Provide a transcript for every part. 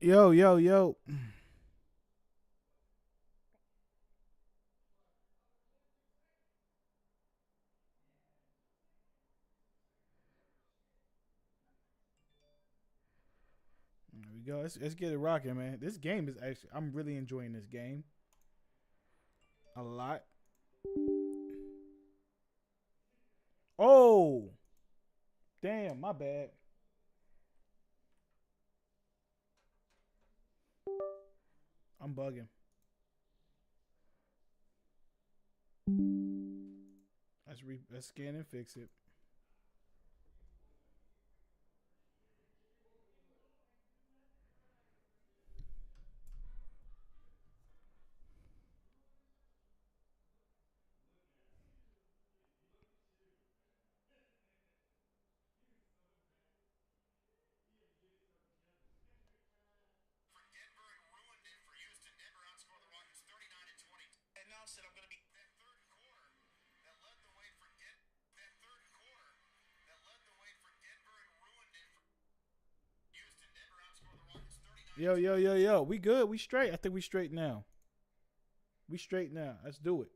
Yo, yo, yo. There we go. Let's get it rocking, man. This game is actually I'm really enjoying this game a lot. Oh, damn, my bad. I'm bugging. Let's scan and fix it. Yo, yo, yo, yo. We good? We straight? I think we straight now. We straight now. Let's do it.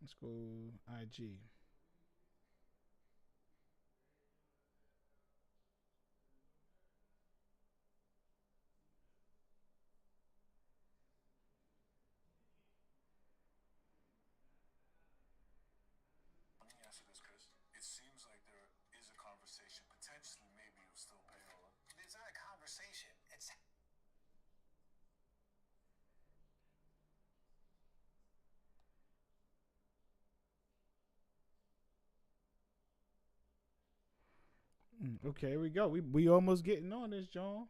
Let's go IG. Okay, here we go. We almost getting on this, John.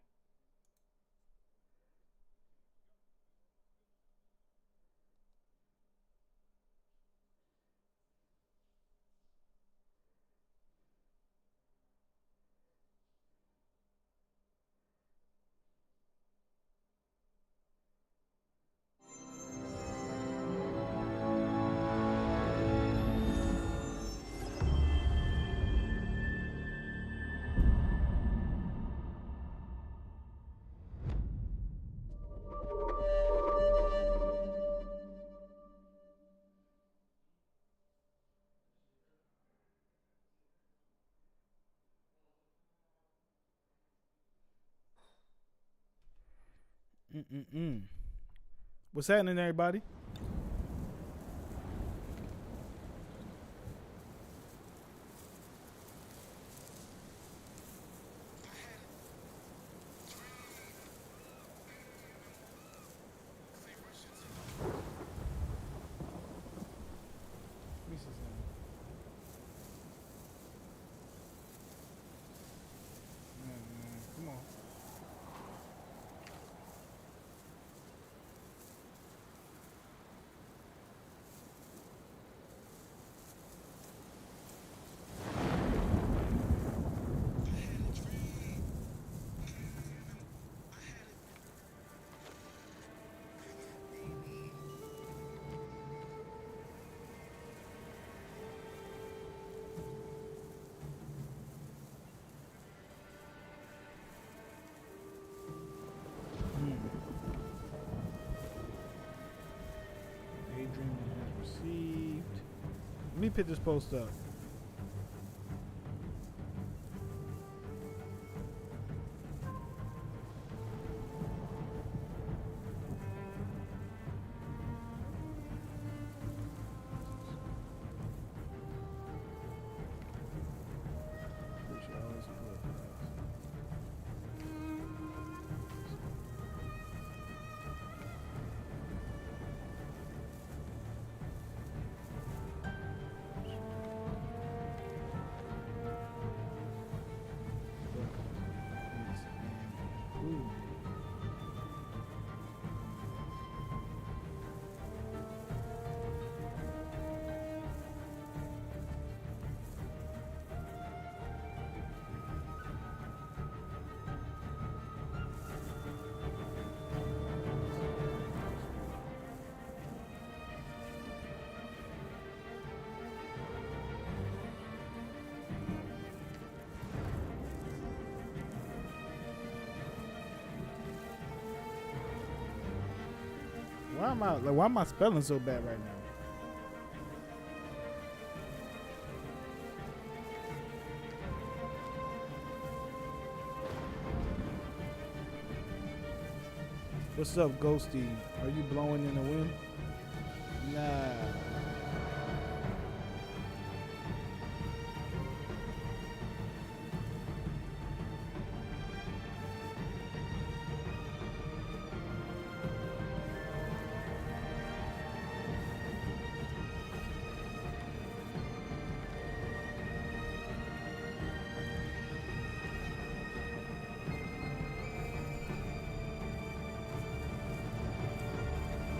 Mm-mm-mm. What's happening, everybody? Let me see something. Man, come on. Adrian has received. Let me pick this post up. Why am I spelling so bad right now? What's up, Ghosty? Are you blowing in the wind? Nah.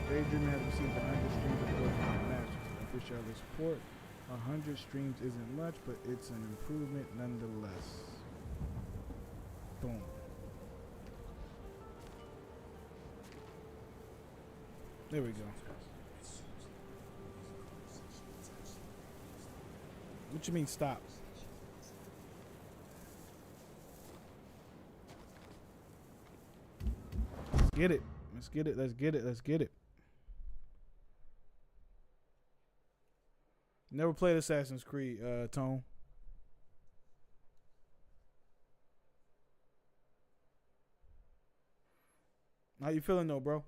Daydream has received 100 streams of Pokemon matches. Official support. 100 streams isn't much, but it's an improvement nonetheless. Boom. There we go. What you mean stop? Let's get it. Let's get it. Let's get it. Let's get it. Never played Assassin's Creed, Tone. How you feeling though, bro?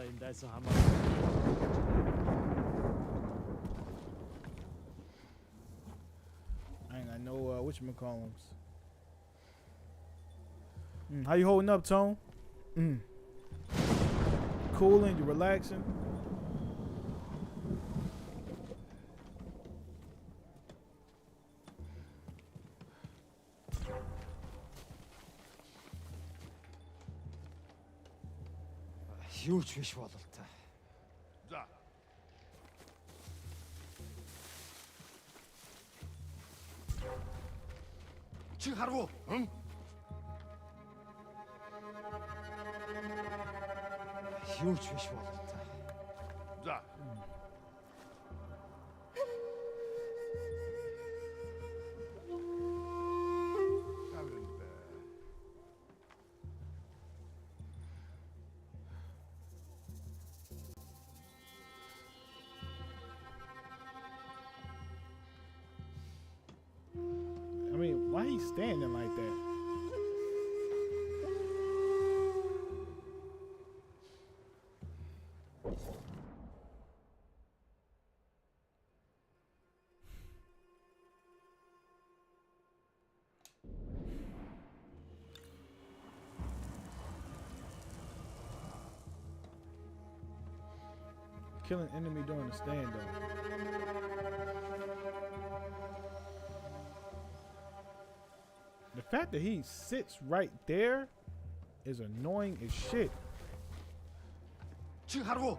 I ain't got no whatchamacallums. How you holding up, Tone? Cooling, you relaxing? Юу ч биш бололтой. За. Чи харгу? Юу ч биш бололтой. За. I mean, why he standing like that? Killing enemy during the stand though. The fact that he sits right there is annoying as shit. Чи харгу?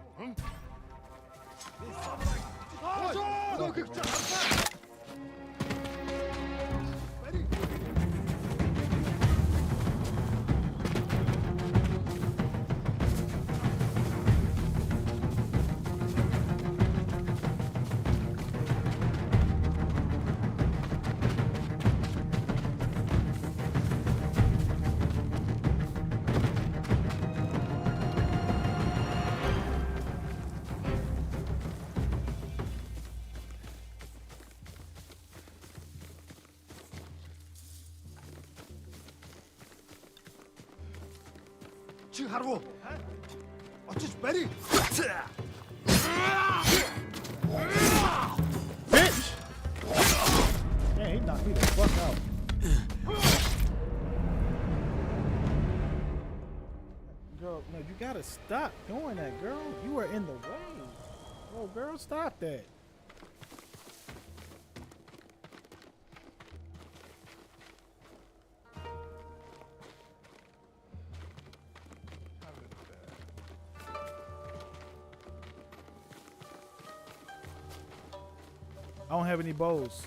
Чи харгу? Очиж барь. Bitch! Man, he knocked me the fuck out. Girl, no, you gotta stop doing that, girl. You are in the way. Oh, girl, stop that. I don't have any bows.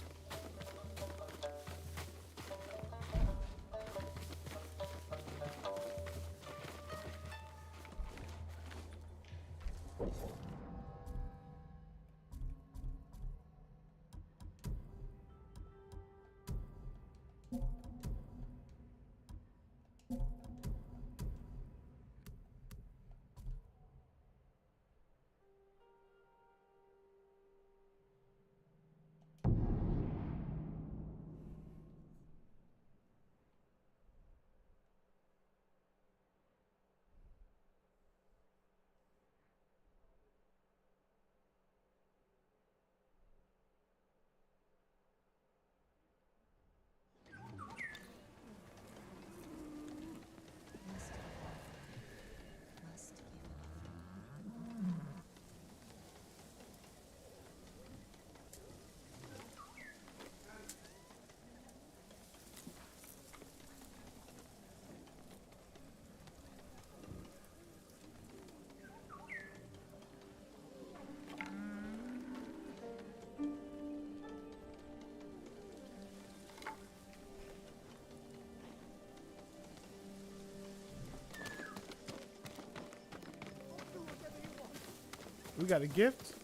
We got a gift.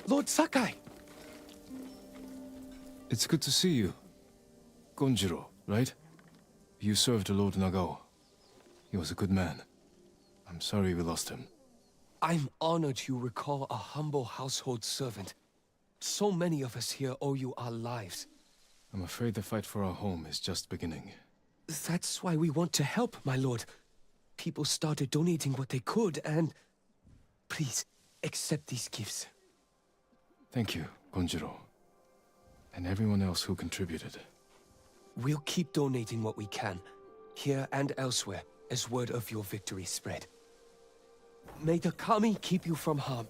Lord Sakai! It's good to see you. Gonjiro, right? You served Lord Nagao. He was a good man. I'm sorry we lost him. I'm honored you recall a humble household servant. So many of us here owe you our lives. I'm afraid the fight for our home is just beginning. That's why we want to help, my lord. People started donating what they could, and... Please, accept these gifts. Thank you, Gonjiro. And everyone else who contributed. We'll keep donating what we can, here and elsewhere, as word of your victory spread. May the Kami keep you from harm.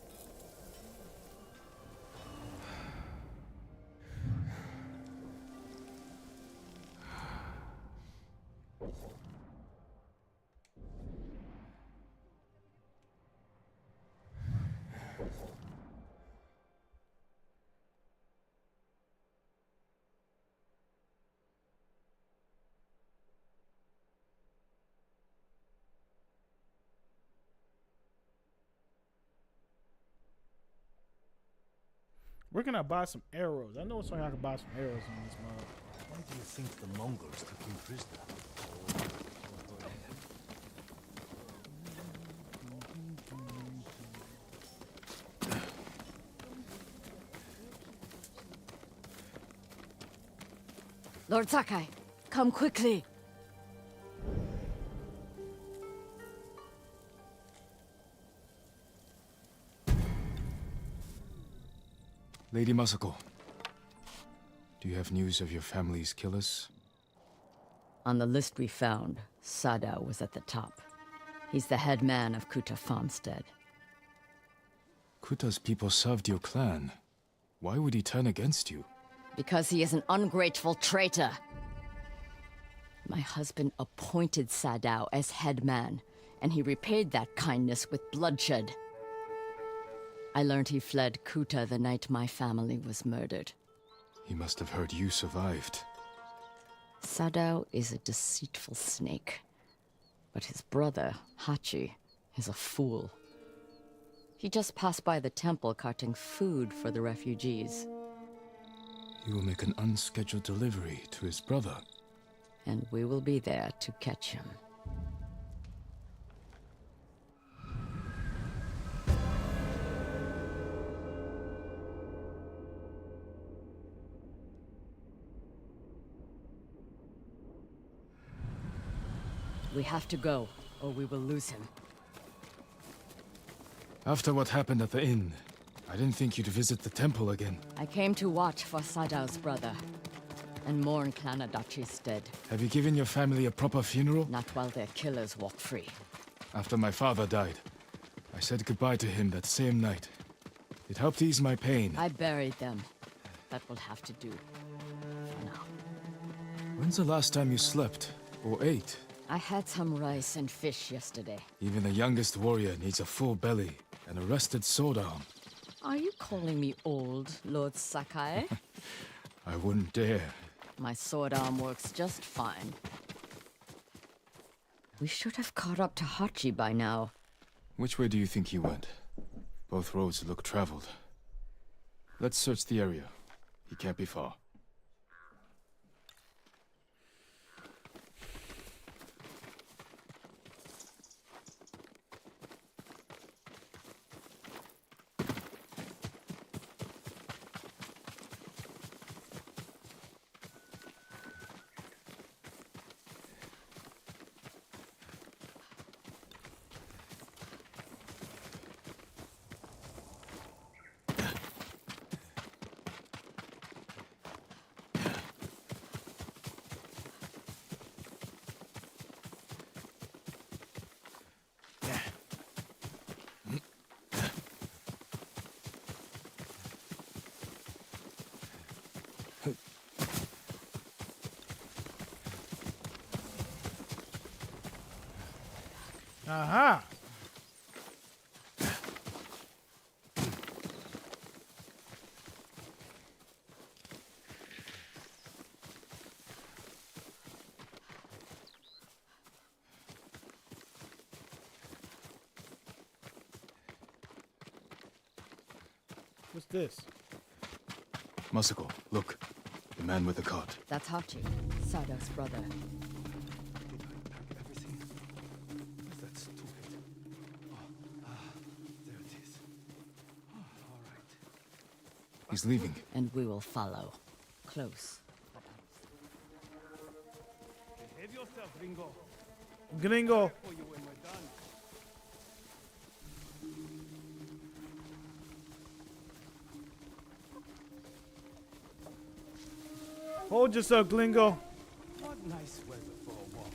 Where can I buy some arrows? I know somewhere I can buy some arrows on this mod. Why do you think the Mongols took him prisoner? Lord Sakai, come quickly. Lady Masako, do you have news of your family's killers? On the list we found, Sadao was at the top. He's the head man of Kuta Farmstead. Kuta's people served your clan. Why would he turn against you? Because he is an ungrateful traitor. My husband appointed Sadao as head man, and he repaid that kindness with bloodshed. I learned he fled Kuta the night my family was murdered. He must have heard you survived. Sadao is a deceitful snake. But his brother, Hachi, is a fool. He just passed by the temple carting food for the refugees. He will make an unscheduled delivery to his brother. And we will be there to catch him. We have to go, or we will lose him. After what happened at the inn, I didn't think you'd visit the temple again. I came to watch for Sadao's brother, and mourn Clan Adachi's dead. Have you given your family a proper funeral? Not while their killers walk free. After my father died, I said goodbye to him that same night. It helped ease my pain. I buried them. That will have to do for now. When's the last time you slept? Or ate? I had some rice and fish yesterday. Even the youngest warrior needs a full belly and a rested sword arm. Are you calling me old, Lord Sakai? I wouldn't dare. My sword arm works just fine. We should have caught up to Hachi by now. Which way do you think he went? Both roads look traveled. Let's search the area. He can't be far. Aha! What's this? Masako, look. The man with the cart. That's Hachi, Sadao's brother. Everything. That's stupid. There it is. All right. He's leaving. And we will follow. Close. Behave yourself, Ringo. Gringo. For you when we're done. Hold yourself, Glingo. What nice weather for a walk.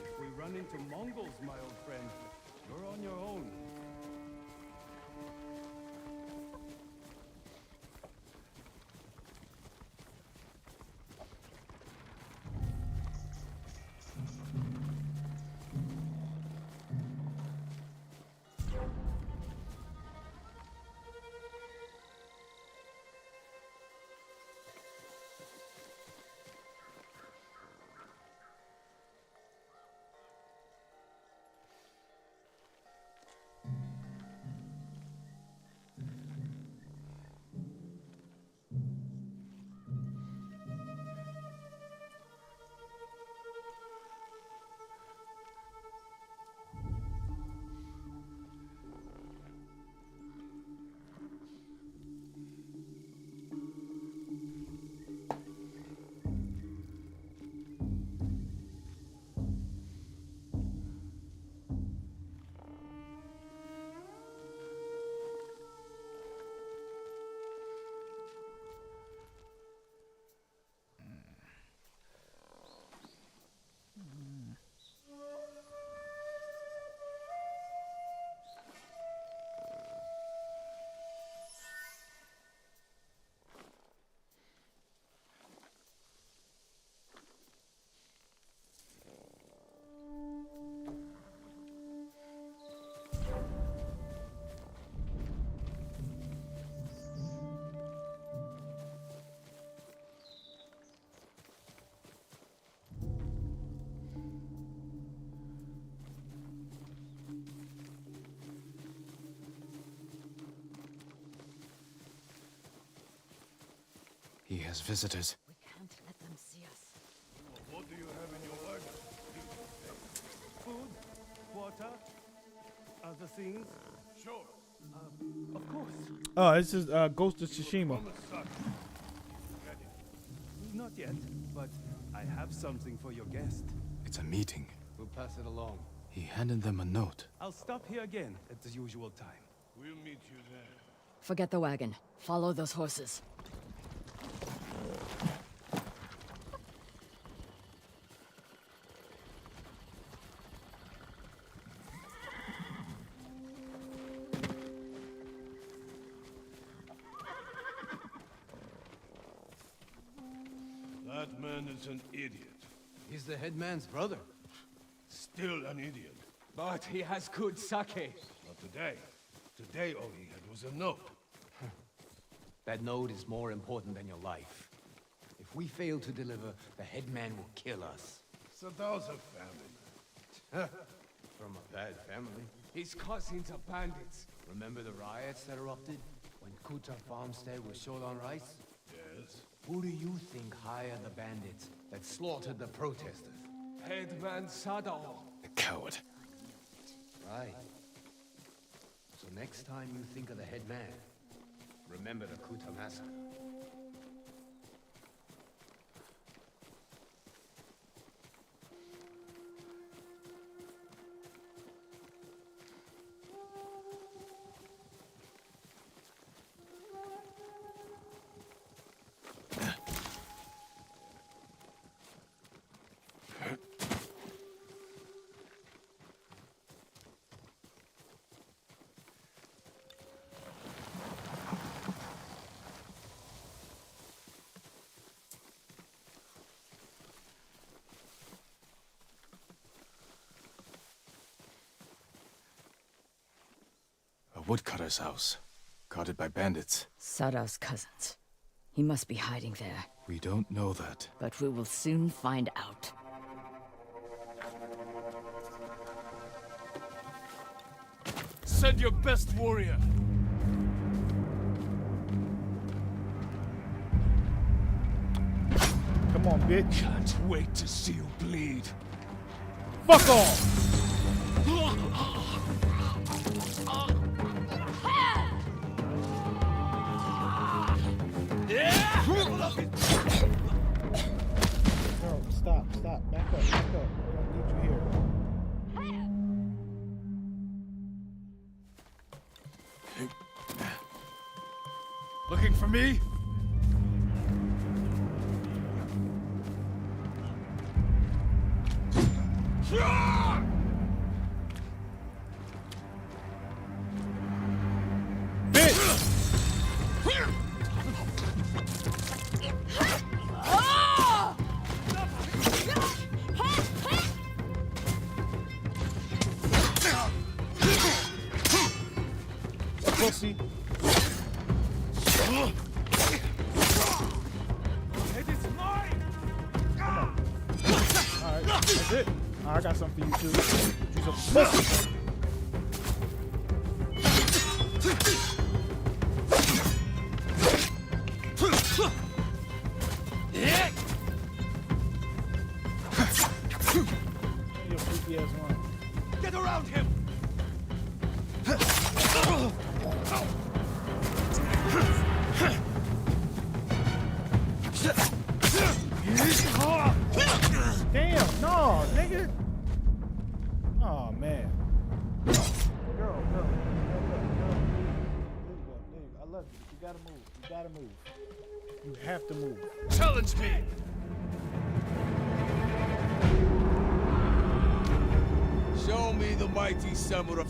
If we run into Mongols, my old friend, you're on your own. He has visitors. We can't let them see us. What do you have in your wagon? Food? Water? Other things? Sure. Of course. Oh, this is Ghost of Tsushima. Not yet, but I have something for your guest. It's a meeting. We'll pass it along. He handed them a note. I'll stop here again at the usual time. Forget the wagon. Follow those horses. That man is an idiot. He's the headman's brother. Still an idiot. But he has good sake. Not today. Today all he had was a note. That note is more important than your life. If we fail to deliver, the headman will kill us. Sadao's a family man. From a bad family. His cousins are bandits. Remember the riots that erupted? When Kuta Farmstead was short on rice? Yes. Who do you think hired the bandits that slaughtered the protesters? Headman Sadao. A coward. Right. So next time you think of the headman, remember the Kuta massacre. A woodcutter's house, guarded by bandits. Sadao's cousins. He must be hiding there, We don't know that. but we will soon find out. Send your best warrior. Come on, bitch. Can't wait to see you bleed. Fuck off. Bro, stop. Back up. I don't need you here. Looking for me? Pussy. It is mine! Alright, that's it. I got something for you too. You's a pussy. Your freaky ass one. Get around him! Damn, no, nigga. Oh man. Girl. I love you. You gotta move. You have to move. Challenge me! Show me the mighty samurai.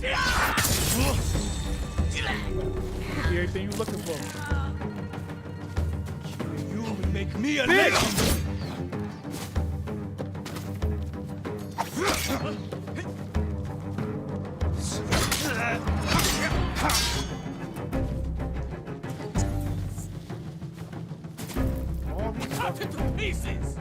Everything you looking for. You will make me a legend! Cut it to pieces!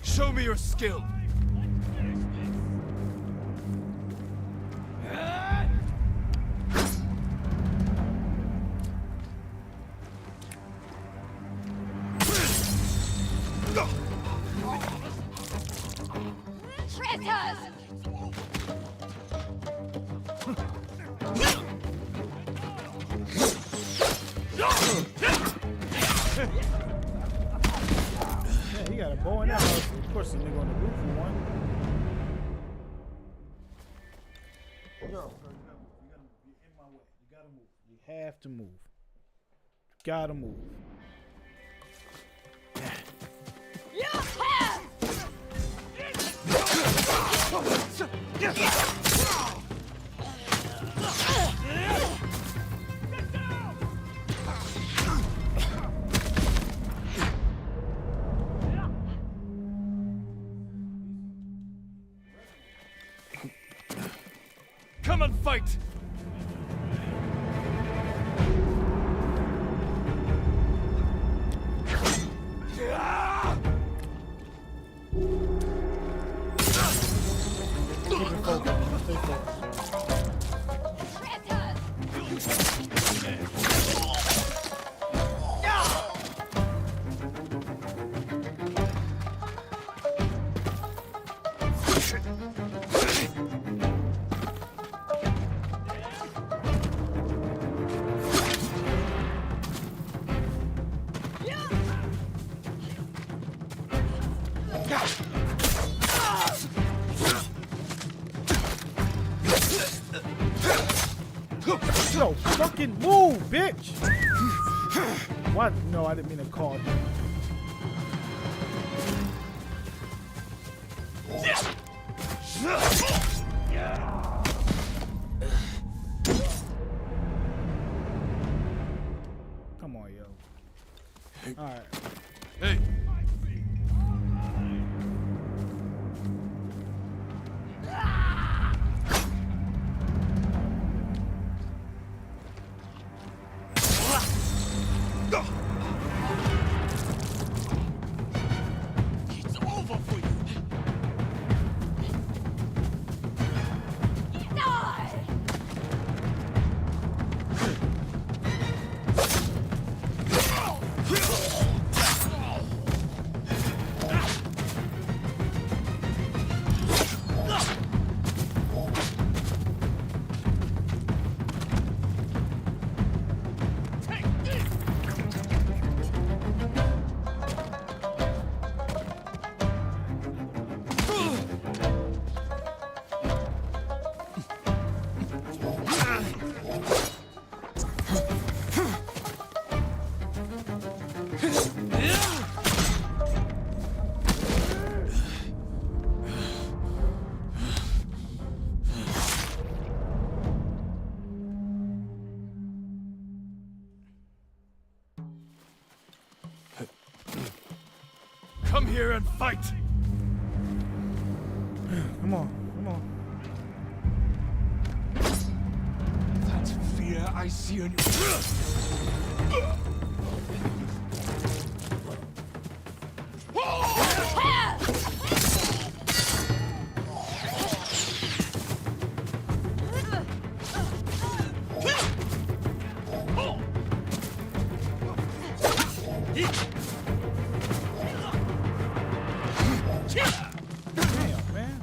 Show me your skill! Traitors! Yeah, he got a bow and arrow. Of course, the nigga on the roof for one. Yo, you're in my way. You gotta move. You have to move. Gotta move. You have! Come and fight! Keep it focused. Stay focused. No, fucking move, bitch! What? No, I didn't mean to call him. Come on, yo. Alright. Hey! It's over for you! Come here and fight! Come on, come on. That fear I see on you. Damn, man.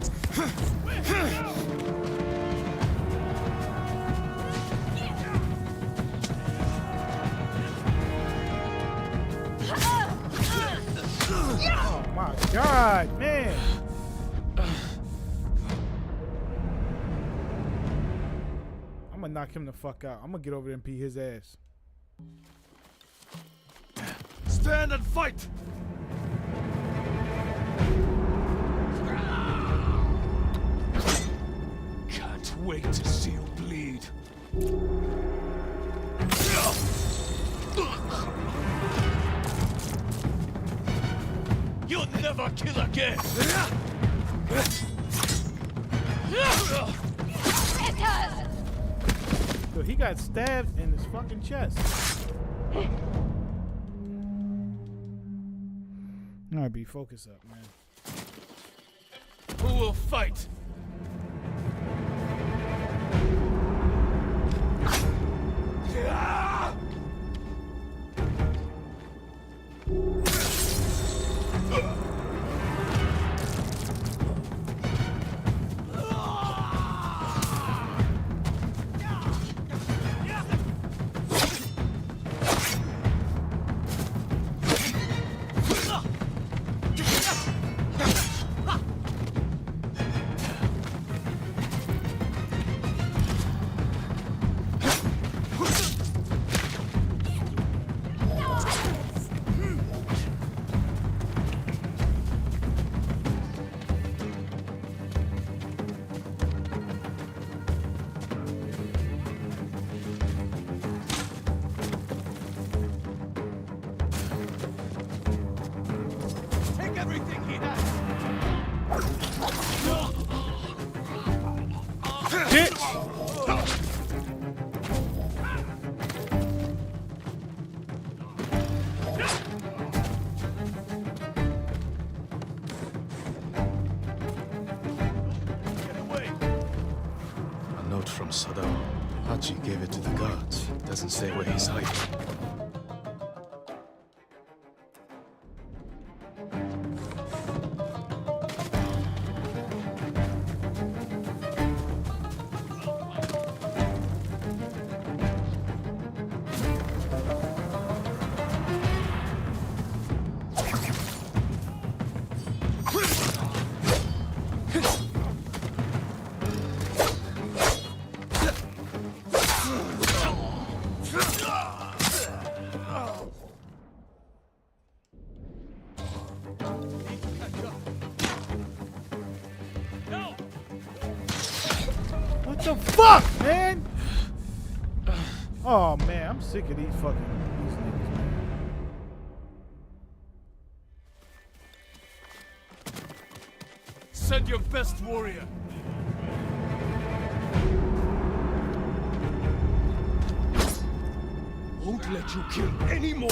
Oh my God, man. I'm gonna knock him the fuck out. I'm gonna get over there and beat his ass. Stand and fight! Can't wait to see you bleed. You'll never kill again! Yo, he got stabbed in his fucking chest. Alright, B, focus up, man. Who will fight? A note from Sadao. Hachi gave it to the guards. Doesn't say where he's hiding. What the fuck, man? Oh man, I'm sick of these fucking these niggas, man. Send your best warrior. Won't let you kill any more.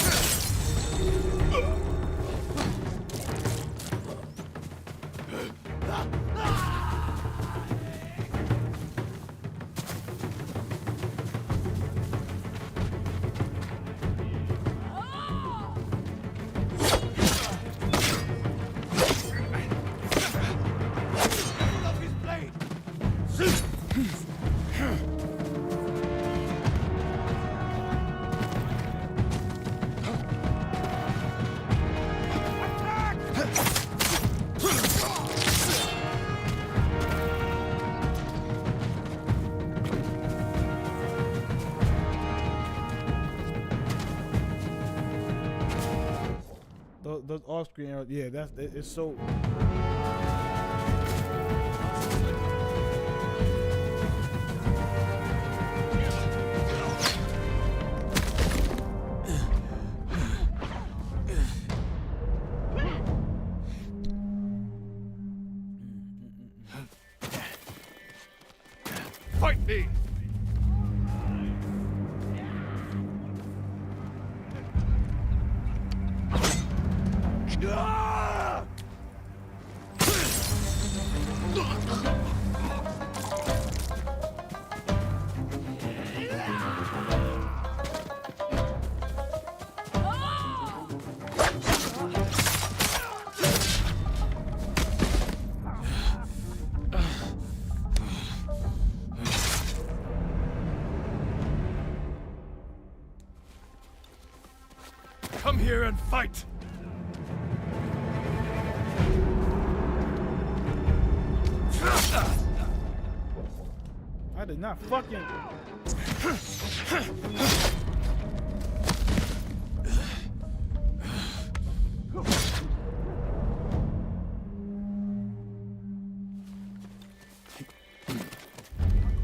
Those off-screen arrows, yeah, it's so. Fight me! Come here and fight! I did not fucking.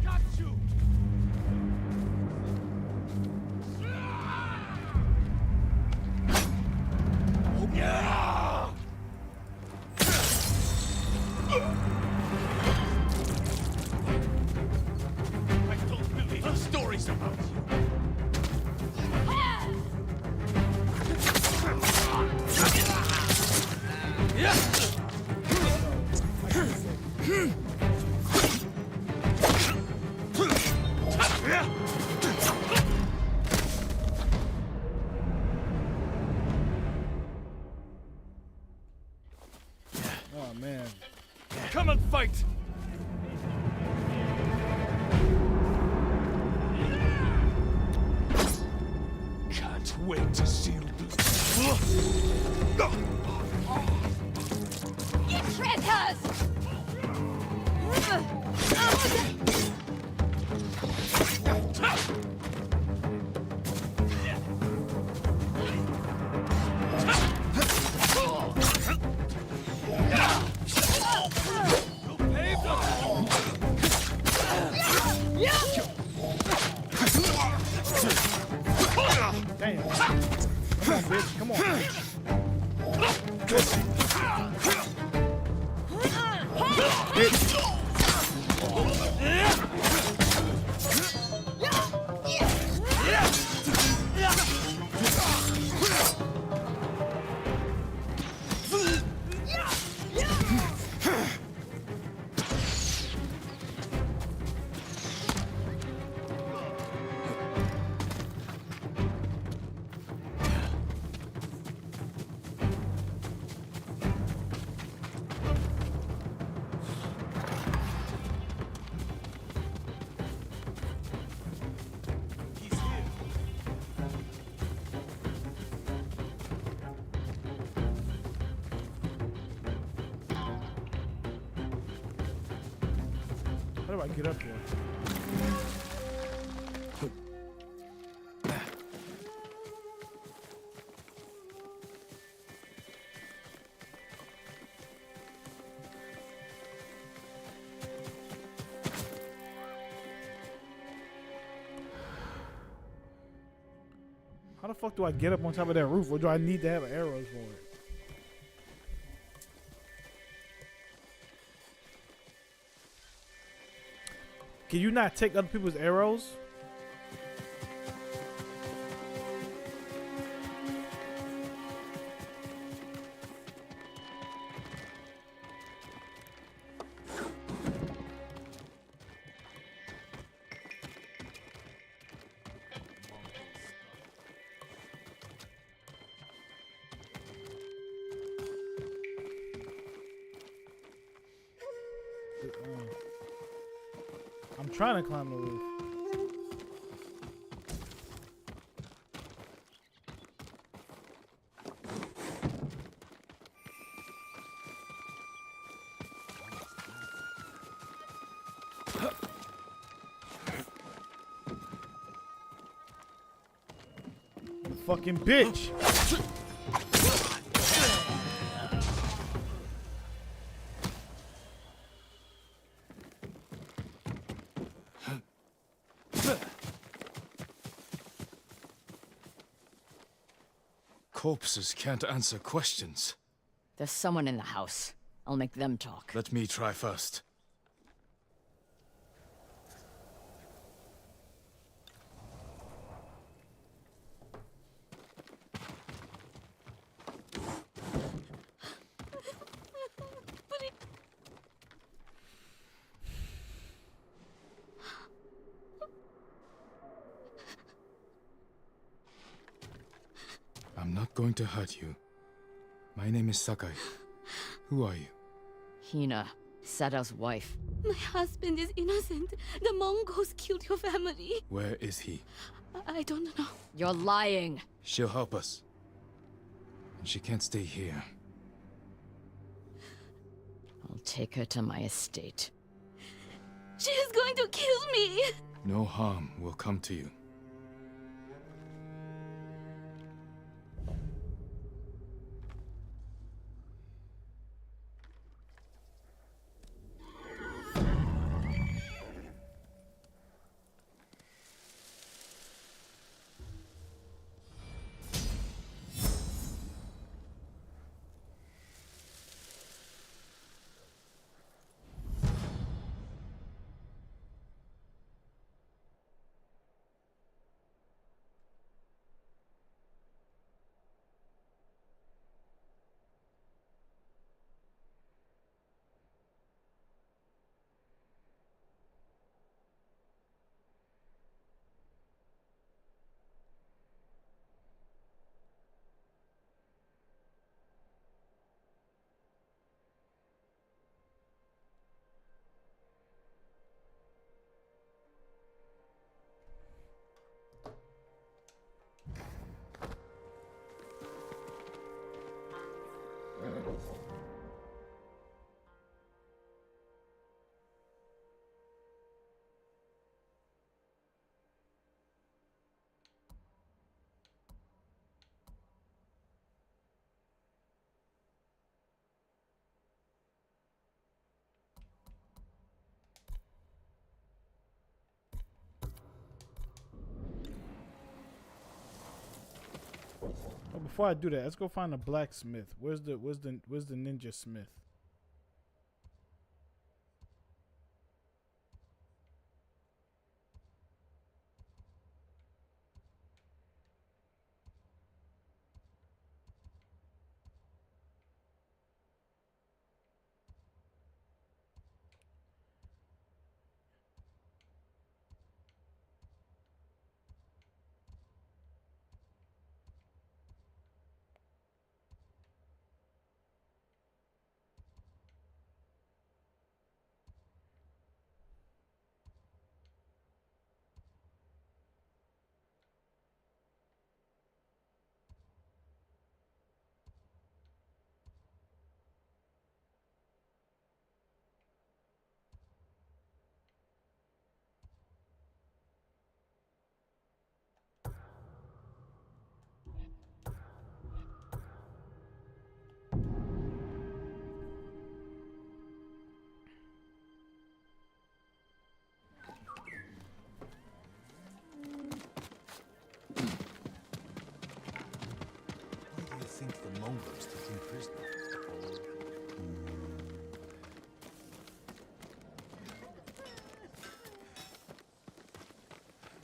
Got you! I don't believe the stories about you. Oh man. Come and fight! Can't wait to seal this. You traitors! Damn. Come on, bitch. Come on. Bitch. How do I get up here? How the fuck do I get up on top of that roof, or do I need to have arrows for it? Can you not take other people's arrows? I'm trying to climb the roof. You fucking bitch. Corpses can't answer questions. There's someone in the house. I'll make them talk. Let me try first. I'm not going to hurt you. My name is Sakai. Who are you? Hina, Sadao's wife. My husband is innocent. The Mongols killed your family. Where is he? I don't know. You're lying. She'll help us. And she can't stay here. I'll take her to my estate. She is going to kill me. No harm will come to you. Oh, before I do that, let's go find a blacksmith. Where's the ninja smith?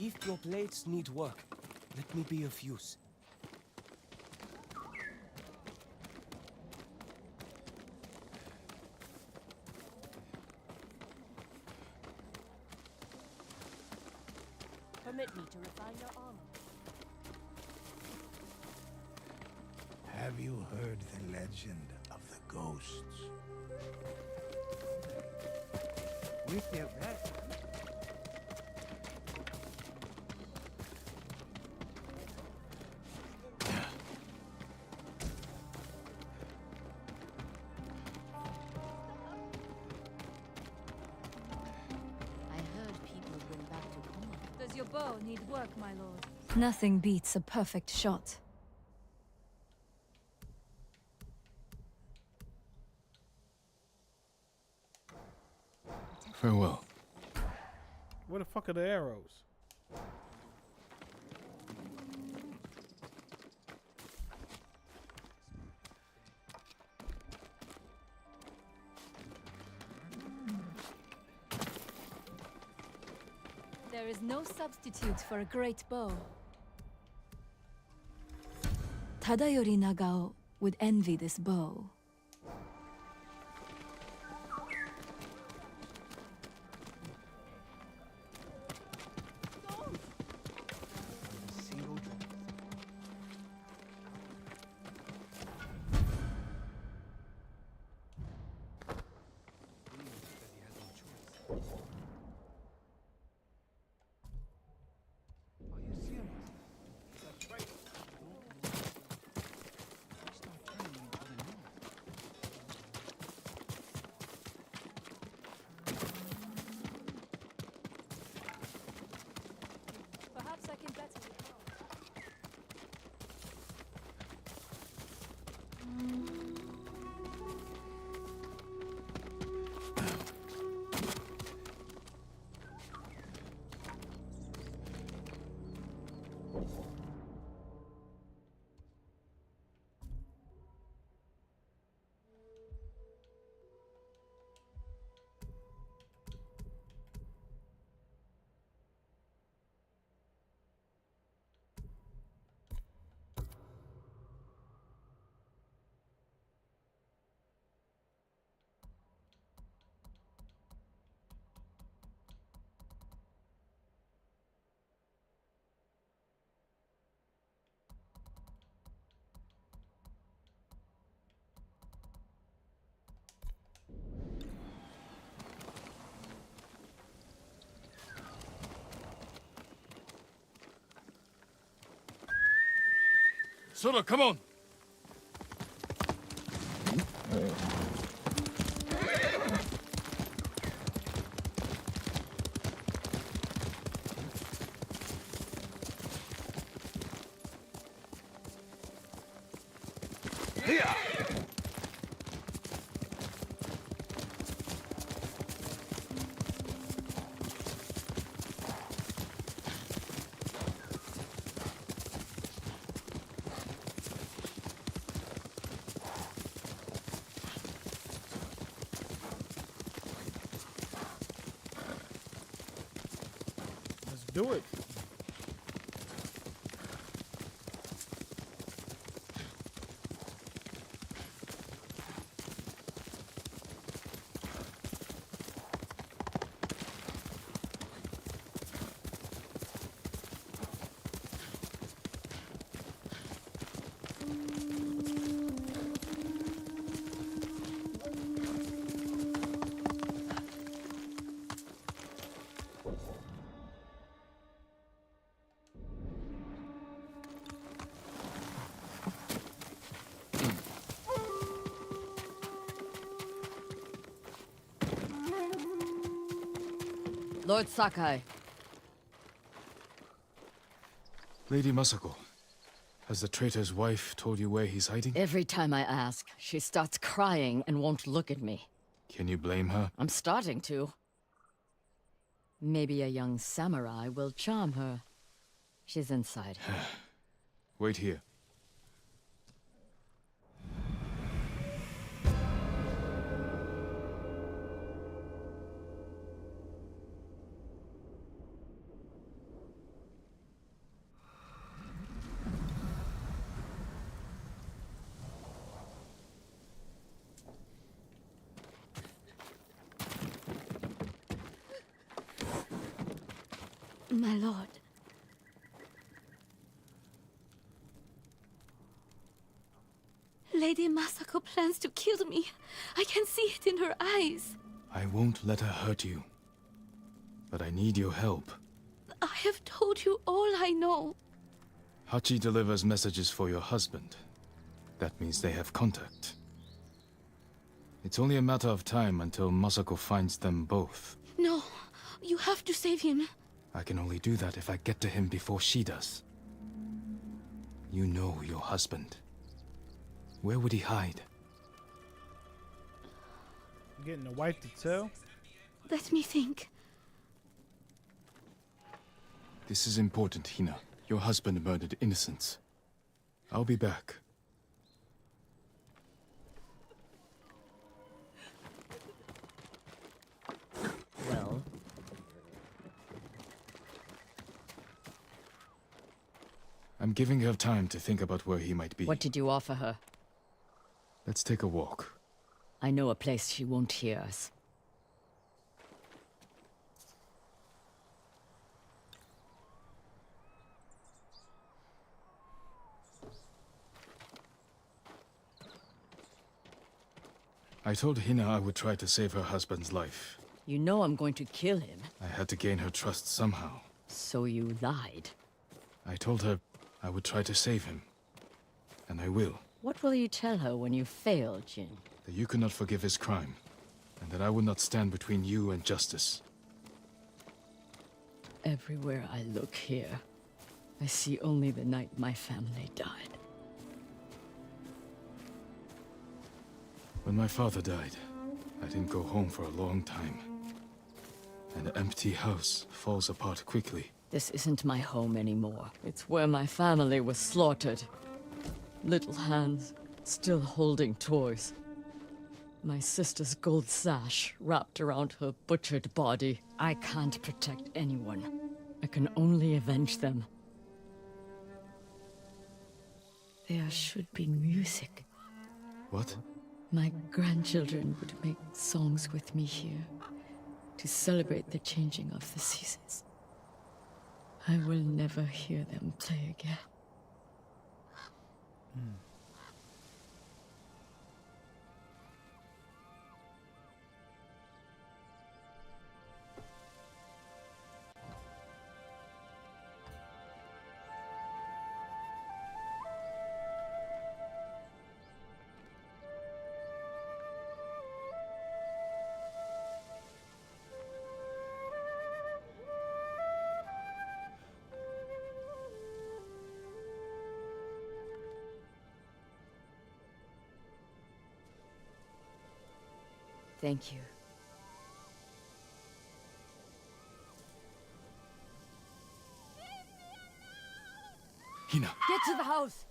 If your blades need work, let me be of use. Permit me to refine your armor. Have you heard the legend of the ghosts? With their back. I heard people went back to Koma. Does your bow need work, my lord? Nothing beats a perfect shot. Farewell. Where the fuck are the arrows? There is no substitute for a great bow. Tadayori Nagao would envy this bow. Perhaps I can better your bow. Sora, come on! Let's do it. Lord Sakai, Lady Masako, has the traitor's wife told you where he's hiding? every time I ask, she starts crying and won't look at me. Can you blame her? I'm starting to. Maybe a young samurai will charm her. She's inside. Wait here. My lord. Lady Masako plans to kill me. I can see it in her eyes. I won't let her hurt you. But I need your help. I have told you all I know. Hachi delivers messages for your husband. That means they have contact. It's only a matter of time until Masako finds them both. No, you have to save him. I can only do that if I get to him before she does. You know your husband. Where would he hide? Getting a wife to tell? Let me think. This is important, Hina. Your husband murdered innocents. I'll be back. Well, I'm giving her time to think about where he might be. what did you offer her? Let's take a walk. I know a place she won't hear us. I told Hina I would try to save her husband's life. You know I'm going to kill him, I had to gain her trust somehow. so you lied. I told her I would try to save him. And I will. What will you tell her when you fail, Jin? That you could not forgive his crime. And that I would not stand between you and justice. Everywhere I look here, I see only the night my family died. When my father died, I didn't go home for a long time. An empty house falls apart quickly. This isn't my home anymore. It's where my family was slaughtered. Little hands, still holding toys. My sister's gold sash wrapped around her butchered body. I can't protect anyone. I can only avenge them. There should be music. What? My grandchildren would make songs with me here to celebrate the changing of the seasons. I will never hear them play again. Thank you. Hina! Get to the house!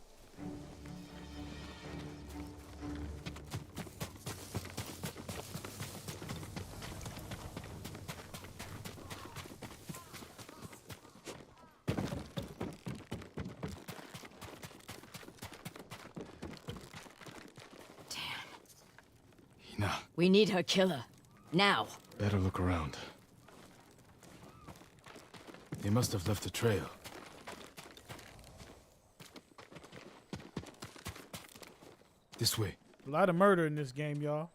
Hina, We need her killer. Now. better look around. They must have left a trail. This way. A lot of murder in this game, y'all.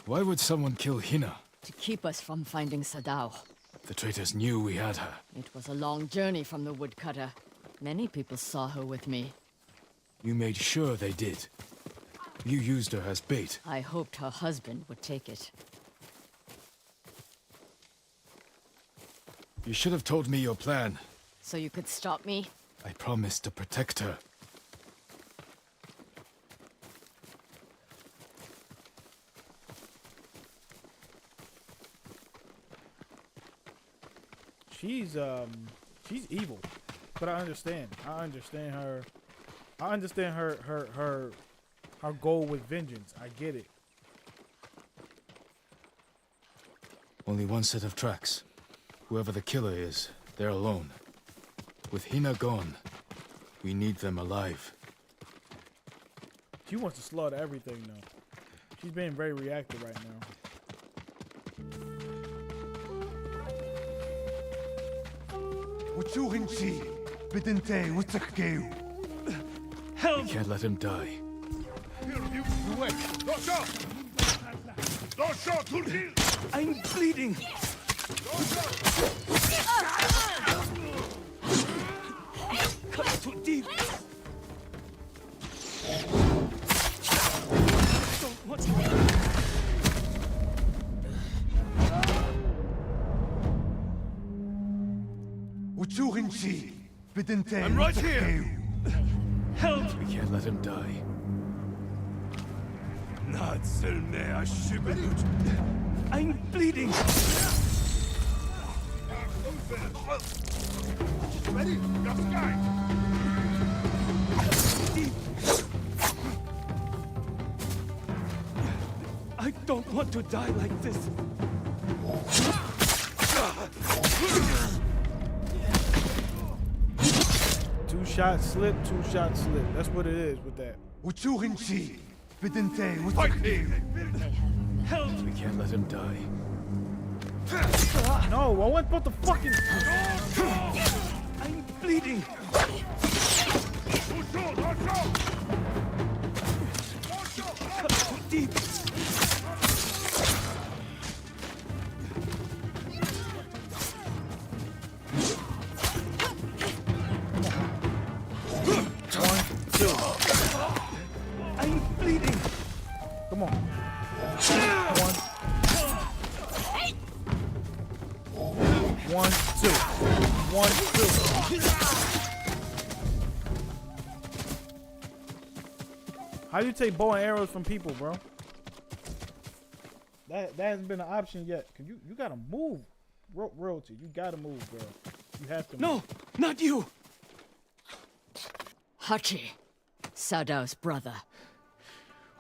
Why would someone kill Hina? To keep us from finding Sadao. The traitors knew we had her. It was a long journey from the woodcutter. Many people saw her with me. You made sure they did. You used her as bait. I hoped her husband would take it. You should have told me your plan. So you could stop me? I promised to protect her. she's evil, but I understand. I understand her. I understand her goal with vengeance. I get it. Only one set of tracks. Whoever the killer is, they're alone. With Hina gone, we need them alive. She wants to slaughter everything though. She's being very reactive right now. Uchuhinchi, bidente utakeu. Help! We can't let him die. I'm bleeding! Cut too deep! Don't want to... Uchuhinchi, bidente I'm right here. Help! We can't let him die. I'm bleeding! I don't want to die like this. Two shot slip, two shot slip. That's what it is with that. Uchuhinchi, bidente utakeu. Help! We can't let him die. No, I wasn't supposed to fucking. I'm bleeding! Cut too deep! I'm bleeding! Come on. One, two. 1, 2. How do you take bow and arrows from people, bro? That hasn't been an option yet. Cause you gotta move, royalty. You gotta move, girl. You have to move. No, not you! Hachi, Sadao's brother.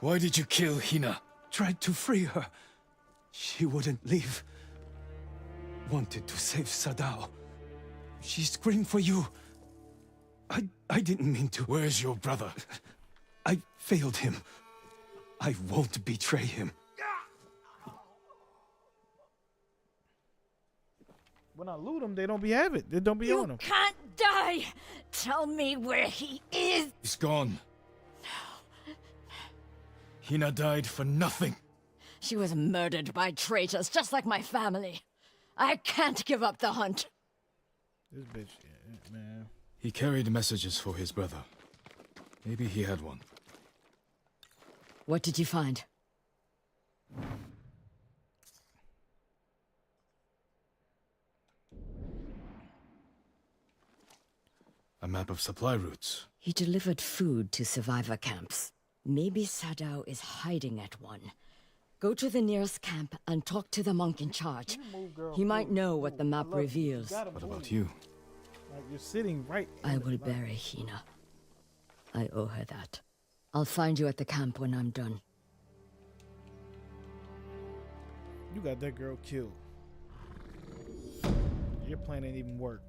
Why did you kill Hina? Tried to free her. She wouldn't leave. Wanted to save Sadao. She screamed for you. I didn't mean to. Where's your brother? I failed him. I won't betray him. When I loot them, they don't be have it. They don't be on them. Can't die! Tell me where he is! He's gone. Hina died for nothing. She was murdered by traitors, just like my family. I can't give up the hunt. This bitch, man. He carried messages for his brother. Maybe he had one. What did you find? A map of supply routes. He delivered food to survivor camps. Maybe Sadao is hiding at one. Go to the nearest camp and talk to the monk in charge. He might know what the map reveals. What about you? Like you're sitting right. I will bury Hina. I owe her that. I'll find you at the camp when I'm done. You got that girl killed. Your plan ain't even work.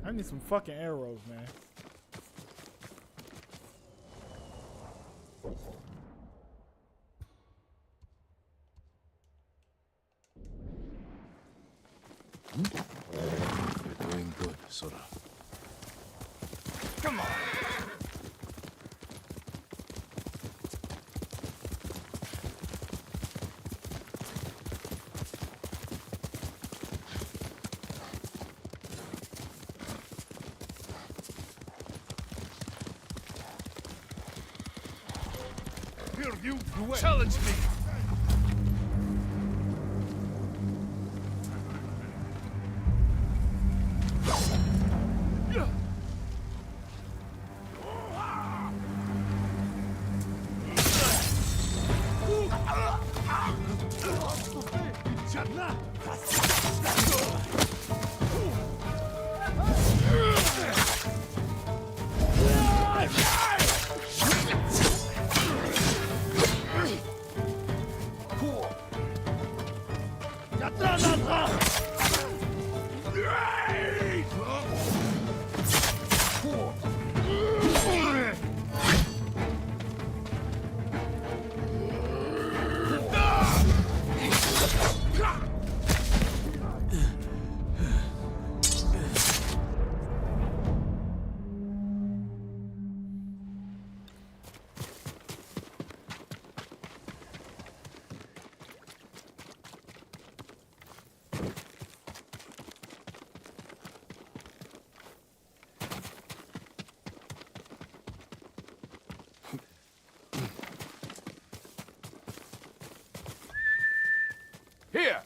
I need some fucking arrows, man. You're doing good, Sora. Come on! hear you challenge me! Here!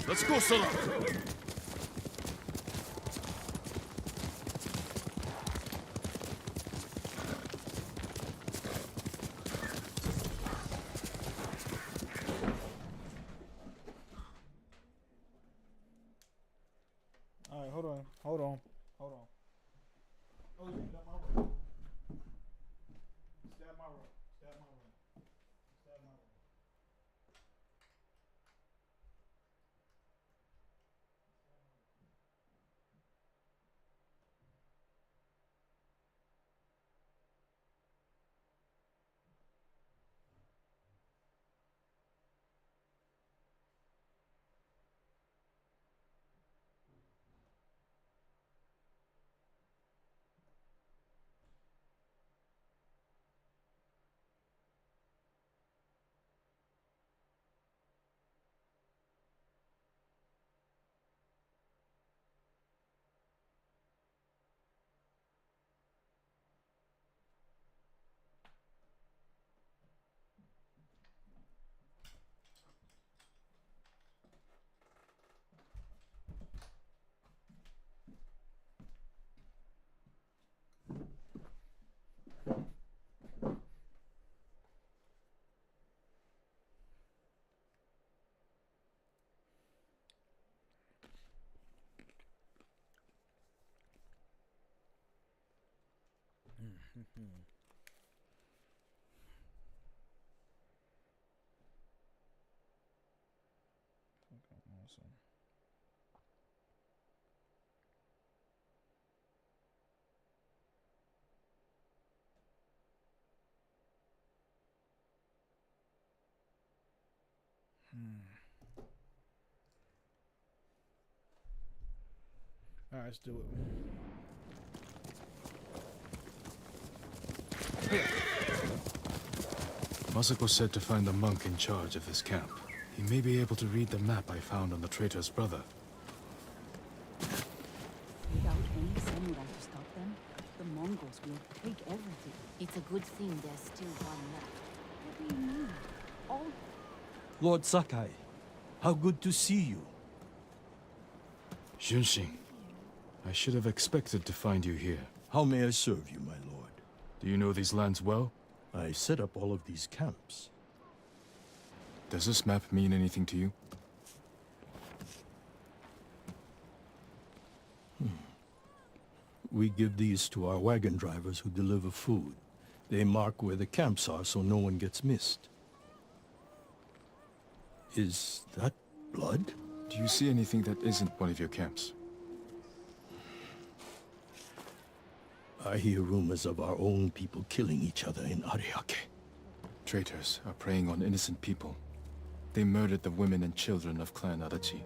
Let's go, Solo! Alright, hold on. Oh, you got my rope. Stab my rope. Okay, awesome. All right, let's do it. Masako said to find the monk in charge of this camp. He may be able to read the map I found on the traitor's brother. Without any samurai to stop them, the Mongols will take everything. It's a good thing there's still one left. What do you mean? All Lord Sakai, how good to see you. Junshin, I should have expected to find you here. How may I serve you, my lord? Do you know these lands well? I set up all of these camps. Does this map mean anything to you? We give these to our wagon drivers who deliver food. They mark where the camps are so no one gets missed. Is that blood? Do you see anything that isn't one of your camps? I hear rumors of our own people killing each other in Ariake. Traitors are preying on innocent people. They murdered the women and children of Clan Adachi.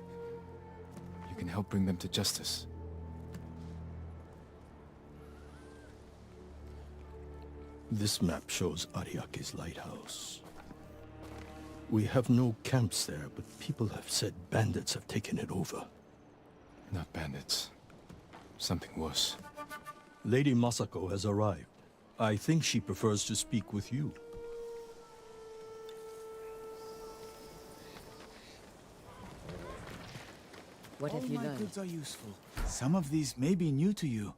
You can help bring them to justice. This map shows Ariake's lighthouse. We have no camps there, but people have said bandits have taken it over. Not bandits. Something worse. Lady Masako has arrived. I think she prefers to speak with you. What have you All my learned? goods are useful. Some of these may be new to you.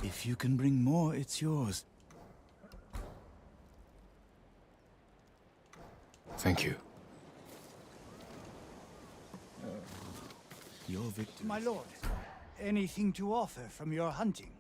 If you can bring more, it's yours. Thank you. Your victory. My lord, anything to offer from your hunting?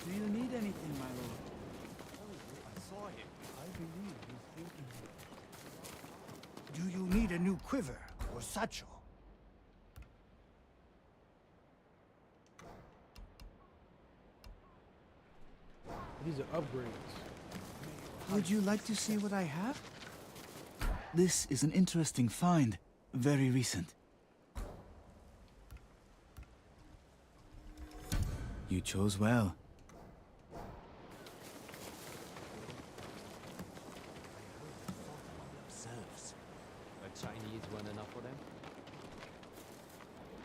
Do you need anything, my lord? I saw him. I believe he's thinking. Do you need a new quiver or satchel? These are upgrades. Would you like to see what I have? This is an interesting find. Very recent. You chose well. The Chinese weren't enough for them?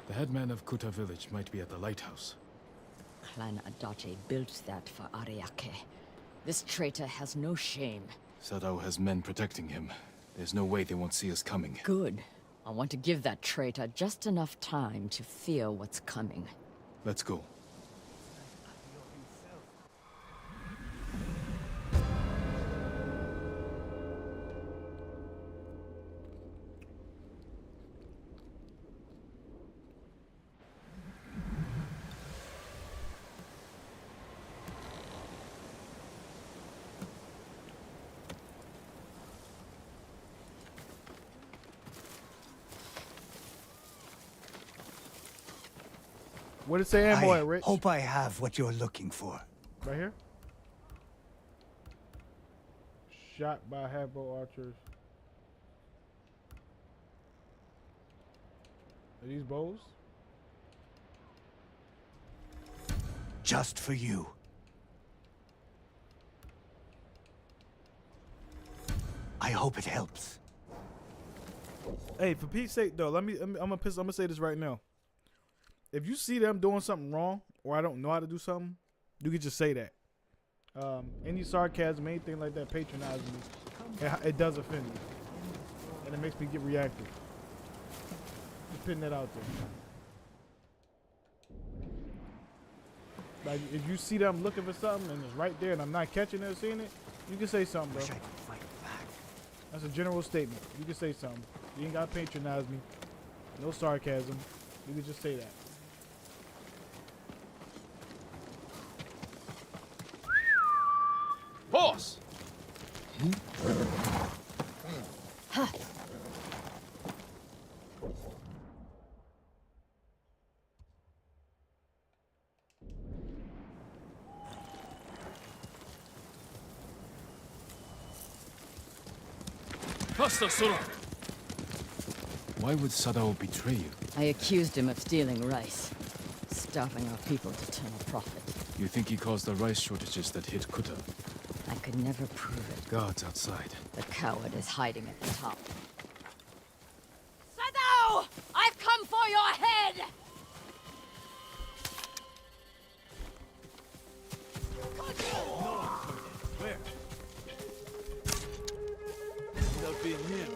The headman of Kuta village might be at the lighthouse. Clan Adachi built that for Ariake. This traitor has no shame. Sadao has men protecting him. There's no way they won't see us coming. Good. I want to give that traitor just enough time to fear what's coming. Let's go. What did it say ammo I at, Rich? hope I have what you're looking for. Right here? Shot by half-bow archers. Are these bows? Just for you. I hope it helps. Hey, for Pete's sake, though, I'm gonna say this right now. If you see them doing something wrong, or I don't know how to do something, you can just say that. Any sarcasm, anything like that, patronizing me, it does offend me, and it makes me get reactive. Just putting that out there. Like, if you see them looking for something and it's right there, and I'm not catching it or seeing it, you can say something, bro. Wish I could fight back. That's a general statement. You can say something. You ain't gotta patronize me. No sarcasm. You can just say that. Boss! Faster, Sora! Why would Sadao betray you? I accused him of stealing rice, starving our people to turn a profit. You think he caused the rice shortages that hit Kuta? I could never prove it. Guards outside. The coward is hiding at the top. Sadao! I've come for your head! Where? Without being near.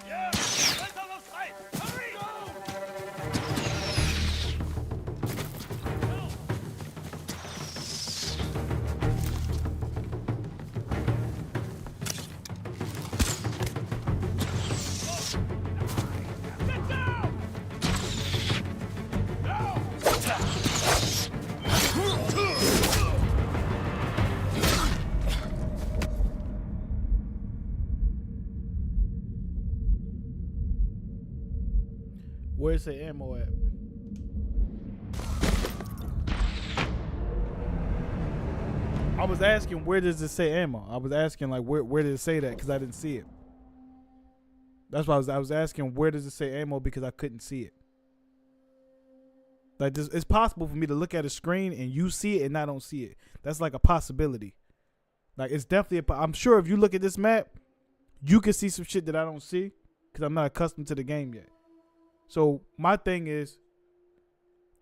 Yeah! Let's on the side! Hurry! Get down! Where's the ammo at? I was asking, where does it say ammo? I was asking, like, where did it say that? Because I didn't see it. That's why I was asking, where does it say ammo? Because I couldn't see it. Like, it's possible for me to look at a screen and you see it and I don't see it. That's like a possibility. Like, it's definitely I'm sure if you look at this map, you can see some shit that I don't see because I'm not accustomed to the game yet. So my thing is,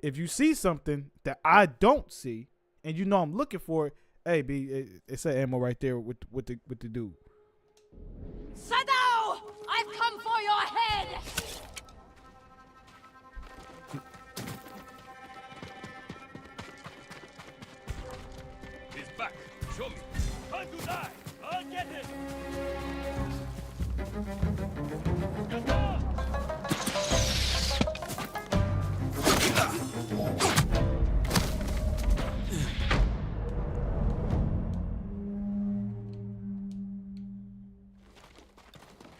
if you see something that I don't see and you know I'm looking for it, hey, B, it's that ammo right there with the dude. Sadao! I've come for your head! He's back. Show me. Time to die. I'll get it. Get down!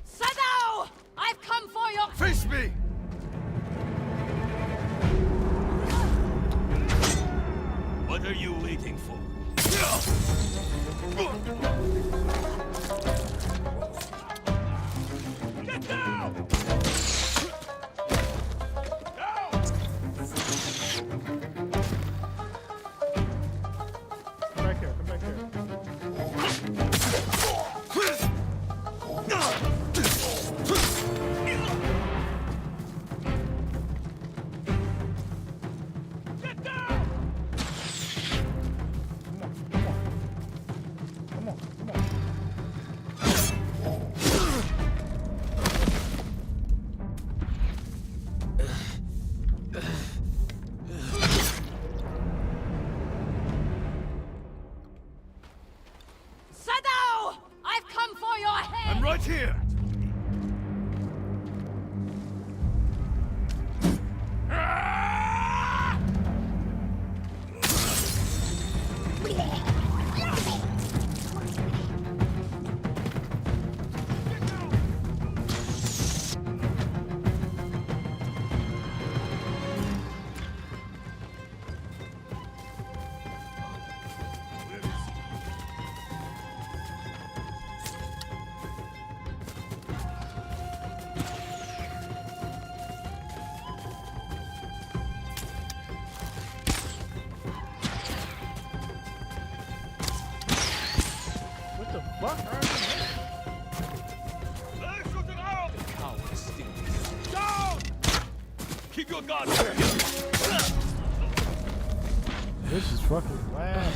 Sadao! I've come for your... Face me! What are you waiting for? Get down! Come back here. Come back here. Get down! Come on. Come on. Sadao! I've come for your head! I'm right here! What the fuck? Let's shoot an arrow! The coward is still here. Down! Keep your guard here. This is fucking wow.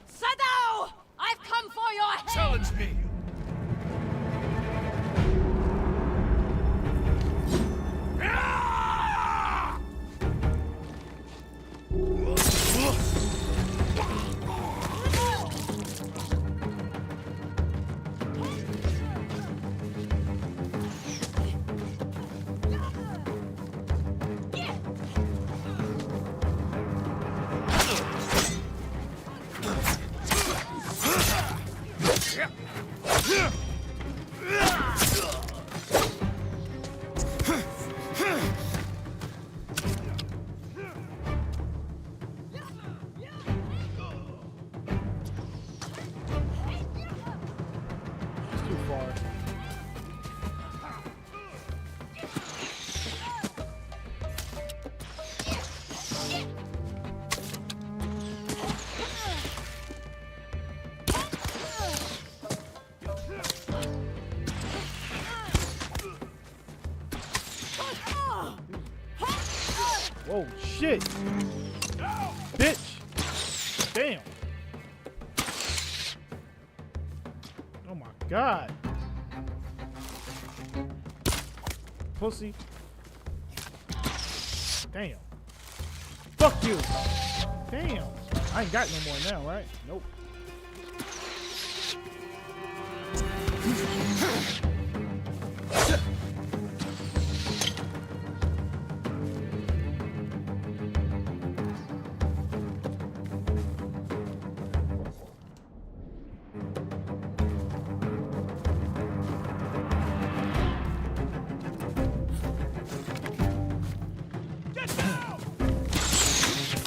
Sadao! I've come for your head! Challenge me! Oh shit! Bitch! Damn! Oh my god! Pussy! Damn! Fuck you! Damn! I ain't got no more now, right? Nope.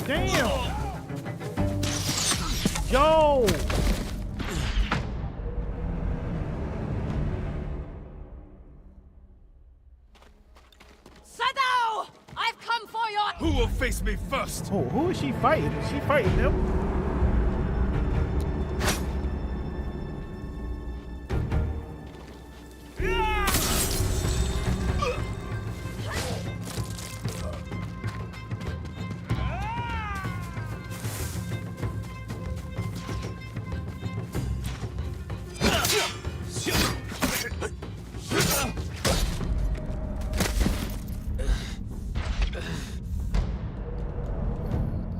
Damn! Yo! Sadao! I've come for your... Who will face me first? Oh, who is she fighting? Is she fighting him?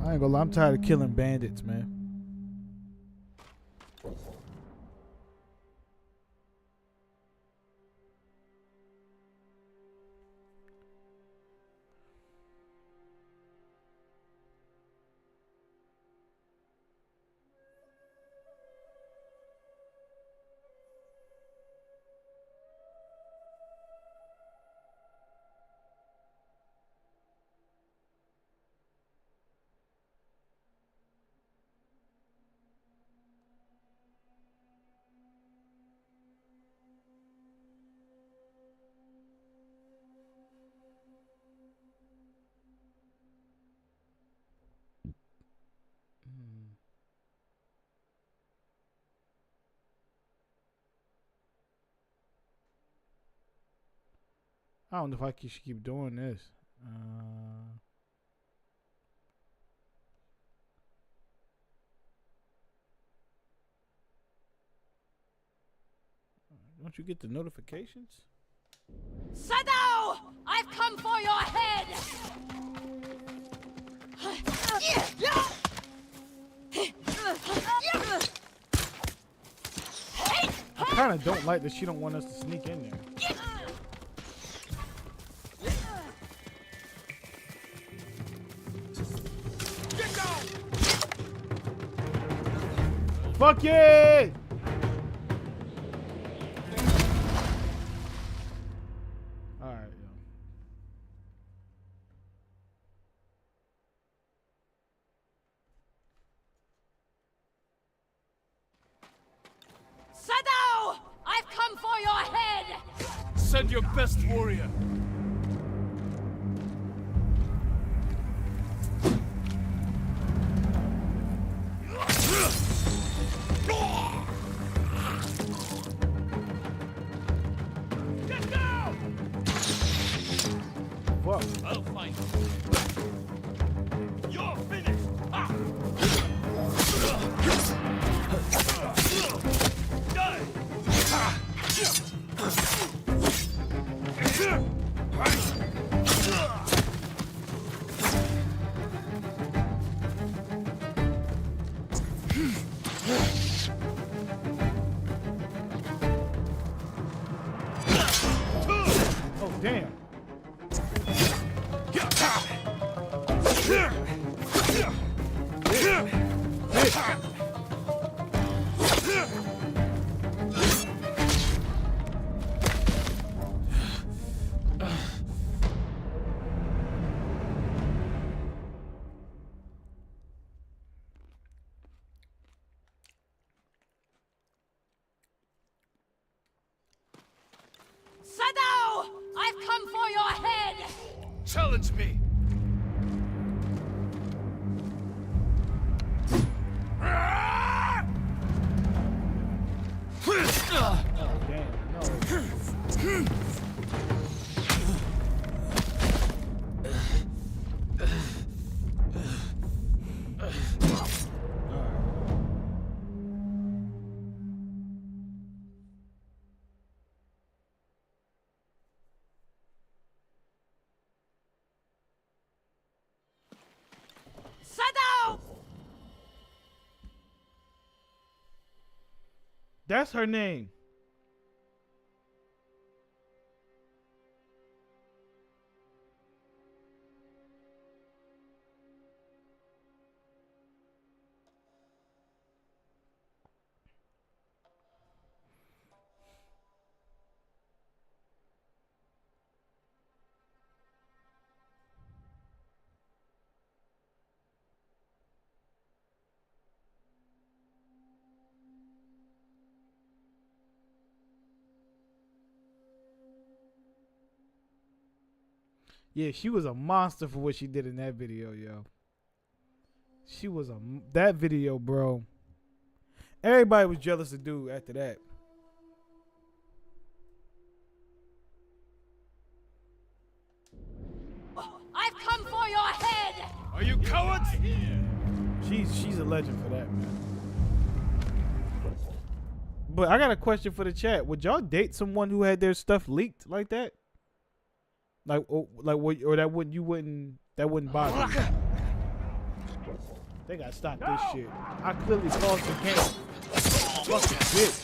I ain't gonna lie, I'm tired of killing bandits, man. I don't know if I should keep doing this. Don't you get the notifications? Sadao! I've come for your head! I kind of don't like that she don't want us to sneak in there. Fuck yeah! Alright, yo. Sadao! I've come for your head! Send your best warrior. Fuck. I'll find you. You're finished. Ah. Die. Oh, damn. Sadao! I've come for your head! Challenge me. Damn, no. That's her name. Yeah, she was a monster for what she did in that video, yo. She was that video, bro. Everybody was jealous of dude after that. I've come for your head! Are you cowards? She's a legend for that, man. But I got a question for the chat. Would y'all date someone who had their stuff leaked like that? That wouldn't bother you. They gotta stop this shit. I clearly paused the game. Fucking bitch.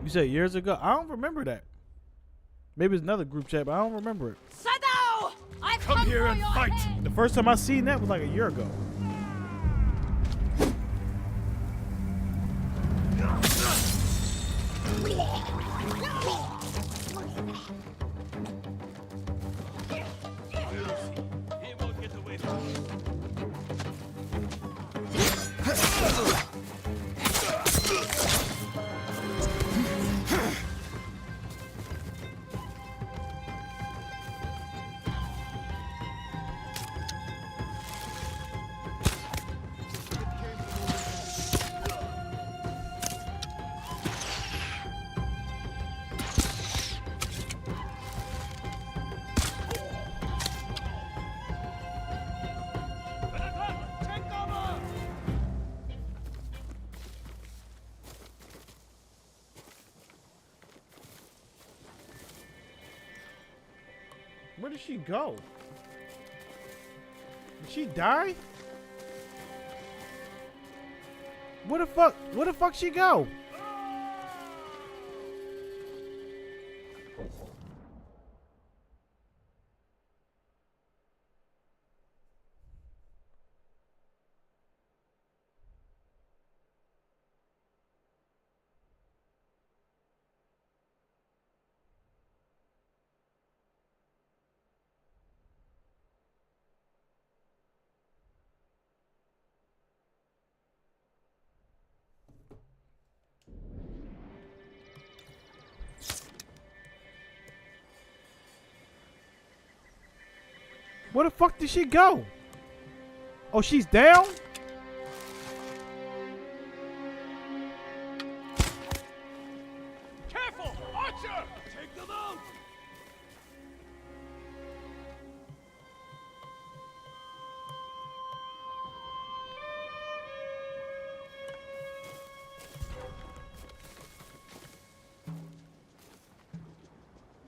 You said years ago? I don't remember that. Maybe it's another group chat, but I don't remember it. Sadao! I've come here and fight! The first time I seen that was like a year ago. He won't get away from me. Where did she go? Did she die? Where the fuck she go? Where the fuck did she go? Oh, she's down? Careful! Archer! Take them out!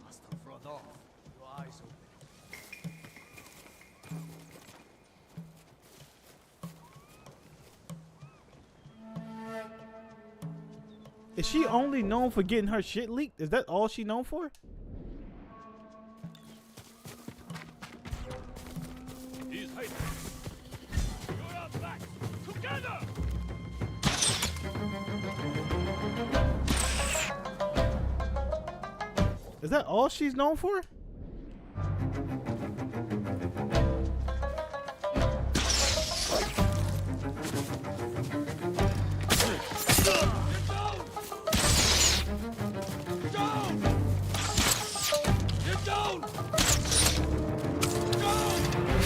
Must have run off. Your eyes open. Is she only known for getting her shit leaked? Is that all she known for? He's hiding. You're out back. Together! Is that all she's known for?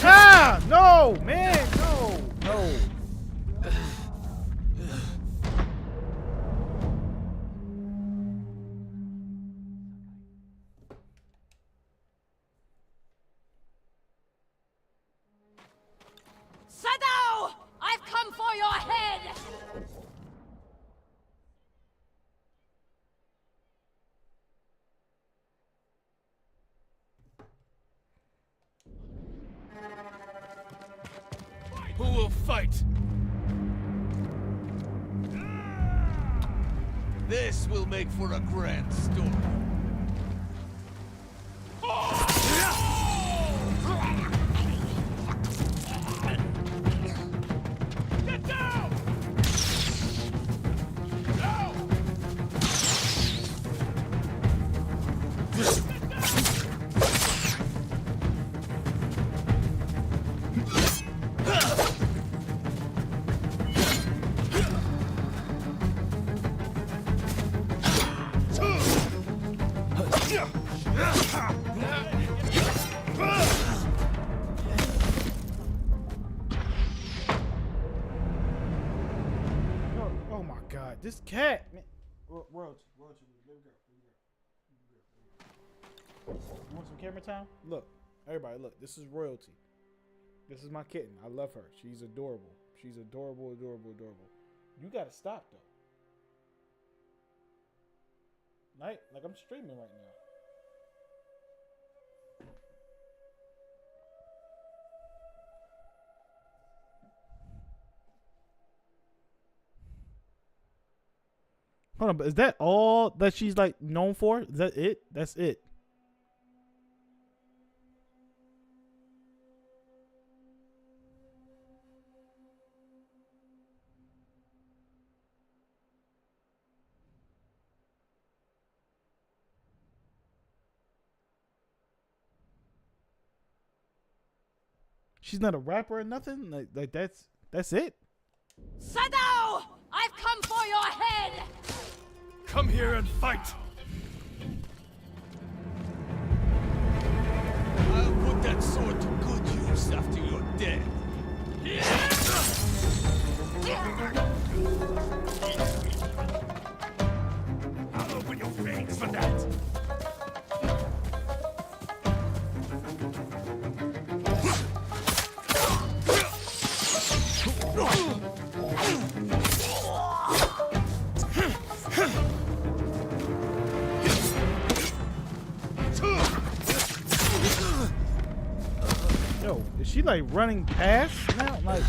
Ah! No, man, no. Sadao! I've come for your head! will fight! This will make for a grand story. Get down! Now! Oh my god, this cat, man. Royalty, baby girl. You want some camera time? Look, everybody, look. This is Royalty. This is my kitten. I love her. She's adorable. She's adorable, adorable, adorable. You gotta stop though. Like I'm streaming right now. Hold on, but is that all that she's like known for? Is that it? That's it. She's not a rapper or nothing? Like that's it? Sadao! I've come for your head! Come here and fight! I'll put that sword to good use after you're dead. I'll open your fangs for that! Yo, is she like running past now? Like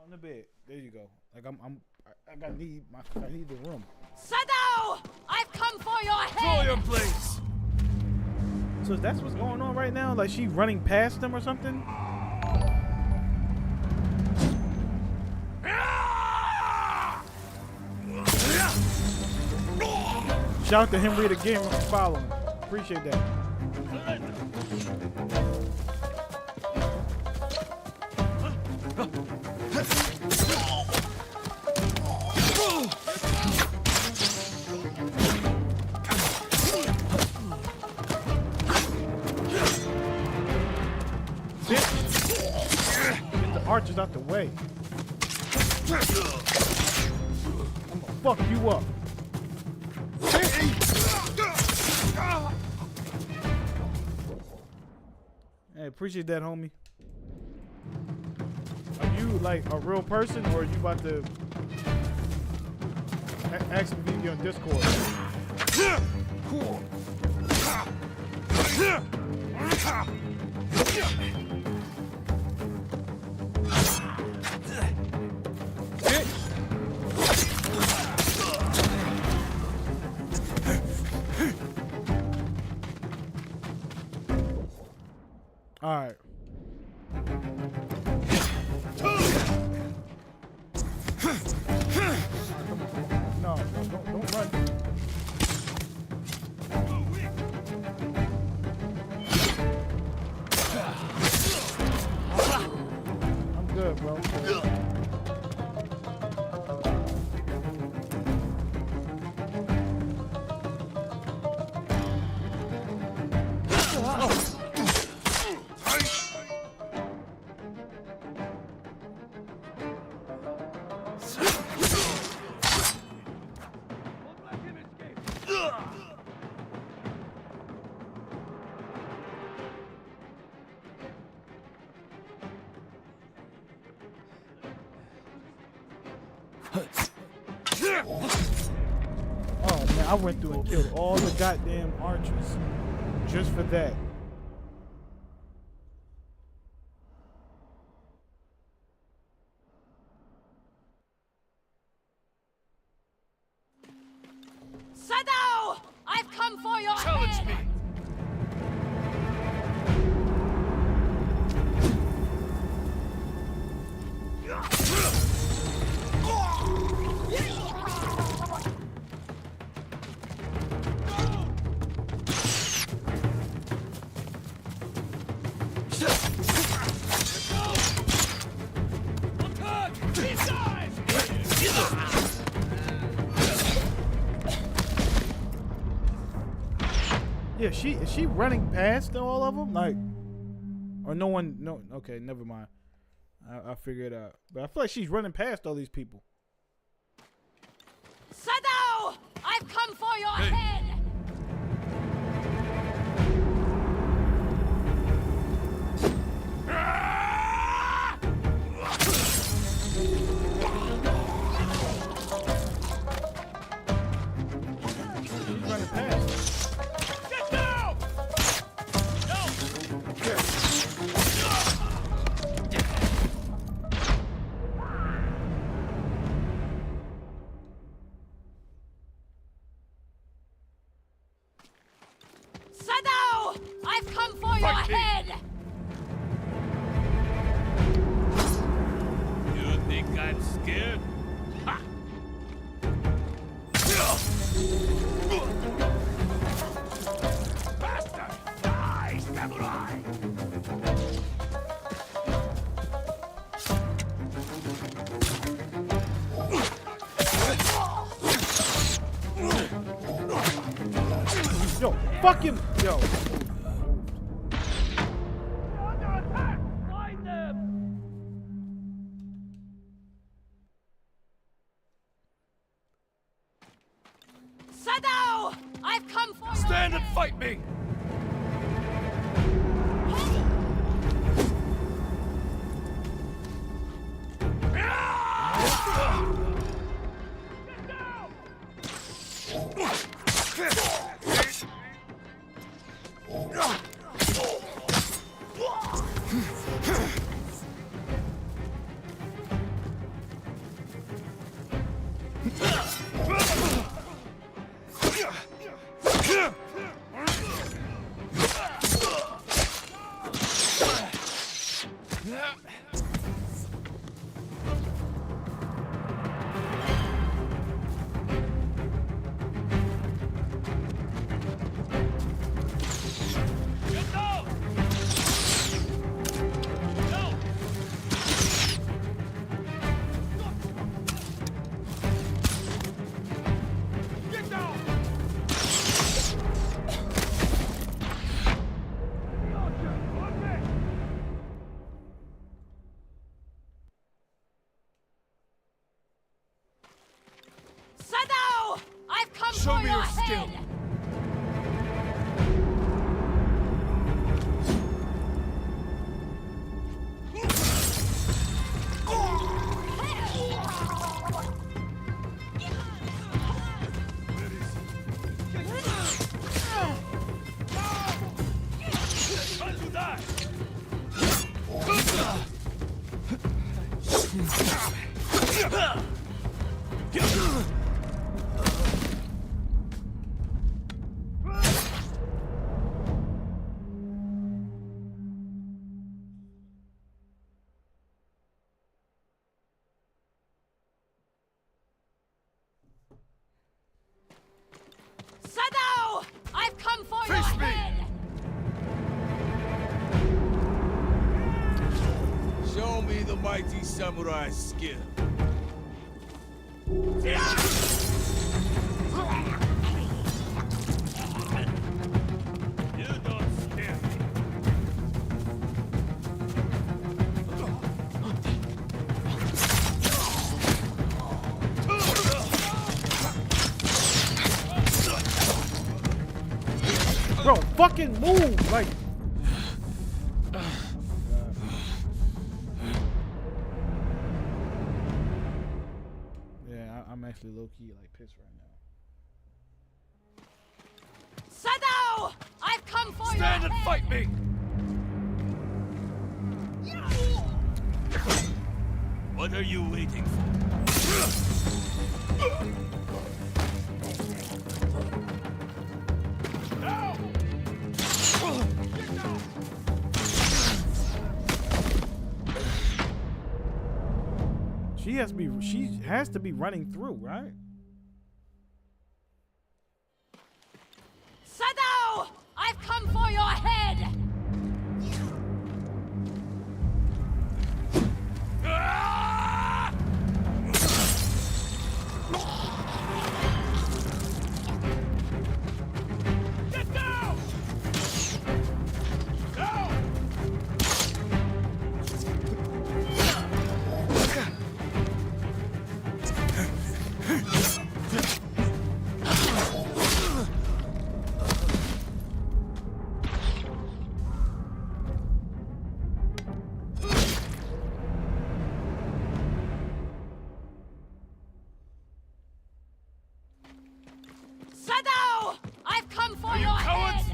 in the bed. There you go. Like I need the room. Sadao! I've come for your head! Throw your blades! So that's what's going on right now? Like she running past them or something? Shout out to Henry again for following. Appreciate that. Get the archers out the way. I'm gonna fuck you up. Hey, appreciate that, homie. Are you like a real person, or are you about to actually be on Discord? All right. No, don't run. I'm good, bro. Oh man, I went through and killed all the goddamn archers just for that. Sadao! I've come for your head! Me. Yeah, is she running past all of them? Like, or no one? No, okay, never mind. I figured it out. But I feel like she's running past all these people. Sadao! I've come for your head! She's running past. Get down! Sadao! I've come for your head! You think I'm scared? Ha! Faster! Die, samurai! Yo, fuck him! Yo. Under attack! Find them! Sadao! I've come for Stand your and fight me! Sadao! I've come Show for me your your head! skill. Time to die! Sadao! I've come for your Face me! head! Show me the mighty samurai skill. You don't scare me. Bro, fucking move! Like. Yeah, I'm actually low-key like pissed right now. Sadao! I've come for you! Stand and fight me! What are you waiting for? She has to be running through, right? Sadao! I've come for your head! Get down! Down! Sadao! I've come for You your cowards! head!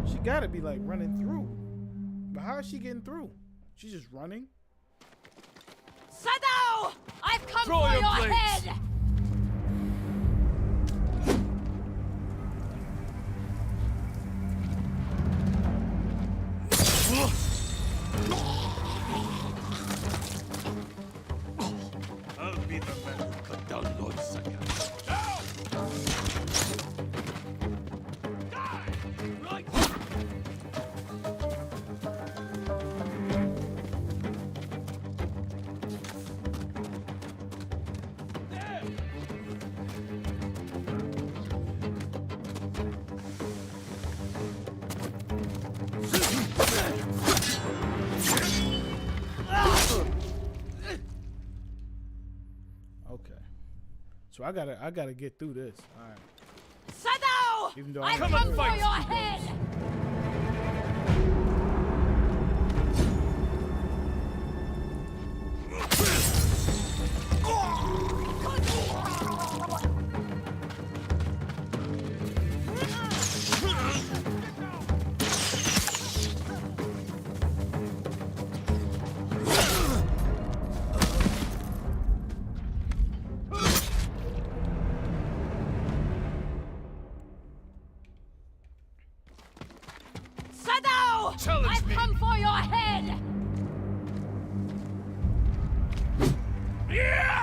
She gotta be like running through. But how is she getting through? She's just running? Sadao! I've come Draw for your your blades. head! I'll be the man who cut down Lord Sakai. Right! There! Okay. So I gotta get through this. Alright. Sadao! Even though I've I'm come not for very your good. head! Sadao! Challenge I've me. come for your head! Yeah!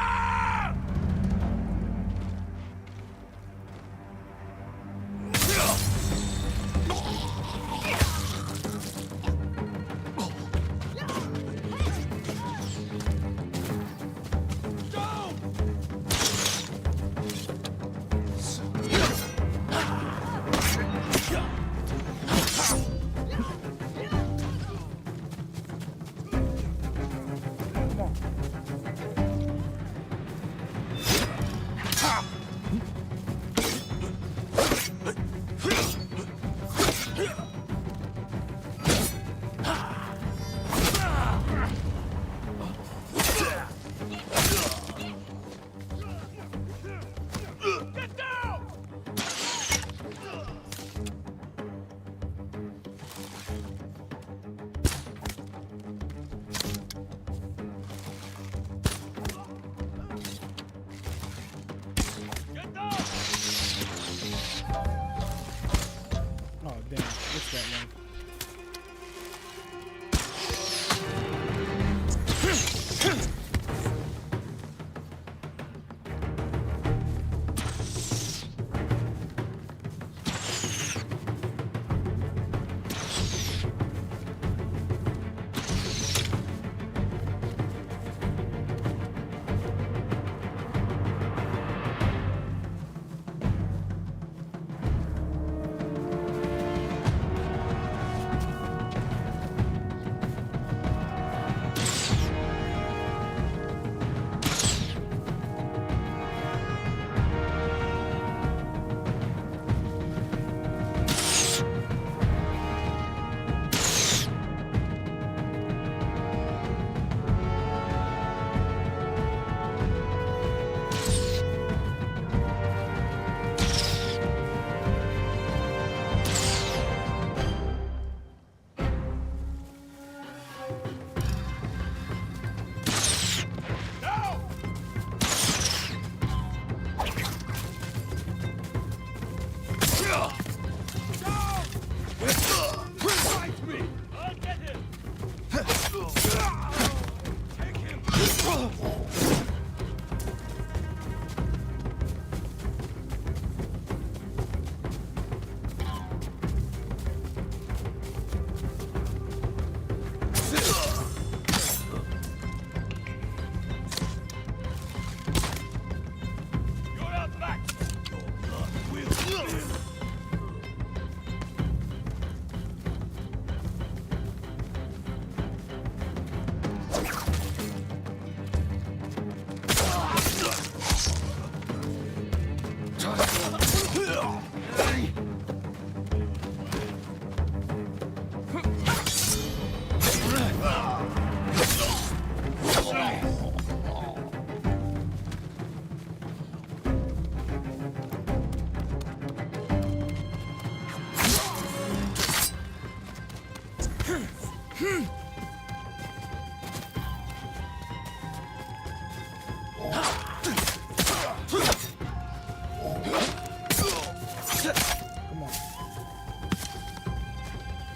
that way.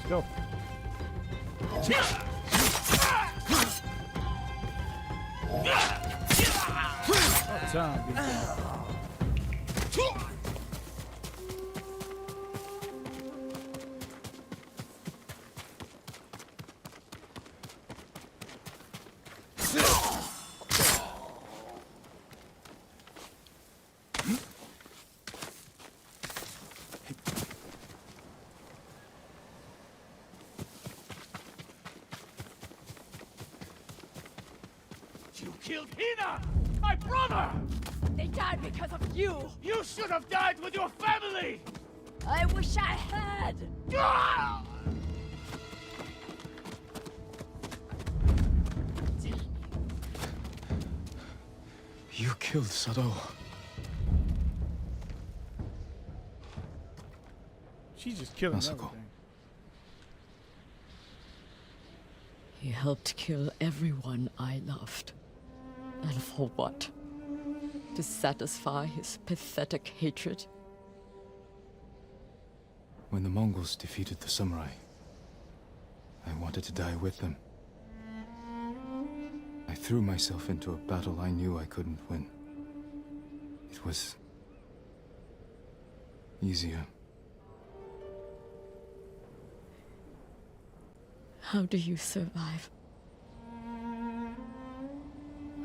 Go. Time, big guy. You killed Hina! My brother! They died because of you! You should have died with your family! I wish I had! Ah! You killed Sadao. She's just killing Masako. everything. He helped kill everyone I loved. And for what? To satisfy his pathetic hatred? When the Mongols defeated the samurai, I wanted to die with them. I threw myself into a battle I knew I couldn't win. It was easier. How do you survive?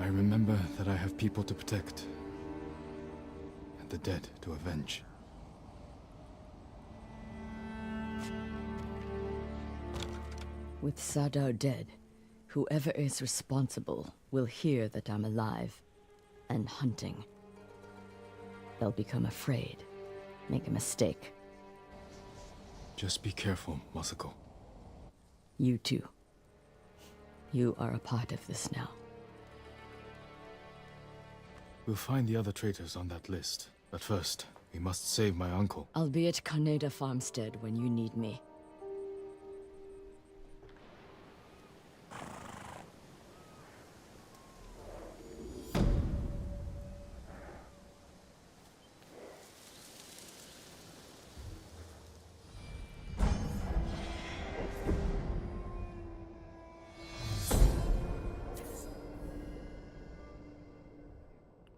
I remember that I have people to protect, and the dead to avenge. With Sadao dead, whoever is responsible will hear that I'm alive and hunting. They'll become afraid, make a mistake. Just be careful, Masako. You too. You are a part of this now. We'll find the other traitors on that list. But first, we must save my uncle. I'll be at Kaneda Farmstead when you need me.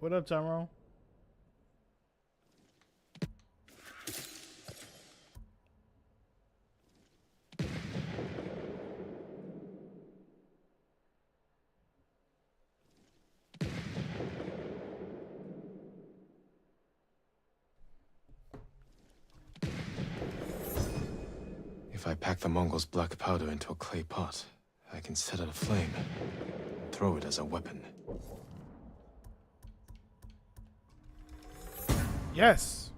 What up, Tyrone? If I pack the Mongols' black powder into a clay pot, I can set it aflame and throw it as a weapon. Yes.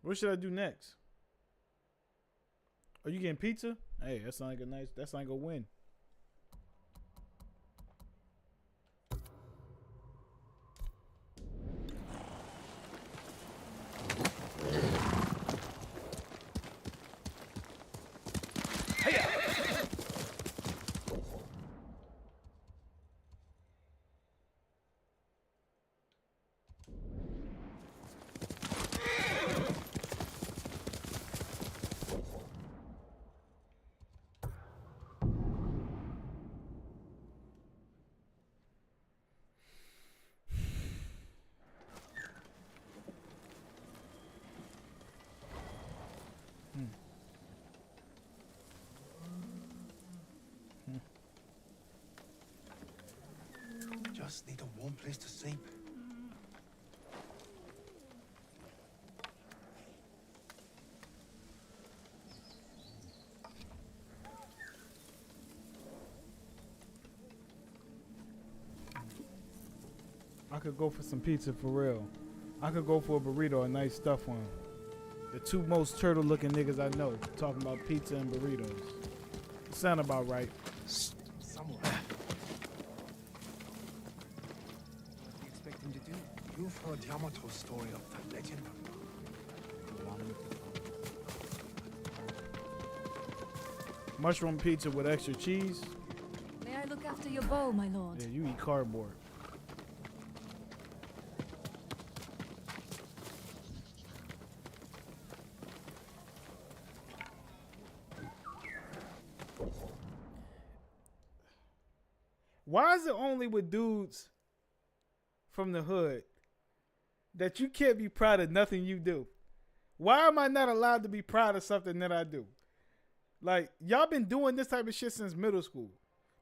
What should I do next? Are you getting pizza? Hey, that sounds like a nice. That sounds like a win. Just need a warm place to sleep. I could go for some pizza for real. I could go for a burrito, a nice stuffed one. The two most turtle looking niggas I know talking about pizza and burritos. Sound about right. Samurai. What do you expect him to do? You've heard Yamato's story of the legend of the one. Mushroom pizza with extra cheese. May I look after your bow, my lord? Yeah, you eat cardboard. Why is it only with dudes from the hood that you can't be proud of nothing you do? Why am I not allowed to be proud of something that I do? Like, y'all been doing this type of shit since middle school.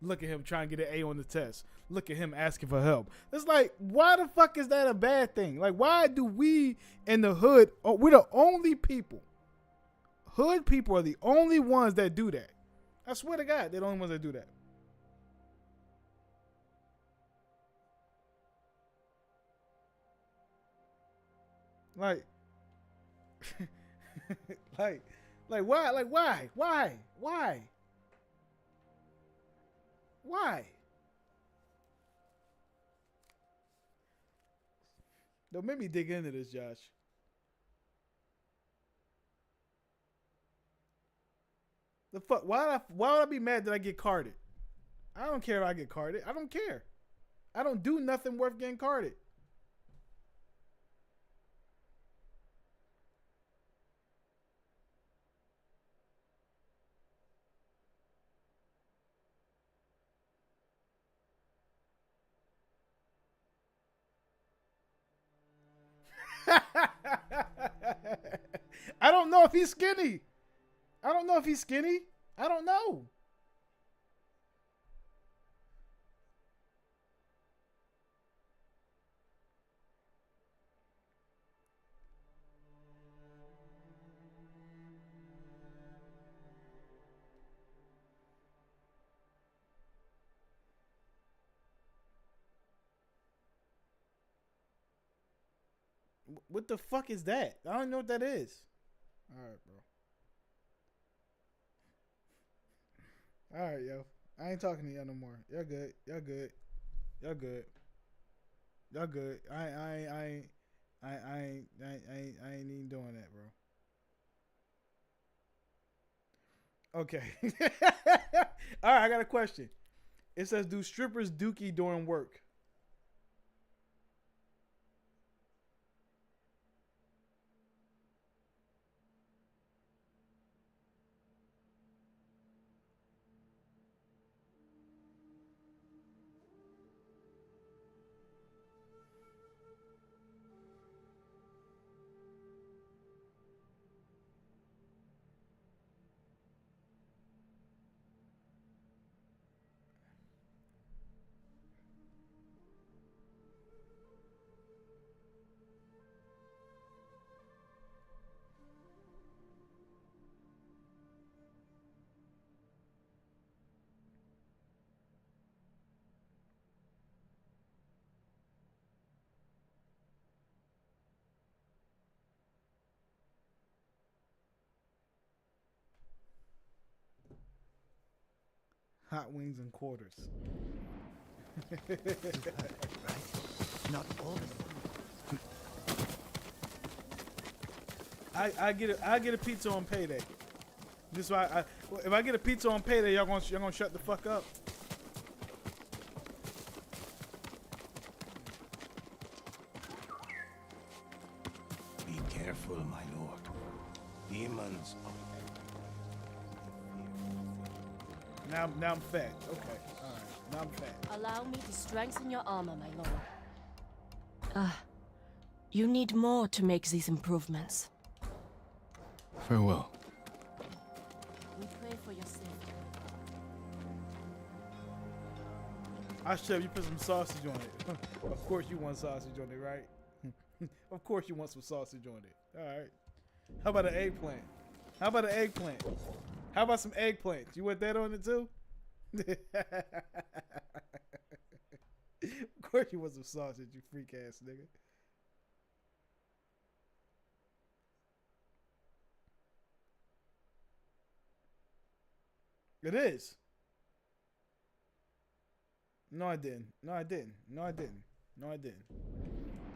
Look at him trying to get an A on the test. Look at him asking for help. It's like, why the fuck is that a bad thing? Like, why do we in the hood, we're the only people. Hood people are the only ones that do that. I swear to God, they're the only ones that do that. Like, like why? Like why? Why? Why? Why? Don't make me dig into this, Josh. The fuck? Why would I be mad that I get carded? I don't care if I get carded. I don't care. I don't do nothing worth getting carded. if he's skinny. I don't know if he's skinny. I don't know. What the fuck is that? I don't know what that is. All right, bro. All right, yo. I ain't talking to y'all no more. Y'all good. Y'all good. Y'all good. Y'all good. I ain't even doing that, bro. Okay. All right, I got a question. It says, do strippers dookie during work? Hot wings and quarters. Not all. I get a pizza on payday. This why if I get a pizza on payday, y'all gonna shut the fuck up. Be careful, my lord. Demons. Now I'm fat. Okay. All right. Now I'm fat. Allow me to strengthen your armor, my lord. You need more to make these improvements. Farewell. We pray for your safety. I should have you put some sausage on it. Of course you want sausage on it, right? Of course you want some sausage on it. All right. How about an eggplant? How about an eggplant? How about some eggplants? You want that on it too? Of course you want some sausage, you freak ass nigga. It is. No, I didn't. No, I didn't. No, I didn't. No, I didn't.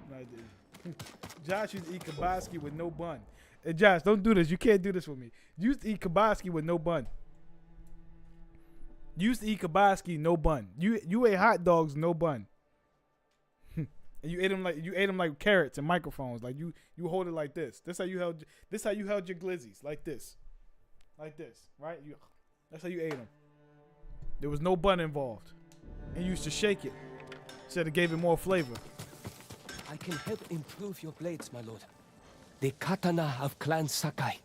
No, I didn't. Josh used to eat kielbasa with no bun. Hey, Josh, don't do this. You can't do this with me. You used to eat kielbasa with no bun. You used to eat kielbasa, no bun. You ate hot dogs, no bun. And you ate them like carrots and microphones. Like you hold it like this. This how you held your glizzies, like this. Like this, right? That's how you ate them. There was no bun involved. And you used to shake it. Said it gave it more flavor. I can help improve your blades, my lord. The katana of Clan Sakai.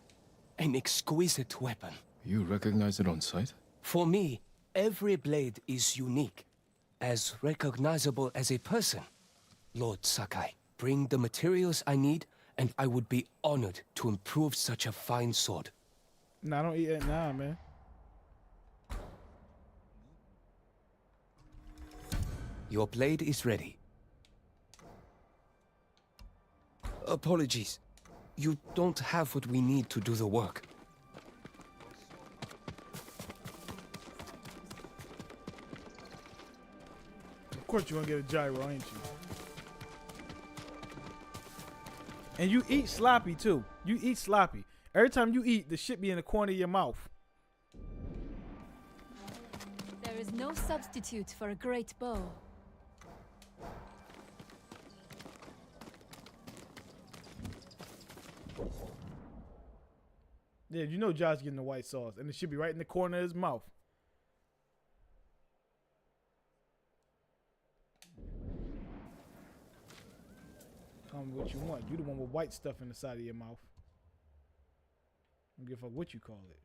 An exquisite weapon. You recognize it on sight? For me, every blade is unique. As recognizable as a person. Lord Sakai, bring the materials I need, and I would be honored to improve such a fine sword. Nah, I don't eat it now, man. Your blade is ready. Apologies. You don't have what we need to do the work. Of course you want to get a gyro, ain't you? And you eat sloppy, too. You eat sloppy. Every time you eat, the shit be in the corner of your mouth. There is no substitute for a great bow. Yeah, you know Josh getting the white sauce, and it should be right in the corner of his mouth. Tell me what you want. You the one with white stuff in the side of your mouth. don't give a fuck what you call it.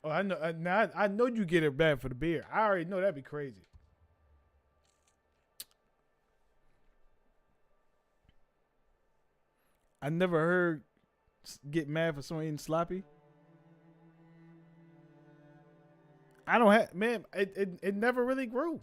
Oh, I know. Now I know you get it bad for the beer. I already know that'd be crazy. I never heard get mad for someone eating sloppy. I don't have, man. It never really grew.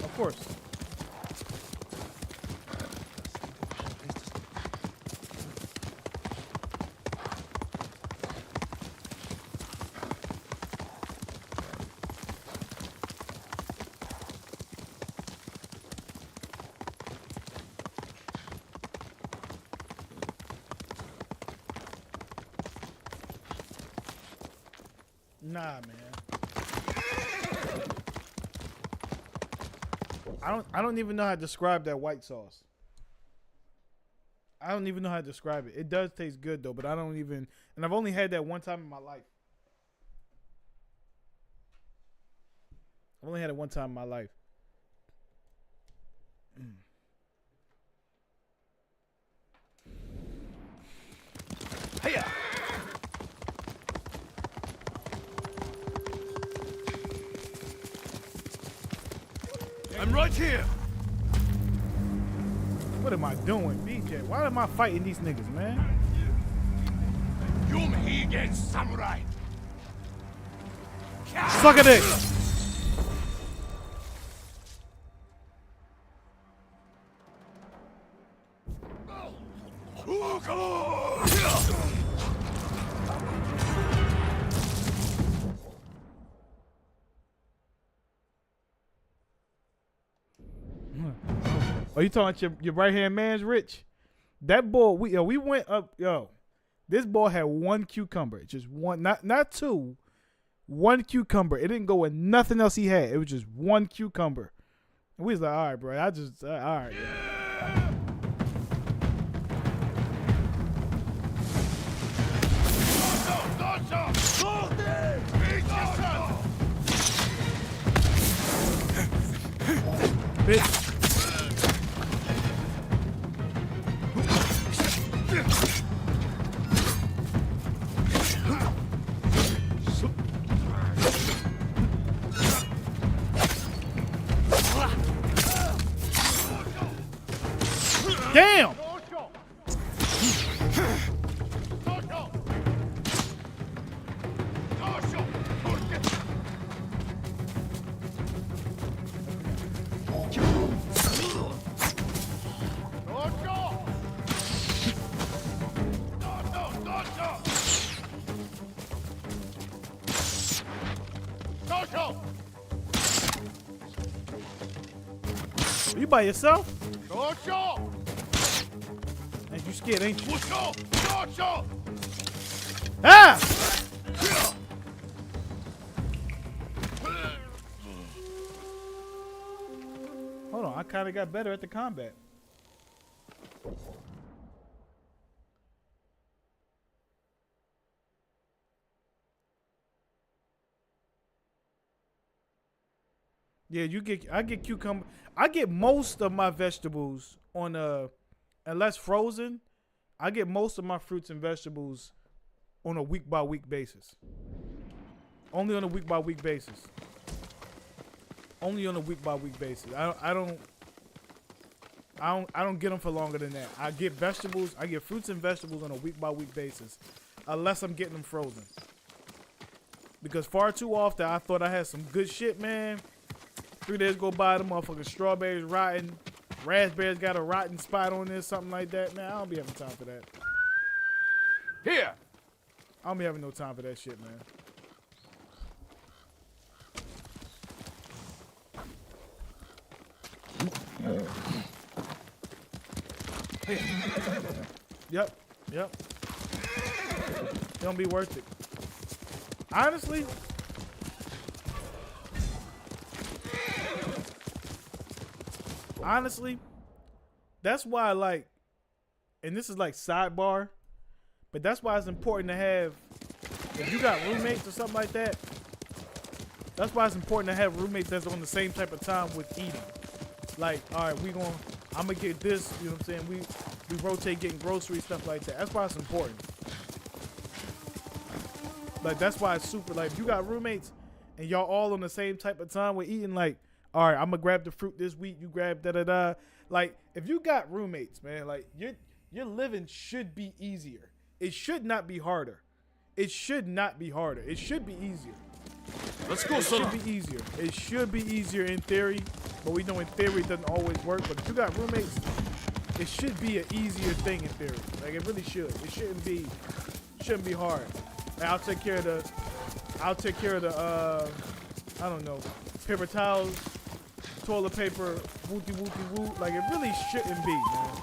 Of course. Nah, man. I don't even know how to describe that white sauce. I don't even know how to describe it. It does taste good though, but I don't even, and I've only had that one time in my life. I've only had it one time in my life. Hiya! I'm right here. What am I doing, BJ? Why am I fighting these niggas, man? Yum he against samurai. Suck at it. Oh, you talking about your right hand man's rich? That boy, we went up, this boy had one cucumber, just one, not two, one cucumber. It didn't go with nothing else he had. It was just one cucumber. And we was like, all right, bro, all right. Bitch. Damn! You by yourself? Ain't you scared, ain't you? Ah! Hold on, I kind of got better at the combat. Yeah, I get cucumber. I get most of my vegetables on unless frozen, I get most of my fruits and vegetables on a week by week basis. Only on a week by week basis. only on a week by week basis. I don't get them for longer than that. I get vegetables. I get fruits and vegetables on a week by week basis, unless I'm getting them frozen. Because far too often I thought I had some good shit, man. 3 days go by, the motherfucking strawberries rotten, raspberries got a rotten spot on there, something like that. Man, I don't be having time for that. Here. I don't be having no time for that shit, man. Yep. It don't be worth it. Honestly, that's why, like, and this is like sidebar, but that's why it's important to have, if you got roommates or something like that, that's why it's important to have roommates that's on the same type of time with eating. Like, all right, I'm gonna get this, you know what I'm saying? We rotate getting groceries, stuff like that. That's why it's important. Like, that's why it's super, like, if you got roommates and y'all all on the same type of time with eating, like, all right, I'm gonna grab the fruit this week, you grab da-da-da. Like, if you got roommates, man, like, your living should be easier. It should not be harder. It should not be harder. It should be easier. Let's go, It should be easier. It should be easier in theory, but we know in theory it doesn't always work. But if you got roommates, it should be an easier thing in theory. Like, it really should. It shouldn't be hard. And I'll take care of the I don't know, paper towels, toilet paper, wooty. Like, it really shouldn't be, man.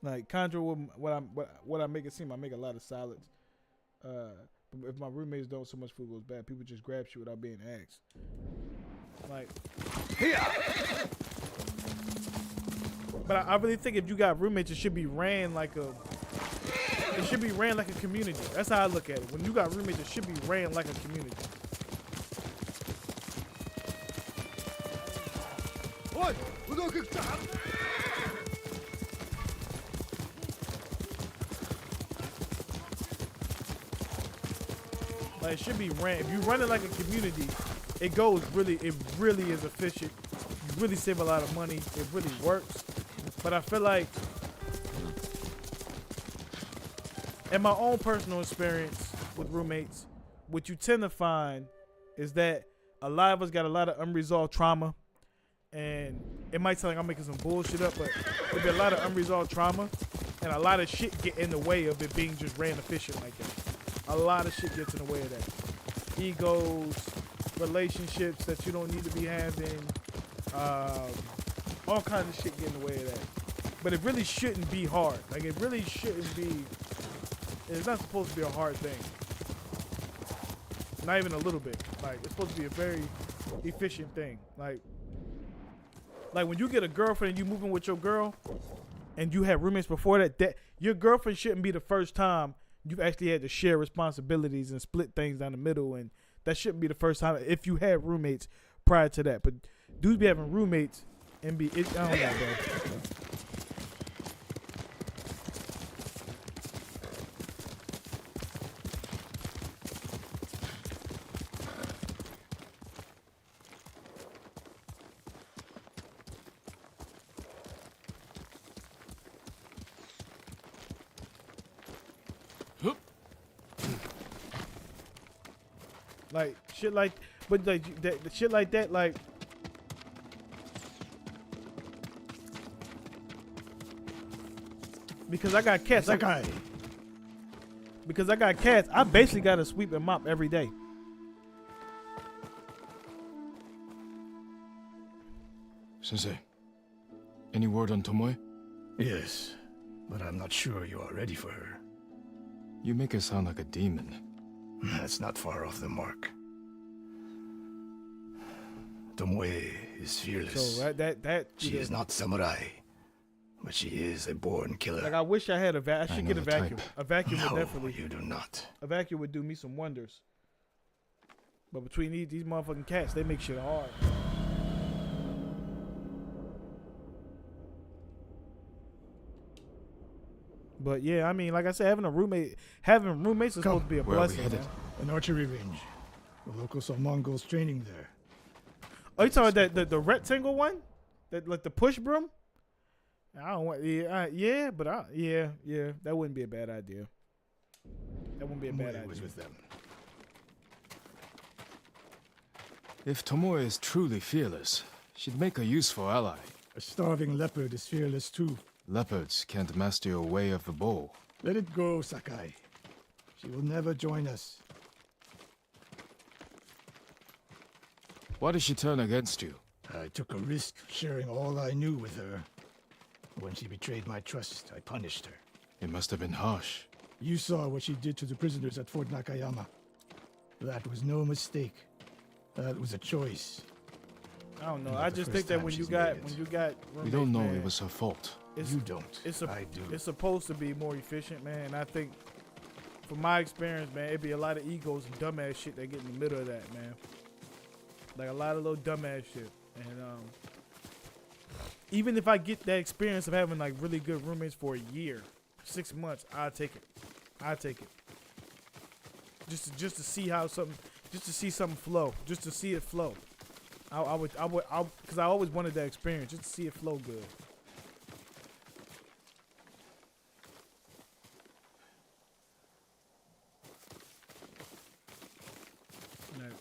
Like contra what I make it seem, I make a lot of salads. If my roommates don't, so much food goes bad. People just grab shit without being asked. Like, but I really think if you got roommates, it should be ran like a community. That's how I look at it. When you got roommates, it should be ran like a community. What? We're gonna get down. Like, it should be ran. If you run it like a community, it really is efficient. You really save a lot of money. It really works. But I feel like, in my own personal experience with roommates, what you tend to find is that a lot of us got a lot of unresolved trauma. And it might sound like I'm making some bullshit up, but there'll be a lot of unresolved trauma. And a lot of shit get in the way of it being just ran efficient like that. A lot of shit gets in the way of that. Egos, relationships that you don't need to be having, all kinds of shit get in the way of that. But it really shouldn't be hard. Like, it really shouldn't be, it's not supposed to be a hard thing. Not even a little bit. Like, it's supposed to be a very efficient thing. Like when you get a girlfriend and you move in with your girl and you had roommates before that your girlfriend shouldn't be the first time you've actually had to share responsibilities and split things down the middle, and that shouldn't be the first time if you had roommates prior to that. But dudes be having roommates and I don't know, bro. Like, shit like, but like that shit like that, like, because I got cats, because I got cats, I basically got to sweep and mop every day. Sensei, any word on Tomoe? Yes, but I'm not sure you are ready for her. You make her sound like a demon. That's not far off the mark. Tomoe is fearless. So that she is not samurai, but she is a born killer. Like, I wish I had I should get a vacuum. A vacuum would definitely. You do not. A vacuum would do me some wonders. But between these motherfucking cats, they make shit hard. But yeah, I mean, like I said, having roommates is supposed to be a Where are we blessing. headed? Man. An archery range. The locals saw Mongols training there. Oh, you talking about the rectangle one? That like the push broom? I don't want yeah, but yeah, that wouldn't be a bad idea. That wouldn't be a bad idea. Was with them. If Tomoe is truly fearless, she'd make a useful ally. A starving leopard is fearless too. Leopards can't master your way of the bow. Let it go, Sakai. She will never join us. Why did she turn against you? I took a risk sharing all I knew with her. When she betrayed my trust, I punished her. It must have been harsh. You saw what she did to the prisoners at Fort Nakayama. That was no mistake. That was a choice. I don't know. Not I the just first think that time when you she's got made it. We don't know man, it was her fault. You don't. I do. It's supposed to be more efficient, man. And I think, from my experience, man, it'd be a lot of egos and dumbass shit that get in the middle of that, man. Like a lot of little dumbass shit. And even if I get that experience of having like really good roommates for a year, 6 months, I'll take it. I'll take it. Just to see how something, just to see something flow, just to see it flow. I would, because I always wanted that experience, just to see it flow good. Right.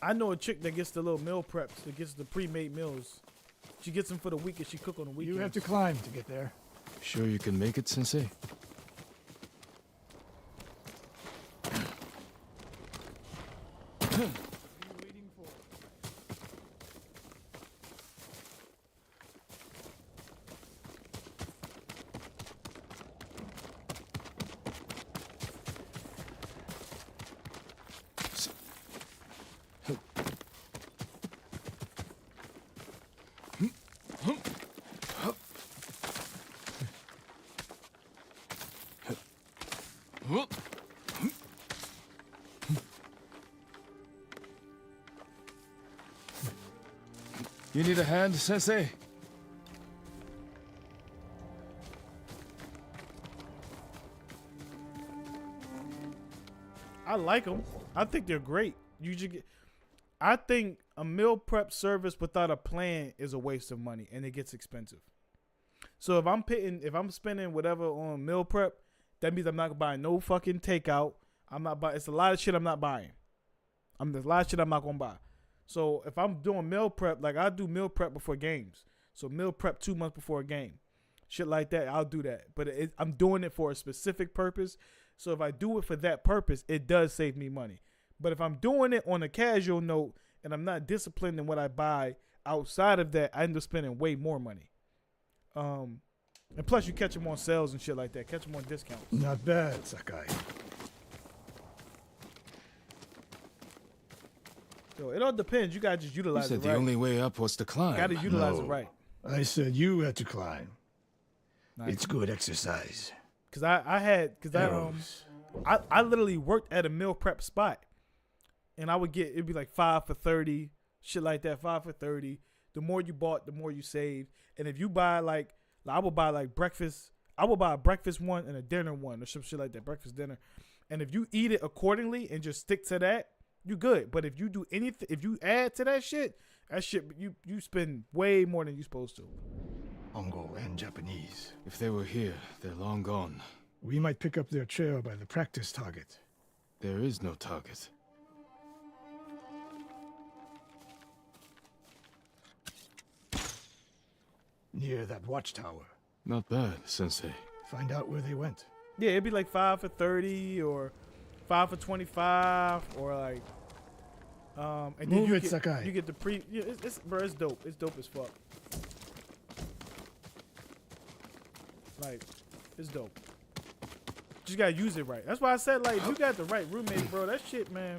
I know a chick that gets the little meal preps, that gets the pre-made meals. She gets them for the week and she cook on the weekend. You have to climb to get there. Sure you can make it, Sensei? You need a hand, Sensei? I like them. I think they're great. You just get. I think a meal prep service without a plan is a waste of money and it gets expensive. So if I'm spending whatever on meal prep, that means I'm not buying no fucking takeout. I'm not buying. It's a lot of shit I'm not buying. There's a lot of shit I'm not gonna buy. So if I'm doing meal prep, like I do meal prep before games. So meal prep 2 months before a game, shit like that. I'll do that. But I'm doing it for a specific purpose. So if I do it for that purpose, it does save me money. But if I'm doing it on a casual note and I'm not disciplined in what I buy outside of that, I end up spending way more money. And plus you catch them on sales and shit like that. Catch them on discounts. Not bad, Sakai. So it all depends. You gotta just utilize You it said right. the only way up was to climb. Gotta utilize it right. I said you had to climb. Nice. It's good exercise. Cause I literally worked at a meal prep spot, and I would get it'd be like 5 for 30, shit like that. 5 for 30. The more you bought, the more you saved. And if you buy like I would buy like breakfast. I would buy a breakfast one and a dinner one or some shit like that. Breakfast, dinner. And if you eat it accordingly and just stick to that, you good. But if you do anything, if you add to that shit you spend way more than you supposed to. Mongol and Japanese. If they were here, they're long gone. We might pick up their trail by the practice target. There is no target. Near that watchtower. Not bad, Sensei. Find out where they went. Yeah, it'd be like 5 for 30 or 5 for 25 or like and then Move you it, get, Sakai. You get the pre bro, it's dope. It's dope as fuck. Like, it's dope. Just gotta use it right. That's why I said, like, if you got the right roommate, bro, that shit, man.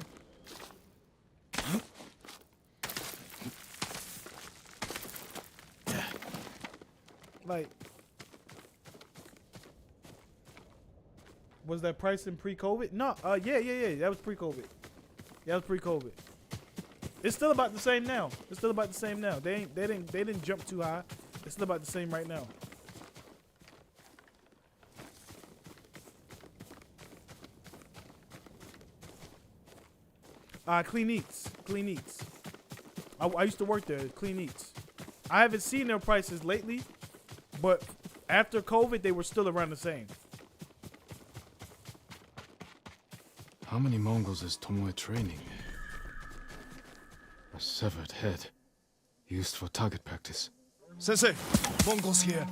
Like, was that price in pre-COVID? No, yeah. That was pre-COVID. That was pre-COVID. It's still about the same now. It's still about the same now. They didn't jump too high. It's still about the same right now. Clean Eats. Clean Eats. I used to work there. Clean Eats. I haven't seen their prices lately, but after COVID, they were still around the same. How many Mongols is Tomoe training? A severed head, used for target practice. Sensei, Mongols here.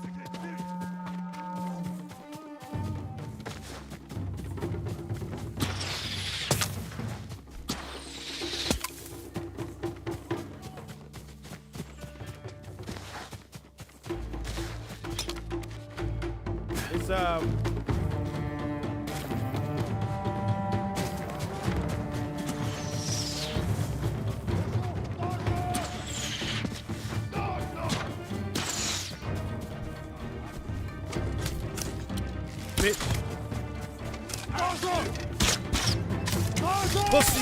It's bitch. Pussy.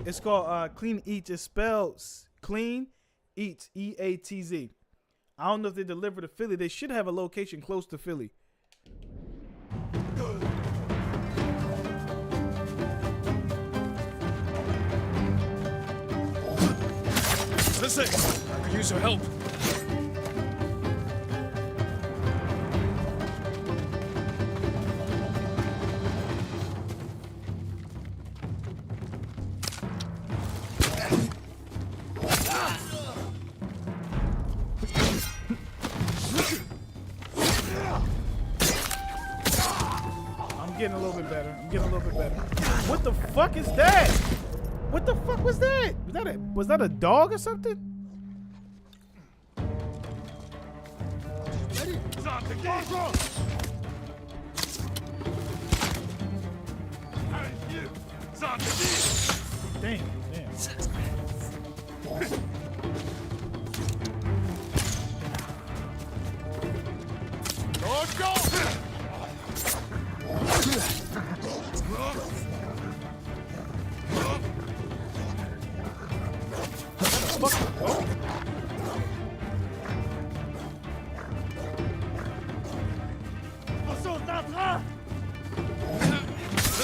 It's called Clean Eats. It spells Clean Eats, E-A-T-Z. I don't know if they deliver to Philly. They should have a location close to Philly. Sensei, I could use your help. I'm getting a little bit better. I'm getting a little bit better. What the fuck is that? What the fuck was that? Was that a dog or something? Damn. Let's go!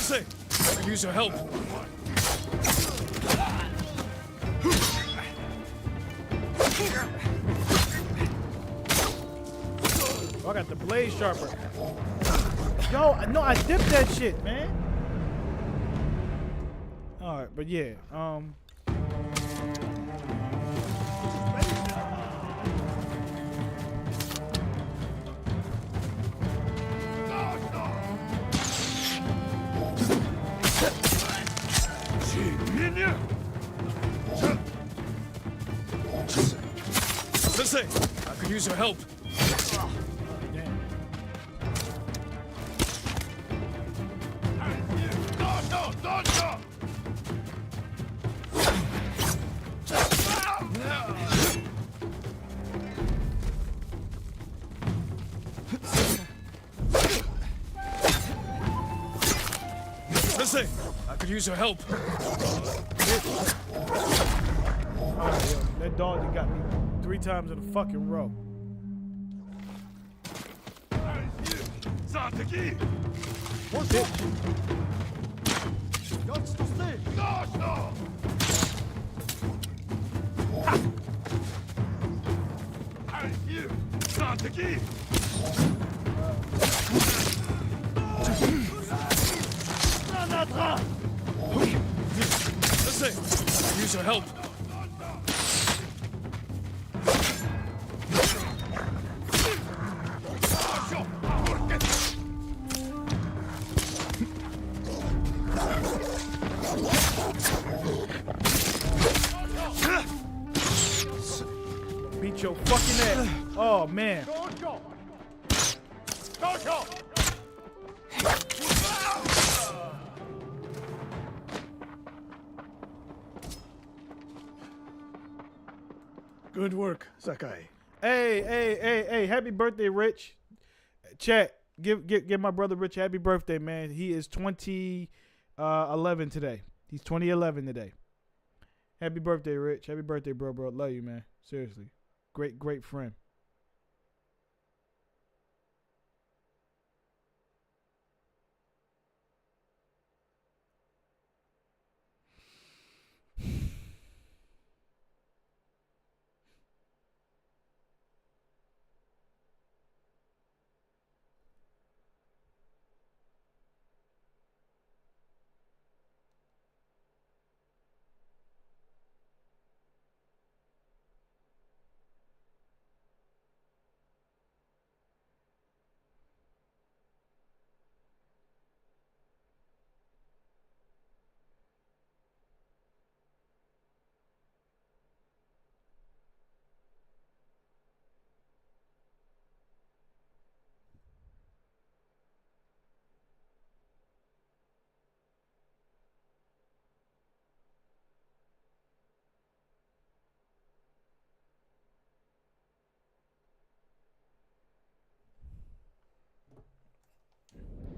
Sensei, I could use your help. Oh, I got the blade sharper. Yo, no, I dipped that shit, man. All right, but yeah, Sensei, I could use your help. Sensei, I could use your help. Alright, yo, that dog that got me 3 times in a fucking row. What's it? Sensei, I could use your help. Beat your fucking ass. Oh man. Good work, Sakai. Hey, happy birthday, Rich. Chat, give my brother Rich happy birthday, man. He is 2011 today. He's 2011 today. Happy birthday, Rich. Happy birthday, bro. Love you, man. Seriously. Great friend.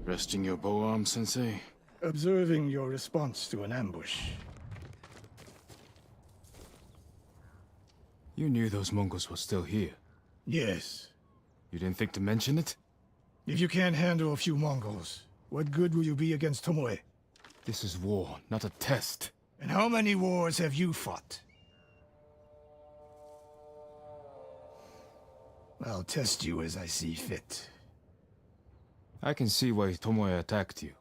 Resting your bow arm, Sensei? Observing your response to an ambush. You knew those Mongols were still here. Yes. You didn't think to mention it? If you can't handle a few Mongols, what good will you be against Tomoe? This is war, not a test. And how many wars have you fought? I'll test you as I see fit. I can see why Tomoe attacked you.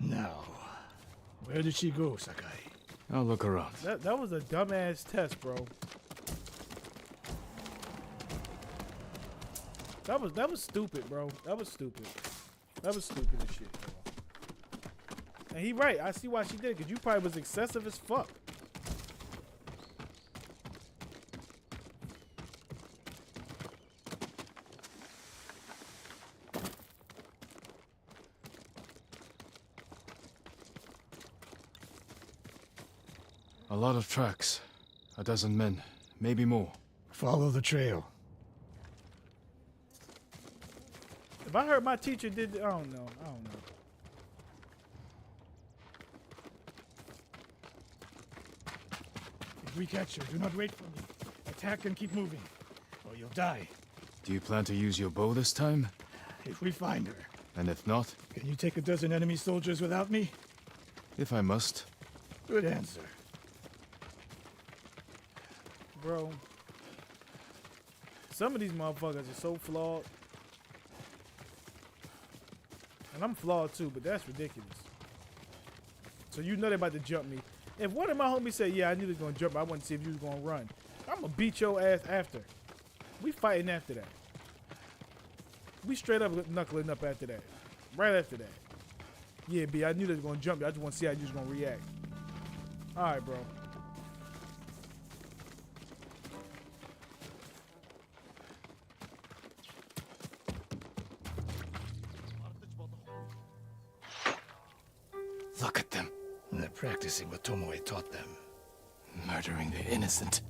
Now, where did she go, Sakai? I'll look around. That was a dumbass test, bro. That was stupid, bro. That was stupid. That was stupid as shit, bro. And he right. I see why she did it, because you probably was excessive as fuck. A lot of tracks. A dozen men. Maybe more. Follow the trail. If I heard my teacher did, I don't know. If we catch her, do not wait for me. Attack and keep moving, or you'll die. Do you plan to use your bow this time? If we find her. And if not? Can you take a dozen enemy soldiers without me? If I must. Good answer. Bro, some of these motherfuckers are so flawed. And I'm flawed too, but that's ridiculous. So you know they about to jump me. If one of my homies said, yeah, I knew they was gonna jump, I wanted to see if you was gonna run. I'm gonna beat your ass after. We fighting after that. We straight up knuckling up after that. Right after that. Yeah, B, I knew they was gonna jump you. I just want to see how you was gonna react. Alright, bro. Look at them. They're practicing what Tomoe taught them. Murdering the innocent.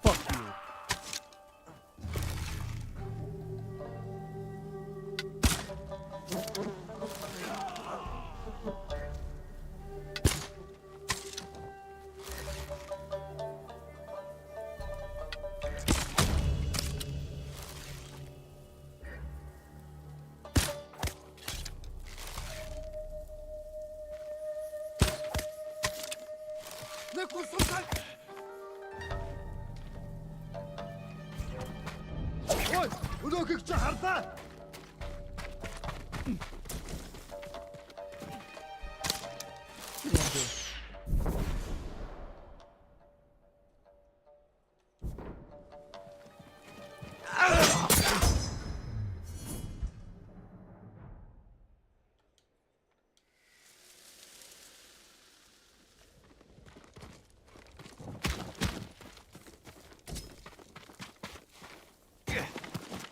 Fuck you.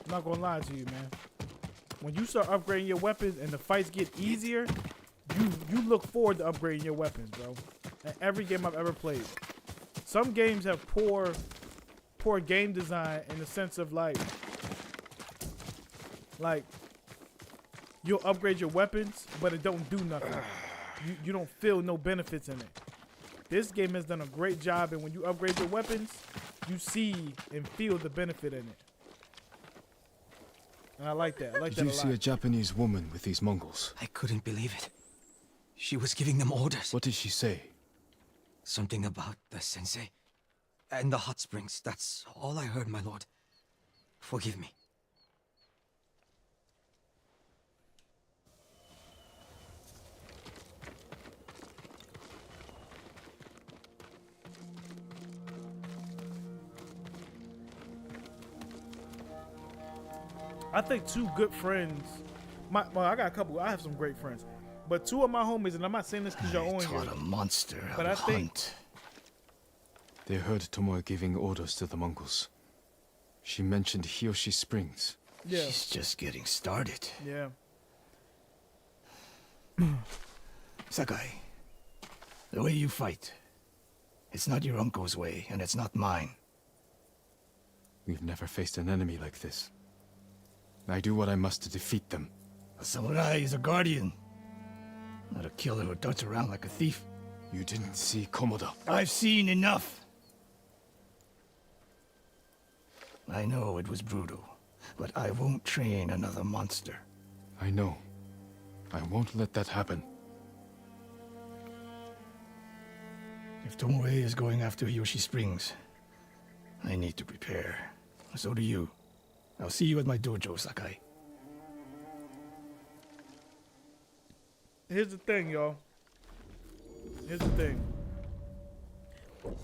I'm not gonna lie to you, man. When you start upgrading your weapons and the fights get easier, you look forward to upgrading your weapons, bro. In every game I've ever played. Some games have poor game design in the sense of like you'll upgrade your weapons, but it don't do nothing. You don't feel no benefits in it. This game has done a great job, and when you upgrade your weapons, you see and feel the benefit in it. And I like that. I like that a lot. Did you see a Japanese woman with these Mongols? I couldn't believe it. She was giving them orders. What did she say? Something about the sensei and the hot springs. That's all I heard, my lord. Forgive me. I think two good friends. Well, I got a couple. I have some great friends, but two of my homies, and I'm not saying this because y'all on here. A monster but I think they heard Tomoe giving orders to the Mongols. She mentioned Hiyoshi Springs. Yeah. She's just getting started. Yeah. Sakai, the way you fight, it's not your uncle's way, and it's not mine. We've never faced an enemy like this. I do what I must to defeat them. A samurai is a guardian, not a killer who darts around like a thief. You didn't see Komoda. I've seen enough. I know it was brutal, but I won't train another monster. I know. I won't let that happen. If Tomoe is going after Hiyoshi Springs, I need to prepare. So do you. I'll see you at my dojo, Sakai. Here's the thing, y'all. Here's the thing.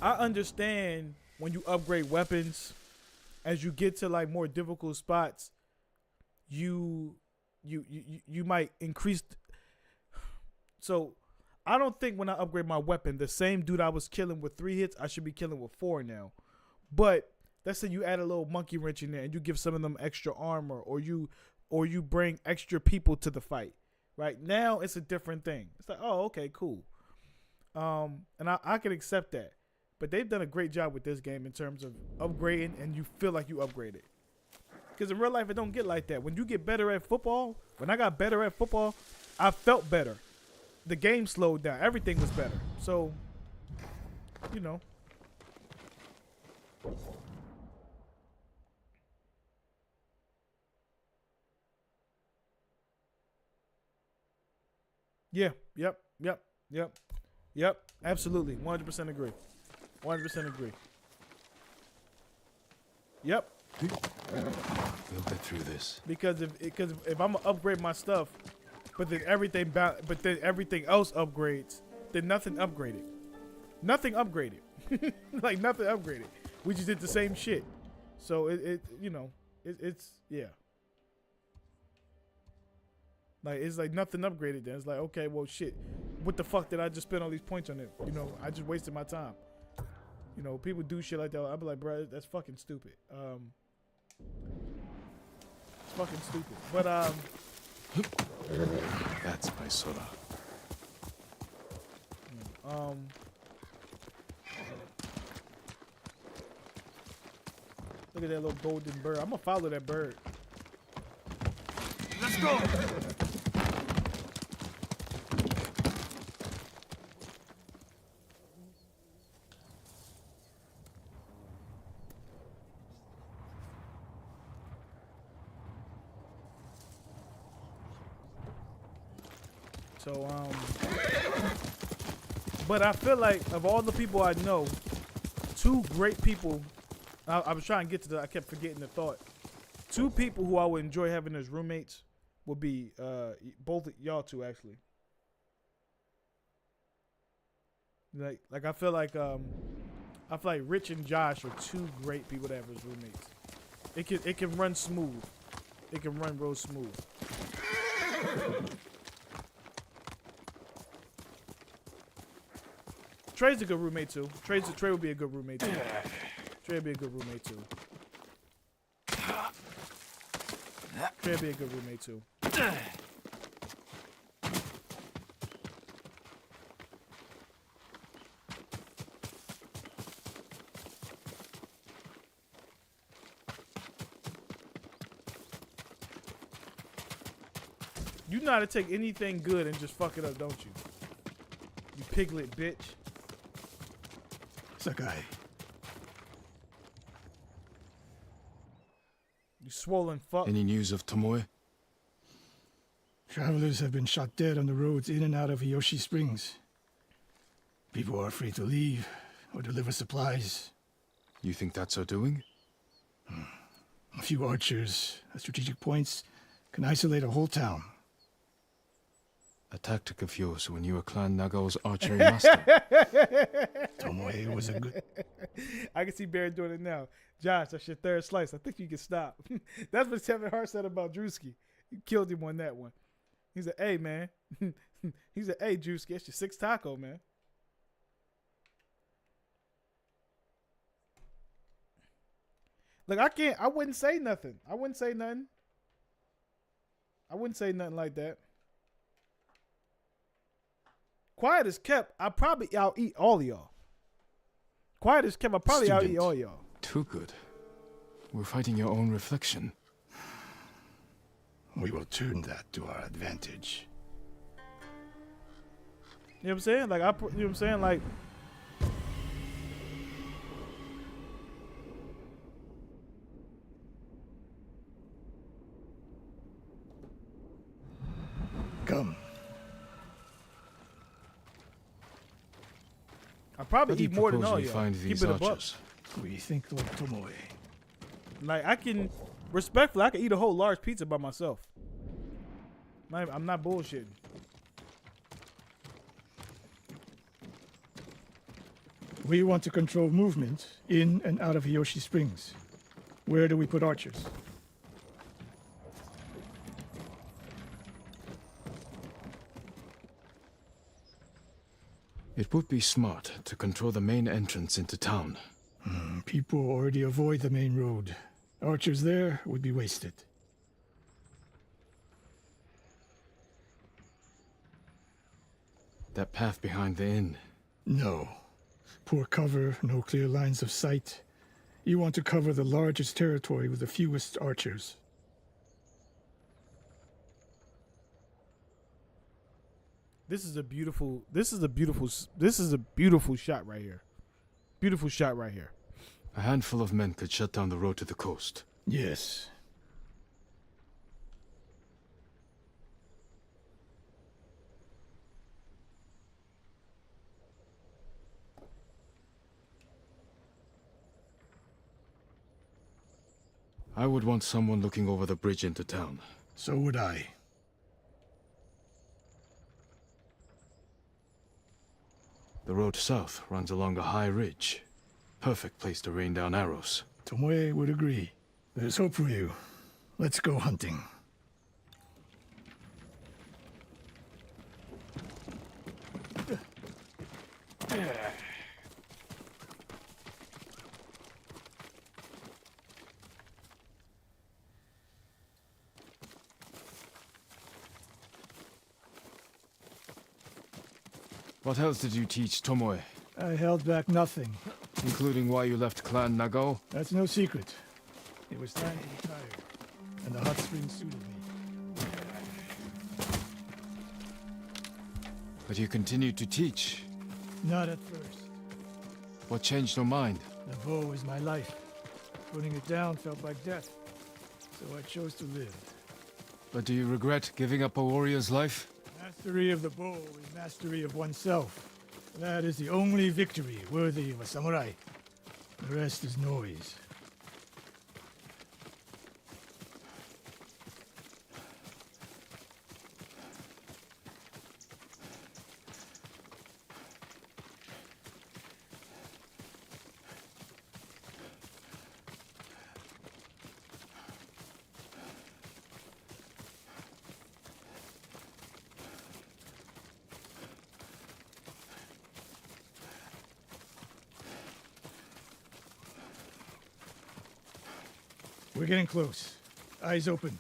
I understand when you upgrade weapons, as you get to like more difficult spots, you might increase. So I don't think when I upgrade my weapon, the same dude I was killing with 3 hits, I should be killing with 4 now. But let's say you add a little monkey wrench in there and you give some of them extra armor, or you bring extra people to the fight. Right now, it's a different thing. It's like, oh, okay, cool. And I can accept that. But they've done a great job with this game in terms of upgrading, and you feel like you upgraded. Because in real life, it don't get like that. When you get better at football, when I got better at football, I felt better. The game slowed down. Everything was better. So, you know. Yeah, yep, absolutely, 100% agree. 100% agree. Yep. We'll get through this. Because if I'm gonna upgrade my stuff, but then everything else upgrades, then nothing upgraded. Nothing upgraded. Like nothing upgraded. We just did the same shit. So it's yeah. Like, it's like nothing upgraded then. It's like, okay, well, shit. What the fuck did I just spend all these points on it? You know, I just wasted my time. You know, people do shit like that. I'll be like, bro, that's fucking stupid. It's fucking stupid. But, That's my Sora. Look at that little golden bird. I'm gonna follow that bird. Let's go! So, but I feel like of all the people I know, 2 great people I was trying to get to that. I kept forgetting the thought. 2 people who I would enjoy having as roommates would be both of y'all 2 actually. Like I feel like Rich and Josh are 2 great people to have as roommates. It can run smooth. It can run real smooth. Trey's a good roommate too. Trey would be a good roommate too. Trey would be a good roommate too. Trey would be a good roommate too. You know how to take anything good and just fuck it up, don't you? You piglet bitch. Sakai. You swollen fuck. Any news of Tomoe? Travelers have been shot dead on the roads in and out of Hiyoshi Springs. People are afraid to leave or deliver supplies. You think that's her doing? A few archers at strategic points can isolate a whole town. A tactic of yours when you were Clan Nagao's archery master. Tomoe was a good... I can see Barry doing it now. Josh, that's your 3rd slice. I think you can stop. That's what Kevin Hart said about Drewski. You killed him on that one. He said, hey, man. He said, hey, Drewski, that's your 6th taco, man. Look, I wouldn't say nothing. I wouldn't say nothing like that. Quiet as kept, I'll eat all of y'all. Quiet as kept, I'll eat all y'all. Too good. We're fighting your own reflection. We will turn that to our advantage. You know what I'm saying? Like, you know what I'm saying? Like, come. I probably eat more than all y'all. Find these archers? We think Lord Tomoe. Like, I can, respectfully, I can eat a whole large pizza by myself. I'm not bullshitting. We want to control movement in and out of Hiyoshi Springs. Where do we put archers? It would be smart to control the main entrance into town. People already avoid the main road. Archers there would be wasted. That path behind the inn? No. Poor cover, no clear lines of sight. You want to cover the largest territory with the fewest archers. This is a beautiful shot right here. Beautiful shot right here. A handful of men could shut down the road to the coast. Yes. I would want someone looking over the bridge into town. So would I. The road south runs along a high ridge. Perfect place to rain down arrows. Tomoe would agree. There's hope for you. Let's go hunting. What else did you teach Tomoe? I held back nothing. Including why you left Clan Nagao? That's no secret. It was time to retire, and the hot spring suited me. But you continued to teach. Not at first. What changed your mind? The bow is my life. Putting it down felt like death, so I chose to live. But do you regret giving up a warrior's life? Mastery of the bow is mastery of oneself. That is the only victory worthy of a samurai. The rest is noise. We're getting close. Eyes open.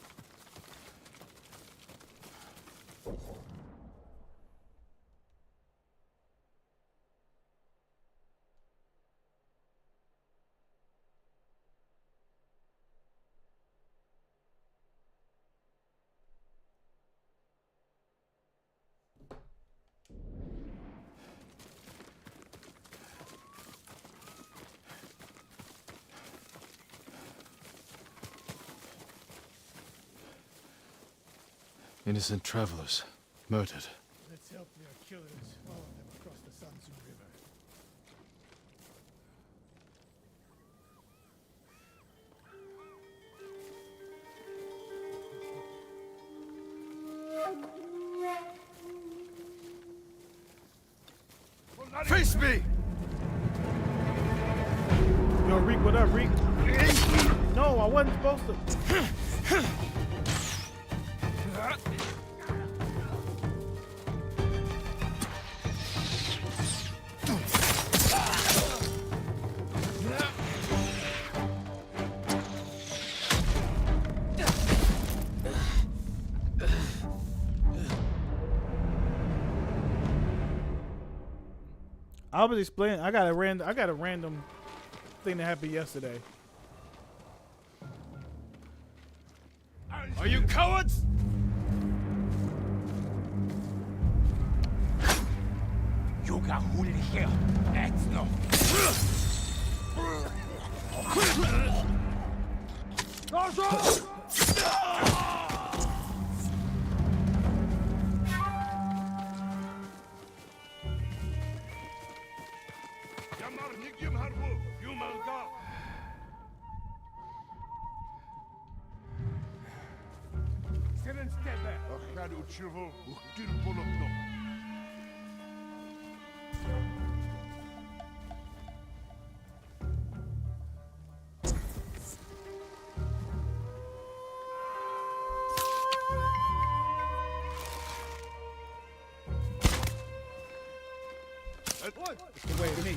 Innocent travelers, murdered. Let's help their killers follow them across the Sanzu River. Face me! Yo, Reek, what up, Reek? No, I wasn't supposed to. I was explaining. I got a random thing that happened yesterday. Are you cowards? Yuga here. Etno. It's the way to me.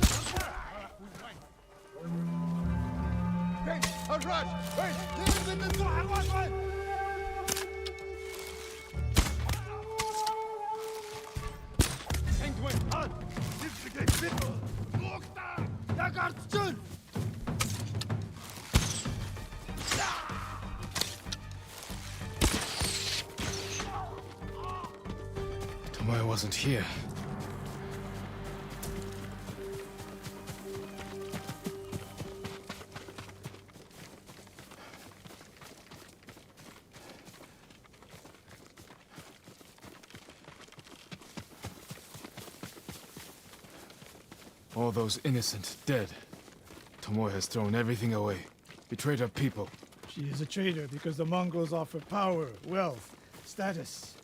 Tomoe wasn't here. All those innocent dead. Tomoe has thrown everything away. Betrayed her people. She is a traitor because the Mongols offer power, wealth, status.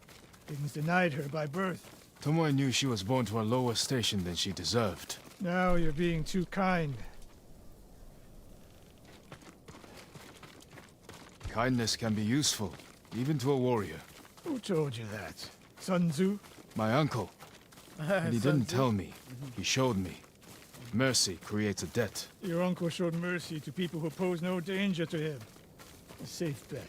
Things denied her by birth. Tomoe knew she was born to a lower station than she deserved. Now you're being too kind. Kindness can be useful, even to a warrior. Who told you that? Sun Tzu? My uncle. And he didn't tell me. He showed me. Mercy creates a debt. Your uncle showed mercy to people who pose no danger to him. A safe bet.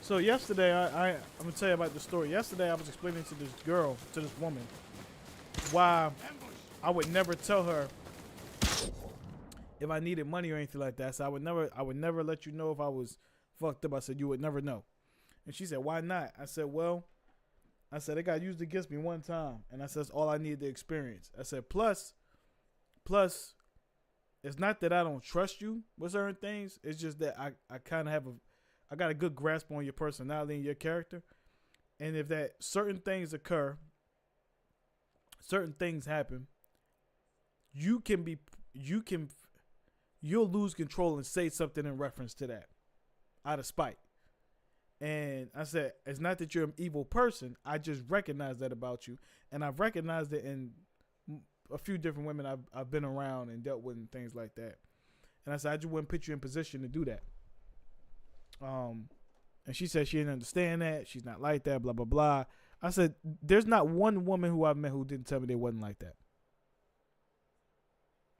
So yesterday, I'm gonna tell you about the story. Yesterday, I was explaining to this girl, to this woman, why I would never tell her if I needed money or anything like that. So I would never let you know if I was fucked up. I said you would never know, and she said, why not? I said, well, it got used against me one time, and I said that's all I need to experience. I said plus, it's not that I don't trust you with certain things. It's just that I kind of have I got a good grasp on your personality and your character. And if that certain things occur, certain things happen, you'll lose control and say something in reference to that out of spite. And I said, it's not that you're an evil person. I just recognize that about you. And I've recognized it in a few different women I've been around and dealt with and things like that. And I said, I just wouldn't put you in position to do that. And she said she didn't understand that. She's not like that, blah, blah, blah. I said, there's not one woman who I've met who didn't tell me they wasn't like that.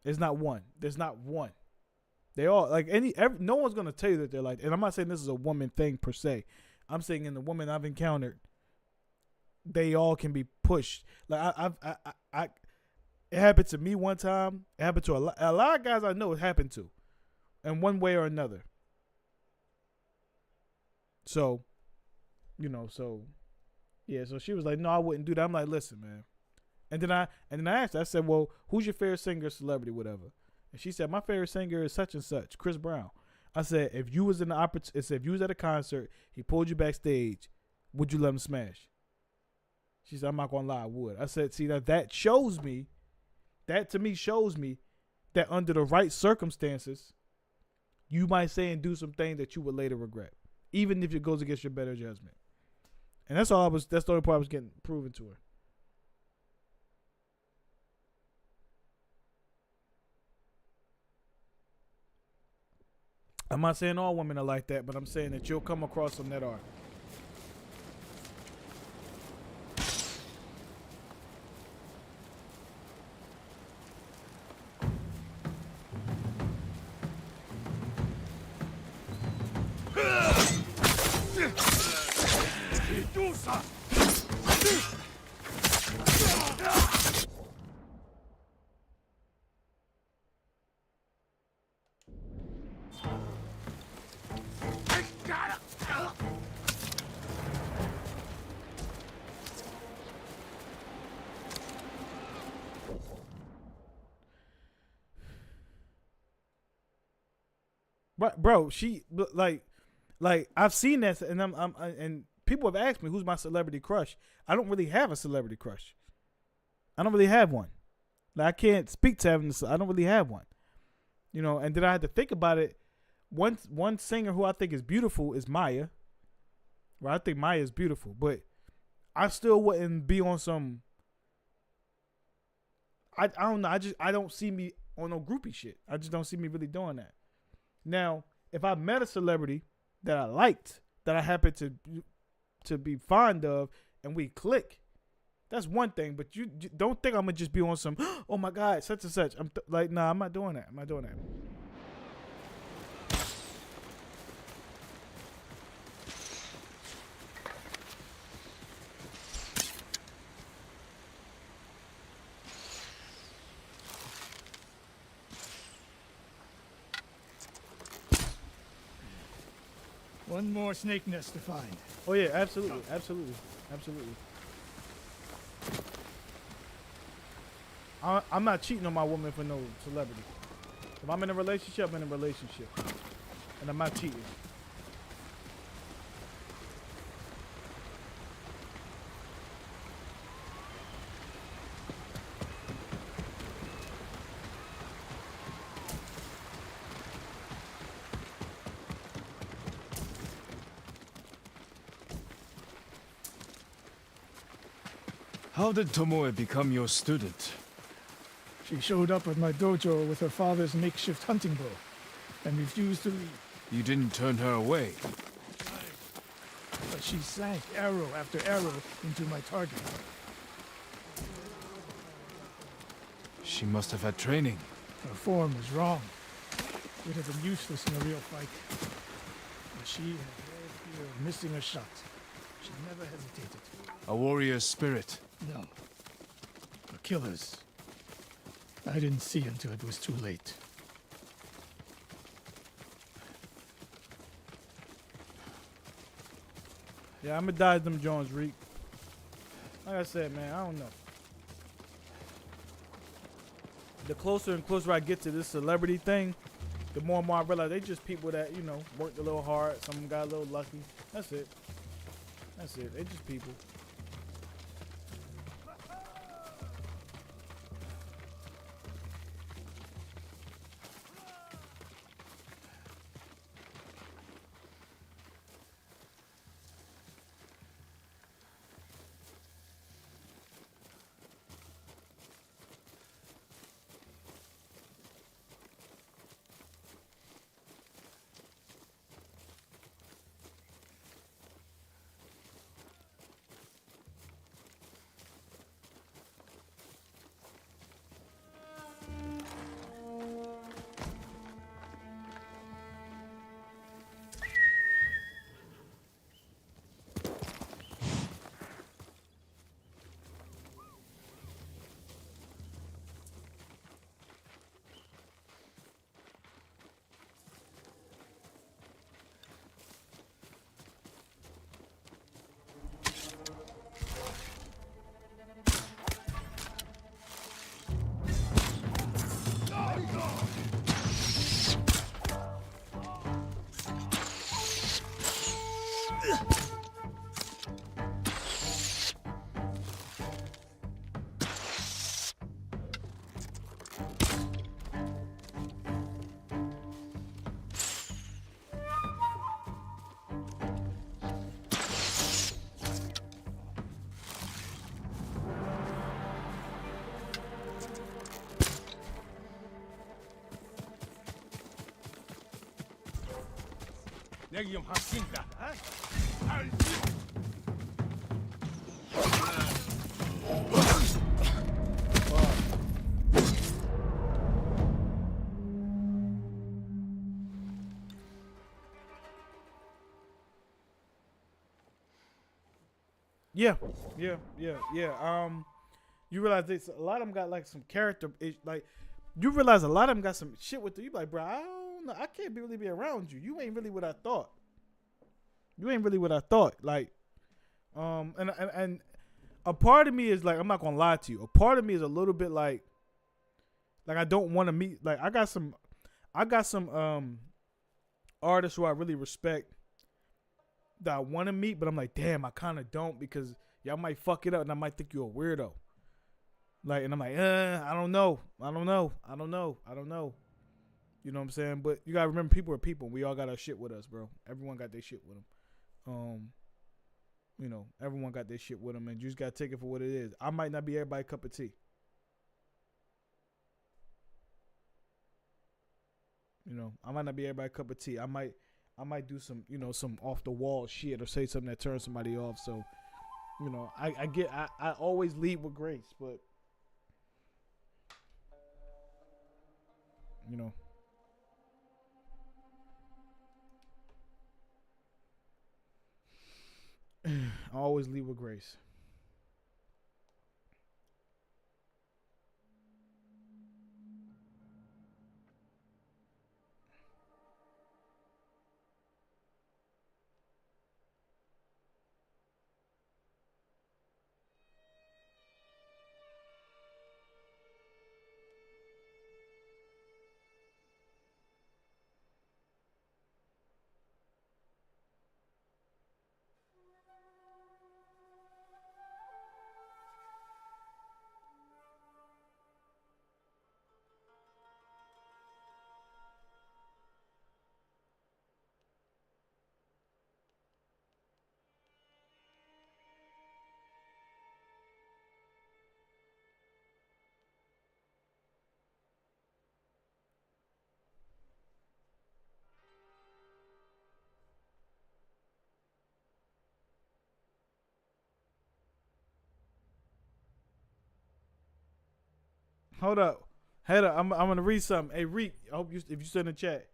There's not one. There's not one. They all, like, no one's going to tell you that they're like, and I'm not saying this is a woman thing per se. I'm saying in the women I've encountered, they all can be pushed. Like, it happened to me one time. It happened to a lot of guys I know it happened to in one way or another. So, yeah, so she was like, no, I wouldn't do that. I'm like, listen, man. And then I asked her, I said, well, who's your favorite singer, celebrity, whatever? And she said, my favorite singer is such and such, Chris Brown. I said, if you was at a concert, he pulled you backstage, would you let him smash? She said, I'm not gonna lie, I would. I said, see, that to me shows me that under the right circumstances, you might say and do some things that you would later regret, even if it goes against your better judgment. And that's the only part I was getting proven to her. I'm not saying all women are like that, but I'm saying that you'll come across some that are. Bro, she like I've seen that, and and people have asked me who's my celebrity crush. I don't really have a celebrity crush. I don't really have one. Like, I can't speak to having this. I don't really have one. And then I had to think about it. One singer who I think is beautiful is Maya. Right, I think Maya is beautiful, but I still wouldn't be on some. I don't know. I don't see me on no groupie shit. I just don't see me really doing that. Now, if I met a celebrity that I liked, that I happened to be fond of, and we click, that's one thing. But you don't think I'm gonna just be on some, oh my God, such and such. Nah, I'm not doing that. I'm not doing that. One more snake nest to find. Oh yeah, absolutely, absolutely, absolutely. I'm not cheating on my woman for no celebrity. If I'm in a relationship, I'm in a relationship, and I'm not cheating. How did Tomoe become your student? She showed up at my dojo with her father's makeshift hunting bow and refused to leave. You didn't turn her away. But she sank arrow after arrow into my target. She must have had training. Her form was wrong. Would have been useless in a real fight. But she had no fear of missing a shot. She never hesitated. A warrior's spirit. No. For killers. I didn't see until it was too late. Yeah, I'm gonna dodge them Jones, Reek. Like I said, man, I don't know. The closer and closer I get to this celebrity thing, the more and more I realize they just people that, worked a little hard. Some of them got a little lucky. That's it. That's it. They just people. 내기용 하신다. Yeah. You realize this, a lot of them got like some character, like you realize a lot of them got some shit with you. You like, bro, I don't know, I can't really be around you. You ain't really what I thought. Like, and a part of me is like, I'm not gonna lie to you. A part of me is a little bit like I don't want to meet. Like, I got some artists who I really respect that I want to meet, but I'm like, damn, I kind of don't, because y'all might fuck it up and I might think you're a weirdo. Like, and I'm like, I don't know. You know what I'm saying? But you gotta remember, people are people. We all got our shit with us, bro. Everyone got their shit with them. You know, everyone got their shit with them, and you just gotta take it for what it is. I might not be everybody's cup of tea. You know, I might not be everybody's cup of tea. I might do some, you know, some off the wall shit or say something that turns somebody off. So, you know, I always lead with grace, but you know. I always lead with grace. Hold up. I'm gonna read something. Hey, Reek, I hope if you still in the chat.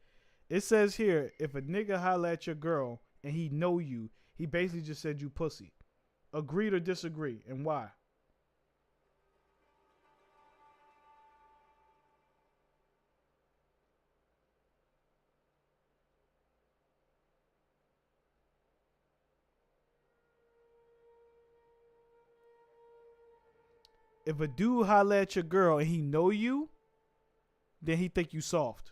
It says here, if a nigga holla at your girl and he know you, he basically just said you pussy. Agreed or disagree, and why? If a dude holla at your girl and he know you, then he think you soft.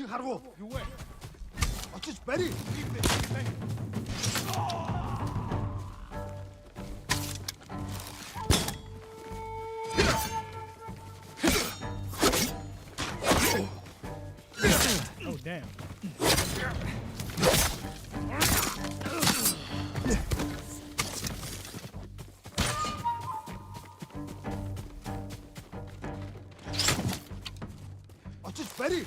하루 유해 어찌 베리 Oh damn. 어찌 베리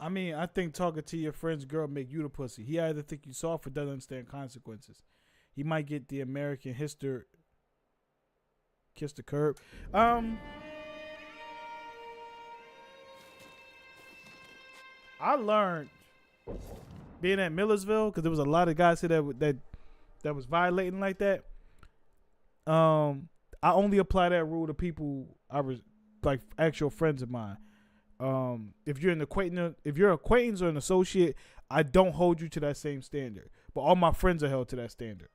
I mean, I think talking to your friend's girl make you the pussy. He either think you soft or doesn't understand consequences. He might get the American history kiss the curb. I learned being at Millersville, because there was a lot of guys here that was violating like that. I only apply that rule to people I was like actual friends of mine. If you're an acquaintance or an associate, I don't hold you to that same standard. But all my friends are held to that standard.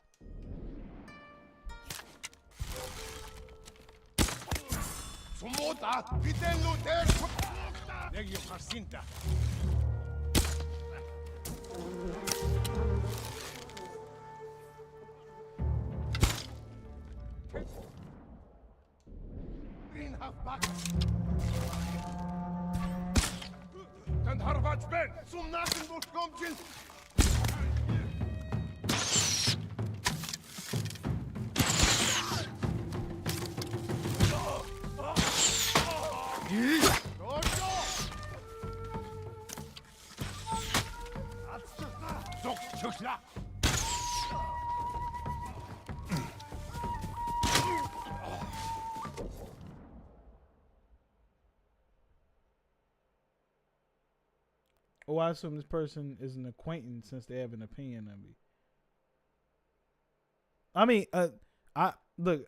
Ten Harvard Ben, zum Nachenbusch kommt Jill. Oh, I assume this person is an acquaintance since they have an opinion of me. I mean, look.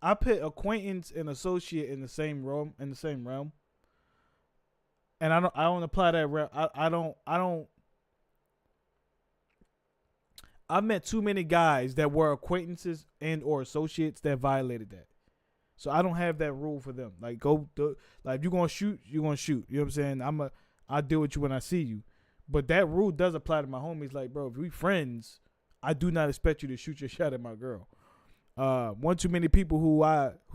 I put acquaintance and associate in the same realm. And I don't apply that. I don't. I've met too many guys that were acquaintances and or associates that violated that. So I don't have that rule for them. Like if you're gonna shoot, you're gonna shoot. You know what I'm saying? I'll deal with you when I see you. But that rule does apply to my homies. Like, bro, if we friends, I do not expect you to shoot your shot at my girl. One too many people who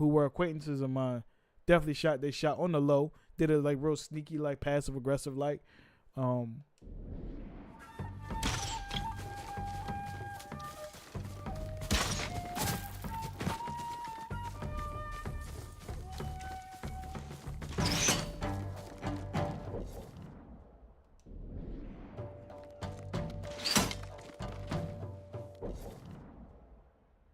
were acquaintances of mine definitely shot their shot on the low. Did it like real sneaky, like passive aggressive, like.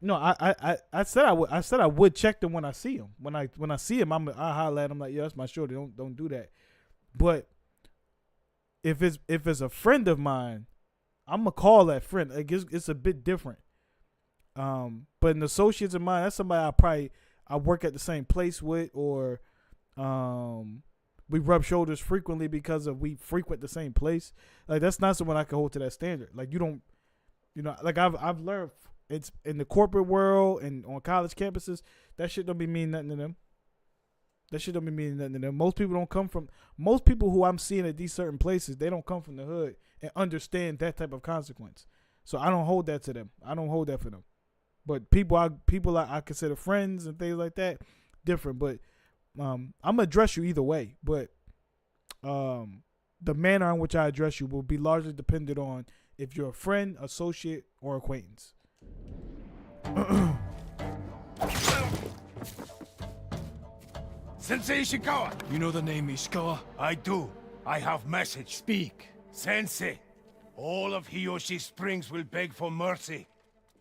No, I said I would. I said I would check them when I see them. When I see him, I holler at him like, "Yeah, that's my shorty. Don't do that." But if it's a friend of mine, I'm gonna call that friend. Like it's a bit different. But an associate of mine, that's somebody I work at the same place with, or we rub shoulders frequently because we frequent the same place. Like that's not someone I can hold to that standard. Like you don't, like I've learned. It's in the corporate world and on college campuses, that shit don't be mean nothing to them. Most people who I'm seeing at these certain places, they don't come from the hood and understand that type of consequence. So I don't hold that to them. I don't hold that for them. But people I consider friends and things like that, different. But I'm gonna address you either way. But the manner in which I address you will be largely dependent on if you're a friend, associate, or acquaintance. Sensei Ishikawa! You know the name Ishikawa? I do. I have message. Speak. Sensei, all of Hiyoshi Springs will beg for mercy,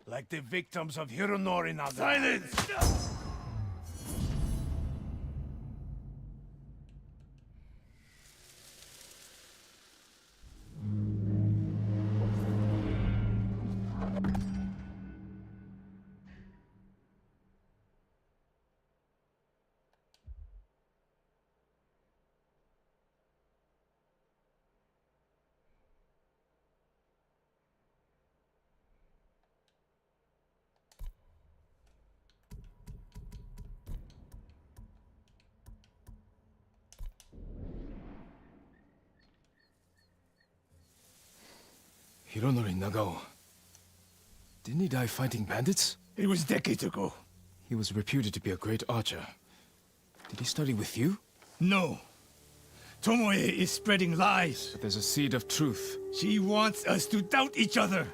like the victims of Hironori Naga. Silence! Hironori Nagao. Didn't he die fighting bandits? It was decades ago. He was reputed to be a great archer. Did he study with you? No. Tomoe is spreading lies. But there's a seed of truth. She wants us to doubt each other.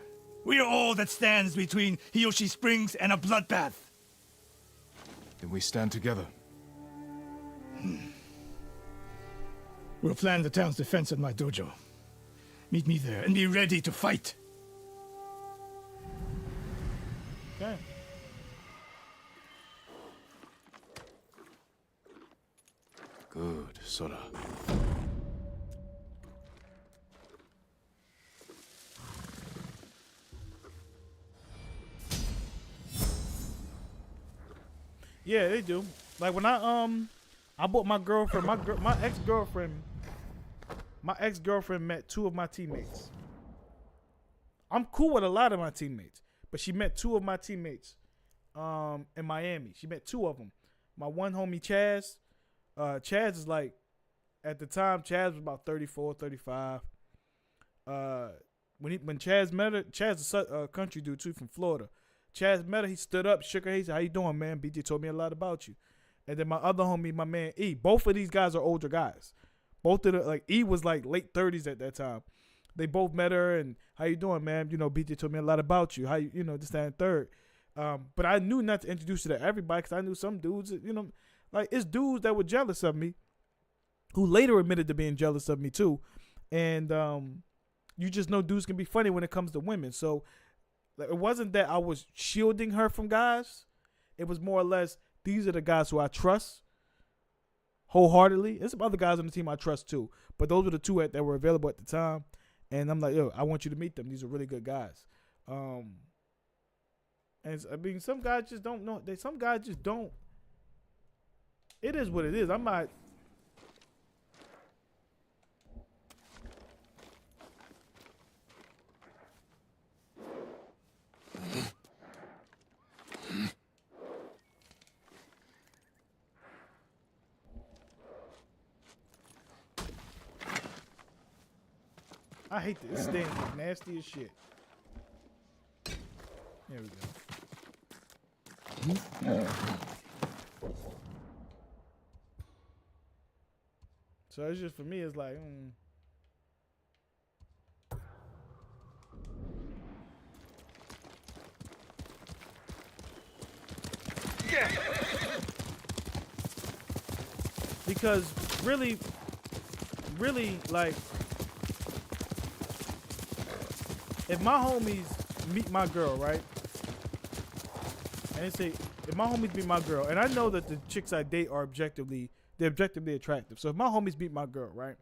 We are all that stands between Hiyoshi Springs and a bloodbath. Then we stand together. We'll plan the town's defense at my dojo. Meet me there and be ready to fight. Okay. Good, Sora. Yeah, they do. Like when I bought my girlfriend, my ex-girlfriend met two of my teammates. I'm cool with a lot of my teammates, but she met two of my teammates in Miami. She met two of them. My one homie Chaz. Chaz is like, at the time, Chaz was about 34, 35. When Chaz met her, Chaz is a country dude too from Florida. Chaz met her, he stood up, shook her, he said, "How you doing, man? BJ told me a lot about you." And then my other homie, my man E, both of these guys are older guys. Both of the, like, E was like late 30s at that time. They both met her and, "How you doing, man? You know, BJ told me a lot about you. How you know, this, that, and third." But I knew not to introduce her to everybody because I knew some dudes, you know, like, it's dudes that were jealous of me who later admitted to being jealous of me too. And you just know dudes can be funny when it comes to women. So like, it wasn't that I was shielding her from guys. It was more or less, these are the guys who I trust wholeheartedly. There's some other guys on the team I trust too. But those were the two that were available at the time. And I'm like, yo, I want you to meet them. These are really good guys. And I mean, some guys just don't know. Some guys just don't. It is what it is. I'm not. I hate this. This thing is nasty as shit. There we go. So it's just, for me, it's like, because really, like, if my homies meet my girl, right? And they say, if my homies meet my girl, and I know that the chicks I date are objectively attractive. So if my homies meet my girl, right?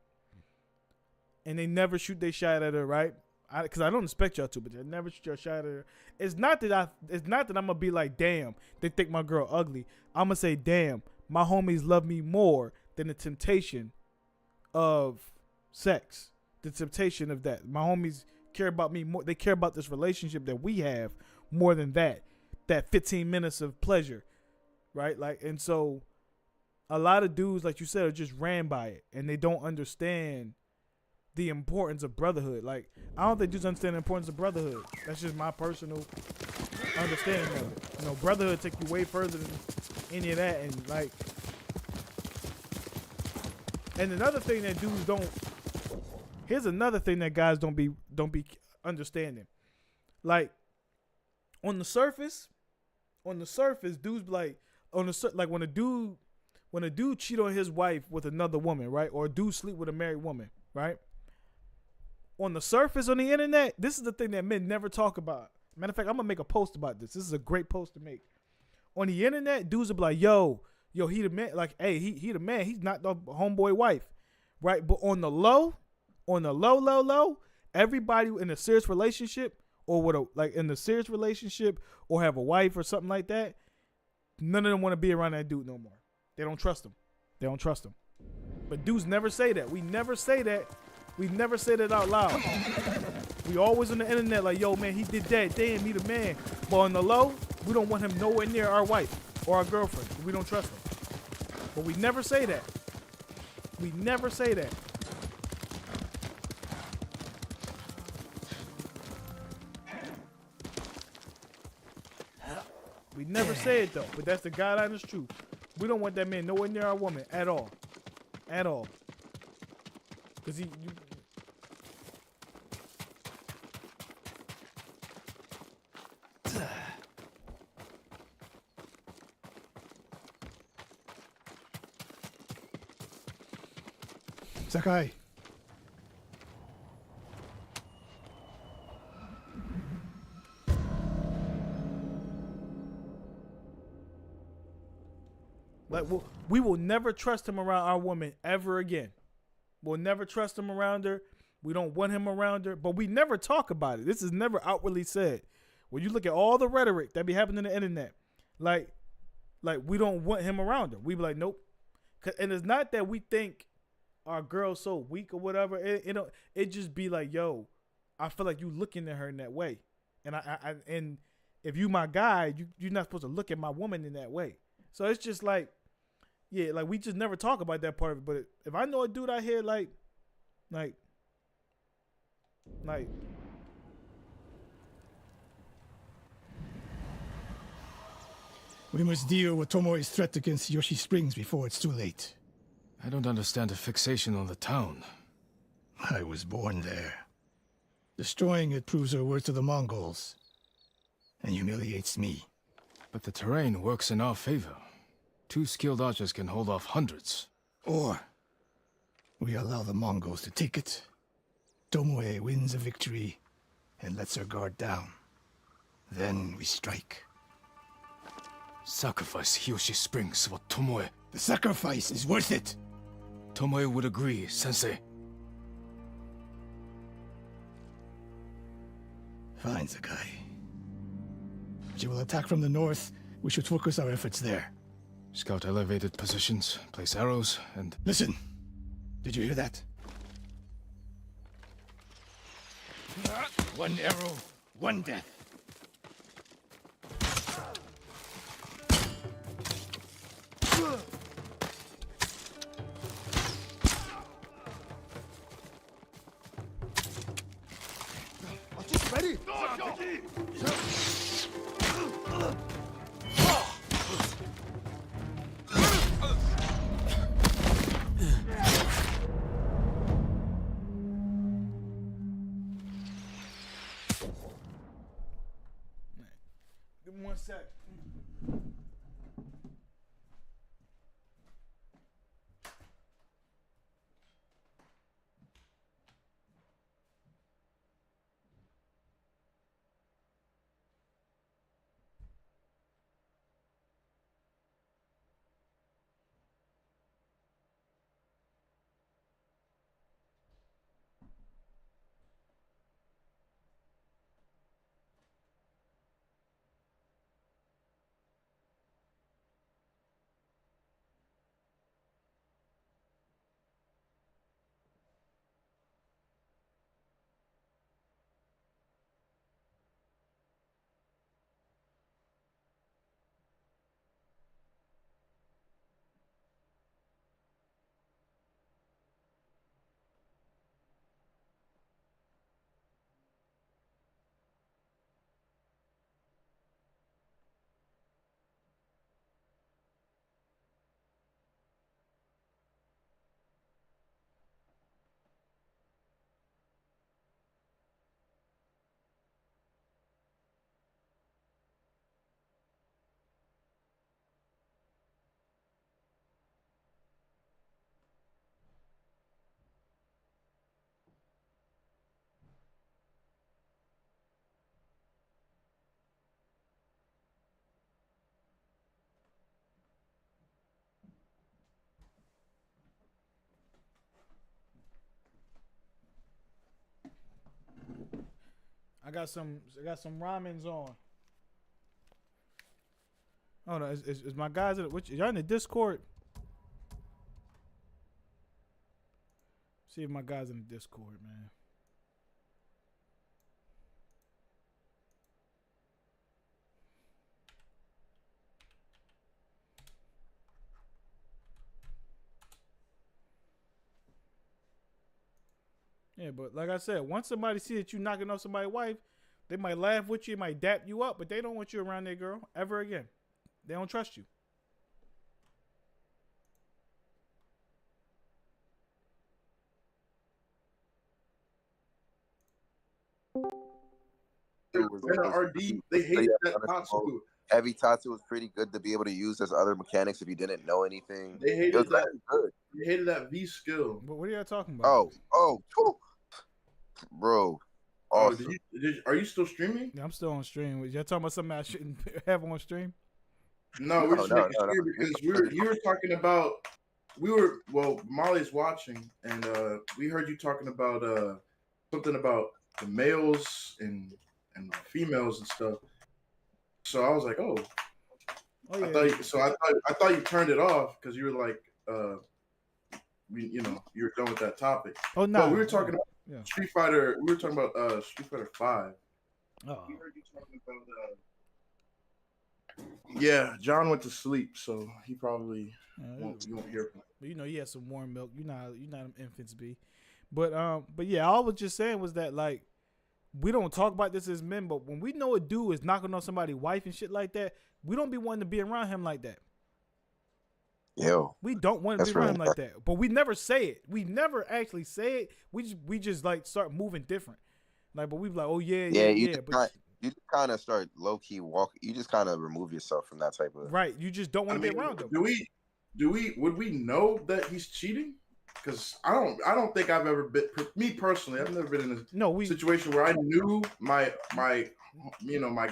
And they never shoot their shot at her, right? Because I don't expect y'all to, but they never shoot your shot at her. It's not that I'm gonna be like, damn, they think my girl ugly. I'm gonna say, damn, my homies love me more than the temptation of sex. The temptation of that. My homies care about me more. They care about this relationship that we have more than that 15 minutes of pleasure, right? Like, and so a lot of dudes, like you said, are just ran by it, and they don't understand the importance of brotherhood. Like, I don't think dudes understand the importance of brotherhood. That's just my personal understanding of it. You know, brotherhood take you way further than any of that. And like, and another thing that dudes don't. Here's another thing that guys don't be understanding. Like, on the surface, dudes be like, like when a dude cheat on his wife with another woman, right? Or a dude sleep with a married woman, right? On the surface, on the internet, this is the thing that men never talk about. Matter of fact, I'm gonna make a post about this. This is a great post to make. On the internet, dudes will be like, yo, he the man. Like, hey, he the man. He's not the homeboy wife, right? But on the low, everybody in a serious relationship or in a serious relationship or have a wife or something like that, none of them want to be around that dude no more. They don't trust him. But dudes never say that. We never say that. We never say that out loud. We always on the internet like, yo, man, he did that. Damn, he the man. But on the low, we don't want him nowhere near our wife or our girlfriend. We don't trust him. But we never say that. We never say that. We never say it though, but that's the God honest truth. We don't want that man nowhere near our woman at all. At all. Cause Sakai. Like we will never trust him around our woman ever again. We'll never trust him around her. We don't want him around her, but we never talk about it. This is never outwardly said. When you look at all the rhetoric that be happening on the internet, like we don't want him around her. We be like, nope. And it's not that we think our girl's so weak or whatever. It just be like, yo, I feel like you looking at her in that way. And and if you my guy, you're not supposed to look at my woman in that way. So it's just like, yeah, like we just never talk about that part of it. But if I know a dude out here like we must deal with Tomoe's threat against Yoshi Springs before it's too late. I don't understand the fixation on the town. I was born there. Destroying it proves her worth to the Mongols. And humiliates me. But the terrain works in our favor. 2 skilled archers can hold off hundreds. Or we allow the Mongols to take it. Tomoe wins a victory and lets her guard down. Then we strike. Sacrifice Hiyoshi Springs for Tomoe. The sacrifice is worth it. Tomoe would agree, Sensei. Fine, Sakai. She will attack from the north. We should focus our efforts there. Scout elevated positions, place arrows, and... Listen! Did you hear that? One arrow, one death. Ready? Give me 1 sec. I got some ramens on. Hold on, is my guys in which y'all in the Discord? See if my guys in the Discord, man. Yeah, but like I said, once somebody see that you knocking off somebody's wife, they might laugh with you, might dap you up, but they don't want you around their girl ever again. They don't trust you. RD, they hated that Tatsu. Heavy Tatsu was pretty good to be able to use as other mechanics if you didn't know anything. They hated that. Good. They hated that V skill. But what are y'all talking about? Bro. Awesome. Are you still streaming? Yeah, I'm still on stream. Y'all talking about something I shouldn't have on stream? No, we're just making sure because you were talking about Molly's watching and we heard you talking about something about the males and females and stuff. So I was like, oh, yeah. I thought you turned it off because you were like, you were done with that topic. Oh no, but we were talking about Street Fighter. We were talking about Street Fighter 5. Oh. We heard you talking about. Yeah, John went to sleep, so he probably won't hear. You know, he had some warm milk. You know how them infants be. But yeah, all I was just saying was that like we don't talk about this as men, but when we know a dude is knocking on somebody's wife and shit like that, we don't be wanting to be around him like that. Yo, we don't want to be around him like that, but we never say it. We never actually say it. We just like start moving different. Like, but we be like, oh yeah. But you kind of start low key walk. You just kind of remove yourself from that type of. Right. You just don't want to be around him. Would we know that he's cheating? Because I don't think I've ever been. Me personally, I've never been in a situation where I knew my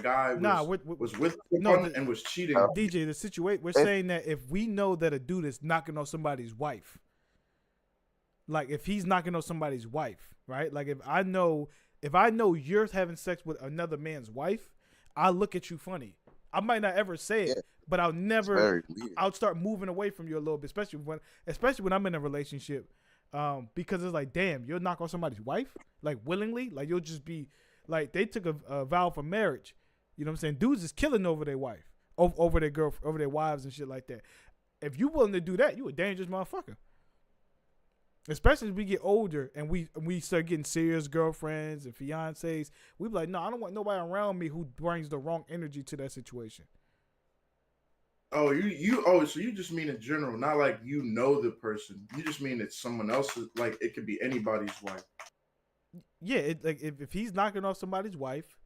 guy was with someone and was cheating. DJ, the situation we're saying that if we know that a dude is knocking on somebody's wife, like if he's knocking on somebody's wife, right? Like if I know you're having sex with another man's wife, I'll look at you funny. I might not ever say it, but I'll start moving away from you a little bit, especially when I'm in a relationship, because it's like, damn, you'll knock on somebody's wife like willingly, like you'll just be like they took a vow for marriage. You know what I'm saying? Dudes is killing over their wife, over their girl, over their wives and shit like that. If you willing to do that, you a dangerous motherfucker. Especially as we get older and we start getting serious girlfriends and fiancés, we be like, no, I don't want nobody around me who brings the wrong energy to that situation. Oh, so you just mean in general, not like you know the person. You just mean it's someone else's, like it could be anybody's wife. Yeah, like if he's knocking off somebody's wife,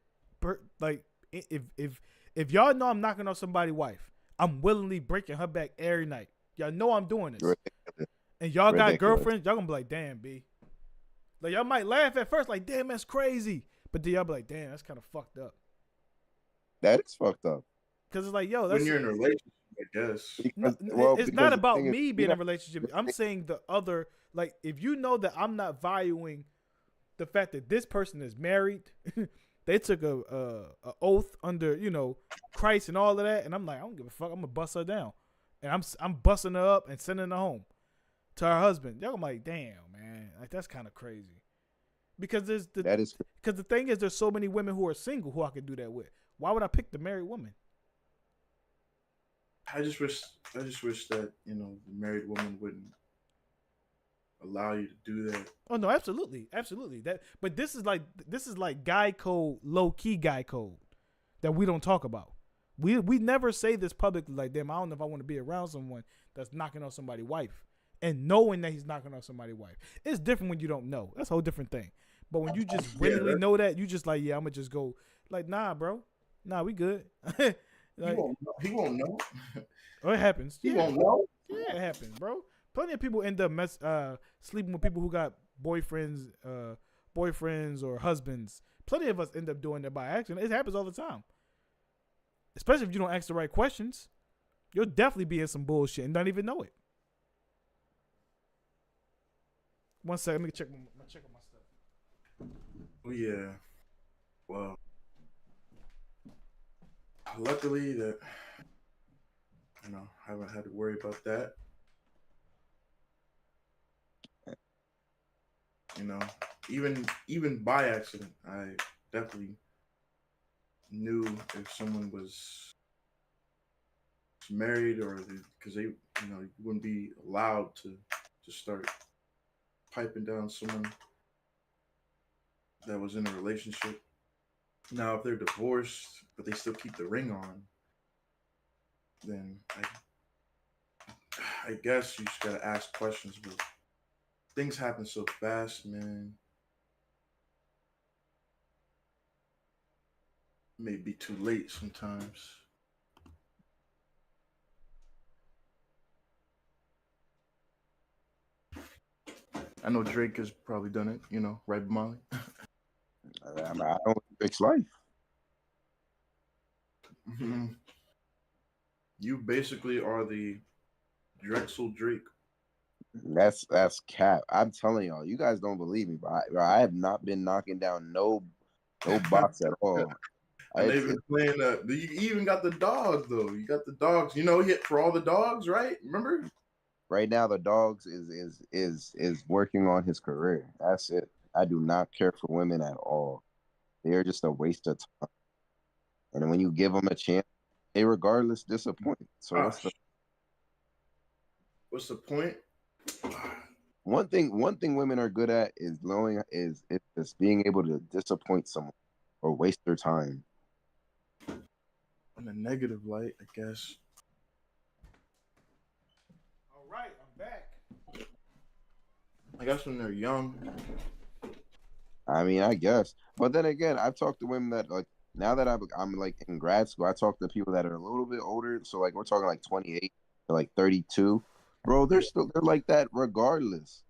like if y'all know I'm knocking off somebody's wife, I'm willingly breaking her back every night. Y'all know I'm doing this. And y'all got girlfriends, y'all gonna be like, damn, B. Like y'all might laugh at first, like, damn, that's crazy. But then y'all be like, damn, that's kind of fucked up. That is fucked up. Cause it's like, yo, that's when you're in a relationship, I guess. It's not about me being in a relationship. I'm saying the other, like, if you know that I'm not valuing the fact that this person is married, they took a oath under, Christ and all of that, and I'm like, I don't give a fuck. I'm gonna bust her down, and I'm busting her up and sending her home to her husband. Y'all like, damn, man, like that's kind of crazy. Because because the thing is, there's so many women who are single who I could do that with. Why would I pick the married woman? I just wish that the married woman wouldn't allow you to do that. Oh no, absolutely. But this is like guy code, low key guy code that we don't talk about. We never say this publicly. Like, damn, I don't know if I want to be around someone that's knocking on somebody's wife, and knowing that he's knocking on somebody's wife. It's different when you don't know. That's a whole different thing. But when you just really know that, you just like, yeah, I'm gonna just go. Like, nah, bro, nah, we good. Like, he won't know. Oh, it happens. He won't know. Yeah, it happens, bro. Plenty of people end up sleeping with people who got boyfriends or husbands. Plenty of us end up doing that by accident. It happens all the time. Especially if you don't ask the right questions. You'll definitely be in some bullshit and don't even know it. One second, let me check my stuff. Oh yeah. Well, luckily that I haven't had to worry about that. Even by accident, I definitely knew if someone was married or because they, you wouldn't be allowed to start piping down someone that was in a relationship. Now, if they're divorced but they still keep the ring on, then I guess you just gotta ask questions. But things happen so fast, man. It may be too late sometimes. I know Drake has probably done it, right, Molly? I don't fix life. Mm-hmm. You basically are the Drexel Drake. That's cap. I'm telling y'all, you guys don't believe me, but I have not been knocking down no box at all. And they've been playing you even got the dogs though. You got the dogs. You know, hit for all the dogs, right? Remember? Right now, the dogs is working on his career. That's it. I do not care for women at all. They are just a waste of time. And when you give them a chance, they regardless disappoint. So what's the point? One thing women are good at is knowing is just being able to disappoint someone or waste their time. In a negative light, I guess. All right, I'm back. I guess when they're young. I mean, I guess. But then again, I've talked to women that like now that I'm like in grad school, I talk to people that are a little bit older. So like we're talking like 28 to like 32. Bro, they're like that regardless.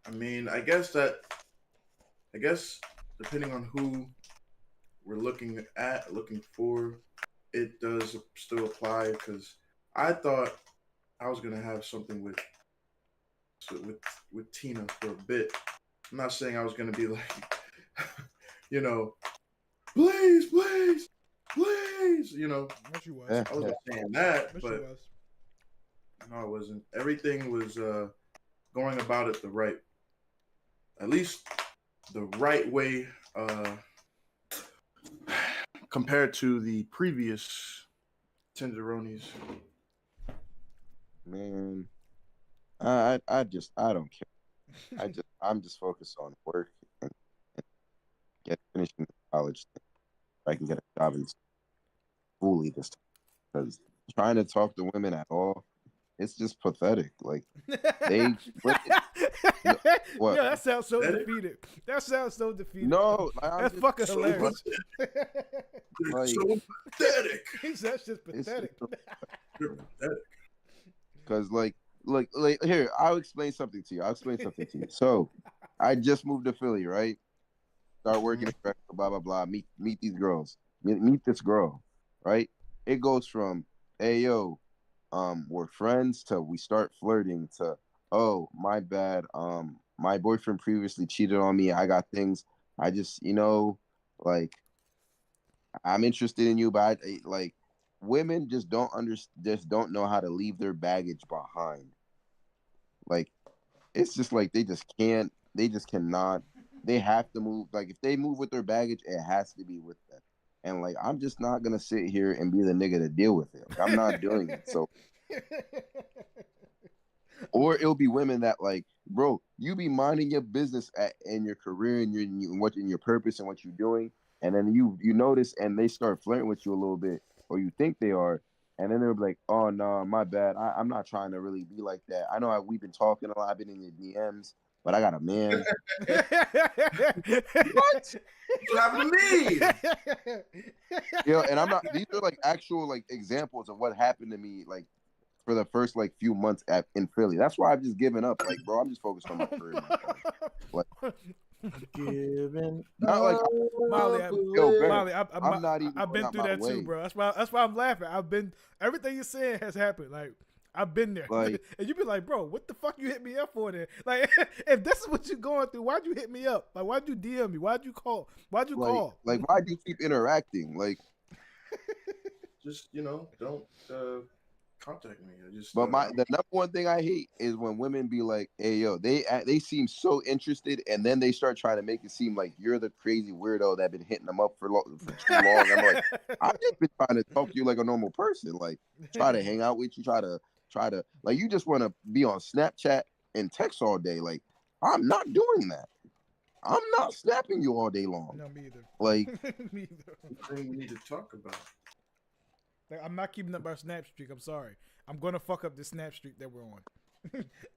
I mean, I guess depending on who we're looking for, it does still apply because I thought I was gonna have something with Tina for a bit. I'm not saying I was gonna be like, you know, please, you know. Yes, you was. I wasn't saying that, but no, I wasn't. Everything was going about it at least the right way, compared to the previous tenderonis. Man, I don't care. I'm just focused on work and finishing college. I can get a job in fully this time because trying to talk to women at all, it's just pathetic. Like they. What? Yeah, that sounds so defeated. That sounds so defeated. No, that's fucking hilarious. Like, so pathetic. That's just pathetic. Because like here, I'll explain something to you. So, I just moved to Philly, right? Start working at blah blah blah. Meet these girls. Meet this girl, right? It goes from, hey yo, we're friends to we start flirting to, oh my bad, my boyfriend previously cheated on me. I got things. I just, like, I'm interested in you, but like, women just don't know how to leave their baggage behind. Like, it's just like they just cannot. They have to move. Like, if they move with their baggage, it has to be with them. And like, I'm just not gonna sit here and be the nigga to deal with it. Like, I'm not doing it. So, or it'll be women that like, bro, you be minding your business in your career and your purpose and what you're doing, and then you notice and they start flirting with you a little bit, or you think they are, and then they're like, oh no, my bad. I'm not trying to really be like that. I know we've been talking a lot. I've been in your DMs. But I got a man. What happened to me? And I'm not. These are like actual like examples of what happened to me like for the first like few months in Philly. That's why I've just given up. Like, bro, I'm just focused on my career. Like, Giving. Not like Molly, I'm not even. I've been through that too, bro. That's why I'm laughing. Everything you're saying has happened. Like, I've been there. Like, and you be like, bro, what the fuck you hit me up for then? Like, if this is what you're going through, why'd you hit me up? Like, why'd you DM me? Why'd you call? Why'd you call? Like, why'd you keep interacting? Like, just, don't contact me. The number one thing I hate is when women be like, hey, yo, they seem so interested, and then they start trying to make it seem like you're the crazy weirdo that been hitting them up for too long. I'm like, I've just been trying to talk to you like a normal person. Like, try to hang out with you, try to like, you just want to be on Snapchat and text all day. Like, I'm not doing that. I'm not snapping you all day long. No, me either. Like, me either. Thing we need to talk about. Like, I'm not keeping up our snap streak. I'm sorry. I'm gonna fuck up the snap streak that we're on.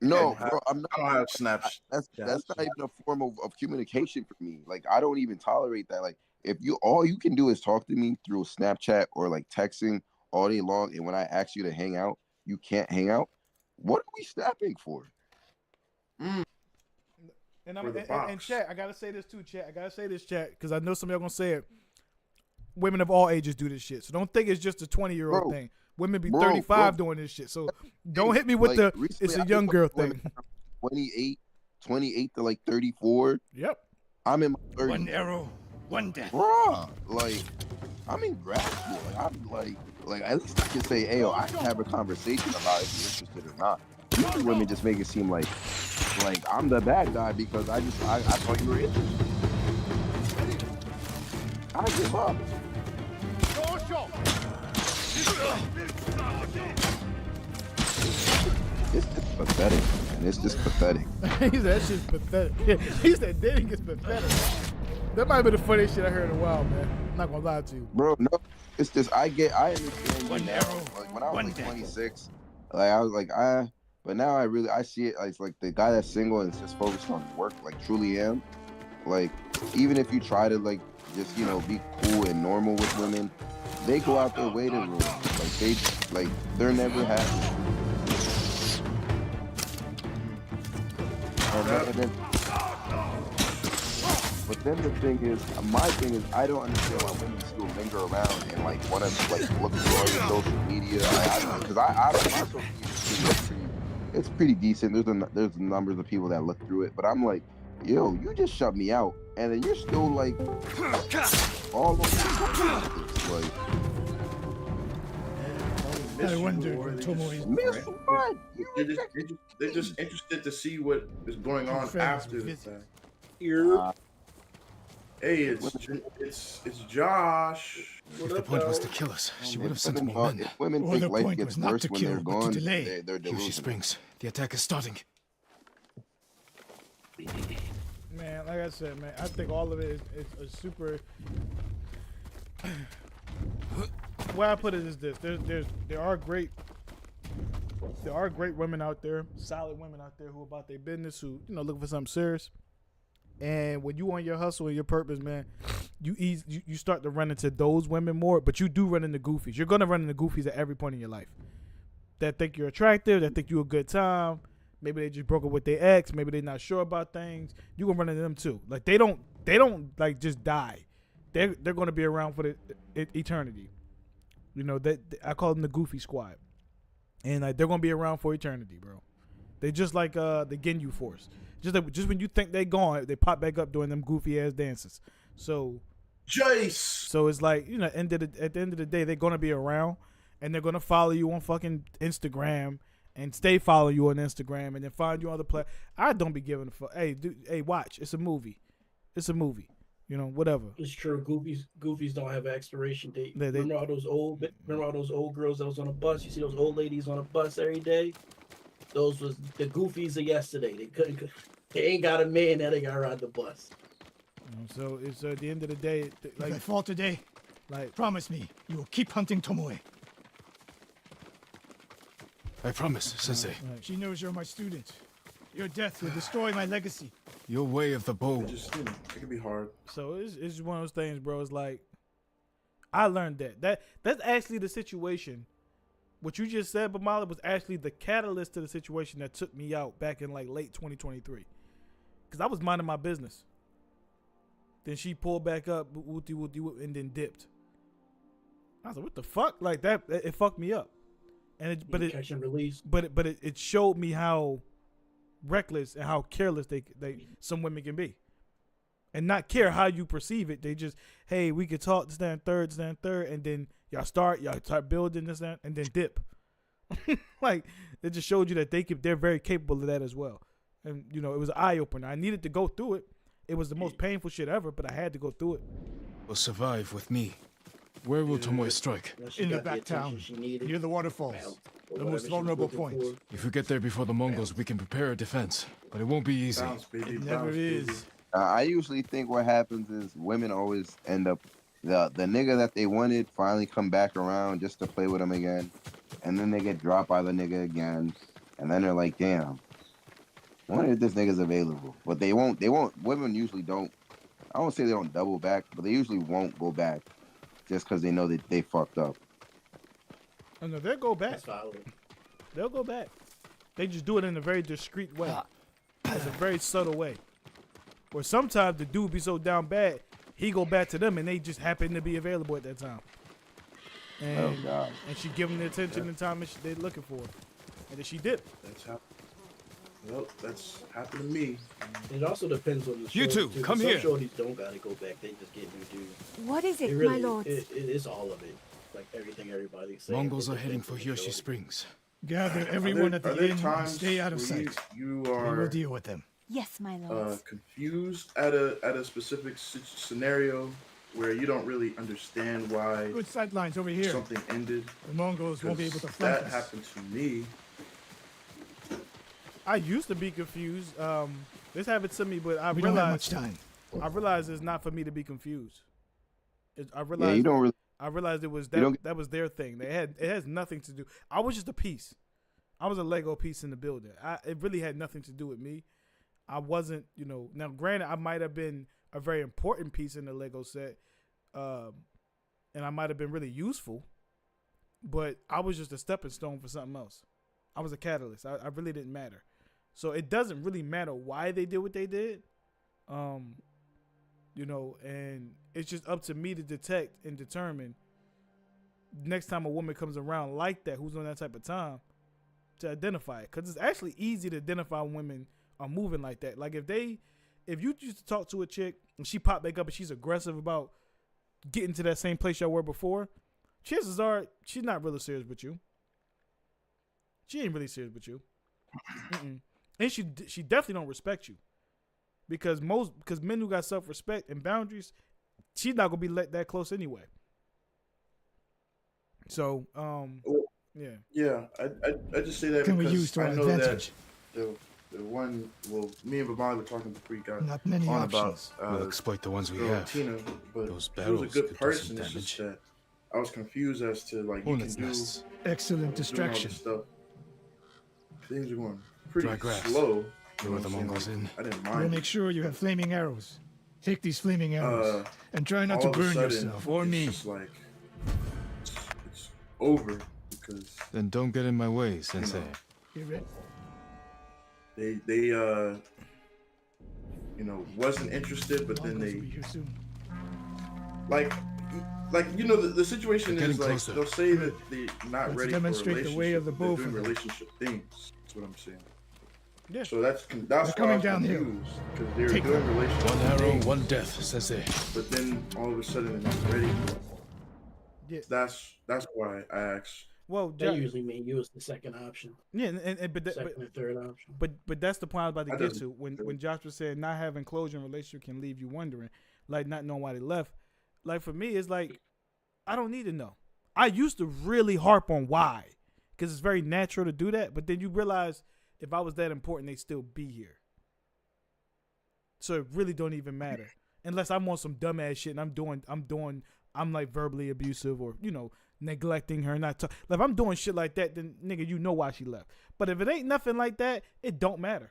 No, bro, I'm not. I don't have snaps. That's not even a form of communication for me. Like, I don't even tolerate that. Like, if all you can do is talk to me through Snapchat or like texting all day long, and when I ask you to hang out, you can't hang out. What are we snapping for? And chat, I gotta say this too, chat. I gotta say this, chat, because I know some of y'all gonna say it. Women of all ages do this shit, so don't think it's just a 20-year-old thing. women be Bro, 35 bro. doing this shit. So don't hit me with Like, the recently, it's a I young think girl women thing. 28 to like 34. Yep. I'm in my 30s. One arrow, one death. Bruh, like, I'm in grad school. Like, I'm like at least I can say, hey, yo, I can have a conversation about if you're interested or not. Usually women just make it seem like I'm the bad guy because I thought you were interested. I give up. It's just pathetic, man. It's just pathetic. He said that shit's pathetic. Yeah, he said dating is pathetic. That might be the funniest shit I heard in a while, man. I'm not gonna lie to you. Bro, no, it's just I understand you now. Like when I was like 26, like I was like but now I see it as like the guy that's single and is just focused on work, like truly am. Like even if you try to like just be cool and normal with women, they go out their way to ruin you. They're never happy. But then the thing is, my thing is, I don't understand why women still linger around and like want to like look through all your social media. Because my social media it's pretty decent. There's numbers of people that look through it, but I'm like, yo, you just shut me out, and then you're still like all over like. I wonder when Tomoe's Miss what? They're just interested to see what is going on after the fact. Hey, it's Josh. If the point was to kill us, she would have sent more men. Women think life gets worse when they're gone. They're Here she delusional. springs. The attack is starting. Man, like I said, man, I think all of it is a super. Why I put it is this: there are great women out there, solid women out there who are about their business, who looking for something serious. And when you on your hustle and your purpose, man, you start to run into those women more. But you do run into goofies. You're gonna run into goofies at every point in your life that think you're attractive, that think you a good time. Maybe they just broke up with their ex. Maybe they're not sure about things. You gonna run into them too. Like they don't like just die. They're gonna be around for the eternity. That I call them the goofy squad, and like they're gonna be around for eternity, bro. They just like the Ginyu Force. Just when you think they gone, they pop back up doing them goofy ass dances. So, Jace. So it's like at the end of the day, they're gonna be around, and they're gonna follow you on fucking Instagram and stay following you on Instagram, and then find you on other platforms. I don't be giving a fuck. Hey, dude, hey, watch. It's a movie. It's a movie. Whatever. It's true. Goofies don't have an expiration date. Remember all those old girls that was on a bus? You see those old ladies on a bus every day? Those was the goofies of yesterday. They ain't got a man that they got ride the bus. So it's at the end of the day, If I fall today, promise me you will keep hunting Tomoe. I promise, Sensei. She knows you're my student. Your death will destroy my legacy. Your way of the bow. It can be hard. So it's one of those things, bro. It's like I learned that's actually the situation. What you just said, Bamala, was actually the catalyst to the situation that took me out back in like late 2023. Because I was minding my business. Then she pulled back up, and then dipped. I was like, what the fuck? Like that, it fucked me up. And catch and release. But it showed me how reckless and how careless they some women can be. And not care how you perceive it. They just, hey, we could talk, this, that, and third, and then y'all start building this, that, and then dip. Like, it just showed you that they're very capable of that as well. And, it was an eye-opener. I needed to go through it. It was the most painful shit ever, but I had to go through it. Will survive with me. Where will Tomoe strike? In the back town, near the waterfalls. The most vulnerable point. If we get there before the Mongols, we can prepare a defense. But it won't be easy. It never is. I usually think what happens is women always end up the nigga that they wanted finally come back around just to play with them again, and then they get dropped by the nigga again, and then they're like, damn, I wonder if this nigga's available. But they won't. Women usually don't. I won't say they don't double back, but they usually won't go back just because they know that they fucked up. Oh, no, they'll go back. They'll go back. They just do it in a very discreet way. It's a very subtle way. Or sometimes the dude be so down bad, he go back to them and they just happen to be available at that time. And, and she give them the attention and time that they're looking for. And then she did. That's happened to me. It also depends on the show. You two, come here. Some shorties don't gotta go back. They just get new dudes. What is it, really, my lord? It's all of it. Like everything everybody's saying. Mongols are heading for Hiyoshi Springs. Gather everyone at the inn and stay out of where sight. You We are will deal with them. Yes, my lord. confused at a specific scenario where you don't really understand why Good sight lines over here. something ended. The Mongols won't be able to flank That us. happened to me. I used to be confused. This happened to me, but I We realized don't have much time. I realized it's not for me to be confused. I Yeah, realized you don't really. I realized it was You don't- that was their thing. It has nothing to do. I was just a piece. I was a Lego piece in the building. It really had nothing to do with me. I wasn't, now granted I might have been a very important piece in the Lego set. And I might have been really useful, but I was just a stepping stone for something else. I was a catalyst. I really didn't matter. So it doesn't really matter why they did what they did. And it's just up to me to detect and determine next time a woman comes around like that, who's on that type of time, to identify it. Because it's actually easy to identify when women are moving like that. Like if you used to talk to a chick and she popped back up and she's aggressive about getting to that same place y'all were before, chances are she's not really serious with you. She ain't really serious with you. And she definitely don't respect you. Because men who got self-respect and boundaries, she's not gonna be let that close anyway. So, yeah. Yeah, I just say that Can we because use to our I know advantage? that the one, me and Babali were talking before you got Not many on options. about We'll exploit the ones we girl have. Tina, but Those she was a barrels good could do some person. It's just that I was confused as to like you can Hornet's do nests. Excellent doing all this distraction. stuff. Things are going pretty Dry grass. slow. Lure the Mongols in. I didn't We'll mind. make sure you have flaming arrows. Take these flaming arrows and try not to all of a burn sudden, yourself or it's me. just like it's over because Then don't get in my way, Sensei. Get ready. they wasn't interested, but then Mongols they will be here soon. like the situation They're is getting like closer. they'll say that they're not Let's ready demonstrate for a the way of the relationship, bow they're for doing them. relationship things. That's what I'm saying. Yeah. So that's They're why coming I was downhill. confused, because they were Take doing them. relationship One arrow, things, one death, Sensei. but then all of a sudden they're not ready. Yeah. That's why I asked. Well, That usually mean you was the second option. yeah, but Second or third option. But that's the point I was about to I get doesn't- to. When Josh was saying not having closure in a relationship can leave you wondering, like not knowing why they left. Like for me, it's like I don't need to know. I used to really harp on why, because it's very natural to do that. But then you realize if I was that important, they'd still be here. So it really don't even matter unless I'm on some dumbass shit and I'm like verbally abusive or neglecting her, like if I'm doing shit like that, then nigga, you know why she left. But if it ain't nothing like that, it don't matter.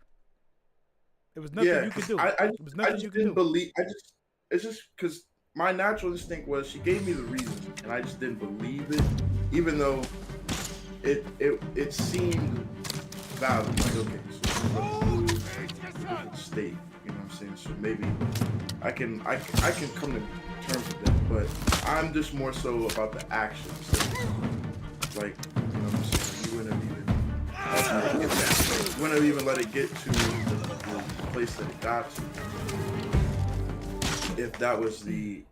It was nothing you could do. It was nothing you could didn't do. believe. It's just because my natural instinct was she gave me the reason, and I just didn't believe it, even though it seemed valid. Like okay, so we're a different state. You know what I'm saying? So maybe I can come to terms with that, but I'm just more so about the actions. Like, you know what I'm saying? You wouldn't have even let it get to the place that it got to. If that was the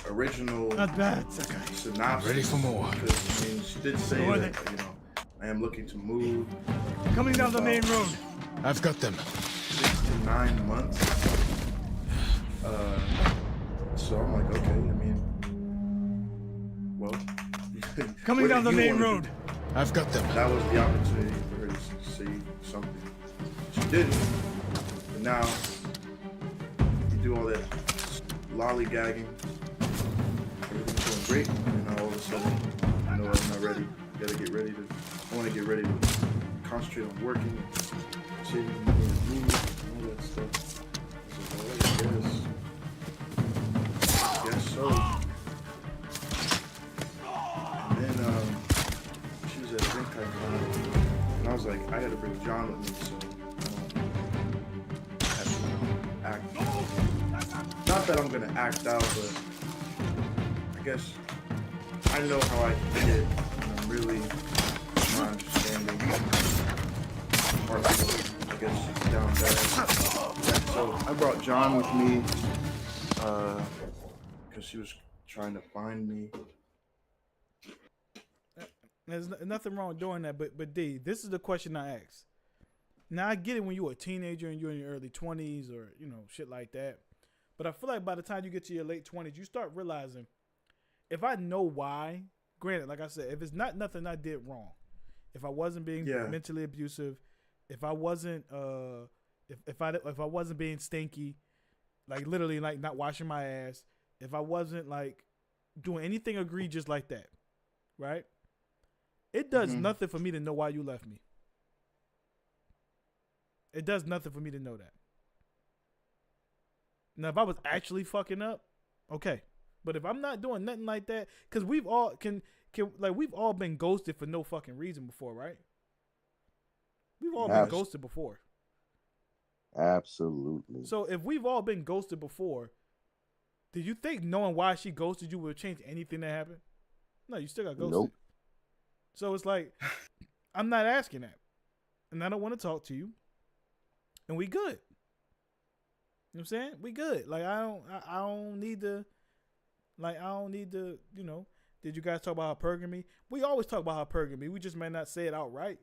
original Not bad, Sakai. synopsis. Ready for more. Because I mean, she did say Go on that, I am looking to move. Coming down the main road. I've got them. 6 to 9 months. So I'm like, okay, I mean, well. Coming what down the do you main wanna road. do? I've got them. That was the opportunity for her to say something. She didn't. But now, you do all that lollygagging. Everything's going great. And now all of a sudden, I'm not ready. I want to get ready to concentrate on working, saving money, and all that stuff. I guess so. And then she was at Zenkai Con, and I was like, I gotta bring John with me, so I have to act. Not that I'm gonna act out, but I guess I know how I can get, and I'm really not understanding. Or I guess she's down bad. So I brought John with me because she was trying to find me. There's nothing wrong with doing that, but D, this is the question I ask. Now I get it when you're a teenager and you're in your early 20s or shit like that, but I feel like by the time you get to your late 20s, you start realizing if I know why. Granted, like I said, if it's not nothing I did wrong, if I wasn't being mentally abusive, if I wasn't if I wasn't being stinky, like literally like not washing my ass, if I wasn't like doing anything egregious like that, right? It does nothing for me to know why you left me. It does nothing for me to know that. Now, if I was actually fucking up, okay. But if I'm not doing nothing like that, because we've all we've all been ghosted for no fucking reason before, right? We've all been ghosted before. Absolutely. So if we've all been ghosted before, do you think knowing why she ghosted you would change anything that happened? No, you still got ghosted. Nope. So it's like, I'm not asking that. And I don't want to talk to you. And we good. You know what I'm saying? We good. Like, I don't need to, did you guys talk about hypergamy? We always talk about hypergamy. We just may not say it outright.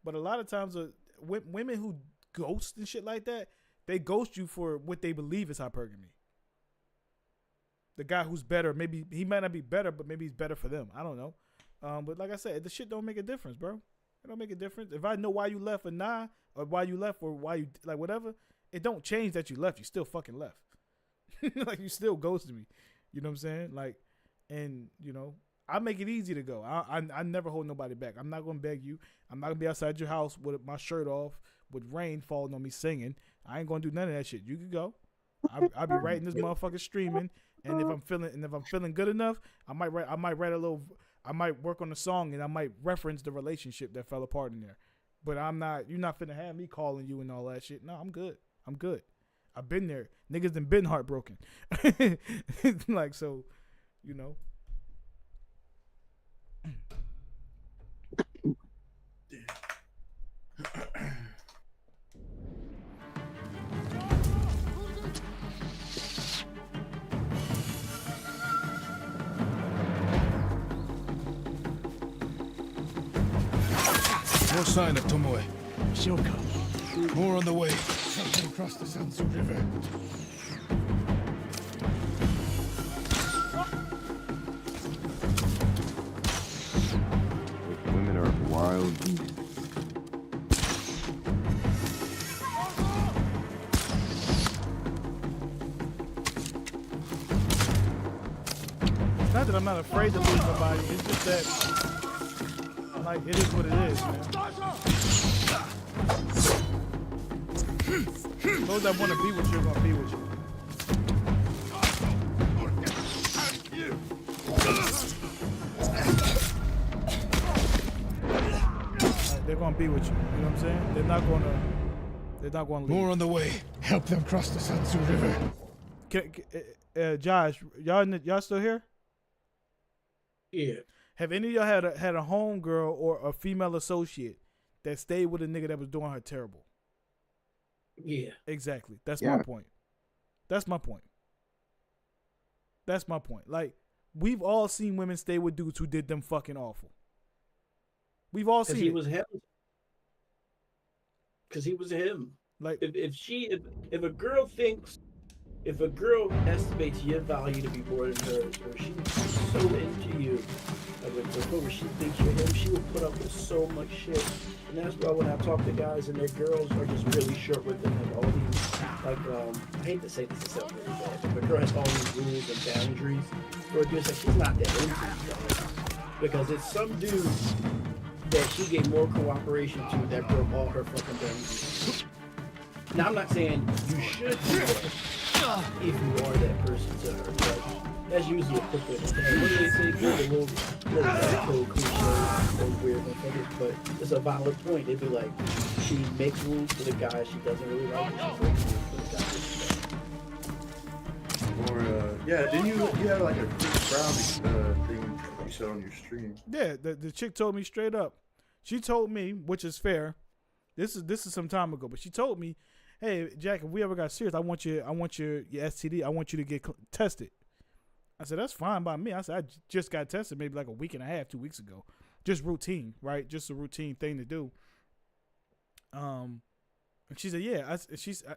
But a lot of times, women who ghost and shit like that, they ghost you for what they believe is hypergamy. The guy who's better, maybe he might not be better, but maybe he's better for them. I don't know. But like I said, the shit don't make a difference, bro. It don't make a difference. If I know why you left or not, or why you left or why you, like, whatever, it don't change that you left. You still fucking left. Like, you still ghosted me. You know what I'm saying? Like, and, I make it easy to go. I never hold nobody back. I'm not going to beg you. I'm not going to be outside your house with my shirt off with rain falling on me singing. I ain't going to do none of that shit. You can go. I'll be writing this motherfucker streaming. And if I'm feeling good enough, I might work on the song and I might reference the relationship that fell apart in there. But you're not finna have me calling you and all that shit. No, I'm good. I've been there. Niggas done been heartbroken. Like, so, No sign of Tomoe. Shioka. More on the way. Something across the Sansu River. Women are wild beasts. It's not that I'm not afraid to lose nobody. It's just that, like, it is what it is, man. Those that want to be with you are going to be with you. Like, they're going to be with you. You know what I'm saying? They're not going to leave. More on the way. Help them cross the Sansu River. Josh, y'all still here? Yeah. Have any of y'all had a homegirl or a female associate that stayed with a nigga that was doing her terrible? Yeah. Exactly. That's my point. That's my point. Like, we've all seen women stay with dudes who did them fucking awful. We've all seen it. Because he was him. Like, if a girl estimates your value to be more than hers, or she's so into you, before she thinks you're him, she will put up with so much shit. And that's why when I talk to guys and their girls are just really short with them, and all these, like, I hate to say this, is something really bad, but the girl has all these rules and boundaries, or just like she's not that into you guys. Because it's some dude that she gave more cooperation to that broke all her fucking boundaries. Now, I'm not saying you should do that if you are that person to her, but that's usually a quick way to say, what do they say? Good, a little cliche, or weird, but it's a valid point. They'd be like, she makes rules for the guy she doesn't really like, and she breaks rules for the guy she does. Or, didn't you had like a Chris Brown thing You said on your stream. Yeah, the chick told me straight up. She told me, which is fair. This is some time ago, but she told me, "Hey, Jack, if we ever got serious, I want your STD. I want you to get tested." I said, "That's fine by me." I said, "I just got tested maybe like a week and a half, 2 weeks ago. Just routine, right? Just a routine thing to do." And she said, "Yeah."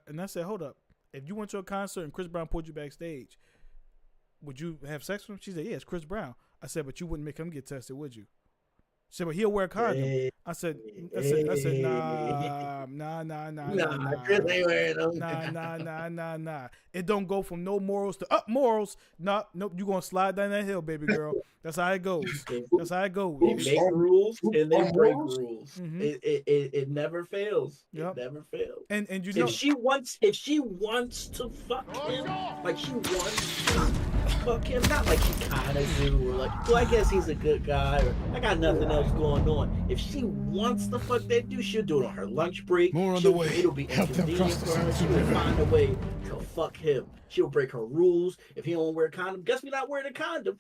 And I said, "Hold up. If you went to a concert and Chris Brown pulled you backstage, would you have sex with him?" She said, "Yeah, it's Chris Brown." I said, "But you wouldn't make him get tested, would you?" She said, "But he'll wear a condom." I said, nah, Chris ain't wearing those. Nah. It don't go from no morals to up morals. Nope, you gonna slide down that hill, baby girl. That's how it goes. That's how it goes. They make rules and they break rules. Mm-hmm. It never fails. Yep. It never fails. And you know, if she wants to fuck him, like she wants to fuck him, not like she kind of do, or like, well, I guess he's a good guy, or I got nothing else going on. If she wants to fuck that dude, she'll do it on her lunch break. More on the way. It'll be inconvenient for her. She will find a way to fuck him. She'll break her rules. If he don't wear a condom, guess me not wearing a condom.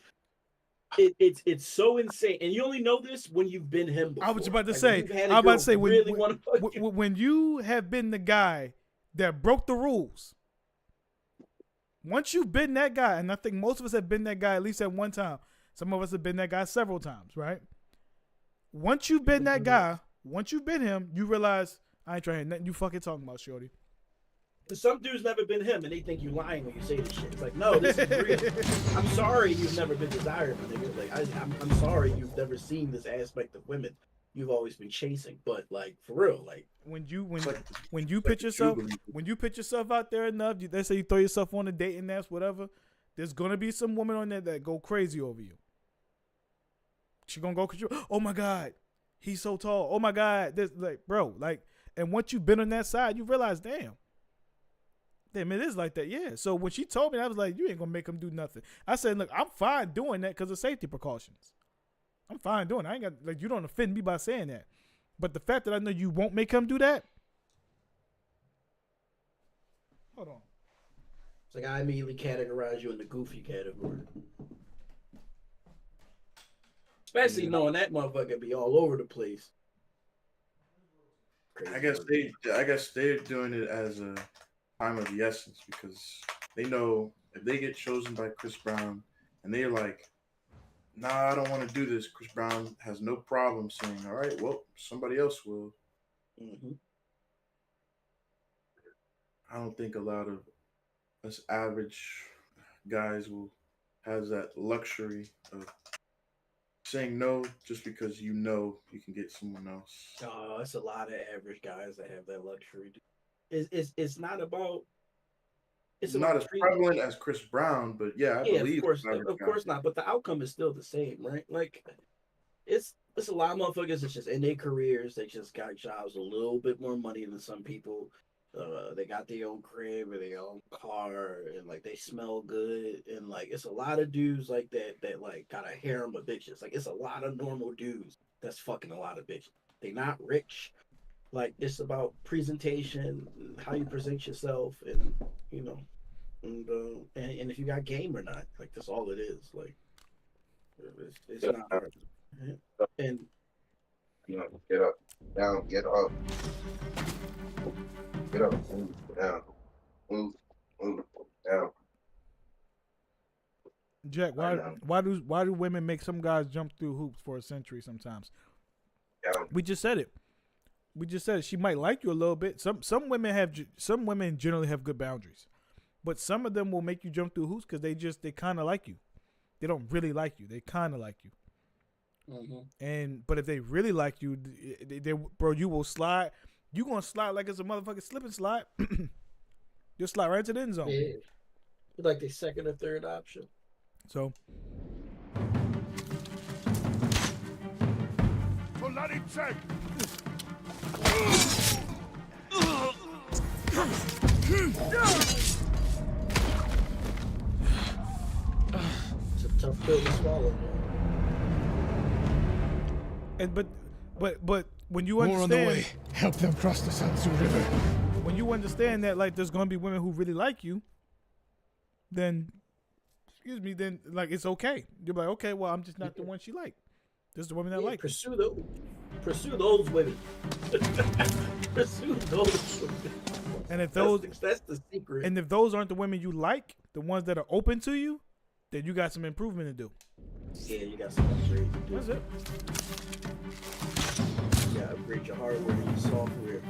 It's so insane, and you only know this when you've been him before. I was about to say when you have been the guy that broke the rules. Once you've been that guy, and I think most of us have been that guy at least at one time. Some of us have been that guy several times, right? Once you've been that guy, once you've been him, you realize I ain't trying to hear nothing you fucking talking about, shorty. Some dudes never been him, and they think you lying when you say this shit. It's like, no, this is real. I'm sorry you've never been desired, my nigga. Like, I'm sorry you've never seen this aspect of women. You've always been chasing, but like for real, like when you put yourself out there enough, they say you throw yourself on a dating apps, whatever. There's gonna be some woman on there that go crazy over you. She gonna go, oh my God, he's so tall. Oh my God, this like, bro, like, and once you've been on that side, you realize, damn, it is like that, yeah. So when she told me, I was like, you ain't gonna make him do nothing. I said, look, I'm fine doing that because of safety precautions. I'm fine doing it. I ain't got, like, you don't offend me by saying that. But the fact that I know you won't make him do that. Hold on. It's like I immediately categorize you in the goofy category. Especially knowing that motherfucker be all over the place. I guess they're doing it as a time of the essence because they know if they get chosen by Chris Brown and they're like, nah, I don't want to do this. Chris Brown has no problem saying, all right, well, somebody else will. Mm-hmm. I don't think a lot of us average guys has that luxury of saying no just because you know you can get someone else. Oh, it's a lot of average guys that have that luxury. It's not about. It's not as prevalent as Chris Brown, but yeah, I believe. Of course not. But the outcome is still the same, right? Like, it's a lot of motherfuckers that's just in their careers. They just got jobs, a little bit more money than some people. They got their own crib or their own car, and like they smell good, and like it's a lot of dudes like that like got a harem of bitches. Like it's a lot of normal dudes that's fucking a lot of bitches. They not rich. Like it's about presentation, how you present yourself, and you know, and if you got game or not. Like that's all it is. Like it's not hard. And you know, get up, down, get up. Get up, move, down, move, down. Jack, why do women make some guys jump through hoops for a century sometimes? Yeah. We just said it. She might like you a little bit. Some women generally have good boundaries, but some of them will make you jump through hoops because they kind of like you. They don't really like you. They kind of like you. Mm-hmm. But if they really like you, bro, you will slide. You gonna slide like it's a motherfucking slip and slide. You'll slide right into the end zone. Yeah. Like the second or third option. So. check. It's a tough pill to swallow. And but when you More understand, on the way. Help them cross the Sansu River. When you understand that like there's gonna be women who really like you, then excuse me, then like it's okay. You're like, okay, well, I'm just not the one she liked. This is the woman that like. Pursue those women. Pursue those women. And if those that's the secret. And if those aren't the women you like, the ones that are open to you, then you got some improvement to do. Yeah, you got some upgrade to do. That's it. Yeah, upgrade your hardware and your software.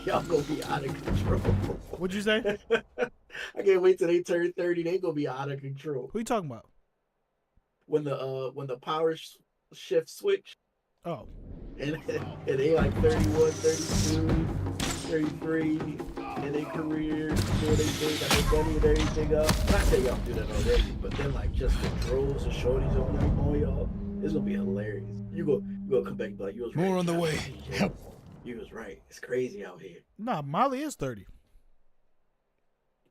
Y'all gonna be out of control. What'd you say? I can't wait till they turn 30. They gonna be out of control. Who you talking about? When the power shift switch. Oh. And they like 31, 32, 33 in their career, doing their thing, got their money and everything up. Not saying y'all do that already, but then like just the droves and shorties on y'all. It's gonna be hilarious. You go come back and be like, you was right. More on the way. Yep. You was right. It's crazy out here. Nah, Molly is 30.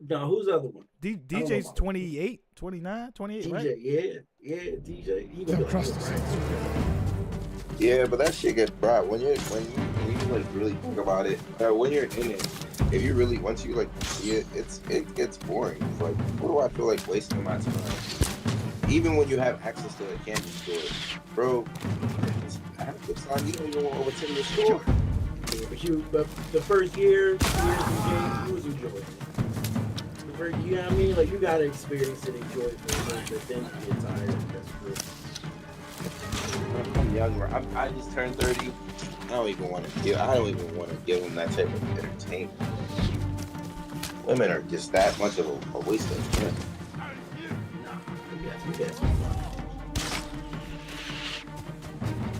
No, who's the other one? DJ's 28, 29, 28, DJ, right? yeah, DJ. He gonna cross the street. Yeah, but that shit gets brought when you like really think about it. When you're in it, if you really once you like see it, it gets boring. It's like, what do I feel like wasting my time? Even when you have access to a candy store, bro. Half the time you don't even want to overtake the store. Yeah, but the first years in games, you was enjoying it. The first, you know what I mean? Like you gotta experience it, enjoy it for a little bit, then you get tired. That's true. I'm younger. I just turned 30. I don't even want to give them that type of entertainment. Women are just that much of a waste of time. Nah, you got some fun.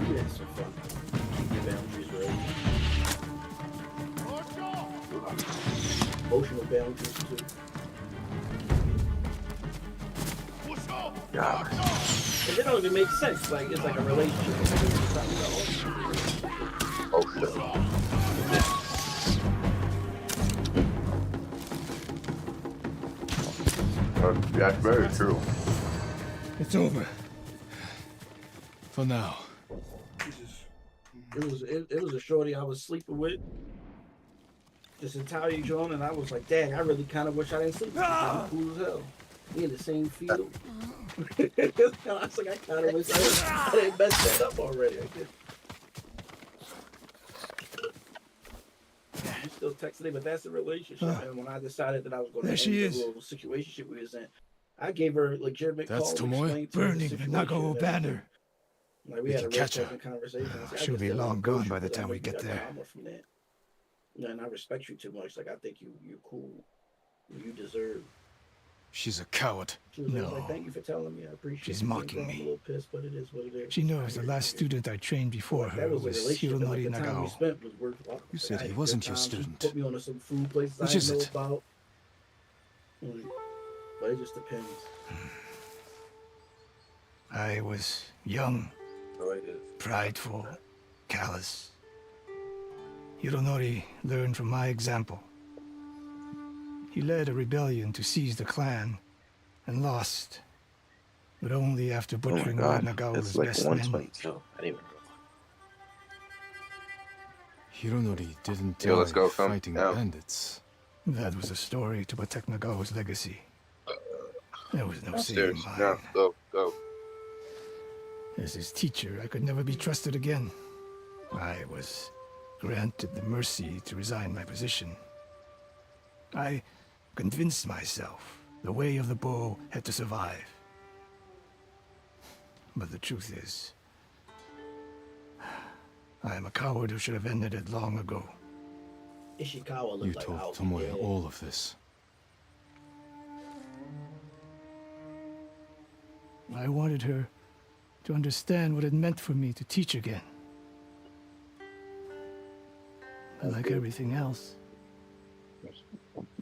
You got some fun. Keep your boundaries right. Emotional boundaries too. God. Cause it don't even make sense. Like it's like a relationship. Oh shit. That's very true. It's over. For now. It was a shorty I was sleeping with. This Italian joint, and I was like, dang, I really kind of wish I didn't sleep with you. Cool as hell. We in the same field. I was like, I kind of wish I didn't mess that up already. I guess. I'm still texting, but that's a relationship. And when I decided that I was going to end the little situation we was in, I gave her a legitimate call. Tomoe. Burning the Nagao banner. Like we had a real conversation. She'll be long gone by the time we get there. Yeah, and I respect you too much. Like I think you're cool. You deserve. She's a coward. She was like, thank you for telling me. I appreciate it. She's mocking me. I'm a little pissed, but it is what it is. She knows the last student I trained before her was Hironori Nagao. You said he wasn't your student. Put me on some food places Which is I know it? about. But it just depends. I was young, prideful, callous. Hironori learned from my example. He led a rebellion to seize the clan, and lost, but only after butchering one of Nagao's best men. Hironori didn't Yo, let's die go, fighting bandits. That was a story to protect Nagao's legacy. There was no Upstairs. saving mine. No, go. As his teacher, I could never be trusted again. I was granted the mercy to resign my position. I convinced myself the way of the bow had to survive. But the truth is, I am a coward who should have ended it long ago. Ishikawa You looked like told Aoi, Tomoya yeah. all of this. I wanted her to understand what it meant for me to teach again. But like everything else,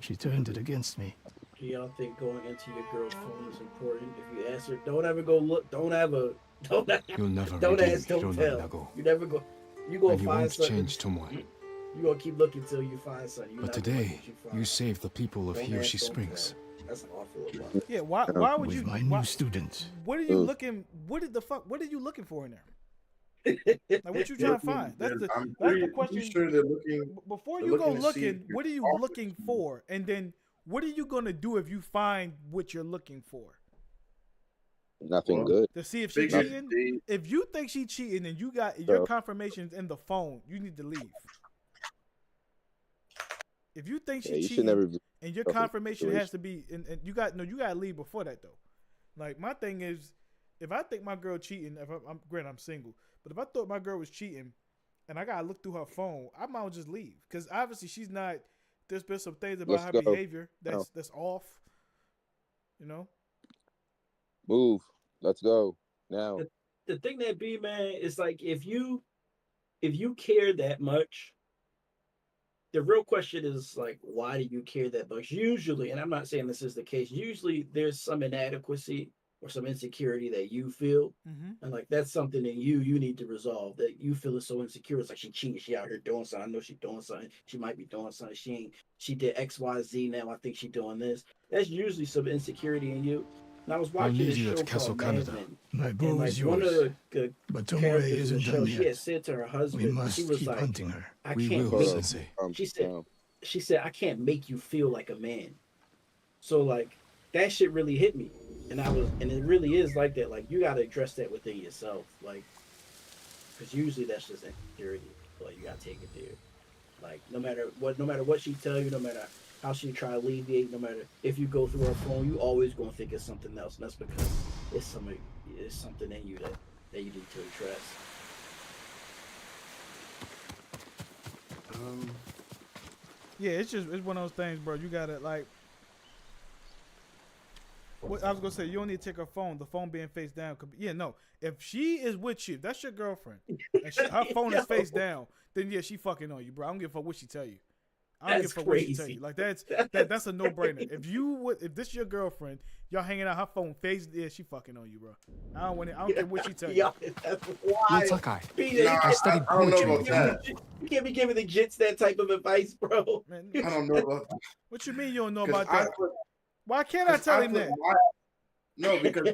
she turned it against me. Do y'all think going into your girl's phone is important? If you ask her, don't ever go look, don't ever, You'll never don't redeem ask, don't Hiro tell. Nobunaga. You never go, you go And you find won't something. change Tomoya. You gonna keep looking till you find something. You But never today, know what you find. you saved the people of Don't Hiyoshi ask, don't Springs. tell. That's how I feel about it. Yeah, why would With you? my why- new students. What are you looking? What did the fuck? What are you looking for in there? Like, what you trying to find? That's the I'm that's pretty the question. sure they're looking. Before they're you go looking to see looking, if what are you're you looking for? And then what are you gonna do if you find what you're looking for? Nothing good. To see if she Figure cheating. If you think she cheating and you got your confirmations in the phone, you need to leave. If you think Yeah, she you should cheating never be and your stuck in a confirmation has situation. to be, and you gotta leave before that though. Like my thing is, if I think my girl cheating, if I'm granted I'm single, but if I thought my girl was cheating, and I gotta look through her phone, I might as well just leave because obviously she's not. There's been some things about Let's her go. behavior No. that's off. You know. Move. Let's go now. The thing that be, man, is like if you care that much, the real question is like, why do you care that much? Usually, and I'm not saying this is the case, usually there's some inadequacy or some insecurity that you feel. And like that's something that you need to resolve, that you feel is so insecure. It's like she cheating, she out here doing something. I know she doing something. She might be doing something. She did XYZ now. I think she doing this. That's usually some insecurity in you. And I was I'll watching need this you show at Castle called Mad Kaneda. Men. My And bow like is one of yours. the But Tomoe characters in the isn't show, done she yet. had said to her husband, We must she was keep like, hunting her. I We can't will, make, Sensei. she said, I can't make you feel like a man. So like that shit really hit me. And it really is like that. Like you gotta address that within yourself. Like, because usually that's just insecurity. Like you gotta take it there. Like no matter what she tell you, no matter how she try to alleviate, no matter if you go through her phone, you always gonna think it's something else. And that's because it's something in you that you need to address. Yeah, it's one of those things, bro. You gotta like. What I was gonna say, you don't need to take her phone. The phone being face down. Yeah, no. If she is with you, that's your girlfriend, and her phone is face down, then yeah, she fucking on you, bro. I don't give a fuck what she tell you. I don't give a fuck what she tell you. Like that's a no brainer. If this your girlfriend, y'all hanging out, her phone face, yeah, she fucking on you, bro. I don't care what she tell you. That's why. Sakai, I studied I don't know poetry about with that. You can't be giving the jits that type of advice, bro. Man, I don't know about that. what you mean you don't know 'Cause about that? Why can't I tell him that? No, because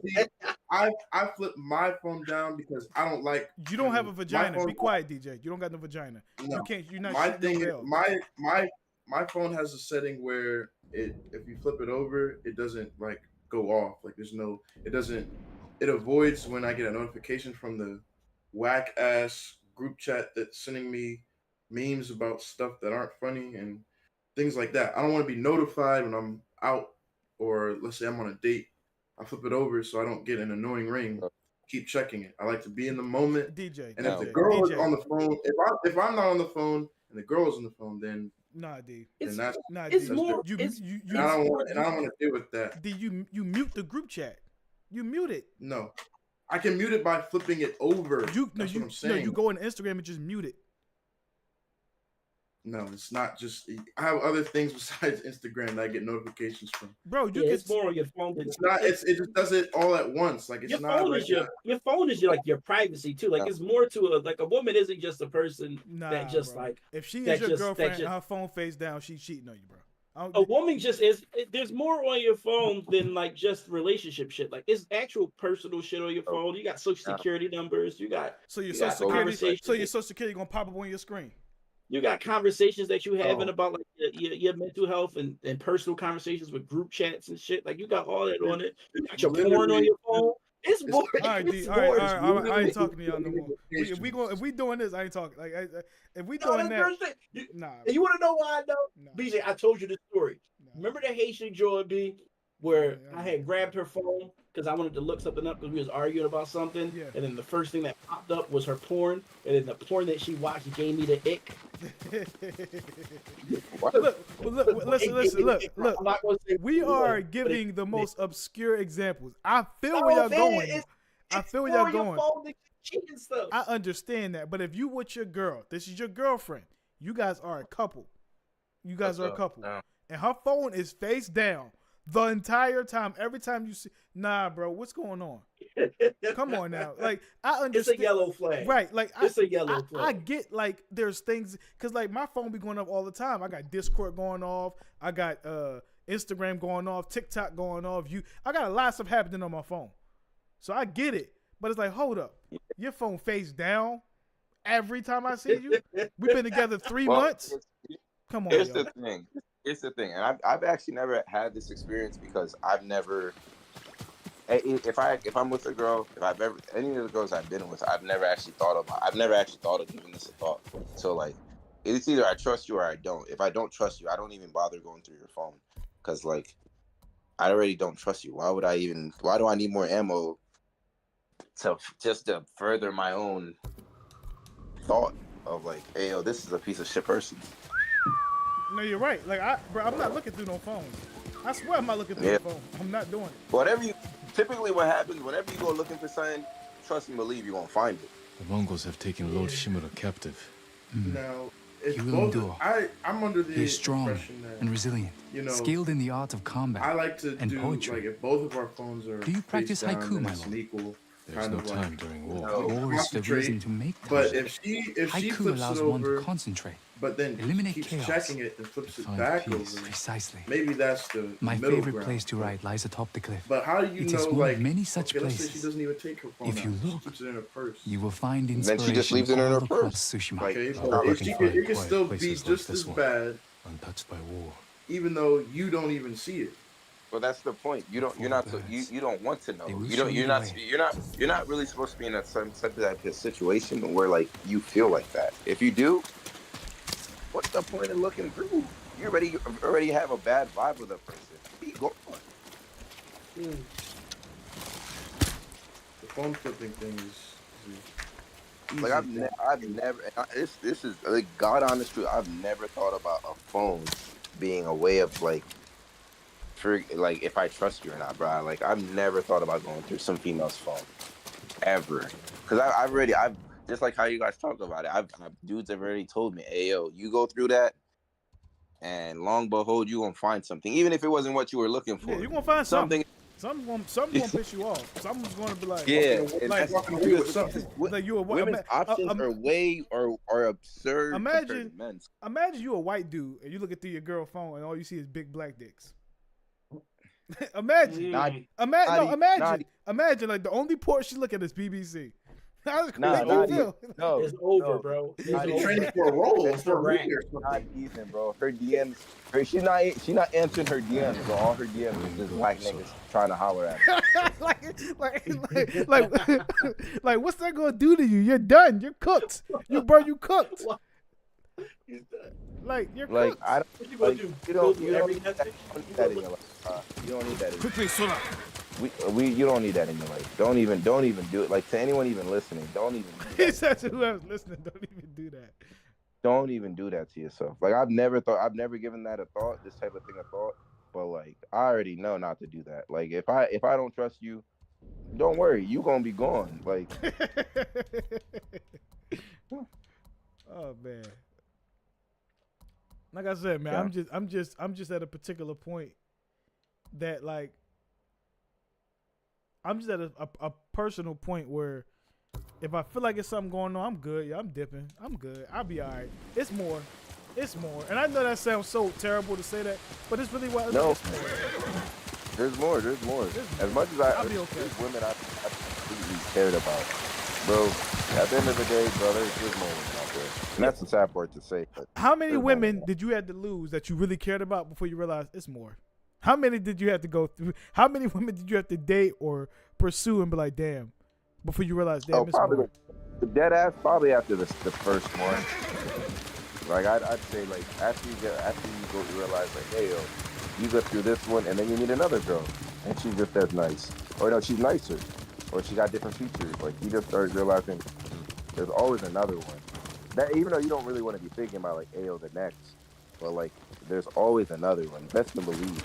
I flip my phone down because I don't like. You don't have a vagina. phone- Be quiet, DJ. You don't got no vagina. No. You can't. You're not. My shitting thing, no is, bell. my phone has a setting where if you flip it over, it doesn't like go off. Like there's no, it doesn't. It avoids when I get a notification from the whack ass group chat that's sending me memes about stuff that aren't funny and things like that. I don't want to be notified when I'm out or let's say I'm on a date. I flip it over so I don't get an annoying ring. Keep checking it. I like to be in the moment. DJ. And if the girl is on the phone, if I'm not on the phone and the girl is on the phone, then Nah, D. then that's it's that's more. different. You. And I don't want to deal with that. D. You mute the group chat. You mute it. No, I can mute it by flipping it over. That's what I'm saying. No, you go on Instagram and just mute it. No, it's not just. I have other things besides Instagram that I get notifications from. Bro, you it's more on your phone. It's not. It just does it all at once. Like it's Your not. phone Like is your phone is your privacy too. Like it's more to a woman isn't just a person that just bro. like If she that is your just- girlfriend that and just- her phone face down, she's cheating on you, bro. a woman just is. There's more on your phone than like just relationship shit. Like it's actual personal shit on your phone. You got social security numbers. You got So your you social got security. conversations- So your social security gonna pop up on your screen. You got conversations that you having Oh. about like your mental health and personal conversations with group chats and shit. Like you got all that on it. You got your porn on your phone. It's more. All right, D. It's All right, more. all right, all right. I ain't It's talking to y'all no more. notifications. If we doing this, I ain't talking. If we No, doing that's that, real shit. nah. And you want to know why I know? BJ, I told you the story. remember the Haitian Joy B, where I had grabbed her phone because I wanted to look something up because we was arguing about something, and then the first thing that popped up was her porn, and then the porn that she watched gave me the ick. Look. We are giving the most obscure examples. I feel where y'all going. I feel where y'all going. I understand that, but if you with your girl, this is your girlfriend. You guys are a couple. And her phone is face down the entire time. Every time you see, nah, bro, what's going on? Come on now. Like, I understand. It's a yellow flag. Right. Like, it's a yellow flag. I get, like, there's things, because, like, my phone be going up all the time. I got Discord going off. I got Instagram going off. TikTok going off. I got a lot of stuff happening on my phone. So I get it. But it's like, hold up. Your phone face down every time I see you? We've been together 3 months? Come on, Here's the thing. And I've actually never had this experience because I've never, if I'm with a girl, if I've ever, any of the girls I've been with, I've never actually thought of giving this a thought. So like, it's either I trust you or I don't. If I don't trust you, I don't even bother going through your phone. Cause like, I already don't trust you. Why do I need more ammo to further my own thought of like, hey, yo, this is a piece of shit person. No, you're right. Like, I'm not looking through no phone. I swear I'm not looking through the phone. I'm not doing it. Typically what happens, whenever you go looking for something, trust and believe you're going to find it. The Mongols have taken Lord Shimura captive. Now, it's He will endure. I'm under the He is strong impression that, and resilient, skilled in the art of combat I like to and do, poetry. like, if both of our phones are Do you practice face down, haiku, then my it's lord? an equal There's no time during war. War is the reason to make time. But if she Haiku flips allows it one to over, concentrate, but then eliminate keeps chaos, checking it and flips it find back peace. over, Precisely. maybe that's the My middle favorite ground. place to write lies atop the cliff. But how do you It know, is one like, of many such okay, let's say places. she doesn't even take her phone If out. you She look, keeps it in her purse. you will find Then inspiration she just leaves it in her all across purse. Tsushima. Okay, Like, so not it looking can, for it can quiet still be places like just this as one. bad, Untouched by war. even though you don't even see it. Well, that's the point. You don't want to know. They will You show don't. you You're not really supposed to be in some type of situation where like you feel like that. If you do, what's the point of looking through? You already have a bad vibe with a person. Be gone. The phone flipping thing is Like I've never. This is like God honest truth. I've never thought about a phone being a way of like. Like if I trust you or not, bro. Like I've never thought about going through some female's phone, ever. Because I've just like how you guys talk about it. Dudes have already told me, hey yo, you go through that, and long behold, you gonna find something, even if it wasn't what you were looking for. Yeah, you're gonna find something. Something gonna piss you off. Someone's gonna be like, yeah, like you a white women's options are way are absurd. Imagine you a white dude and you looking through your girl phone and all you see is big black dicks. Imagine like the only port she look at is BBC. That's crazy. It's over, bro. It's training for a role. It's for a rank. Not even, bro. Her DMs. She's not answering her DMs. Bro. All her DMs is just black niggas trying to holler at her. like, what's that gonna do to you? You're done. You're cooked. You cooked. Like you're cooked. I don't. Like, you don't need that in your life. You don't need that. Quickly, Sula. You don't need that in your life. Don't even do it. Like to anyone even listening, don't even. He said to whoever's listening, don't even do that. Don't even do that to yourself. Like I've never given that a thought, this type of thing a thought. But like I already know not to do that. Like if I don't trust you, don't worry, you gonna be gone. Like. Oh man. Like I said, man, yeah. I'm just at a particular point that like I'm just at a personal point where if I feel like it's something going on, I'm good. Yeah, I'm dipping. I'm good. I'll be all right. It's more. And I know that sounds so terrible to say that, but it's really what. No. There's more. As much as I'll be okay. There's women I completely cared about, bro. At the end of the day, brother, there's more women out there, and that's the sad part to say. But how many women did you have to lose that you really cared about before you realized it's more? How many did you have to go through? How many women did you have to date or pursue and be like, damn, before you realize, damn, it's more? The dead ass probably after the first one. Like I'd say like after you realize like, hey yo, you go through this one, and then you meet another girl, and she's just as nice. Or no, she's nicer. Or she got different features. Like, you just start realizing there's always another one. That even though you don't really want to be thinking about like, Ayo, the next, but like, there's always another one. Best to believe.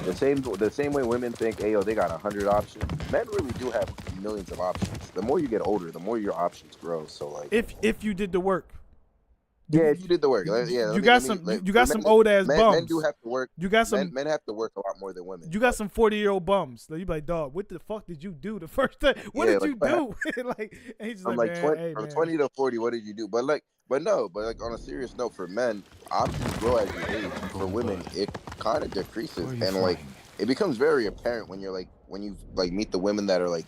The same way women think, Ayo, they got 100 options. Men really do have millions of options. The more you get older, the more your options grow. So like, if you did the work. Yeah, if you did the work. You got some old ass bums. Men do have to work. You got some men have to work a lot more than women. You got some 40-year-old bums. So you be like, dog, what the fuck did you do the first time? What did you do? Like, and he's I'm like, 20, from 20 to 40. What did you do? But like on a serious note, for men, options grow as you age. For women, it kind of decreases, and like it becomes very apparent when you meet the women that are like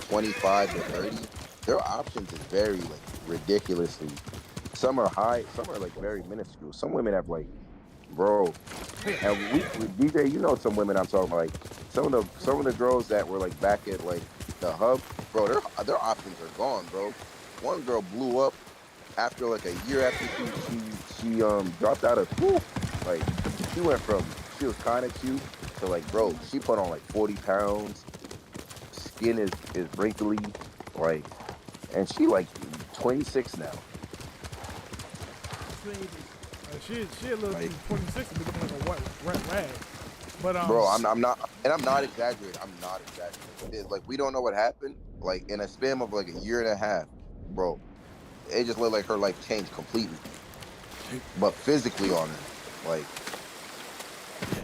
25 to 30. Their options is very like ridiculously. Some are high, some are like very minuscule. Some women have like, bro, and with DJ, you know some women I'm talking about. Like some of the girls that were like back at like the hub, bro, their options are gone, bro. One girl blew up after like a year after she dropped out of school. Like she went from she was kind of cute to like, bro, she put on like 40 pounds. Skin is wrinkly, like, and she like 26 now. She a little like, 26 and becoming like a white rag. But bro, I'm not exaggerating. I'm not exaggerating. Like, we don't know what happened. Like, in a span of like a year and a half, bro, it just looked like her life changed completely. But physically on her, like.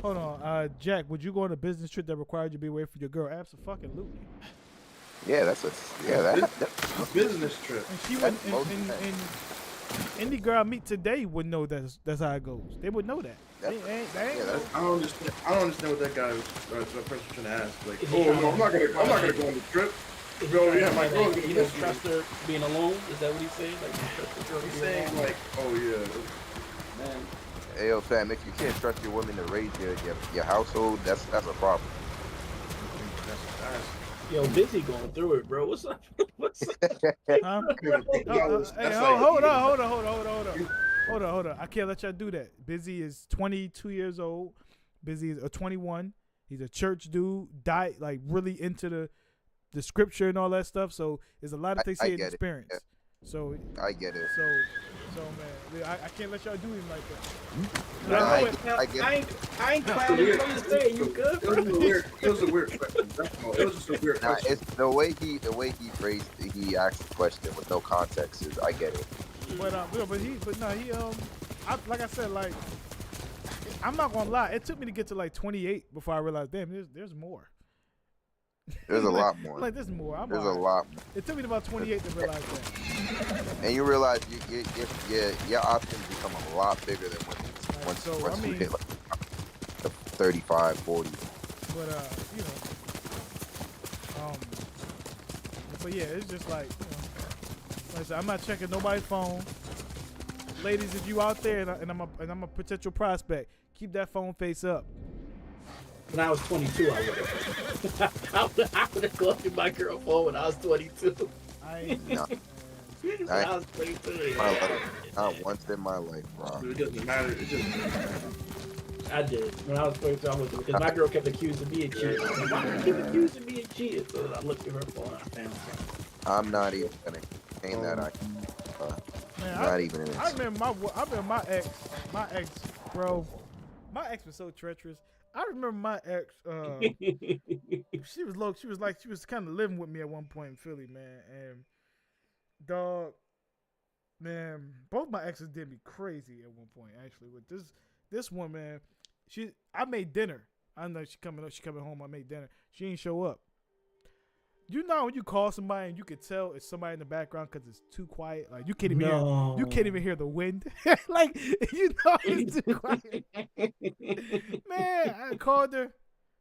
Hold on, Jack. Would you go on a business trip that required you to be away from your girl? Absolutely. Yeah, that's a business trip. And she went. And any girl I meet today would know that's how it goes. They would know that. I don't understand what that guy was, the person was trying to ask. Like, no, I'm not gonna go on the trip. Bro, yeah, my girl's gonna. You don't trust her being alone? Is that what he's saying? Like, you trust the girl he's saying alone? Like, oh yeah, man. Hey, yo, fam, if you can't trust your woman to raise your household, that's a problem. Yo, Busy going through it, bro. What's up? What's up? Hey, hold on. I can't let y'all do that. Busy is 22 years old. Busy is 21. He's a church dude. Died like really into the scripture and all that stuff. So there's a lot of things he had experience. Yeah. So I get it. So man, I can't let y'all do him like that. No, I get it. I ain't clowning you. I'm just saying, you good? It was a weird question. It was just a weird question. It's the way he phrased, he asked the question with no context. Is I get it. But like I said, like, I'm not gonna lie. It took me to get to like 28 before I realized, damn, there's more. There's a lot more. Like, there's more. There's a lot more. It took me about 28 to realize that. And you realize your options become a lot bigger than once you hit like 35, 40. But but yeah, it's just like, like I said, I'm not checking nobody's phone. Ladies, if you out there and I'm a potential prospect, keep that phone face up. When I was 22, I would have gone through my girl phone when I was 22. I was 22. Not once in my life, bro. It doesn't matter. It doesn't matter. I did. When I was 22, I was, because my girl kept accusing me of cheating. So I looked at her phone and I found something. I'm not even gonna entertain that. I remember my ex, bro. My ex was so treacherous. I remember my ex. She was kind of living with me at one point in Philly, man. And dog, man, both my exes did me crazy at one point. Actually, with this one, man, I made dinner. I know she coming home. I made dinner. She ain't show up. You know when you call somebody and you can tell it's somebody in the background because it's too quiet. Like you can't even hear the wind. Like you know it's too quiet. Man, I called her,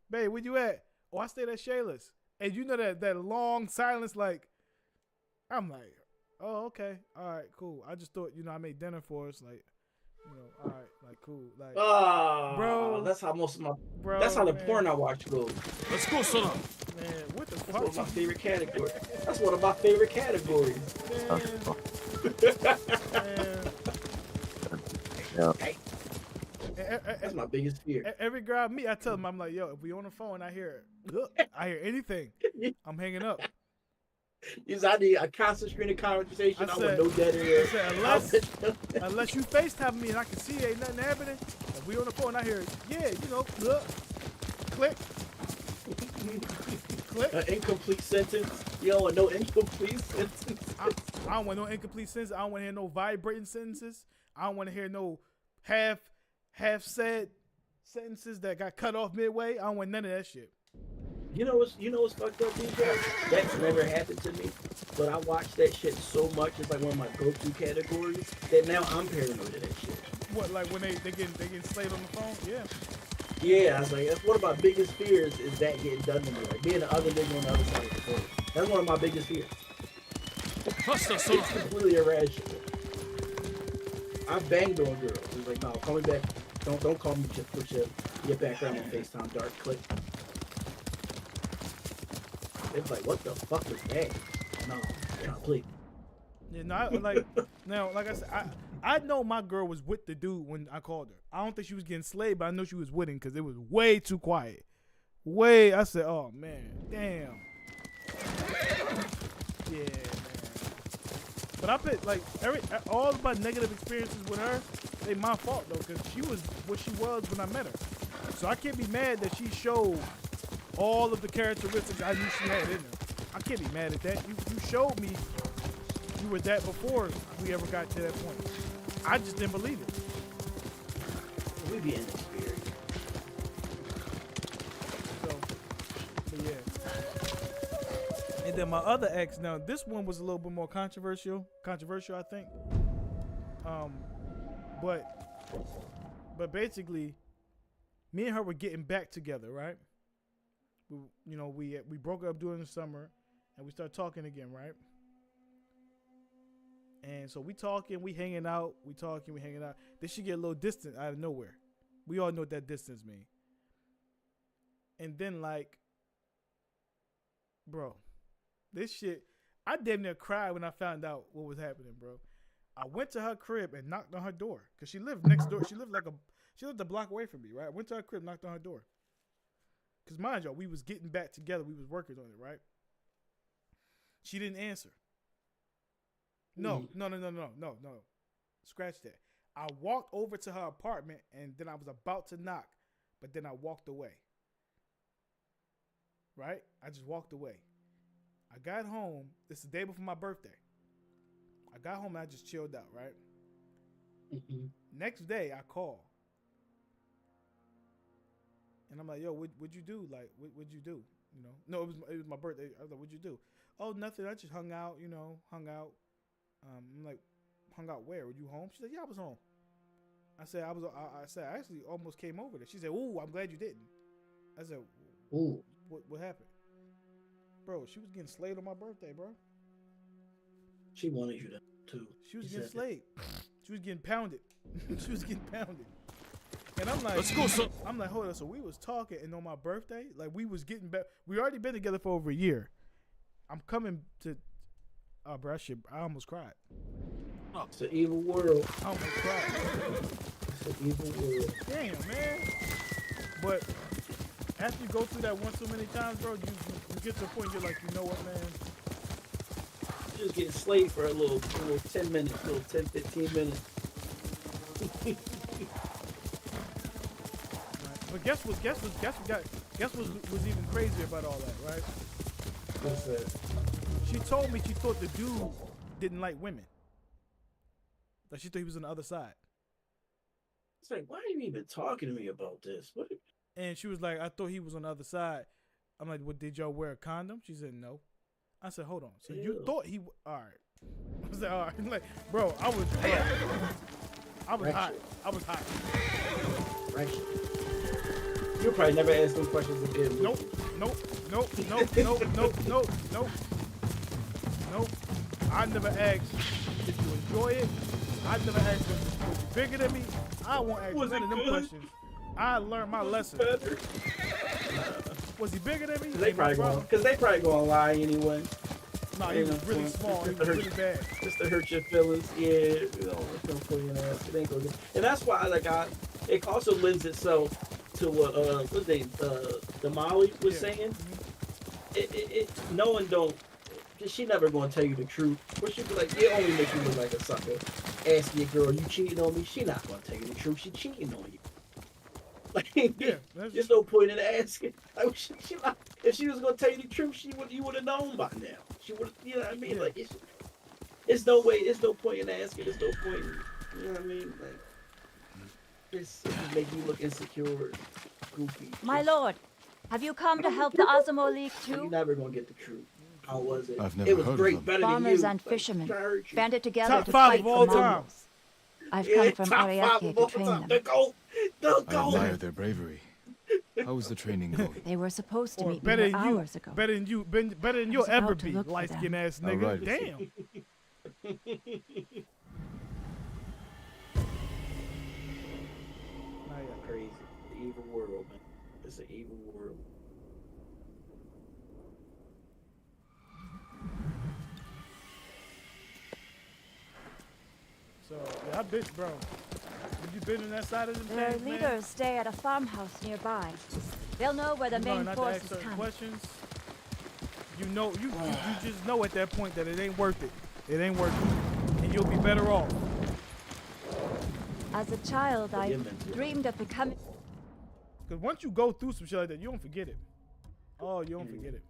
babe, where you at? Oh, I stayed at Shayla's. And you know that long silence. Like I'm like, oh okay, all right, cool. I just thought I made dinner for us. Like all right, like cool, like bro. That's how most of my that's how the porn I watch goes. Let's go, son. Man, what the fuck? That's one of my favorite categories. That's one of my favorite categories. Man. That's my biggest fear. Every girl I meet, I tell them, I'm like, yo, if we on the phone, I hear anything, I'm hanging up. I need a constant stream of conversation. I want no dead air. Unless you FaceTime me and I can see ain't nothing happening. If we on the phone, I hear, click. Click. An incomplete sentence. You don't want no incomplete sentence. I don't want no incomplete sentences. I don't want to hear no vibrating sentences. I don't want to hear no half said sentences that got cut off midway. I don't want none of that shit. You know what's fucked up, DJ? That's never happened to me. But I watch that shit so much. It's like one of my go-to categories that now I'm paranoid of that shit. What, like when they getting slayed on the phone? Yeah. Yeah, I was like, that's one of my biggest fears is that getting done to me. Like being the other nigga on the other side of the phone. That's one of my biggest fears. It's completely irrational. I banged on girls. It was like, no, call me back. Don't call me. Just put your background on FaceTime. Dark click. It's like, what the fuck was that? No, please. Yeah, no, like I said, I know my girl was with the dude when I called her. I don't think she was getting slayed, but I know she was with him because it was way too quiet. I said, oh man, damn. Yeah, man. But I bet like all of my negative experiences with her, they my fault though, because she was what she was when I met her. So I can't be mad that she showed all of the characteristics I knew she had in her. I can't be mad at that. You showed me you were that before we ever got to that point. I just didn't believe it. We be inexperienced. So, but yeah. And then my other ex, now this one was a little bit more controversial, I think. But basically, me and her were getting back together, right? We broke up during the summer, and we started talking again, right? And so we talking, we hanging out. Then she get a little distant out of nowhere. We all know what that distance mean. And then like, bro, this shit, I damn near cried when I found out what was happening, bro. I went to her crib and knocked on her door because she lived next door. She lived a block away from me, right? I went to her crib, knocked on her door. Because mind y'all, we was getting back together. We was working on it, right? She didn't answer. No. Scratch that. I walked over to her apartment and then I was about to knock, but then I walked away. Right? I just walked away. I got home. This is the day before my birthday. I got home and I just chilled out, right? Mm-hmm. Next day, I call. And I'm like, yo, what'd you do? Like, what'd you do? No, it was my birthday. I was like, what'd you do? Oh, nothing. I just hung out, I'm like, hung out where? Were you home? She said, yeah, I was home. I said, I actually almost came over there. She said, ooh, I'm glad you didn't. I said, ooh, what happened? Bro, she was getting slayed on my birthday, bro. She wanted you to. She was getting slayed. She was getting pounded. And I'm like, let's go, son. I'm like, hold on. So we was talking, and on my birthday, like we was getting back. We already been together for over a year. I'm coming to. Oh, bro, I almost cried. It's an evil world. I almost cried. It's an evil world. Damn, man. But after you go through that one too many times, bro, you get to a point you're like, you know what, man? You're just getting slayed for a little 10 minutes, 10, 15 minutes. But guess what was even crazier about all that, right? What's that? She told me she thought the dude didn't like women. Like she thought he was on the other side. It's like, why are you even talking to me about this? And she was like, I thought he was on the other side. I'm like, well, did y'all wear a condom? She said, no. I said, hold on. So you thought he... All right. I was like, all right. Like, bro, I was hot. Right. You'll probably never ask them questions again. Nope. I never asked if you enjoy it. I never asked was you bigger than me. I won't ask none of them questions. I learned my lesson. Was he bigger than me? They probably gonna lie anyway. No, he was really small. He was really bad. Just to hurt your feelings. Yeah, don't put your ass. It ain't gonna get. And that's why, like, it also lends itself to what the Molly was saying. No one don't. She never gonna tell you the truth. But she be like, it only makes you look like a sucker. Asking your girl, you cheating on me? She not gonna tell you the truth. She cheating on you. Like, there's no point in asking. Like, she not, if she was gonna tell you the truth, you would have known by now. She would, you know what I mean? Like, it's no way. There's no point in asking. There's no point. You know what I mean? Like, it's make you look insecure, goofy. My lord, have you come to help the Azamo League too? You're never gonna get the truth. How was it? I've never it was heard great, of them. better Farmers than you. and fishermen Like, banded together Top to 5 fight of all for time. Mongols. I've come from Ariake to train them. I admire their bravery. How is the training going? They were supposed to Or meet better me than here you, hours ago. better than you, better than I you'll was ever about to be, look for light skinned them. ass All nigga. right. Damn. Crazy. The evil world, man. It's an evil world. So yeah, I been, bro. Have you been in that side of the Their things, man? leaders stay at a farmhouse nearby. They'll know where the You know main not to force ask is certain camped. questions. You know, you just know at that point that it ain't worth it. It ain't worth it, and you'll be better off. As a child, I dreamed of becoming. Cause once you go through some shit like that, you don't forget it. Oh, you don't forget it.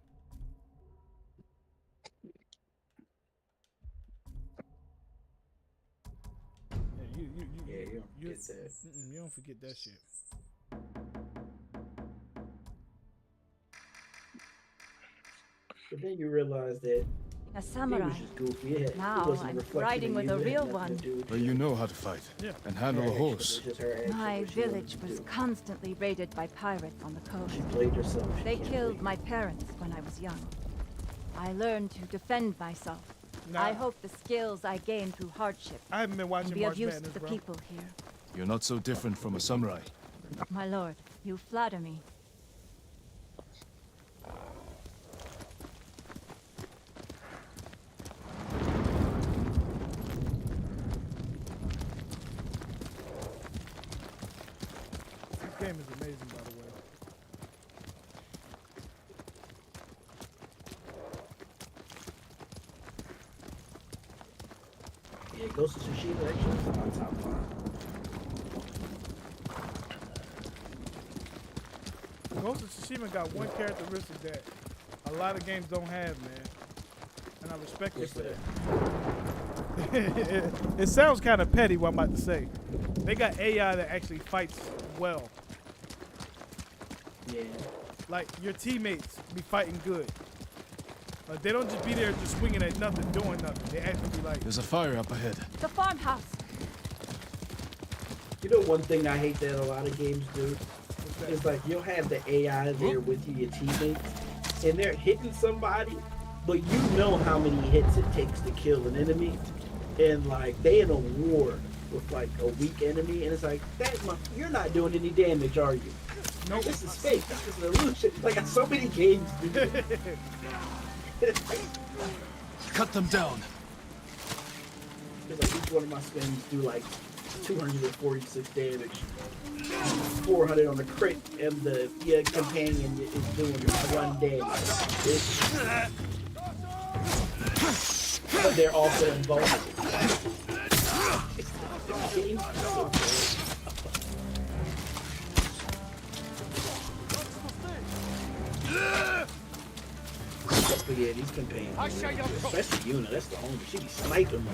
Yeah, you don't forget that. You don't forget that shit. But then you realize that A he samurai. was just goofy. It Now wasn't I'm reflected riding in with you. a It had real nothing one. to do with But you know how to fight and handle a horse. Just her action, My what she wanted village to was do. constantly raided by pirates on the coast. She played herself. She They can't killed wait. my parents when I was young. I learned to defend myself. Nah. I hope the skills I gained through hardship I haven't been can watching be March of use Madness, to the bro. people here. You're not so different from a samurai. My lord, you flatter me. This game is amazing, by the way. Yeah, Ghost of Tsushima actually is on top 5. Ghost of Tsushima got one characteristic that a lot of games don't have, man. And I respect it for that. It sounds kind of petty what I'm about to say. They got AI that actually fights well. Yeah. Like, your teammates be fighting good. Like, they don't just be there just swinging at nothing, doing nothing. They actually be like... There's a fire up ahead. The farmhouse. You know one thing I hate that a lot of games do? It's like you'll have the AI there with you, your teammates, and they're hitting somebody, but you know how many hits it takes to kill an enemy. And like they in a war with like a weak enemy, and it's like you're not doing any damage, are you? No, this is fake. This is an illusion. Like so many games do that. Cut them down. It's like each one of my spins do like 246 damage, 400 on the crit, and the companion is doing 1 damage. But they're also invulnerable. But yeah, these companions, especially Yuna, that's the homie. She be sniping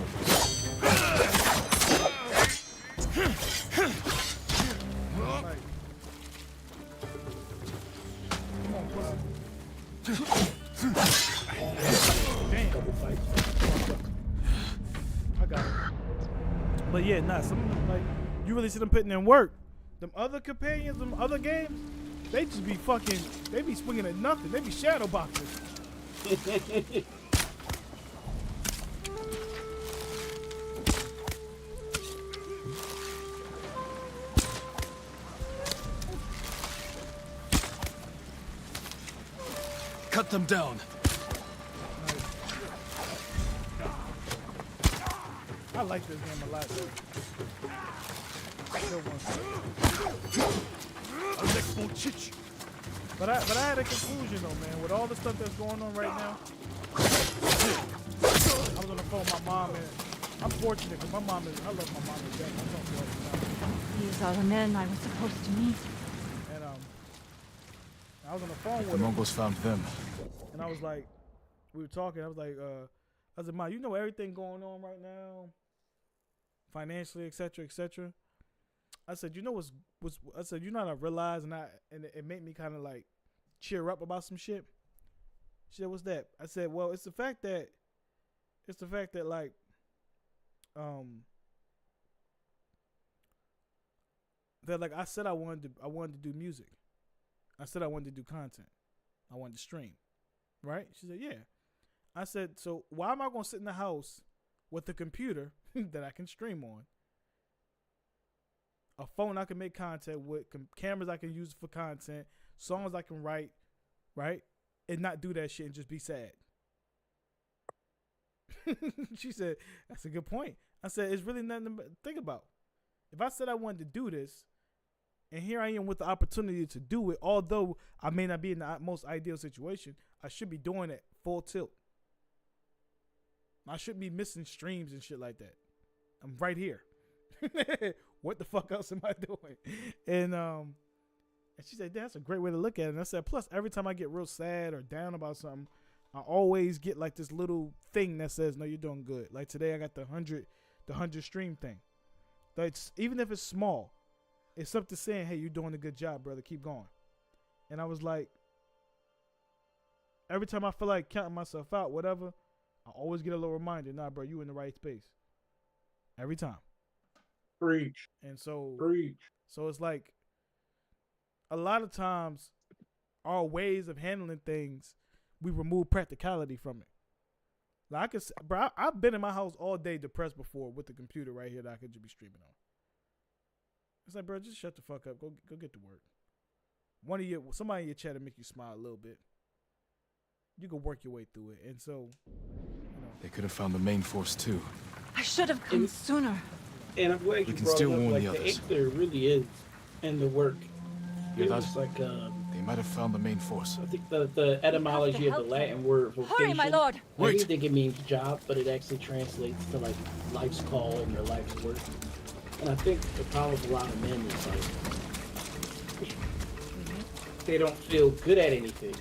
I got it. But yeah, nah, some like you really see them putting in work. Them other companions, them other games, they just be fucking. They be swinging at nothing. They be shadow boxing. Cut them down. I like this game a lot. Though. Good one. But I had a conclusion though, man. With all the stuff that's going on right now, I was on the phone with my mom, and I'm fortunate because I love my mom to death. I talk to her all the time. These are the men I was supposed to meet. And I was on the phone with The Mongols found them. and I was like, we were talking. I was like, I said, Ma, you know everything going on right now, financially, et cetera, et cetera. I said, you know what's I said, you know what I realized, and it made me kind of like cheer up about some shit. She said, what's that? I said, well, it's the fact that like, that like I said I wanted to do music. I said I wanted to do content. I wanted to stream. Right? She said, yeah. I said, so why am I going to sit in the house with a computer that I can stream on, a phone I can make content with, cameras I can use for content, songs I can write, right? And not do that shit and just be sad. She said, that's a good point. I said, it's really nothing to think about. If I said I wanted to do this, and here I am with the opportunity to do it, although I may not be in the most ideal situation, I should be doing it full tilt. I shouldn't be missing streams and shit like that. I'm right here. What the fuck else am I doing? And she said, that's a great way to look at it. And I said, plus every time I get real sad or down about something, I always get like this little thing that says, no, you're doing good. Like today I got the 100 stream thing. That's, even if it's small, it's something saying, hey, you're doing a good job, brother. Keep going. And I was like, every time I feel like counting myself out, whatever, I always get a little reminder, nah, bro, you in the right space. Every time. Preach. And so, Preach. So it's like, a lot of times, our ways of handling things, we remove practicality from it. Like I could, bro, I've been in my house all day depressed before with the computer right here that I could just be streaming on. It's like, bro, just shut the fuck up. Go get to work. Somebody in your chat will make you smile a little bit. You can work your way through it. And so, They could have found the main force too. I should have come sooner. And I'm glad you brought still it up. warn Like the the others. ink there really is in the work. Yeah, It that's was like they might have found the main force. I think the etymology of the Latin word vocation. Hurry, my lord. Like, you think it means job, but it actually translates to like life's calling or life's work. And I think the problem with a lot of men is like they don't feel good at anything,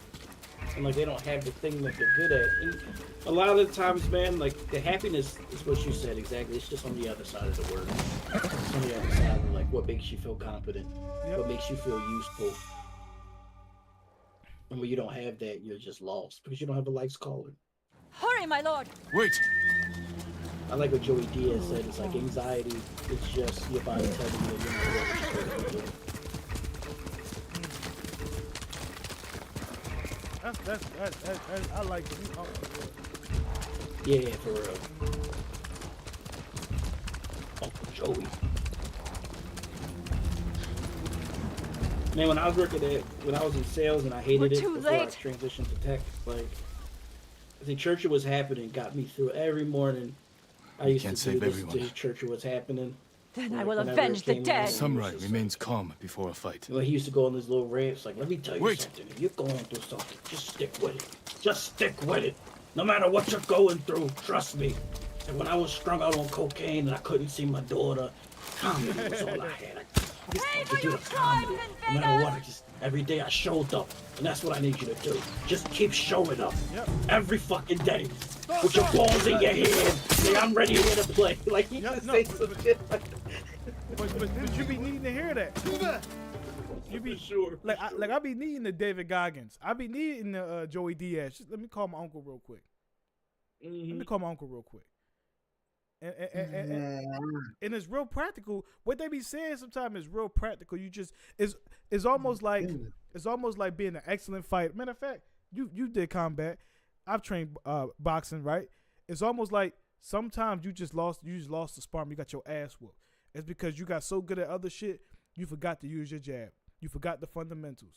and like they don't have the thing that they're good at. And a lot of the times, man, like the happiness is what you said exactly. It's just on the other side of the word. It's on the other side of like what makes you feel confident, what makes you feel useful. And when you don't have that, you're just lost because you don't have a life's calling. Hurry, my lord. Wait. I like what Joey Diaz said. It's like anxiety. It's just your body telling you you're not what you're supposed to do. That's I like it. Yeah, for real. Uncle Joey. Man, when I was in sales and I hated it before I transitioned to tech, like the Church of What's Happening got me through every morning. I used to do this to Church of What's Happening. Then I will avenge the dead. Samurai remains calm before a fight. Like he used to go on these little rants, like, let me tell you something. If you're going through something, just stick with it. Just stick with it. No matter what you're going through, trust me. And when I was strung out on cocaine and I couldn't see my daughter, comedy was all I had. I could do the comedy. No matter what, every day I showed up. And that's what I need you to do. Just keep showing up. Every fucking day. With your balls in your hand. Say, I'm ready here to play. Like, he just say some shit like that. But you be needing to hear that. You be sure. Like I be needing the David Goggins. I be needing the Joey Diaz. Just let me call my uncle real quick. Let me call my uncle real quick. And it's real practical. What they be saying sometimes is real practical. You just it's almost like being an excellent fighter. Matter of fact, you did combat. I've trained boxing, right? It's almost like sometimes you just lost the sparring. You got your ass whooped. It's because you got so good at other shit, you forgot to use your jab. You forgot the fundamentals.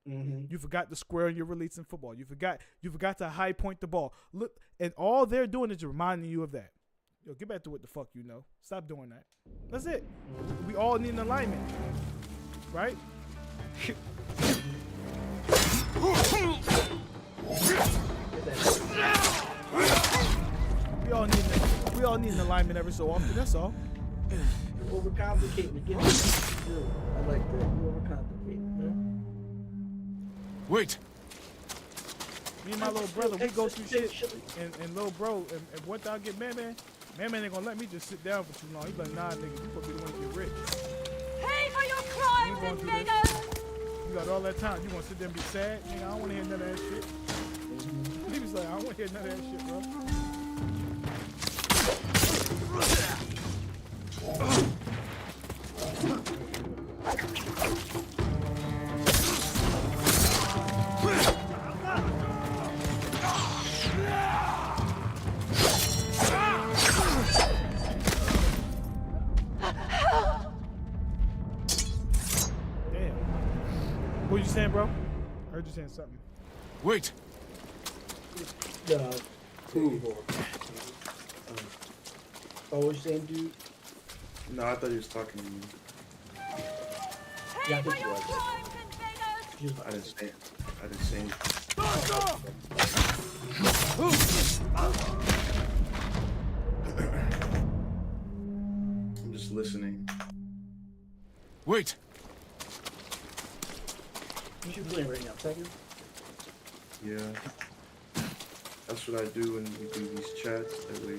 You forgot the square in your release in football. You forgot to high point the ball. Look, and all they're doing is reminding you of that. Yo, get back to what the fuck you know. Stop doing that. That's it. We all need an alignment, right? We all need an alignment every so often. That's all. Overcomplicating it. I like that. You overcomplicating, man. Wait. Me and my little brother, we go through shit, and little bro, and once I get man ain't gonna let me just sit down for too long. He be like, nah, nigga, you supposed to be the one to get rich. Pay for your crimes, invaders! You got all that time. You wanna sit there and be sad? Nigga, I don't wanna hear none of that shit. He was like, I don't wanna hear none of that shit, bro. What you saying, bro? I heard you saying something. Wait. Who? Oh, what you saying, dude? No, I thought he was talking to me. Yeah, I think he was. I didn't say it. I didn't say it. I'm just listening. Wait. You should play right now, second. Yeah. That's what I do when we do these chats. That way,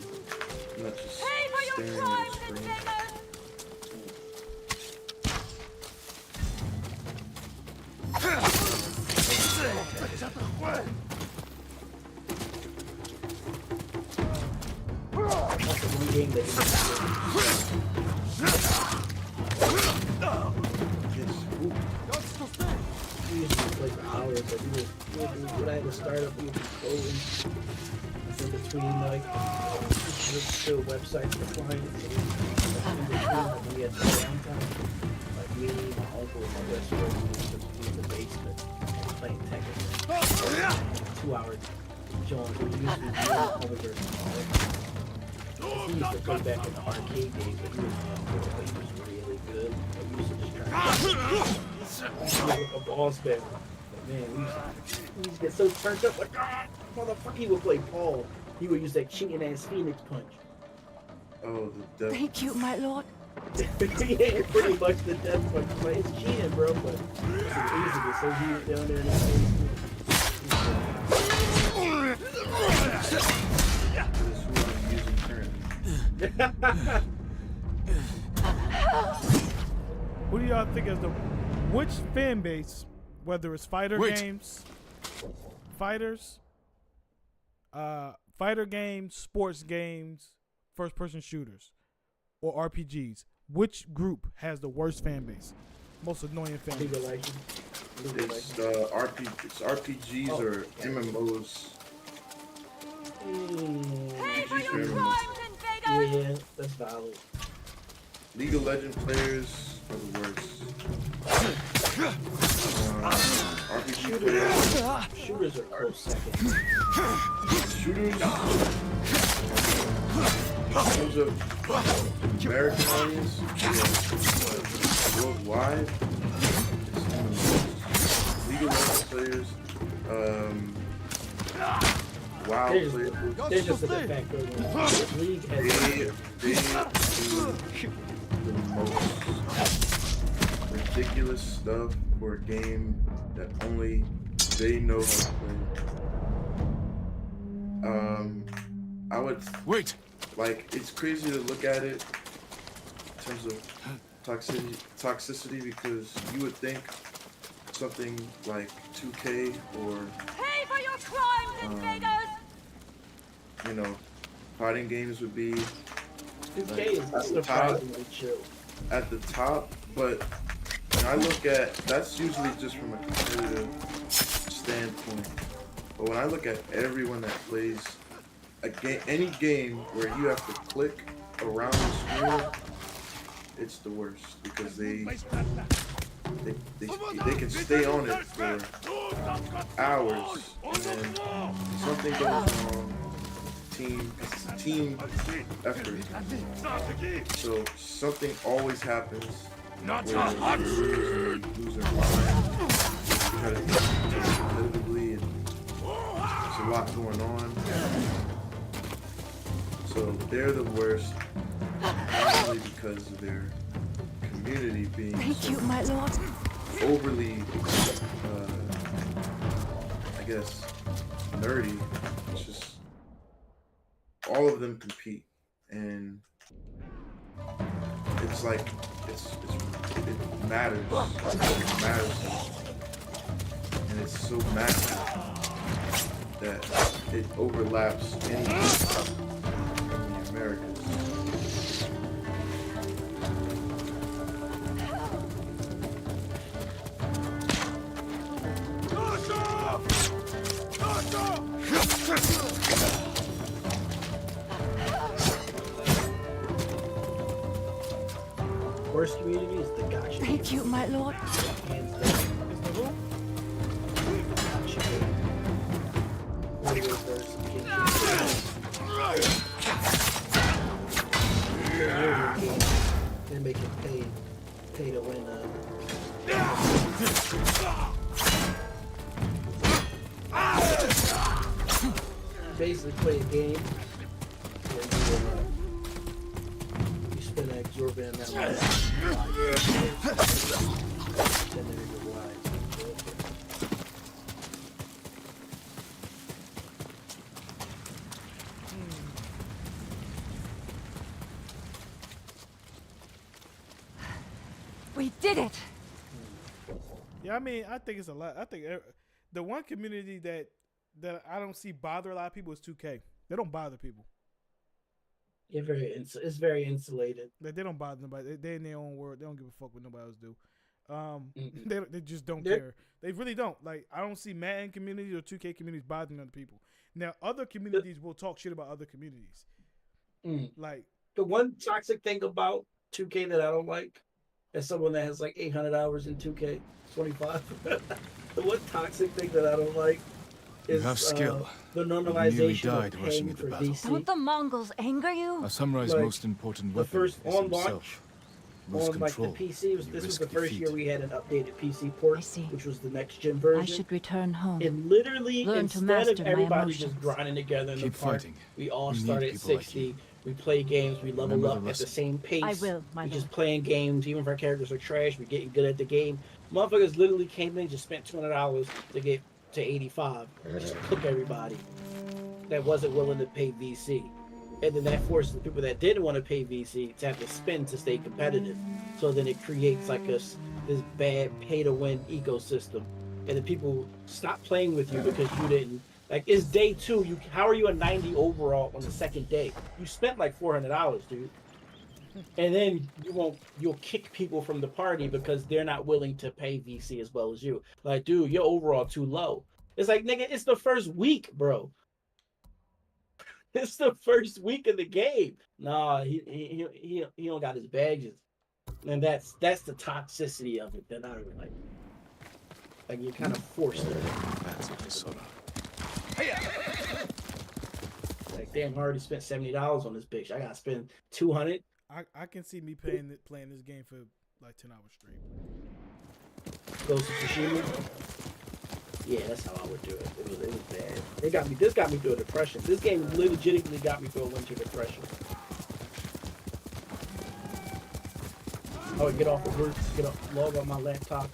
I'm not just staring at the screen. We used to play for hours, but when I had to start up, we would just go in between, like, still websites for clients. So in between, like, we had some downtime. Like, me, my uncle, and my best friend, we used to be in the basement playing Tekken. 2 hours. John, we used to be doing covers. He used to play back in the arcade days, but he was really good. Like, we used to just try to a boss battle. But man, we used to get so turned up, like, motherfucker, he would play Paul. He would use that cheating ass Phoenix punch. Oh, the death. Thank you, my lord. Yeah, pretty much the death punch. Like, it's cheating, bro, but it's easy to get so heated down there in his face. Who do y'all think is which fan base, whether it's fighter games, fighter games, sports games, first person shooters, or RPGs, which group has the worst fan base? Most annoying fan base? It's RPGs or MMOs. Yeah, that's valid. League of Legends players are the worst. RPG players. Shooters are close second. Shooters. In terms of American audience, worldwide, League of Legends players, WoW players. There's just a de facto one. League has they do the most ridiculous stuff for a game that only they know how to play. I would like, it's crazy to look at it in terms of toxicity because you would think something like 2K or Pay for your crimes, invaders! You know, fighting games would be 2K is surprisingly chill. At the top, but when I look at, that's usually just from a competitive standpoint. But when I look at everyone that plays a game, any game where you have to click around the screen, it's the worst because they can stay on it for hours, and then something goes wrong, it's a team effort. So something always happens. Not where you lose their mind. You try to do it competitively, and there's a lot going on. So they're the worst, not only because of their community being Thank you, my lord. overly, I guess, nerdy. It's just all of them compete, and it's like it matters. It matters, and it's so massive that it overlaps any from the Americans. Worst community is the gotcha. Thank you, my lord. Hands down. Is the who? Gotcha. Warrior versus King. They're making pay to win. Basically, play a game. You spend an exorbitant amount of then there you go. We did it. Yeah, I mean, I think it's a lot. I think the one community that I don't see bother a lot of people is 2K. They don't bother people. Yeah, it's very insulated. They don't bother nobody. They in their own world. They don't give a fuck what nobody else do. They just don't care. They really don't. Like, I don't see Madden communities or 2K communities bothering other people. Now, other communities will talk shit about other communities. Like, the one toxic thing about 2K that I don't like, as someone that has like 800 hours in 2K25, the one toxic thing that I don't like is you have skill. The normalization of paying for DC. Don't the Mongols anger you? A samurai's Like, most important the weapon first is on himself. launch, Lose on like the control. PC, this was the first year we had an updated PC port, which was the next gen I version. should return home. And literally, Learn to instead of master my everybody just emotions. grinding together in Keep the park, fighting. we all We need start at people like 60. We play games, we level Remember the up at the lesson. same pace. I will, my We lord. just playing games, even if our characters are trash, we're getting good at the game. Motherfuckers literally came in, just spent $200 to get to 85. Just cook everybody that wasn't willing to pay VC. And then that forces the people that didn't want to pay VC to have to spend to stay competitive. So then it creates like this bad pay-to-win ecosystem. And then people stop playing with you because you didn't. Like, it's day 2. How are you a 90 overall on the second day? You spent like $400, dude. And then you'll kick people from the party because they're not willing to pay VC as well as you. Like, dude, you're overall too low. It's like, nigga, it's the first week, bro. It's the first week of the game. Nah, he don't got his badges. And that's the toxicity of it that I don't like. Like, you're kind of forced to. That's a disorder. Like, damn, I already spent $70 on this bitch. I gotta spend $200. I can see me playing this game for like 10 hours straight. Ghost of Tsushima. Yeah, that's how I would do it. It was bad. This got me through a depression. This game legitimately got me through a winter depression. I would get off of work, log on my laptop,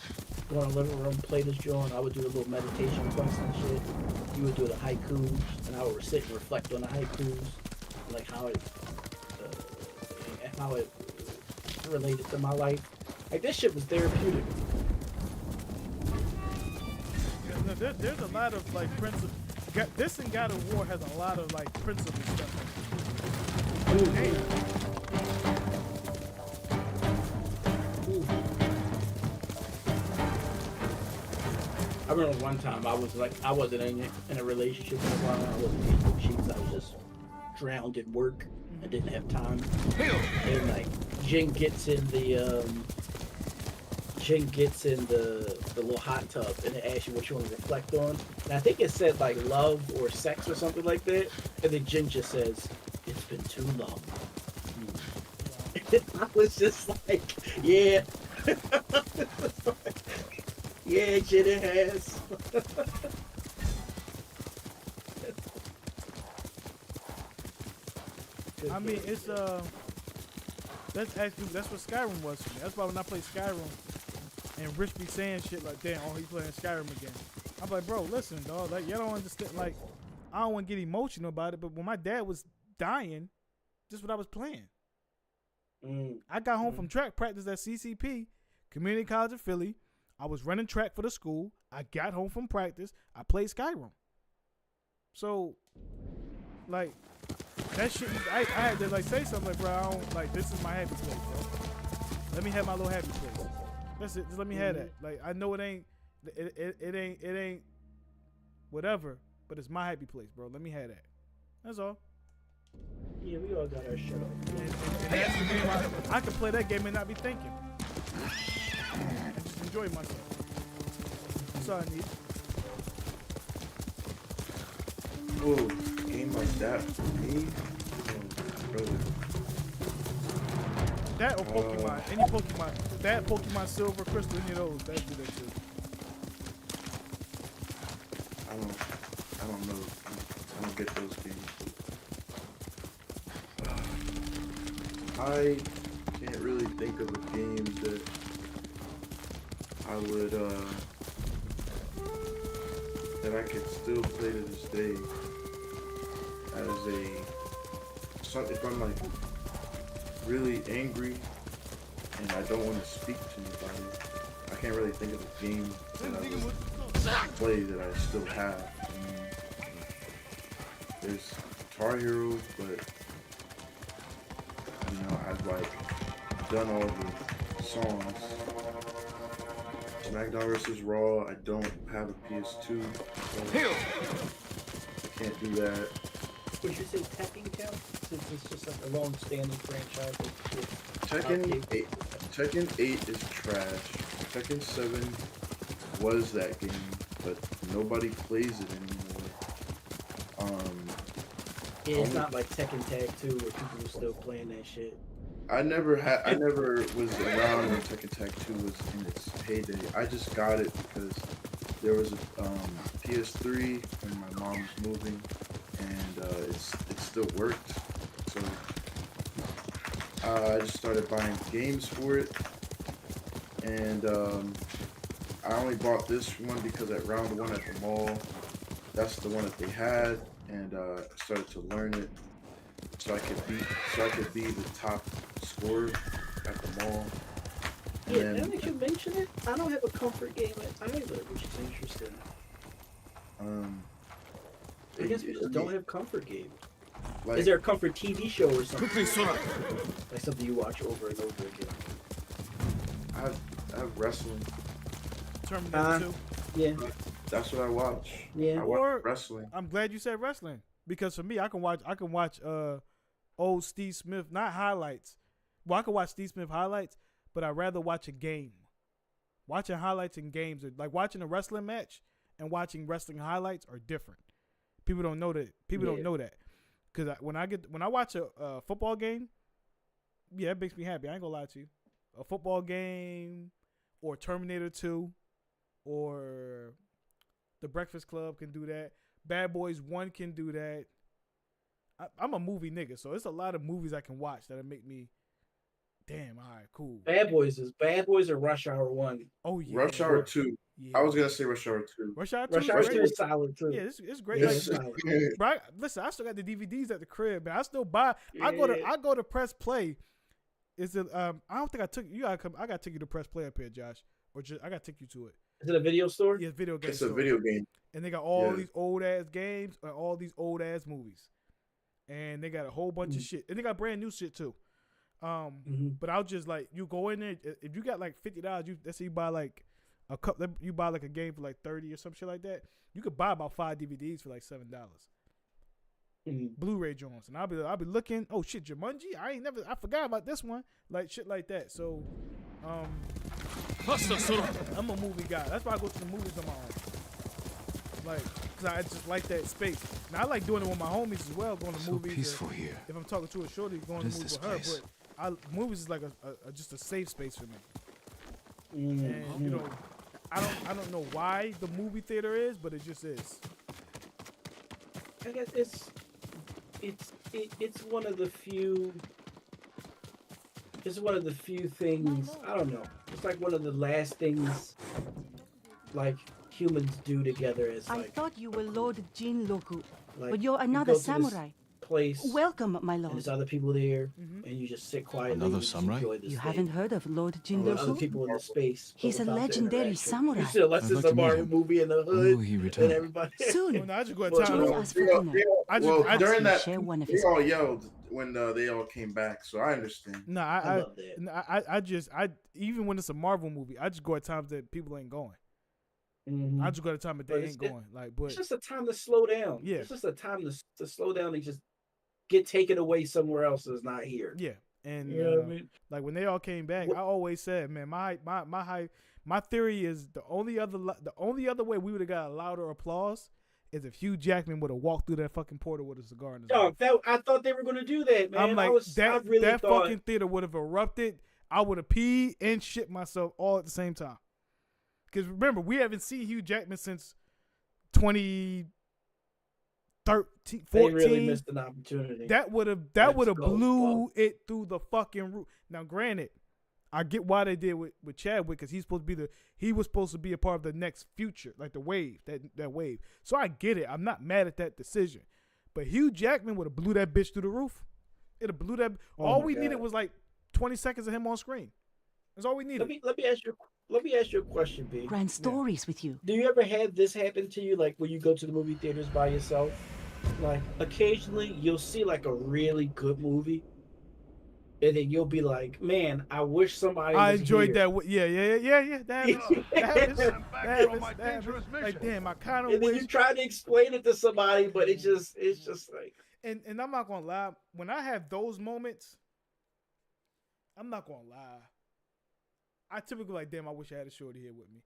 go in the living room, play this joint. I would do a little meditation quest and shit. You would do the haikus, and I would sit and reflect on the haikus, like how it related to my life. Like, this shit was therapeutic. Yeah, there's a lot of like principle. This and God of War has a lot of like principle stuff. I remember one time I wasn't in a relationship for a while. I wasn't getting sheets. I was just drowned in work. I didn't have time. And like Jin gets in the Jin gets in the little hot tub and it asks you what you want to reflect on. And I think it said like love or sex or something like that. And then Jin just says, "It's been too long." I was just like, yeah. Yeah, Jin, it has. I mean, it's that's what Skyrim was for me. That's why when I play Skyrim and Rich be saying shit like, "Damn, oh, he playing Skyrim again." I'm like, bro, listen, dog. Like, y'all don't understand. Like, I don't want to get emotional about it, but when my dad was dying, this is what I was playing. I got home from track practice at CCP, Community College of Philly. I was running track for the school. I got home from practice. I played Skyrim. So, like, that shit, I had to, like, say something like, bro, I don't, like, this is my happy place, bro. Let me have my little happy place. That's it. Just let me have that. Like, I know it ain't whatever, but it's my happy place, bro. Let me have that. That's all. Yeah, we all got our shit off. And that's the game I can play that game and not be thinking. And just enjoy myself. That's all I need. Oh, game like that for me? Oh, brother. That or Pokemon. Any Pokemon. That, Pokemon Silver, Crystal, any of those. That do that too. I don't know. I don't get those games. I can't really think of a game that I would that I could still play to this day if I'm like really angry and I don't want to speak to anybody. I can't really think of a game that I would play that I still have. There's Guitar Hero, but I've like done all the songs. SmackDown vs. Raw, I don't have a PS2, so I can't do that. Would you say Tekken count? Since it's just like a long-standing franchise. Tekken 8 is trash. Tekken 7 was that game, but nobody plays it anymore. Yeah, it's not like Tekken Tag 2 where people are still playing that shit. I never was around when Tekken Tag 2 was in its heyday. I just got it because there was a PS3 when my mom was moving, and it still worked. So I just started buying games for it, and I only bought this one because at round 1 at the mall, that's the one that they had, and I started to learn it so I could be the top scorer at the mall. And yeah, now that you mention it, I don't have a comfort game either, which is interesting. I guess we just don't have comfort games. Like, is there a comfort TV show or something? Like something you watch over and over again? I have wrestling. Terminator 2. Yeah. That's what I watch. Yeah. I watch wrestling. I'm glad you said wrestling because for me, I can watch old Steve Smith, not highlights. Well, I can watch Steve Smith highlights, but I'd rather watch a game. Watching highlights in games, like watching a wrestling match and watching wrestling highlights are different. People don't know that. Don't know that. Because when I watch a football game, yeah, it makes me happy. I ain't gonna lie to you. A football game or Terminator 2 or The Breakfast Club can do that. Bad Boys 1 can do that. I'm a movie nigga, so it's a lot of movies I can watch that'll make me, damn, all right, cool. Bad Boys or Rush Hour 1? Oh, yeah. Rush Hour 2. Yeah. I was going to say Rush Hour 2. Rush Hour 2 is solid, too. Yeah, it's great. Like, listen, I still got the DVDs at the crib, man. I still buy. Yeah. I go to press play. Is it? I don't think I took you. I got to take you to press play up here, Josh. Or just I got to take you to it. Is it a video store? Yeah, video game. It's a video game. And they got all these old ass games and all these old ass movies. And they got a whole bunch of shit. And they got brand new shit too. But I'll just like you go in there if you got like $50, let's say you buy like a cup, you buy like a game for like $30 or some shit like that. You could buy about 5 DVDs for like $7. Blu-ray joints, and I'll be looking. Oh shit, Jumanji! I forgot about this one. Like shit like that. So, I'm a movie guy. That's why I go to the movies on my own. Like, cause I just like that space. Now I like doing it with my homies as well, going to So movies. peaceful here. If I'm talking to a shorty, going What to is movies this with her. place? But movies is like just a safe space for me. Mm-hmm. And you know, I don't know why the movie theater is, but it just is. I guess it's one of the few. It's one of the few things. I don't know. It's like one of the last things, like humans do together. Is I like thought you were Lord Jin Loku, like, but you're you another go to this samurai. place. Welcome, my And lord. there's other people there, and you just sit quietly. Another and just samurai? enjoy this You thing. haven't heard of Lord Jin Or other Loku? people in the space. He's a without the legendary interaction. samurai. You see, unless I'd it's like a to meet Mario him. movie in the When will hood, he and return? everybody. Soon. Well, no, I just go at Well, times. Join us for dinner. During that, Share one of they his all yelled when they all came back, so I understand. No, I love that. I just even when it's a Marvel movie, I just go at times that people ain't going. Mhm. I just go at a time that But they it's- ain't going. Like, but It's just a time to slow down. Yeah. It's just a time to slow down and just get taken away somewhere else that's not here. yeah, and You know what I mean? like when they all came back, I always said, man, my theory is the only other way we would have got a louder applause is if Hugh Jackman would have walked through that fucking portal with a cigar in his mouth. Dog, I thought they were gonna do that, man. I'm like, I really that thought, fucking theater would have erupted. I would have peed and shit myself all at the same time. Because remember, we haven't seen Hugh Jackman since 2013, 14. they really missed an opportunity. That would have Let's blew go. it through the fucking roof. Now, granted, I get why they did with Chadwick, because he was supposed to be a part of the next future, like the wave, that wave. So I get it. I'm not mad at that decision. But Hugh Jackman would have blew that bitch through the roof. It'd have blew that. Oh all my we God. needed was like 20 seconds of him on screen. That's all we needed. Let me ask you a question, B. grand stories with you. Do you ever have this happen to you, like when you go to the movie theaters by yourself? Like occasionally you'll see like a really good movie, and then you'll be like, "Man, I wish somebody." I was enjoyed here. that. Yeah. That happens. Like, damn, I kind of And then wish. you try to explain it to somebody, but it's just like. And I'm not gonna lie. When I have those moments, I'm not gonna lie. I typically like, damn, I wish I had a shorty here with me.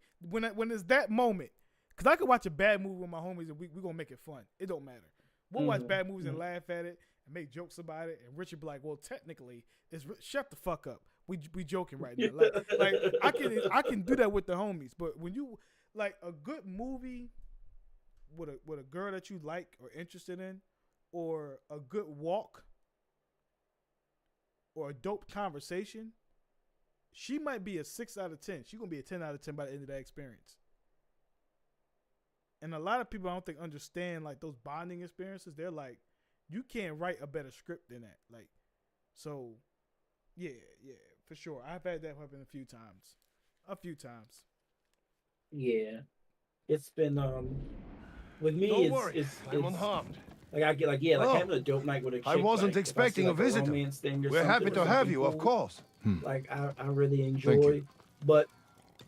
When it's that moment, because I could watch a bad movie with my homies and we gonna make it fun. It don't matter. We'll watch bad movies and laugh at it and make jokes about it. And Richard be like, well, technically, shut the fuck up. We joking right now. Like I can do that with the homies. But when you like a good movie with a girl that you like or interested in, or a good walk, or a dope conversation, she might be a 6 out of 10. She's gonna be a 10 out of 10 by the end of that experience. And a lot of people I don't think understand like those bonding experiences. They're like, you can't write a better script than that. Like, so yeah, for sure. I've had that happen a few times. Yeah, it's been with me. Don't worry, it's I'm unharmed. Like I get like Oh, having a dope night with a chick. I wasn't like, if I see, expecting like, a visitor. romance thing or We're happy something to or have something you, of cool, course. Like I really enjoy, you. but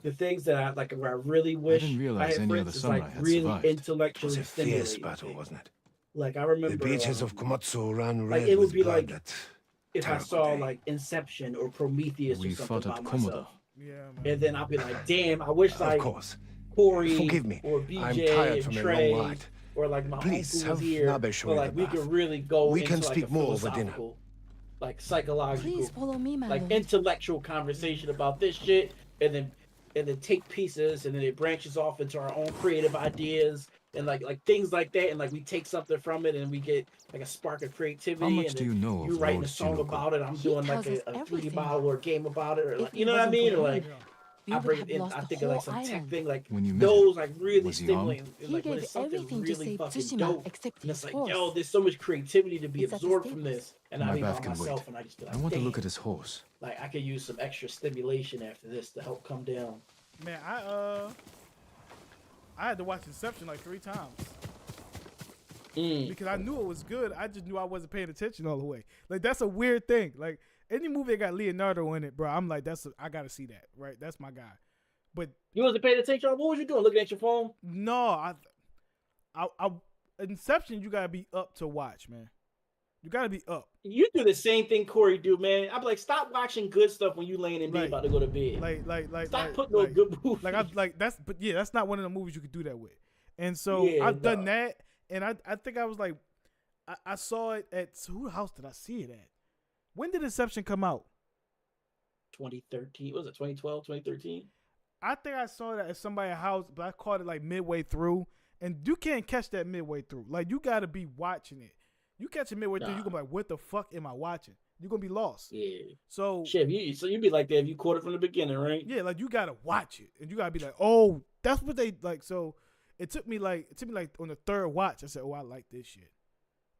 the things that I like, where I really wish didn't I realize had any friends other is samurai like had really survived. It intellectually was a fierce stimulating. battle, wasn't it? Like I remember The beaches of Komatsu ran like red it would with be blood like that if I terrible saw day. like Inception or Prometheus We or something fought by at myself, Komoda. Yeah, man. and then I'll be like, damn, I wish Of like course. Corey Forgive me. or I'm BJ tired and from a Trey long ride. or like my Please, uncle was have here, Nabe show but you like the we bath. could really go We into can like speak a more over dinner. philosophical, like psychological, Please follow me, my like lord. intellectual conversation about this shit, and then take pieces, and then it branches off into our own creative ideas and like things like that, and like we take something from it and we get like a spark of creativity. How much and do then you know you of writing Lord a song Jinoko? about it. I'm He doing like tells us a 3D everything. model or a game about it, or like, If you it know what I wasn't mean? for Or him, like we I would bring have it in. lost I the think of like whole some tech island. thing, like When you met those him, like really was he armed? stimulating. He Like when gave it's something everything to really save fucking Tsushima dope, except and it's his like, horse. yo, there's so much creativity to be It's at his absorbed from stables. this, and My I be by bath can myself, wait. and I just be like, I want to look damn, at his horse. like I could use some extra stimulation after this to help come down. Man, I had to watch Inception like 3 times. Because I knew it was good. I just knew I wasn't paying attention all the way. Like, that's a weird thing. Like, any movie that got Leonardo in it, bro, I'm like, I gotta see that, right? That's my guy. But you wasn't paying attention. What was you doing? Looking at your phone? No, I Inception, you gotta be up to watch, man. You gotta be up. You do the same thing Corey do, man. I'm like, stop watching good stuff when you laying in bed about to go to bed. Stop putting on good movies. But that's not one of the movies you could do that with. And so I've done that, and I think I was like, I saw it at whose house did I see it at? When did Inception come out? 2013. Was it 2012, 2013? I think I saw that at somebody's house, but I caught it like midway through. And you can't catch that midway through. Like, you got to be watching it. You catch it midway through, you're going to be like, what the fuck am I watching? You're going to be lost. Yeah. So you'd be like that if you caught it from the beginning, right? Yeah, like, you got to watch it. And you got to be like, oh, that's what they, like, so it took me like on the third watch, I said, oh, I like this shit.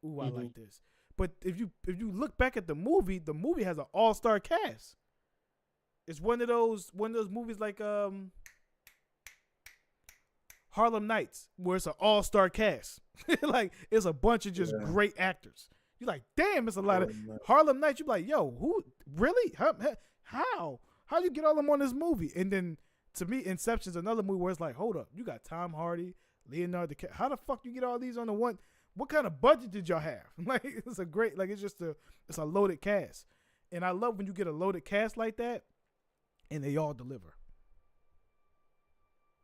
Ooh, I like this. But if you look back at the movie has an all-star cast. It's one of those movies like Harlem Nights, where it's an all-star cast. Like, it's a bunch of just great actors. You're like, damn, it's a lot of Harlem Nights. You're like, yo, who really? How you get all them on this movie? And then to me, Inception's another movie where it's like, hold up, you got Tom Hardy, Leonardo DiCaprio. How the fuck you get all these on the one? What kind of budget did y'all have? Like, it's a great, like, it's a loaded cast. And I love when you get a loaded cast like that, and they all deliver.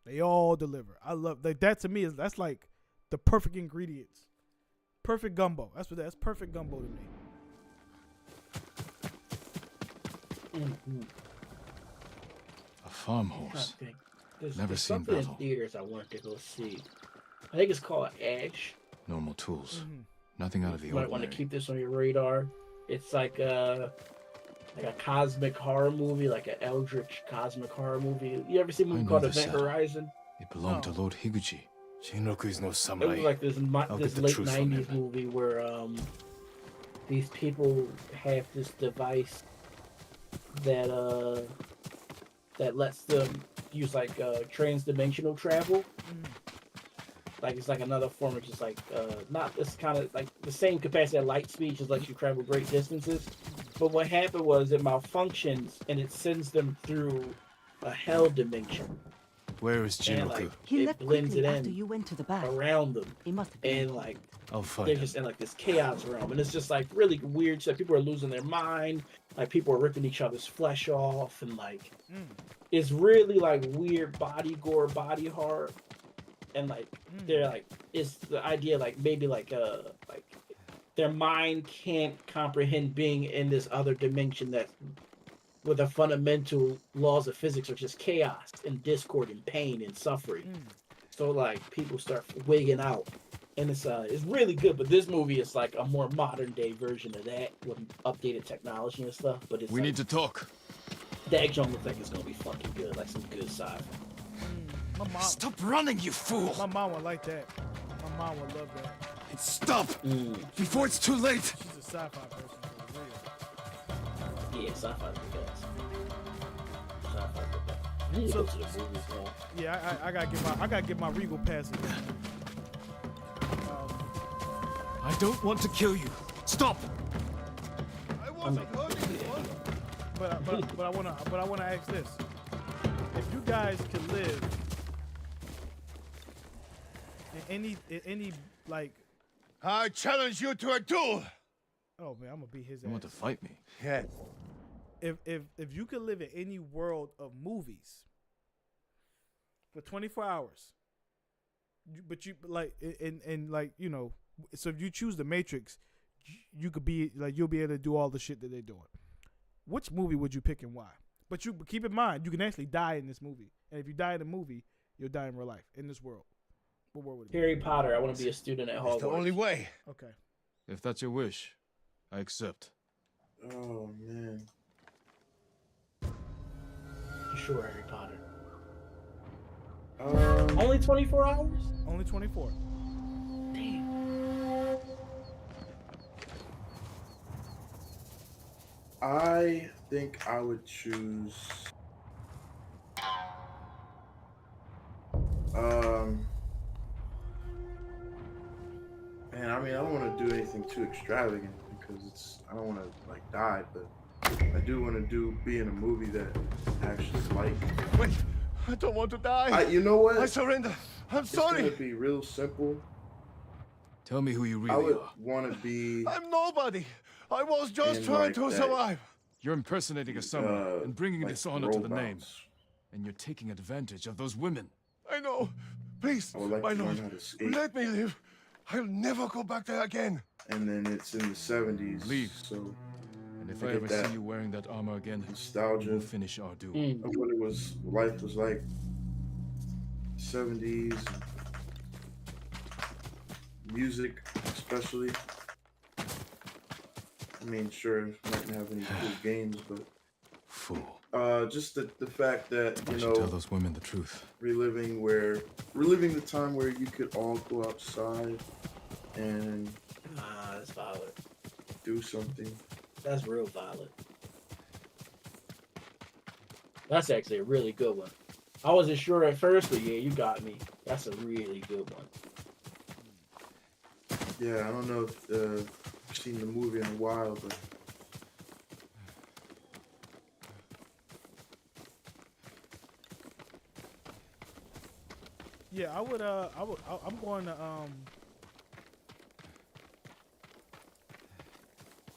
They all deliver. I love that. To me, that's like the perfect ingredients. Perfect gumbo. That's perfect gumbo to me. A farmhouse. Never seen something battle. in theaters I wanted to go see. I think it's called Ash. Normal tools. Nothing out of the You might ordinary. want to keep this on your radar. It's like a cosmic horror movie, like an eldritch cosmic horror movie. You ever seen a movie called Event Horizon? It belonged to Lord Higuchi. Shinroku is no It samurai. was like this late '90s movie where these people have this device that lets them use like trans-dimensional travel. Like, it's like another form of just like not this kind of like the same capacity of light speed, just lets you travel great distances. But what happened was it malfunctions and it sends them through a hell dimension. Where is And, Jinroku? like, He it left blends it quickly after in you went to the back. around them. He must have been. And like I'll find they're him. just in like this chaos realm, and it's just like really weird stuff. People are losing their mind, like people are ripping each other's flesh off, and like it's really like weird body gore, body horror, and like they're like it's the idea like maybe like their mind can't comprehend being in this other dimension that where the fundamental laws of physics are just chaos and discord and pain and suffering. So like people start wigging out, and it's really good. But this movie is like a more modern day version of that with updated technology and stuff. But it's We need to talk. that jump looks like it's gonna be fucking good, like some good sci-fi. My mom. Stop running, you fool! My mom would like that. My mom would love that. And stop before it's too late. She's a sci-fi person for real. Yeah, sci-fi's the best. Sci-fi's the best. I need to go to the movies now. Yeah, I gotta get my Regal pass again. I don't want to kill you. Stop! But I wanna ask this: if you guys could live in any like, I challenge you to a duel. oh man, I'm gonna beat his ass. You want to fight me? Yeah. If you could live in any world of movies for 24 hours, but you like and like you know, so if you choose the Matrix, you could be like you'll be able to do all the shit that they're doing. Which movie would you pick and why? But keep in mind you can actually die in this movie, and if you die in the movie, you'll die in real life in this world. What world would it be? Harry Potter. I want to be a student at Hogwarts. It's the only way. Okay. If that's your wish, I accept. Oh man. Sure, Harry Potter. Only 24 hours? Only 24. Damn. I think I would choose. Man, I mean, I don't want to do anything too extravagant because I don't want to like die, but I do want to be in a movie that I actually like. Wait, I don't want to die. You know what? I surrender. I'm sorry. It's gonna be real simple. Tell me who you I really would are. want to be. I'm nobody. I was just in, trying like, to that- survive. You're impersonating a summoner and bringing like, dishonor to the name. robots. And you're taking advantage of those women. I know. Please, I would like my to learn lord, how to skate. let me live. I'll never go back there again. And then it's in the 70s. Leave. So And if I I get ever that see you wearing that armor again, nostalgia we'll finish our duel. Mm. of what it was, life was like. 70s. Music, especially. I mean, sure, not gonna have any cool games, but Fool. just the fact that I you should know, tell those women the truth. reliving the time where you could all go outside and That's violent. do something. That's real violent. That's actually a really good one. I wasn't sure at first, but yeah, you got me. That's a really good one. Yeah, I don't know if you've seen the movie in a while, but Yeah, I'm going to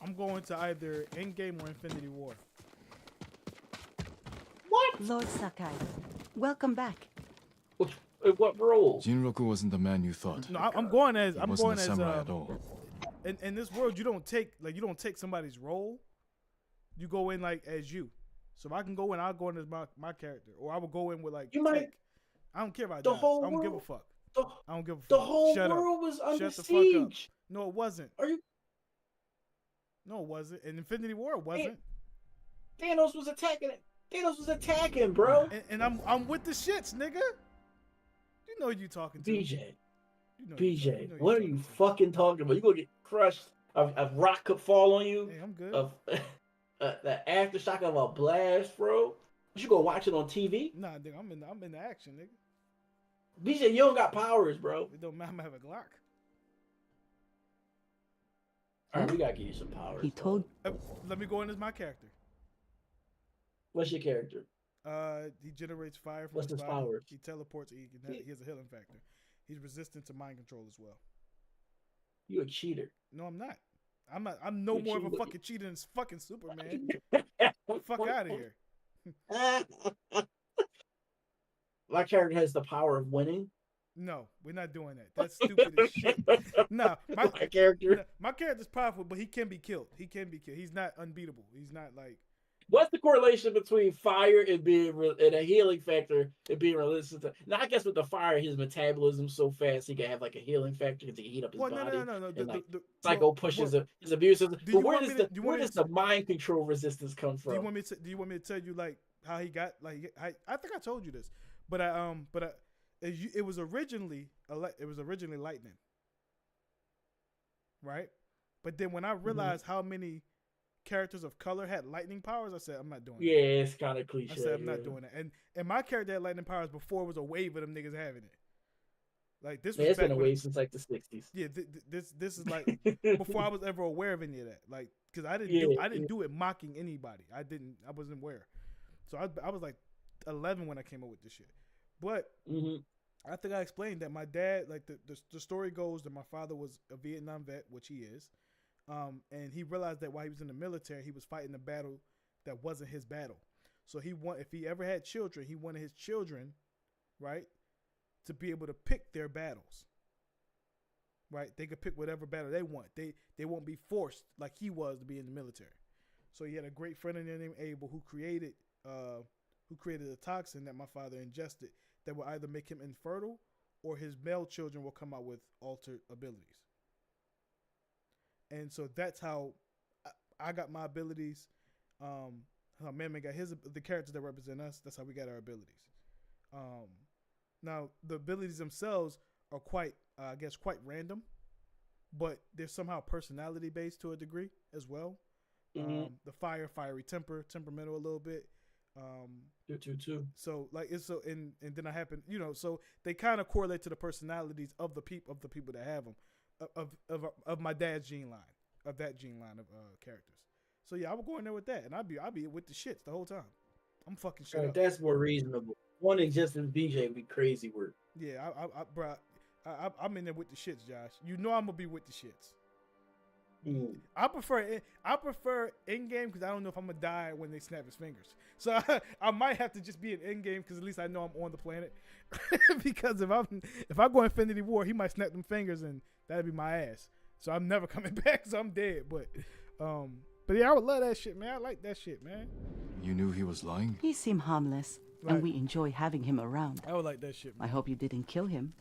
I'm going to either Endgame or Infinity War. What? Lord Sakai, welcome back. What role? Jinroku wasn't the man you thought. No, I'm going as He I'm wasn't going a as samurai at all. in this world you don't take somebody's role. You go in like as you. So if I can go in, I'll go in as my character, or I will go in with like You might- tech. I don't care about The that. whole I don't give a world- fuck. The, I don't give a fuck. the whole Shut up. world was under Shut the fuck up. siege. No, it wasn't. Are you? No, it wasn't. In Infinity War, it wasn't. Thanos was attacking it. Thanos was attacking, bro. And I'm with the shits, nigga. You know who you talking to. BJ. You know BJ, what are you fucking talking about? You gonna get crushed? A rock could fall on you. Hey, I'm good. The aftershock of a blast, bro. You gonna watch it on TV? Nah, nigga, I'm in the action, nigga. BJ, you don't got powers, bro. It don't matter. I have a Glock. All right, we gotta give you some powers. He told. Let me go in as my character. What's your character? He generates fire from What's his his body. powers? He teleports. He has a healing factor. He's resistant to mind control as well. You a cheater. No, I'm not. I'm no You're more of a cheating. fucking cheater than fucking Superman. Fuck out of here. My character has the power of winning. No, we're not doing that. That's stupid as shit. No, my character. My character's powerful, but he can be killed. He can be killed. He's not unbeatable. He's not like. What's the correlation between fire and being and a healing factor and being resistant to? Now, I guess with the fire, his metabolism's so fast he can have like a healing factor because he can heat up his Well, body. no. And, like, Psycho pushes his abuses. But you where want does me to- where does the mind control resistance come Do from? you want me to tell you like how he got like I think I told you this, but it was originally lightning, right? But then when I realized how many characters of color had lightning powers, I said I'm not doing that. Yeah, it's kind of cliche. I said I'm not yeah. doing that. And my character had lightning powers before it was a wave of them niggas having it. Like this Man, was it's been back a when- wave since like the 60s. Yeah, this is like before I was ever aware of any of that. Like, cause I didn't do it mocking anybody. I wasn't aware. So I was like 11 when I came up with this shit. But I think I explained that my dad, like the story goes that my father was a Vietnam vet, which he is, and he realized that while he was in the military, he was fighting a battle that wasn't his battle. So if he ever had children, he wanted his children, right, to be able to pick their battles. Right, they could pick whatever battle they want. They won't be forced like he was to be in the military. So he had a great friend in there named Abel who created a toxin that my father ingested that will either make him infertile or his male children will come out with altered abilities. And so that's how I got my abilities. How Manman got the characters that represent us. That's how we got our abilities. Now the abilities themselves are quite random, but they're somehow personality based to a degree as well. The fiery temperamental a little bit. Too. So like it's so and then I happen, so they kind of correlate to the personalities of the people that have them, of my dad's gene line, of that gene line of characters. So yeah, I would go in there with that, and I'd be with the shits the whole time. I'm fucking shit up. That's more reasonable. One existing BJ would be crazy work. Yeah, bro, I'm in there with the shits, Josh. You know I'm gonna be with the shits. Mm. I prefer in game because I don't know if I'm gonna die when they snap his fingers. So I might have to just be an in game because at least I know I'm on the planet. Because if I go Infinity War, he might snap them fingers and that'd be my ass. So I'm never coming back. So I'm dead. But yeah, I would love that shit, man. I like that shit, man. You knew he was lying? He seemed harmless, Right. and we enjoy having him around. I would like that shit, man. I hope you didn't kill him.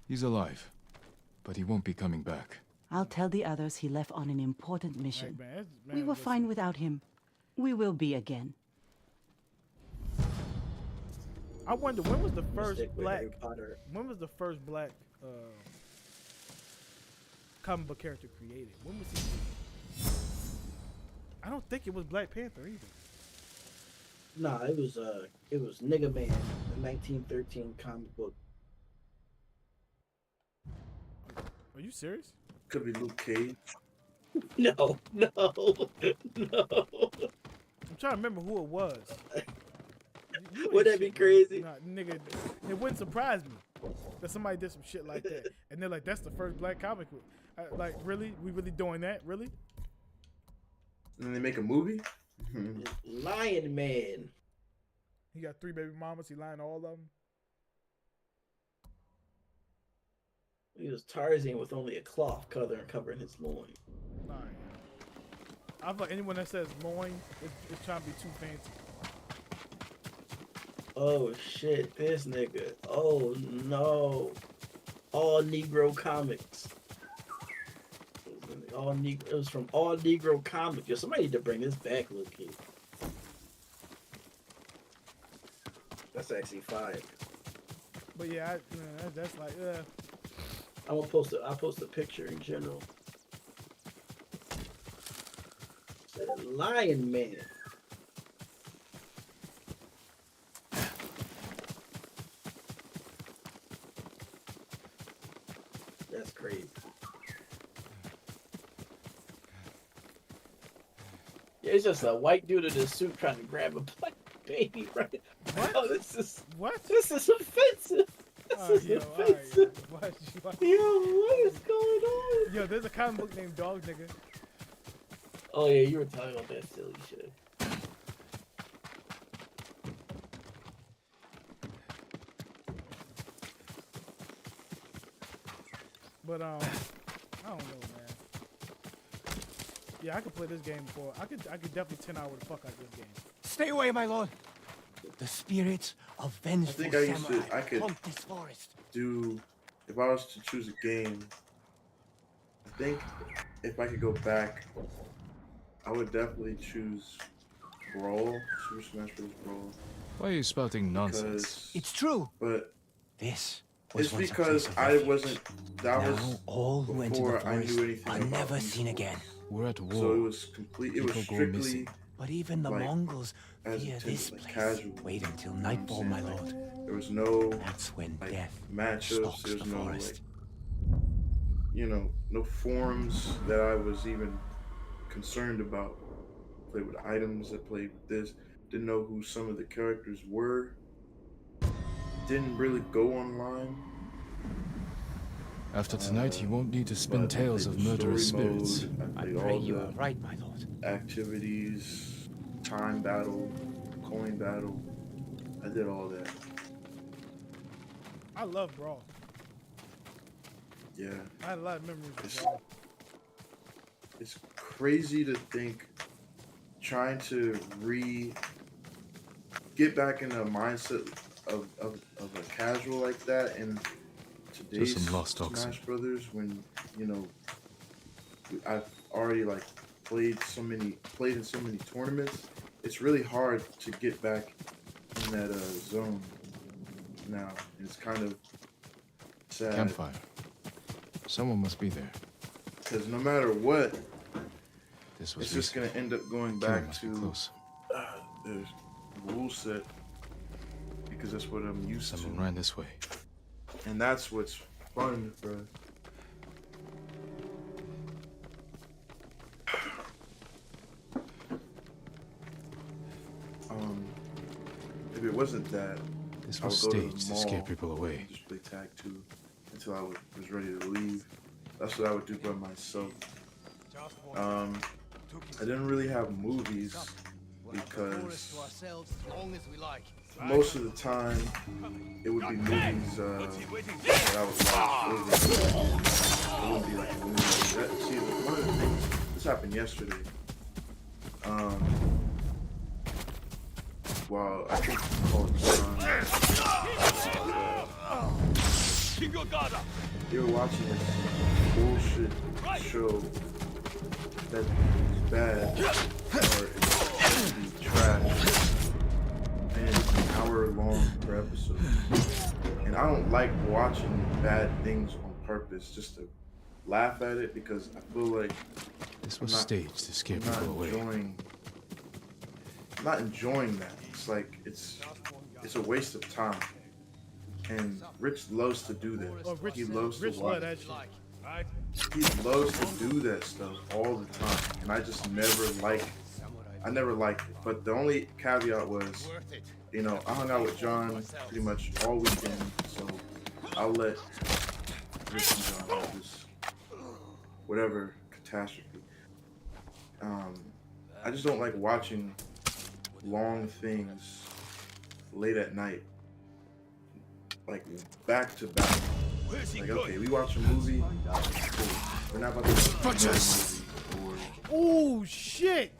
He's alive, but he won't be coming back. I'll tell the others he left on an important mission. Hey, man, We were fine without him. We will be again. I wonder when was the first Stick with black? Harry Potter. When was the first black comic book character created? When was he? I don't think it was Black Panther either. Nah, it was Nigga Man, the 1913 comic book. Are you serious? Could be Luke Cage. No. I'm trying to remember who it was. Would that be crazy? Nah, nigga, it wouldn't surprise me that somebody did some shit like that, and they're like, "That's the first black comic book." Like, really? We really doing that? Really? And then they make a movie. Lion Man. He got 3 baby mamas. He lying to all of them. He was Tarzan with only a cloth covering his loin. All right. I feel like anyone that says loin is trying to be too fancy. Oh shit, this nigga. Oh no. All Negro comics. It was from All Negro Comics. Yo, somebody need to bring this back, little kid. That's actually fire. But yeah, that's like, I'll post a picture in general. Lion Man. That's crazy. Yeah, it's just a white dude in a suit trying to grab a black baby, right? What? Oh, this is what? This is offensive. This is offensive. Yo, what is going on? Yo, there's a comic book named Dog Nigga. Oh yeah, you were talking about that silly shit. But I don't know, man. Yeah, I could play this game for. I could definitely 10 hour the fuck out of this game. Stay away, my lord. The spirits of vengeful samurai haunt this forest. If I was to choose a game, I think if I could go back, I would definitely choose Brawl, Super Smash Bros. Brawl. Why are you spouting nonsense? It's true. But this it's because I wasn't. That was all who enter the before I forest knew anything are about never these seen again. We're at war. So it was complete. It was People go strictly. missing. But even the like, Mongols as fear intended, this like, place. casual. Wait until nightfall, my lord. There was no. That's when like, death matchups. stalks There's the no forest. like, no forums that I was even concerned about. Played with items. I played with this. Didn't know who some of the characters were. Didn't really go online. After tonight, you won't need to spin tales of murderous spirits. I played pray all you the are right, my lord. activities, time battle, coin battle. I did all that. I love Brawl. Yeah. I had a lot of memories of Brawl. It's crazy to think trying to get back in the mindset of a casual like that in today's Just some lost oxen. Smash Brothers when I've already like played in so many tournaments. It's really hard to get back in that zone now. It's kind of sad. Campfire. Someone must be there. Because no matter what, This was it's just recent. gonna end up going Killer back must be to close. the rule set because that's what I'm used Someone to. ran this way. And that's what's fun, bro. If it wasn't that, This I was would go to the staged to scare mall people away. and just play tag 2 and till I was ready to leave. That's what I would do by myself. I didn't really have movies because most of the time it would be movies that I would watch. It wouldn't be like a movie. See, one of the things, this happened yesterday. Well, I think it's called they were watching this bullshit show that is bad or it's gonna be trash, and it's an hour long per episode. And I don't like watching bad things on purpose just to laugh at it, because I feel like this was staged to scare people away. I'm not enjoying that. It's like it's a waste of time. And Rich loves to do that. He loves to watch. He loves to do that stuff all the time, and I just never liked it. But the only caveat was, you know, I hung out with John pretty much all weekend, so I'll let Rich and John have this whatever catastrophe. I just don't like watching long things late at night, like back to back. Like, okay, we watch a movie. Cool. We're not about to watch a movie Oh shit!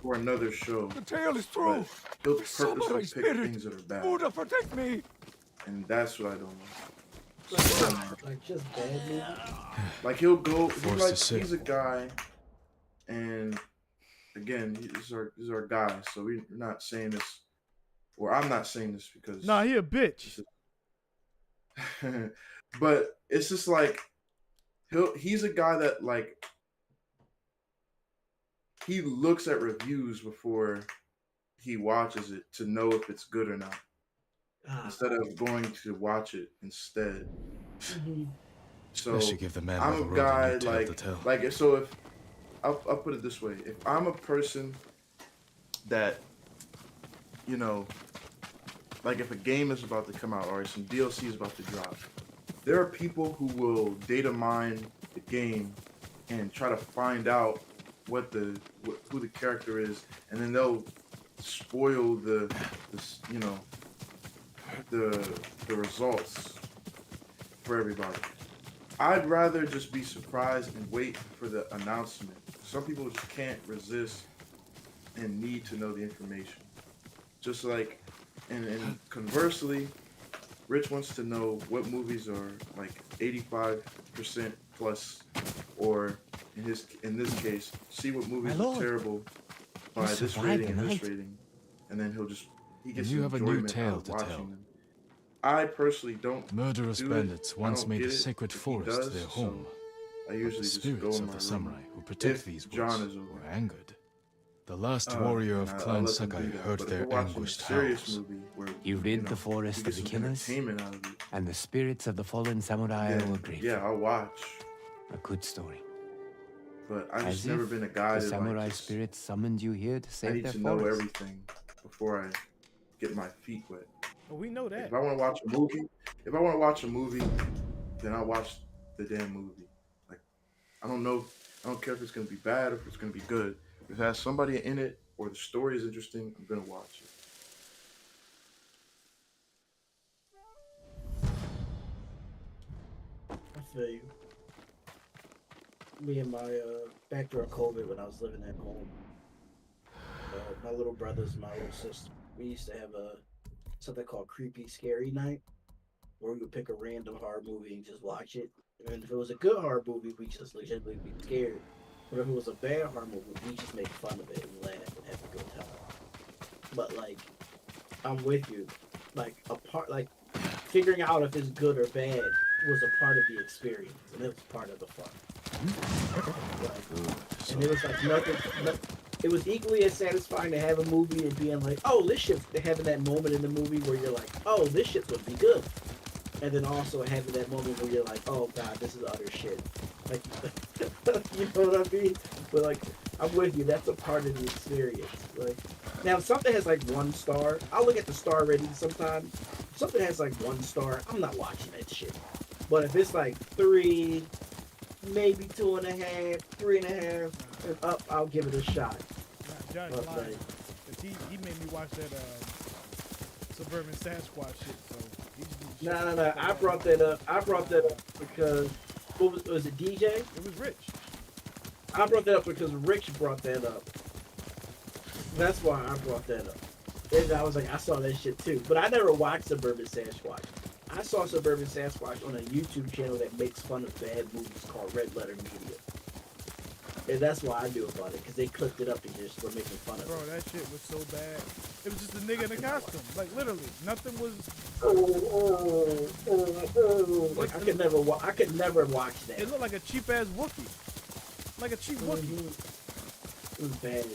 or another show. The tale is true. But he'll purposely pick things that are bad. Buddha, protect me. And that's what I don't like. Like just bad movies. Like he'll go. He's a guy, and again, he's our guy. So we're not saying this, or I'm not saying this because. Nah, he a bitch. But it's just like he's a guy that like he looks at reviews before he watches it to know if it's good or not, instead of going to watch it instead. So give the man I'm a guy like if I'll put it this way: if I'm a person that, you know, like if a game is about to come out or some DLC is about to drop, there are people who will data mine the game and try to find out who the character is, and then they'll spoil the results for everybody. I'd rather just be surprised and wait for the announcement. Some people just can't resist and need to know the information. Just like, and conversely, Rich wants to know what movies are like 85% plus, or in this case, see what movies are terrible by this rating and this rating, and then he gets you have a new enjoyment tale out of to watching tell. them. I personally don't. Murderous bandits once made a sacred He forest does, their so home. I usually The just go spirits in of my the room samurai who protect if these woods John is over. were angered. The last warrior of And I'll Clan let them Sakai do that. heard But if their we're watching a anguished serious howls. movie where, You rid the know, forest we of get the some killers, entertainment out of it, and the spirits of the fallen samurai then, will grieve. yeah, I'll watch. A good story. But I've As just never if been a guy the that samurai like just, spirits summoned you here to I save need their to know forest. everything before I get my feet wet. Well, we know that. If I want to watch a movie, then I'll watch the damn movie. Like, I don't care if it's gonna be bad or if it's gonna be good. If it has somebody in it or the story is interesting, I'm gonna watch it. I feel you. Me and my back during COVID when I was living at home, my little brothers, my little sister, we used to have something called Creepy Scary Night, where we would pick a random horror movie and just watch it. And if it was a good horror movie, we just legitimately be scared. But if it was a bad horror movie, we just make fun of it and laugh and have a good time. But like, I'm with you. Like figuring out if it's good or bad was a part of the experience, and it was part of the fun. Like, and it was like nothing. It was equally as satisfying to have a movie and being like, oh, this shit's having that moment in the movie where you're like, oh, this shit's gonna be good. And then also having that moment where you're like, oh god, this is utter shit. Like, you know what I mean? But like, I'm with you. That's a part of the experience. Like, now if something has like 1 star, I'll look at the star rating sometimes. If something has like 1 star, I'm not watching that shit. But if it's like 3, maybe 2.5, 3.5, and up, I'll give it a shot. Josh But, lying. like, 'Cause he made me watch that Suburban Sasquatch shit. So no. I brought that up because was it DJ? It was Rich. I brought that up because Rich brought that up. That's why I brought that up. And I was like, I saw that shit too. But I never watched Suburban Sasquatch. I saw Suburban Sasquatch on a YouTube channel that makes fun of bad movies called Red Letter Media. And that's why I knew about it, because they clipped it up and just were making fun of it. Bro, that shit was so bad. It was just a nigga in a costume. Like, literally. Nothing was... Like, I could never watch that. It looked like a cheap-ass Wookiee. Like a cheap Wookiee. It was bad.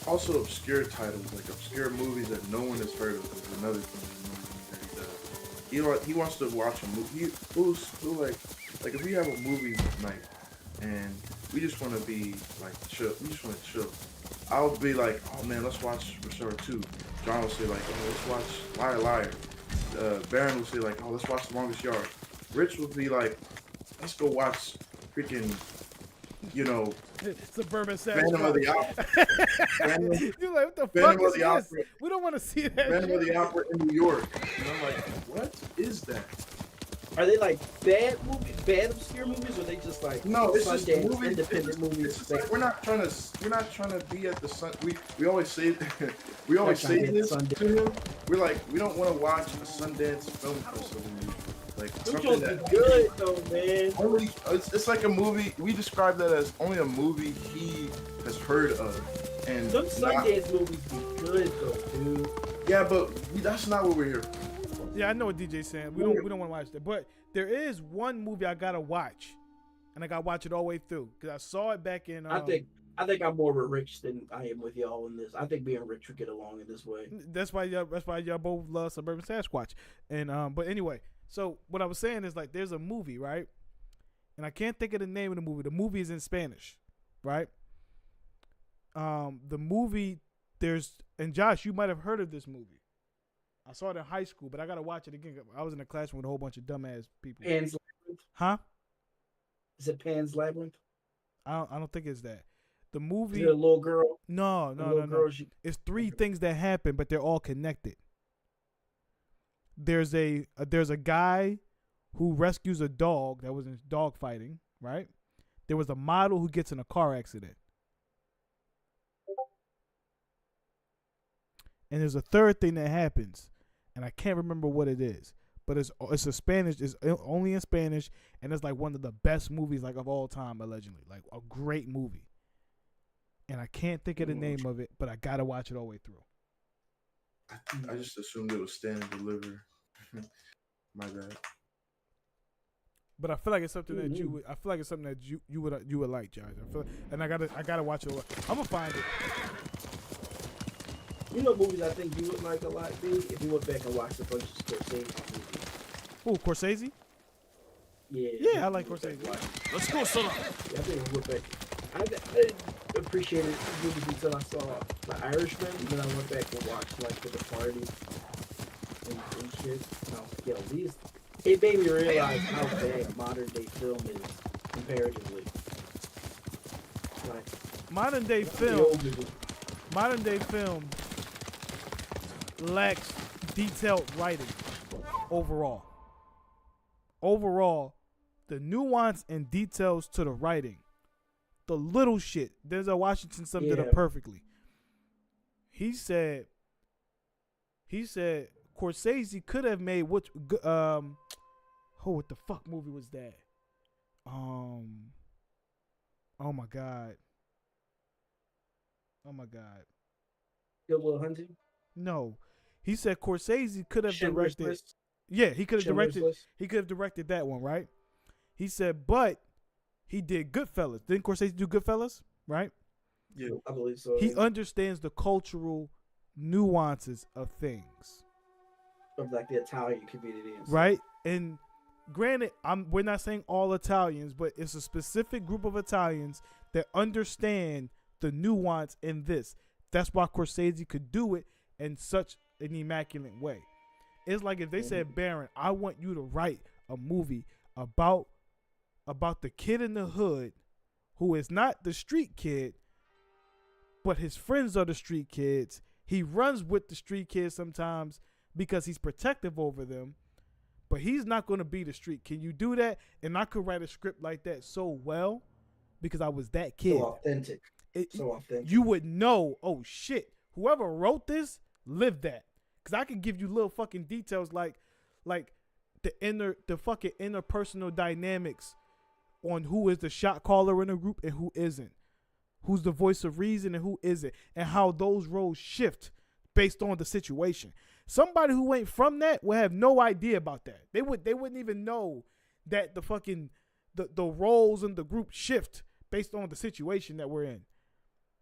Also, obscure titles, like obscure movies that no one has heard of, is another thing that he does. He wants to watch a movie. Like if we have a movie night and we just want to be like chill, we just want to chill. I'll be like, oh man, let's watch Restore 2. John will say like, oh, let's watch Liar Liar. Baron will say like, oh, let's watch The Longest Yard. Rich will be like, let's go watch freaking, Suburban Sasquatch. Phantom of the Opera. You're like, what the Phantom fuck of is the this? Opera. We don't want to see that Phantom of shit. the Opera in New York. And I'm like, what is that? Are they like bad movies, bad obscure movies, or are they just like No, it's just Sundance movies. independent movis? It's just like we're not trying to be at the sun. We always say we always say this to him. We're like, we don't want to watch a Sundance Film Festival movie. Like Them something shows that be good though, man. only it's like a movie. We describe that as only a movie he has heard of. And Them Sundance movies be good though, dude. Yeah, but that's not what we're here for. Yeah, I know what DJ's saying. We don't want to watch that. But there is one movie I gotta watch, and I gotta watch it all the way through because I saw it back in. I think I'm more with Rich than I am with y'all in this. I think me and Rich would get along in this way. That's why y'all both love Suburban Sasquatch. And but anyway, so what I was saying is like there's a movie, right? And I can't think of the name of the movie. The movie is in Spanish, right? The movie and Josh, you might have heard of this movie. I saw it in high school, but I gotta watch it again. I was in a classroom with a whole bunch of dumbass people. Pan's Labyrinth? Huh? Is it Pan's Labyrinth? I don't think it's that. The movie. Is it a little girl? No. It's three things that happen, but they're all connected. There's a guy who rescues a dog that was in dog fighting, right? There was a model who gets in a car accident. And there's a third thing that happens, and I can't remember what it is, but it's a Spanish. It's only in Spanish, and it's like one of the best movies like of all time, allegedly, like a great movie. And I can't think of the name of it, but I gotta watch it all the way through. I just assumed it was Stand and Deliver. My bad. But I feel like it's something that you would. I feel like it's something that you would like, Josh. And I gotta watch it. I'm gonna find it. You know movies I think you would like a lot, B? If you went back and watched a bunch of Scorsese movies. Who, Scorsese? Yeah, I like Scorsese. Let's go, Sola. Yeah, I think I went back. I appreciated movies until I saw The Irishman, and then I went back and watched like The Departed and shit. And I was like, yo, it made me realize how bad modern day film is comparatively. Like modern day film lacks detailed writing overall. Overall, the nuance and details to the writing, the little shit. Denzel Washington summed it up perfectly. He said Scorsese could have made what the fuck movie was that? Oh my god. Good Will Hunting? No. He said Scorsese could have Schindler's directed. List? Yeah, he could have Schindler's directed. List? He could have directed that one, right? He said, but he did Goodfellas. Didn't Scorsese do Goodfellas? Right? Yeah, I believe so. He understands the cultural nuances of things. Of like the Italian community and stuff. Right? And granted, we're not saying all Italians, but it's a specific group of Italians that understand the nuance in this. That's why Scorsese could do it in such an immaculate way. It's like if they said, Baron, I want you to write a movie about the kid in the hood who is not the street kid, but his friends are the street kids. He runs with the street kids sometimes because he's protective over them, but he's not going to be the street. Can you do that? And I could write a script like that so well because I was that kid. So authentic. So authentic. You would know, oh shit, whoever wrote this lived that. Because I could give you little fucking details like the fucking interpersonal dynamics on who is the shot caller in a group and who isn't. Who's the voice of reason and who isn't. And how those roles shift based on the situation. Somebody who ain't from that would have no idea about that. They wouldn't even know that the fucking the roles in the group shift based on the situation that we're in.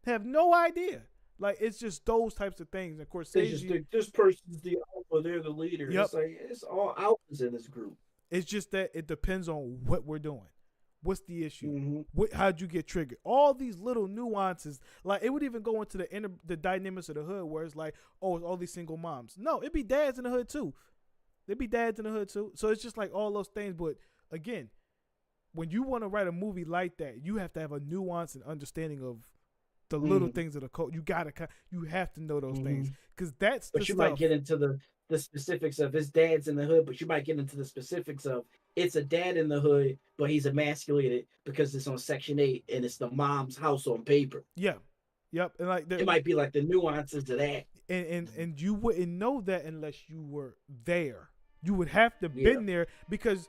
They have no idea. Like, it's just those types of things. Of course, this person's the alpha, they're the leader. Yep. It's like it's all alphas in this group. It's just that it depends on what we're doing. What's the issue? Mm-hmm. How'd you get triggered? All these little nuances. Like, it would even go into the dynamics of the hood where it's like, oh, it's all these single moms. No, it'd be dads in the hood too. There'd be dads in the hood too. So it's just like all those things. But again, when you want to write a movie like that, you have to have a nuance and understanding of the little things of the code. You have to know those things because that's. But you might get into the specifics of his dad's in the hood, but you might get into the specifics of it's a dad in the hood, but he's emasculated because it's on Section 8 and it's the mom's house on paper. Yeah. Yep. And like it might be like the nuances to that. And you wouldn't know that unless you were there. You would have to been there because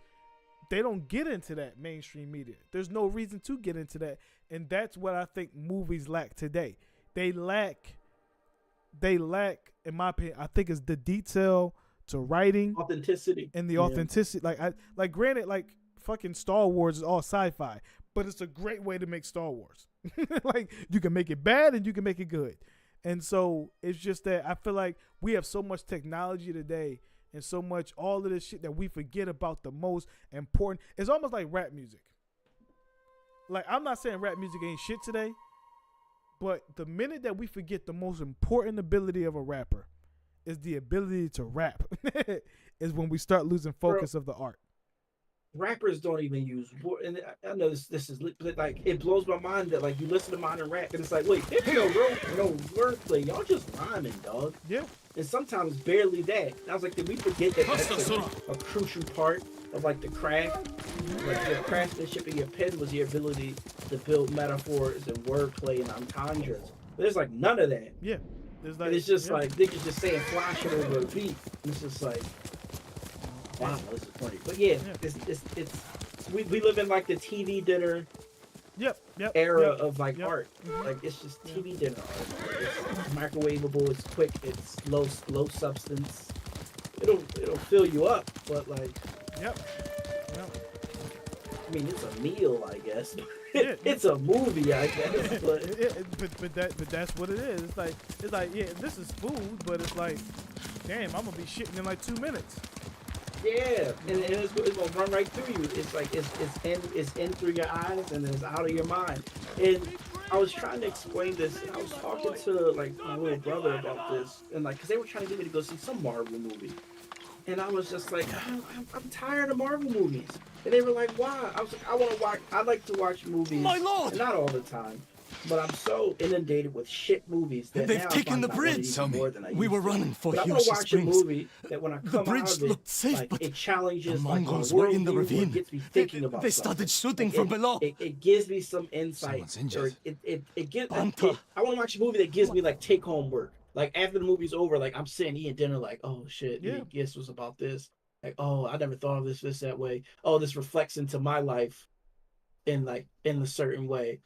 they don't get into that mainstream media. There's no reason to get into that. And that's what I think movies lack today. They lack, in my opinion, I think it's the detail to writing, authenticity, and the authenticity. Like granted, like fucking Star Wars is all sci-fi, but it's a great way to make Star Wars. Like, you can make it bad and you can make it good. And so it's just that I feel like we have so much technology today and so much all of this shit that we forget about the most important. It's almost like rap music. Like, I'm not saying rap music ain't shit today, but the minute that we forget the most important ability of a rapper is the ability to rap is when we start losing focus of the art. Rappers don't even use word, and I know this is like, it blows my mind that like you listen to modern rap and it's like, wait, there's no wordplay, y'all just rhyming, dog. Yeah. And sometimes barely that. And I was like, did we forget that that's like a crucial part of like the craft? Like your craftsmanship and your pen was your ability to build metaphors and wordplay and entendres. But there's like none of that. Yeah. And it's just like niggas just saying flash it over a beat. And it's just like, wow, this is funny. But yeah, it's we live in like the TV dinner era of like art. Like, it's just TV dinner art. It's microwavable, it's quick, it's low substance. It'll fill you up, but like I mean, it's a meal, I guess. It's a movie, I guess. But that's what it is. It's like yeah, this is food, but it's like, damn, I'm gonna be shitting in like 2 minutes. Yeah, and it's gonna run right through you. It's like it's in through your eyes and then it's out of your mind. And I was trying to explain this. And I was talking to like my little brother about this, and like, cause they were trying to get me to go see some Marvel movie, and I was just like, I'm tired of Marvel movies. And they were like, why? I was like, I like to watch movies. My lord! Not all the time. But I'm so inundated with shit movies that they've now taken the bridge. We were running for Hiyoshi watch Springs. A movie that when I come the bridge out of it, looked safe, like, but it challenges the like, Mongols were in the worldview, or ravine. gets me thinking about they something. started shooting Like, from below. It gives me some insight. Or it gives. I want to watch a movie that gives me like take home work. Like, after the movie's over, like I'm sitting eating dinner, like, oh shit, this was about this. Like, oh, I never thought of this that way. Oh, this reflects into my life in a certain way.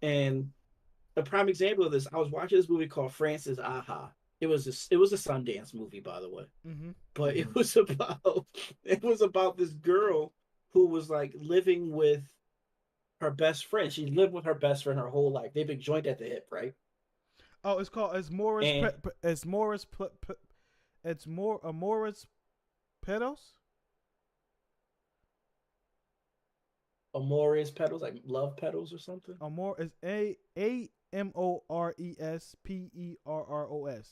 And a prime example of this, I was watching this movie called Francis Aha. It was a Sundance movie, by the way. But it was about this girl who was like living with her best friend. She lived with her best friend her whole life. They've been joined at the hip, right? Oh, it's called Morris Pedals. Amores Pedals, like love pedals or something. Amor is AMORESPERROS.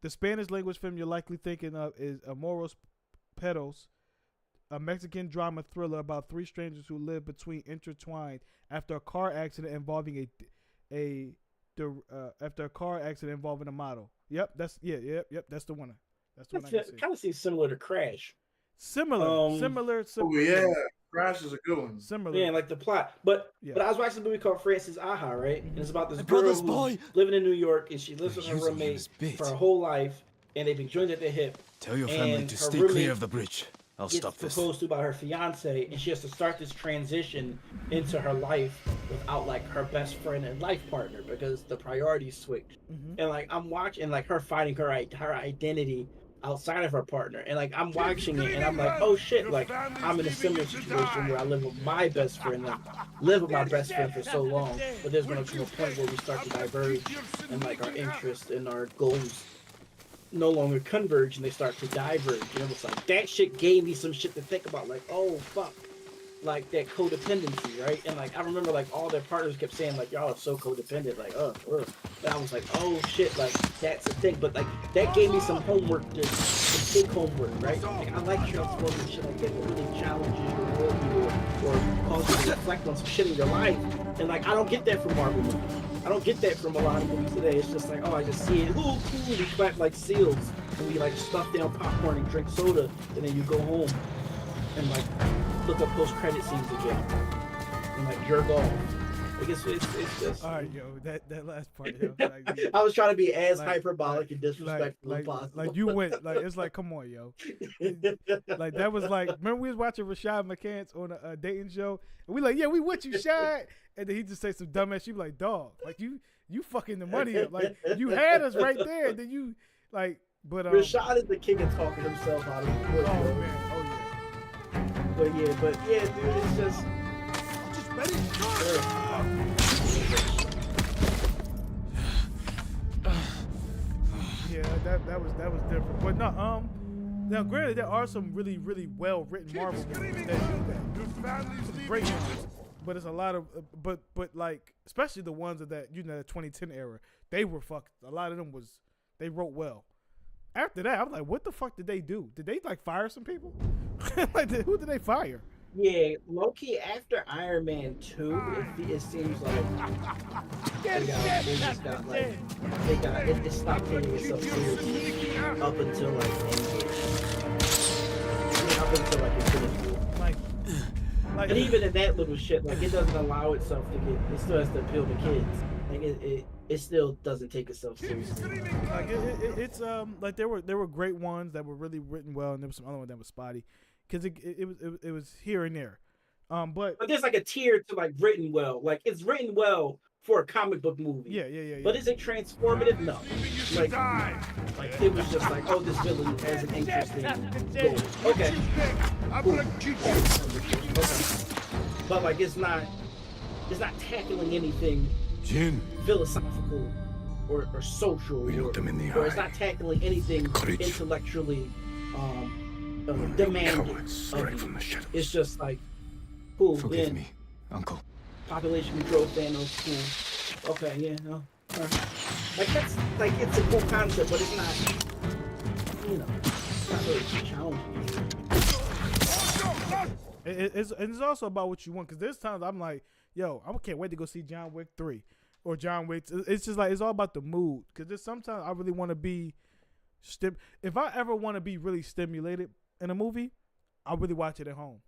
The Spanish language film you're likely thinking of is Amoros Pedals. a Mexican drama thriller about three strangers who live intertwined after a car accident involving after a car accident involving a model. Yep, that's that's the one. That's the one I can see. Kind of seems similar to Crash. Similar. Oh yeah, Crash is a good one. Similar. Yeah, like the plot. But I was watching a movie called Francis Aja, right? And it's about this girl who's living in New York, and she lives with her roommate for her whole life, and they've been joined at the hip. Tell your family to stay clear of the bridge. I'll stop this. Proposed to by her fiance, and she has to start this transition into her life without like her best friend and life partner because the priorities switch. And like I'm watching like her finding her identity outside of her partner, and like I'm watching it, and I'm like, oh shit, like I'm in a similar situation where I live with my best friend, like live with my best friend for so long, but there's gonna come a point where we start to diverge, and like our interests and our goals no longer converge, and they start to diverge. And it was like that shit gave me some shit to think about, like, oh fuck, like that codependency, right? And like I remember like all their partners kept saying like y'all are so codependent, like and I was like, oh shit, like that's a thing. But like that gave me some homework to take homework, right? Like I like transforming shit like that that really challenges your worldview or causes you to reflect on some shit in your life. And like I don't get that from Marvel movies. I don't get that from a lot of movies today. It's just like, oh, I just see it, ooh, cool, we clap like seals, and we like stuff down popcorn and drink soda, and then you go home and like look up post-credit scenes again, and like jerk off. Like it's just. All right, yo, that last part, yo. Like, I was trying to be as hyperbolic and disrespectful as possible. Like you went, like it's like, come on, yo. Like that was like, remember we was watching Rashad McCants on a dating show, and we like, yeah, we with you, Shad, and then he just say some dumb ass. She be like, dog, like you fucking the money up, like you had us right there, and then you like, but Rashad is the king of talking himself out of the court. Oh man, oh yeah. But yeah, dude, it's just. Yeah, that was different. But no, now granted there are some really well written Marvel movies that do that. Some great ones. But it's a lot of but like especially the ones of that, you know, the 2010 era, they were fucked. A lot of them they wrote well. After that, I was like, what the fuck did they do? Did they like fire some people? Like who did they fire? Yeah, low-key, after Iron Man 2, it seems like it stopped taking itself seriously up until like up until like Infinity War. Like, and even in that little shit, like it doesn't allow itself to get. It still has to appeal to kids. Like it still doesn't take itself seriously. Like it's like there were great ones that were really written well, and there was some other ones that was spotty. Because it was here and there, but there's like a tier to like written well. Like it's written well for a comic book movie. Yeah. But is it transformative? No. Like it was just like, oh, this villain has an interesting goal. Okay. Cool. But like it's not tackling anything philosophical or social, or it's not tackling anything intellectually demanding. It's just like, cool. Forgive me, Uncle. Population control, Thanos, cool. Okay, yeah, no. Like that's like it's a cool concept, but it's not, you know, it's not really challenging. It's also about what you want, because there's times I'm like, yo, I can't wait to go see John Wick 3 or John Wick. It's just like it's all about the mood, because there's sometimes I really want to be if I ever want to be really stimulated in a movie, I really watch it at home.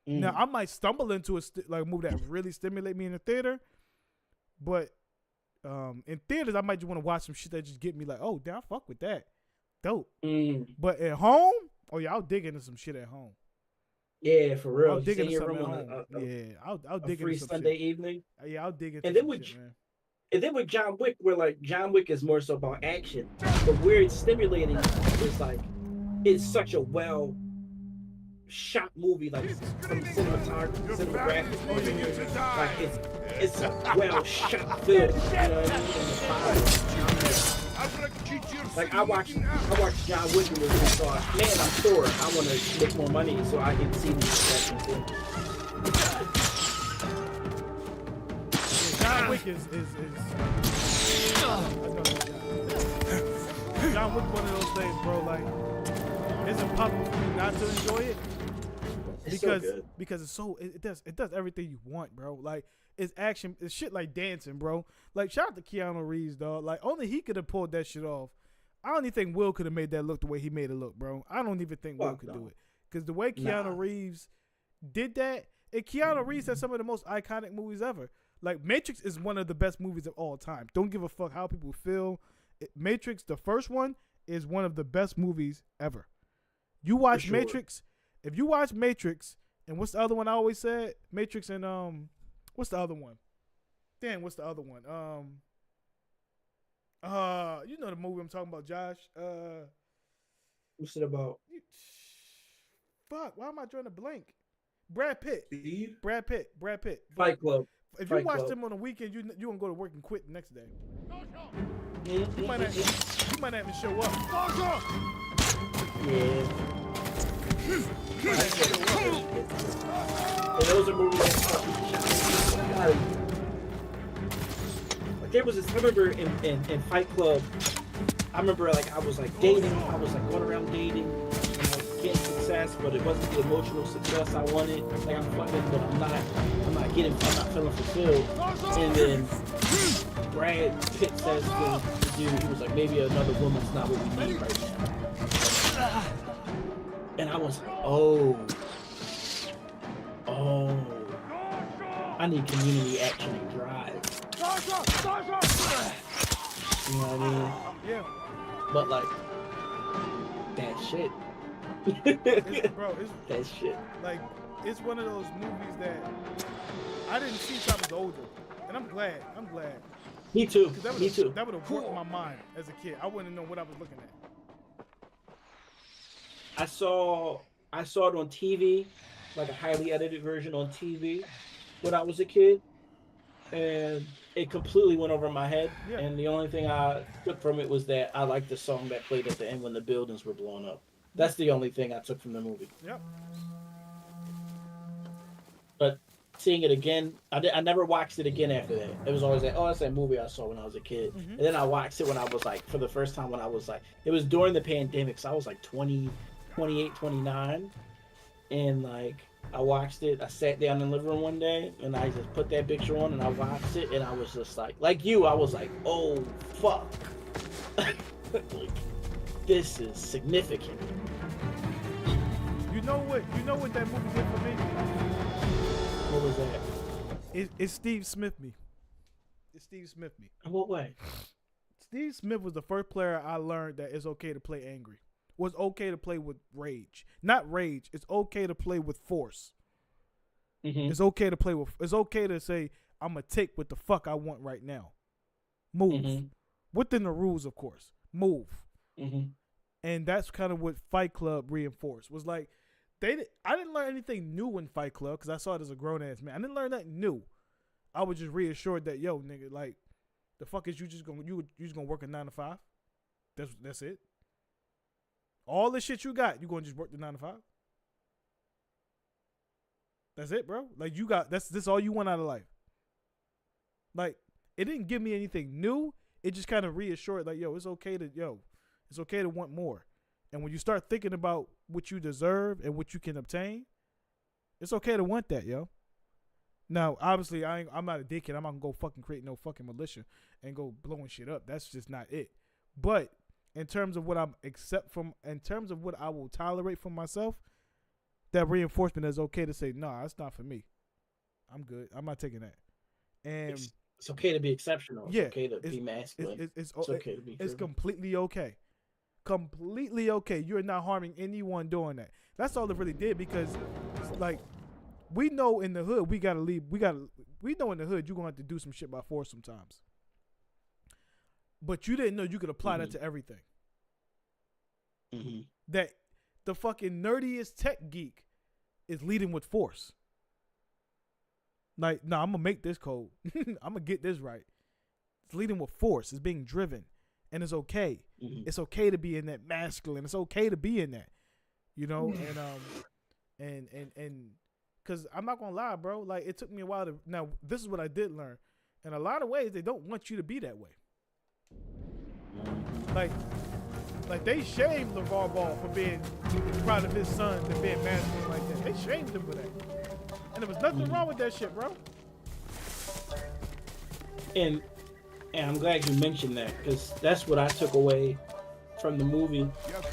Now I might stumble into a movie that really stimulate me in the theater, but in theaters I might just want to watch some shit that just get me like, oh, damn, I fuck with that, dope. But at home, oh yeah, I'll dig into some shit at home. Yeah, for real. I'll dig into something at home. I'll dig into some Sunday shit. Evening. Yeah, I'll dig into and then some with shit, man. And then with John Wick, where like John Wick is more so about action, but where it's stimulating is like it's such a well shot movie, like from cinematography, like it's a well shot film. You know what I mean? Like I watched John Wick and thought, man, I'm Thor. I want to make more money so I can see these action films. John Wick is John Wick one of those things, bro. Like it's impossible for me not to enjoy it. It's Because so good. because it's so it does everything you want, bro. Like it's action, it's shit like dancing, bro. Like shout out to Keanu Reeves, dog. Like only he could have pulled that shit off. I don't even think Will could have made that look the way he made it look, bro. I don't even think Will could do it. Because the way Keanu Reeves did that, and Keanu Reeves has some of the most iconic movies ever. Like Matrix is one of the best movies of all time. Don't give a fuck how people feel. Matrix, the first one, is one of the best movies ever. You watch Matrix. If you watch Matrix, and what's the other one I always said? Matrix and what's the other one? Damn, what's the other one? You know the movie I'm talking about, Josh. What's it about? Fuck, why am I drawing a blank? Brad Pitt. Speed? Brad Pitt. Fight Club. If Fight you watch Club. them on the weekend, you gonna go to work and quit the next day. Mm-hmm. You might not even show up. Yeah. And those are movies that like there was this, I remember in Fight Club, I remember like I was like dating, I was like going around dating, and like getting success, but it wasn't the emotional success I wanted. Like I'm fucking, but I'm not feeling fulfilled. And then Brad Pitt says to the dude, he was like, maybe another woman's not what we need right now. And I was like, oh, I need community action and drive. You know what I mean? Yeah. But like, that shit. That shit. Like, it's one of those movies that I didn't see till I was older. And I'm glad. Me too. Me too. That would have warped my mind as a kid. I wouldn't know what I was looking at. I saw it on TV, like a highly edited version on TV when I was a kid, and it completely went over my head. Yeah. And the only thing I took from it was that I liked the song that played at the end when the buildings were blown up. That's the only thing I took from the movie. Yep. But seeing it again, I never watched it again after that. It was always like, oh, that's that movie I saw when I was a kid. Mm-hmm. And then I watched it when I was like, for the first time when I was like, it was during the pandemic, so I was like 28, 29, and like I watched it. I sat down in the living room one day and I just put that picture on and I watched it, and I was just like you, I was like, oh fuck. Like, this is significant. You know what that movie did for me? What was that? It's Steve Smith me. It's Steve Smith me. In what way? Steve Smith was the first player I learned that it's okay to play angry. Was okay to play with rage. Not rage. It's okay to play with force. Mm-hmm. It's okay to play with. It's okay to say, I'm going to take what the fuck I want right now. Move. Mm-hmm. Within the rules, of course. Move. Mm-hmm. And that's kind of what Fight Club reinforced. Was like, I didn't learn anything new in Fight Club because I saw it as a grown-ass man. I didn't learn nothing new. I was just reassured that, yo, nigga, like, the fuck is you just gonna work a 9 to 5? That's it. All the shit you got, you gonna just work the 9 to 5? That's it, bro. Like this all you want out of life. Like, it didn't give me anything new. It just kind of reassured, like, it's okay to want more. And when you start thinking about what you deserve and what you can obtain, it's okay to want that, yo. Now, obviously, I'm not a dickhead. I'm not gonna go fucking create no fucking militia and go blowing shit up. That's just not it. But in terms of what in terms of what I will tolerate from myself, that reinforcement is okay to say, nah, that's not for me. I'm good. I'm not taking that. And it's okay to be exceptional. It's okay to be masculine. It's okay to be. It's completely okay. Completely okay. You're not harming anyone doing that. That's all it really did, because, like, we know in the hood we gotta leave. We know in the hood you're gonna have to do some shit by force sometimes. But you didn't know you could apply that to everything. Mm-hmm. That the fucking nerdiest tech geek is leading with force. Like, I'm gonna make this code. I'm gonna get this right. It's leading with force. It's being driven, and it's okay. Mm-hmm. It's okay to be in that masculine. It's okay to be in that, you know. And because I'm not gonna lie, bro. Like, it took me a while to. Now, this is what I did learn. In a lot of ways, they don't want you to be that way. Like, Like, they shamed LeVar Ball for being proud of his son and being masculine like that. They shamed him for that. And there was nothing wrong with that shit, bro. And I'm glad you mentioned that, because that's what I took away from the movie,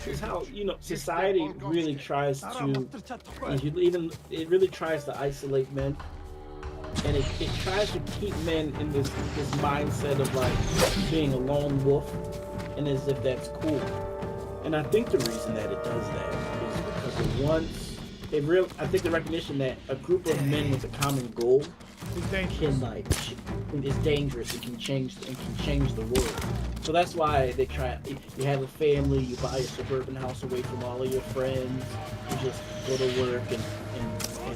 is how, you know, society really tries to, it really tries to isolate men, and it tries to keep men in this mindset of like being a lone wolf, and as if that's cool. And I think the reason that it does that is because of once I think the recognition that a group of men with a common goal can like is dangerous and can change the world. So that's why they try. You have a family, you buy a suburban house away from all of your friends, you just go to work and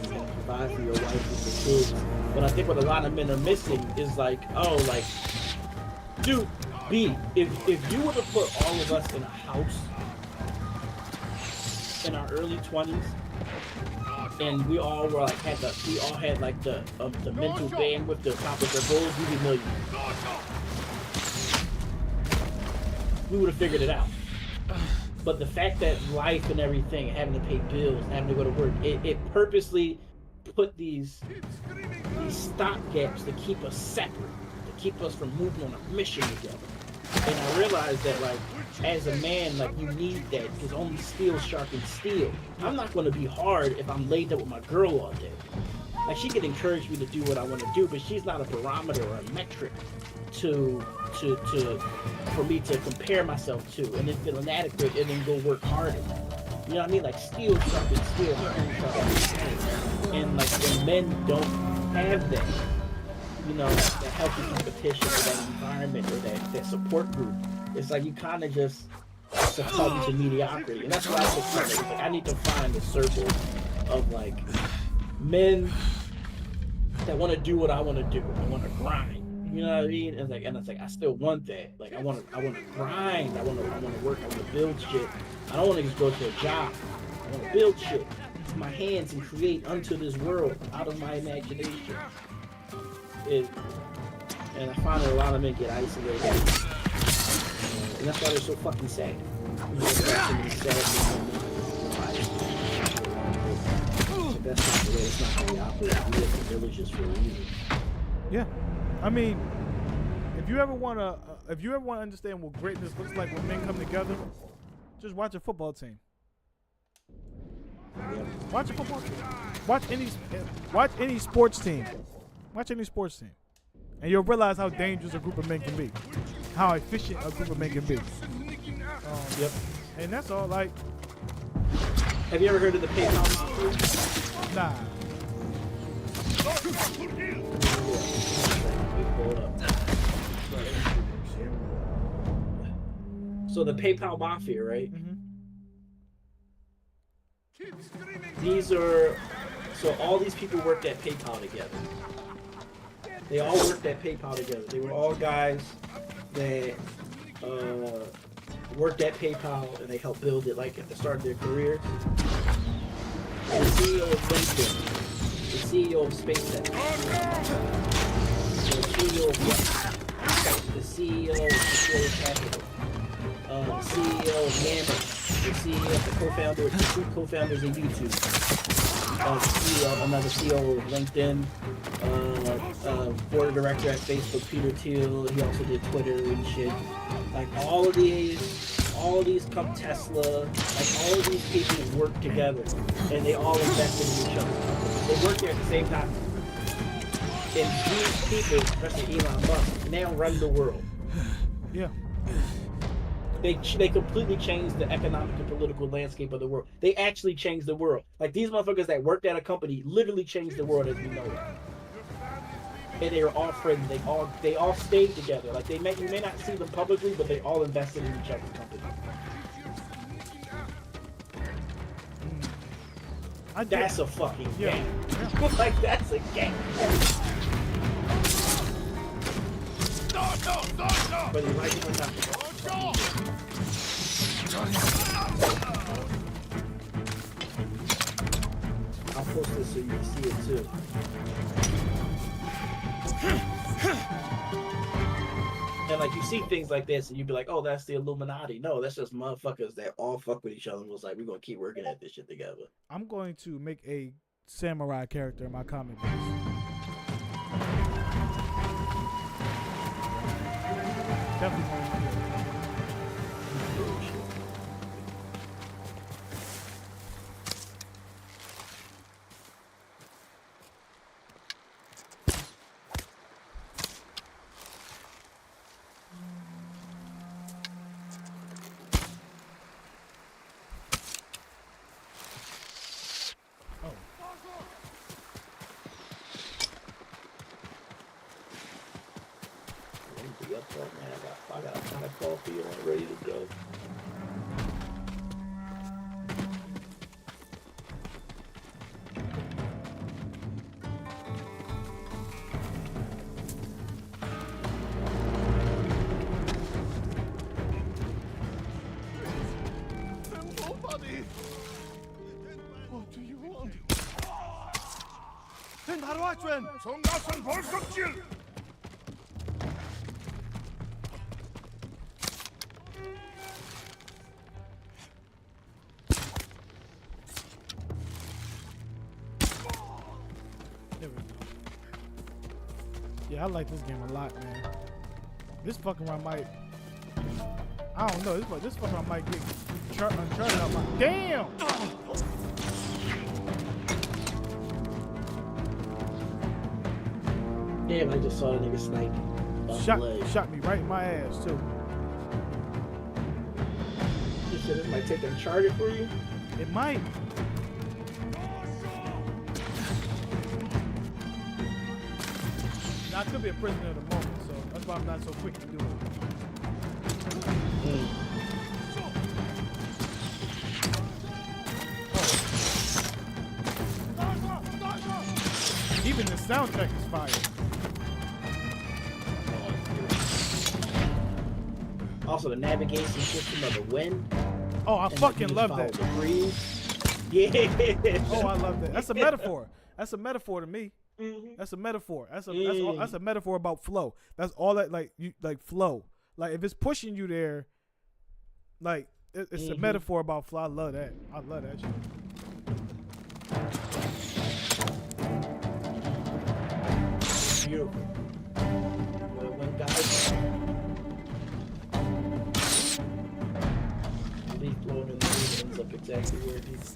provide for your wife and your kids. But I think what a lot of men are missing is like, dude, B, if you were to put all of us in a house in our early 20s, and we all were like had the mental bandwidth to accomplish our goals, we'd be millionaires. We would have figured it out. But the fact that life and everything, having to pay bills, having to go to work, it purposely put these stopgaps to keep us separate, to keep us from moving on a mission together. And I realized that, like, as a man, like, you need that, because only steel sharpens steel. I'm not going to be hard if I'm laid up with my girl all day. Like, she can encourage me to do what I want to do, but she's not a barometer or a metric for me to compare myself to, and then feel inadequate and then go work harder. You know what I mean? Like, steel sharpens steel, iron sharpens iron. And like, when men don't have that, you know, that healthy competition or that environment or that support group, it's like you kind of just succumb to mediocrity. And that's why I think like, I need to find a circle of like men that want to do what I want to do. I want to grind. You know what I mean? And it's like I still want that. Like I want to grind. I want to work. I want to build shit. I don't want to just go to a job. I want to build shit with my hands and create unto this world out of my imagination. And I find that a lot of men get isolated, and that's why they're so fucking sad. That's not the way. It's not how we operate. We live in villages for a reason. Yeah, I mean, if you ever wanna understand what greatness looks like when men come together, just watch a football team. Watch a football team. Watch any sports team. Watch any sports team, and you'll realize how dangerous a group of men can be, how efficient a group of men can be. Yep. And that's all. Like, have you ever heard of the PayPal Mafia? Nah. So the PayPal Mafia, right? Mm-hmm. So all these people worked at PayPal together. They all worked at PayPal together. They were all guys that worked at PayPal, and they helped build it like at the start of their career. The CEO of LinkedIn, the CEO of SpaceX, the CEO of WhatsApp, the CEO of Secure Capital, the CEO of Yammer, the CEO of the two co-founders of YouTube, another CEO of LinkedIn, board of director at Facebook, Peter Thiel. He also did Twitter and shit. Like all of these come Tesla. Like all of these people work together, and they all invested in each other. They work there at the same time. And these people, especially Elon Musk, now run the world. Yeah. They completely changed the economic and political landscape of the world. They actually changed the world. Like these motherfuckers that worked at a company literally changed the world as we know it. And they were all friends. They all stayed together. Like you may not see them publicly, but they all invested in each other's company. That's a fucking gang. Yeah. Like that's a gang. But you like it or not? I'll post this so you can see it too. And saying? Like, you see things like this, and you'd be like, "Oh, that's the Illuminati." No, that's just motherfuckers that all fuck with each other and was like, "We're gonna keep working at this shit together." I'm going to make a samurai character in my comic books. Definitely going to do it. I got a ton of coffee on, ready to go. Nobody. What do you want? Den Haruatren! Songasan Volsokchil! Yeah, I like this game a lot, man. This fucking one might. I don't know. This fucking one might get Uncharted out my. Damn! Damn, I just saw the nigga sniping. Shot me right in my ass, too. You said this might take Uncharted for you? It might. I could be a prisoner at the moment, so that's why I'm not so quick to do it. Even the soundtrack is fire. Also, the navigation system of the wind. Oh, I fucking love that. Yeah. Oh, I love that. That's a metaphor. That's a metaphor to me. That's a metaphor. That's a metaphor about flow. That's all that like flow. Like if it's pushing you there, like it's a metaphor about flow. I love that. I love that shit. Beautiful. When guys leaf blowing in the wind ends up exactly where it needs.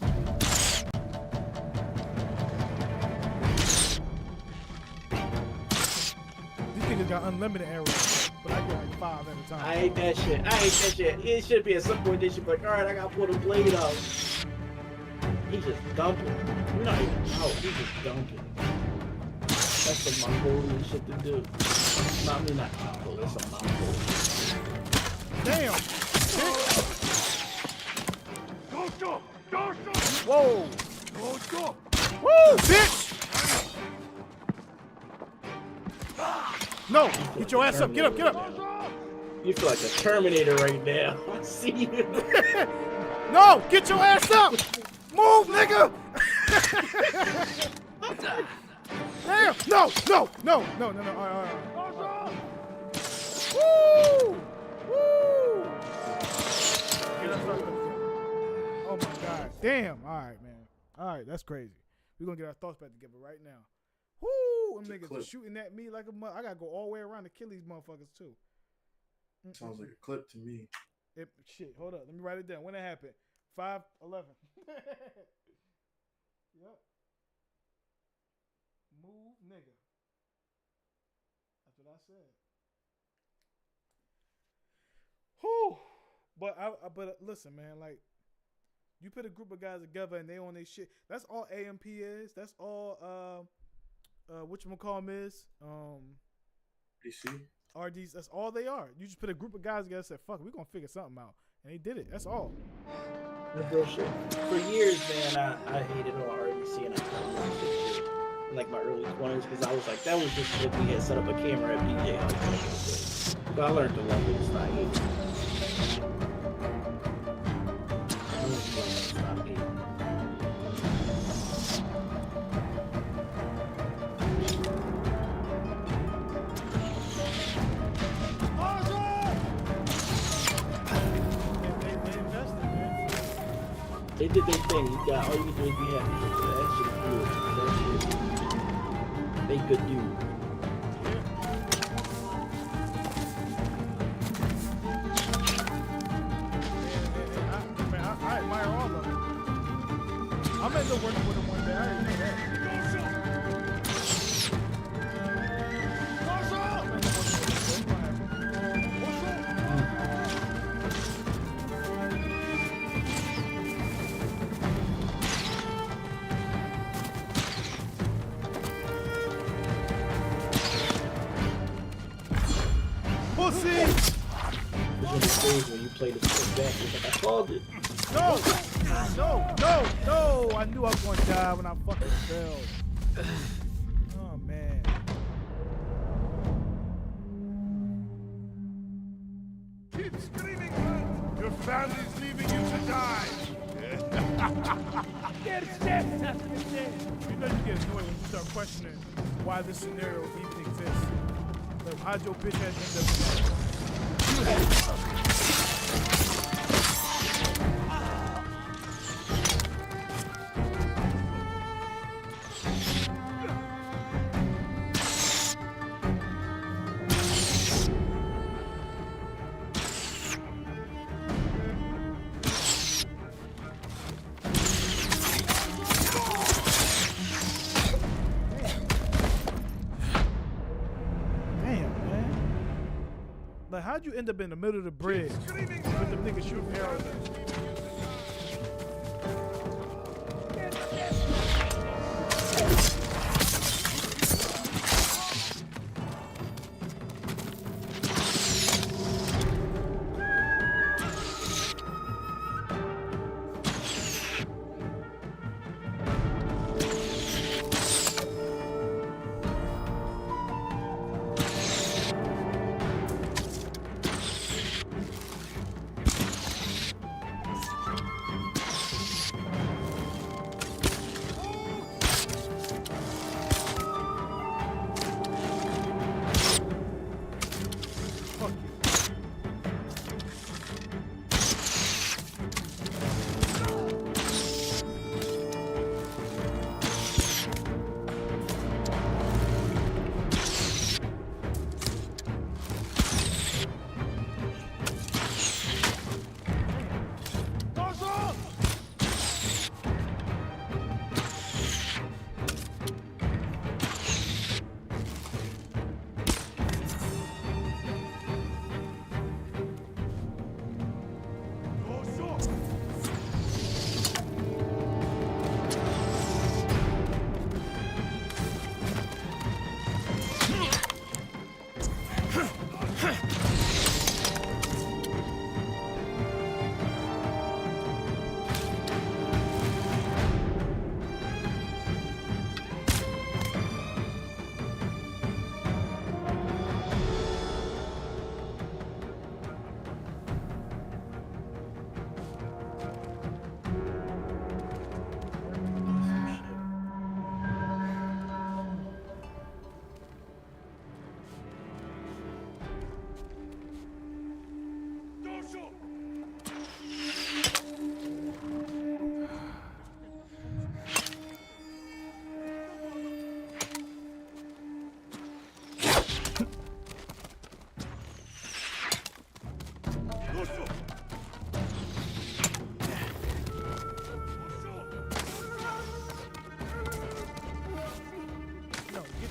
Niggas got unlimited arrows, but I get like 5 at a time. I hate that shit. It should be at some point they should be like, alright, I gotta pull the blade out. He's just dumping. You're not even out, he's just dumping. That's some Mongolian shit to do. Not Mongol, that's some Mongol. Damn! Whoa! Woo, bitch! No! Get your ass up! Get up! Get up! You feel like a Terminator right now. I see you. No! Get your ass up! Move, nigga! Damn! No! No! No! No! No! No! All right. Woo! Woo! Oh my God! Damn! All right, man. All right, that's crazy. We're gonna get our thoughts back together right now. Woo! Them niggas are shooting at me like a mother. I gotta go all the way around to kill these motherfuckers too. Sounds like a clip to me. Shit, hold up. Let me write it down. When it happened? 5/11. Yep. Move, nigga. That's what I said. Whew. But listen, man. Like, you put a group of guys together and they on their shit. That's all AMP is. That's all. Whatchamacallem is. DC. RDs. That's all they are. You just put a group of guys together and said, "Fuck, we gonna figure something out," and they did it. That's all. That's real shit. For years, man, I hated on RDC and I shit in like my early 20s because I was like, that was just if we had set up a camera at DJ House. But I learned to love it. It's not easy. They did their thing. You got all you can do is be happy. That shit is good. That shit. They good dude. I admire all of them. I'm end up working with him one day. I already know that. Pussy! It's really crazy when you play the shit back. It's like, I called it. No! I knew I was going to die when I fucking fell. Oh, man. Keep screaming, man. Your family's leaving you to die. You know you get annoyed when you start questioning why this scenario even exists. Like, how'd your bitch ass end up in that? Like, how'd you end up in the middle of the bridge with the niggas shooting arrows at you?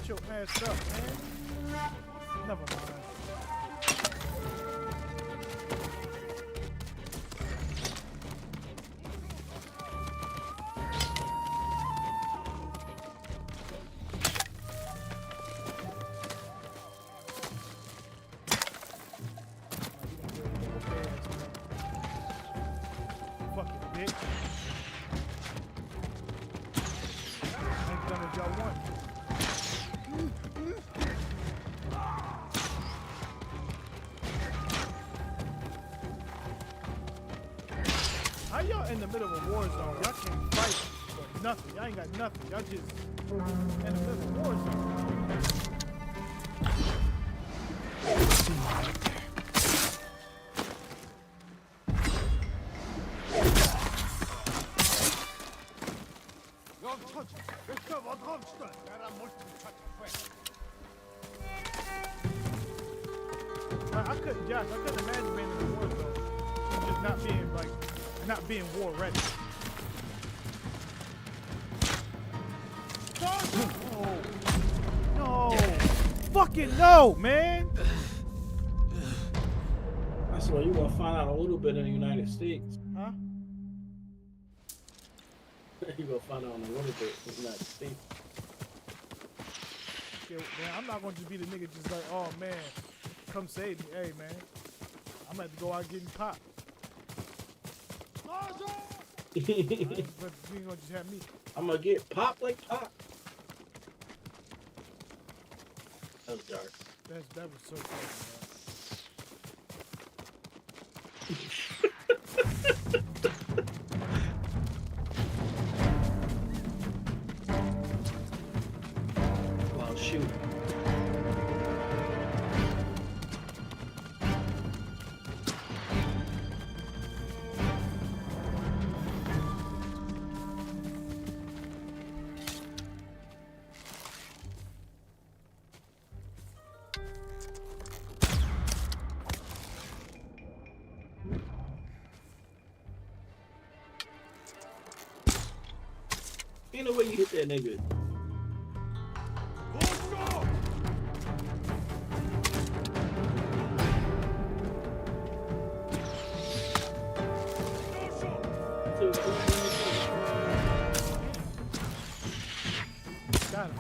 Your ass up, man. Never mind. Fucking bitch. Ain't done what y'all want. How y'all in the middle of a war zone? Y'all can't fight for nothing. Y'all ain't got nothing. Y'all just in the middle of a war zone. I couldn't, Josh. I couldn't imagine being in the war zone and just not being war ready. No, fucking no, man. That's why you want to find out a little bit in the United States. Huh? You gonna find out a little bit in the United States. Yeah, man, I'm not going to be the nigga just like, oh man, come save me. Hey man, I'm gonna have to go out getting popped. You ain't gonna just have me. I'm gonna get popped like pop. That was dark. That was so funny, Wow, shoot. Ain't no way you hit that nigga. Got him.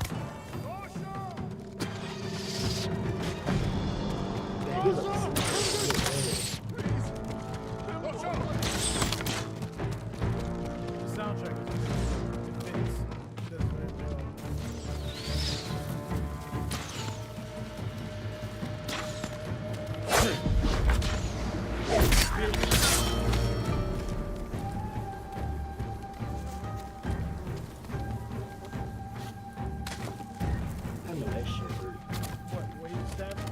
Yeah, he looks- The soundtrack it fits. It does very well. I know that shit hurt. What, way you stab him?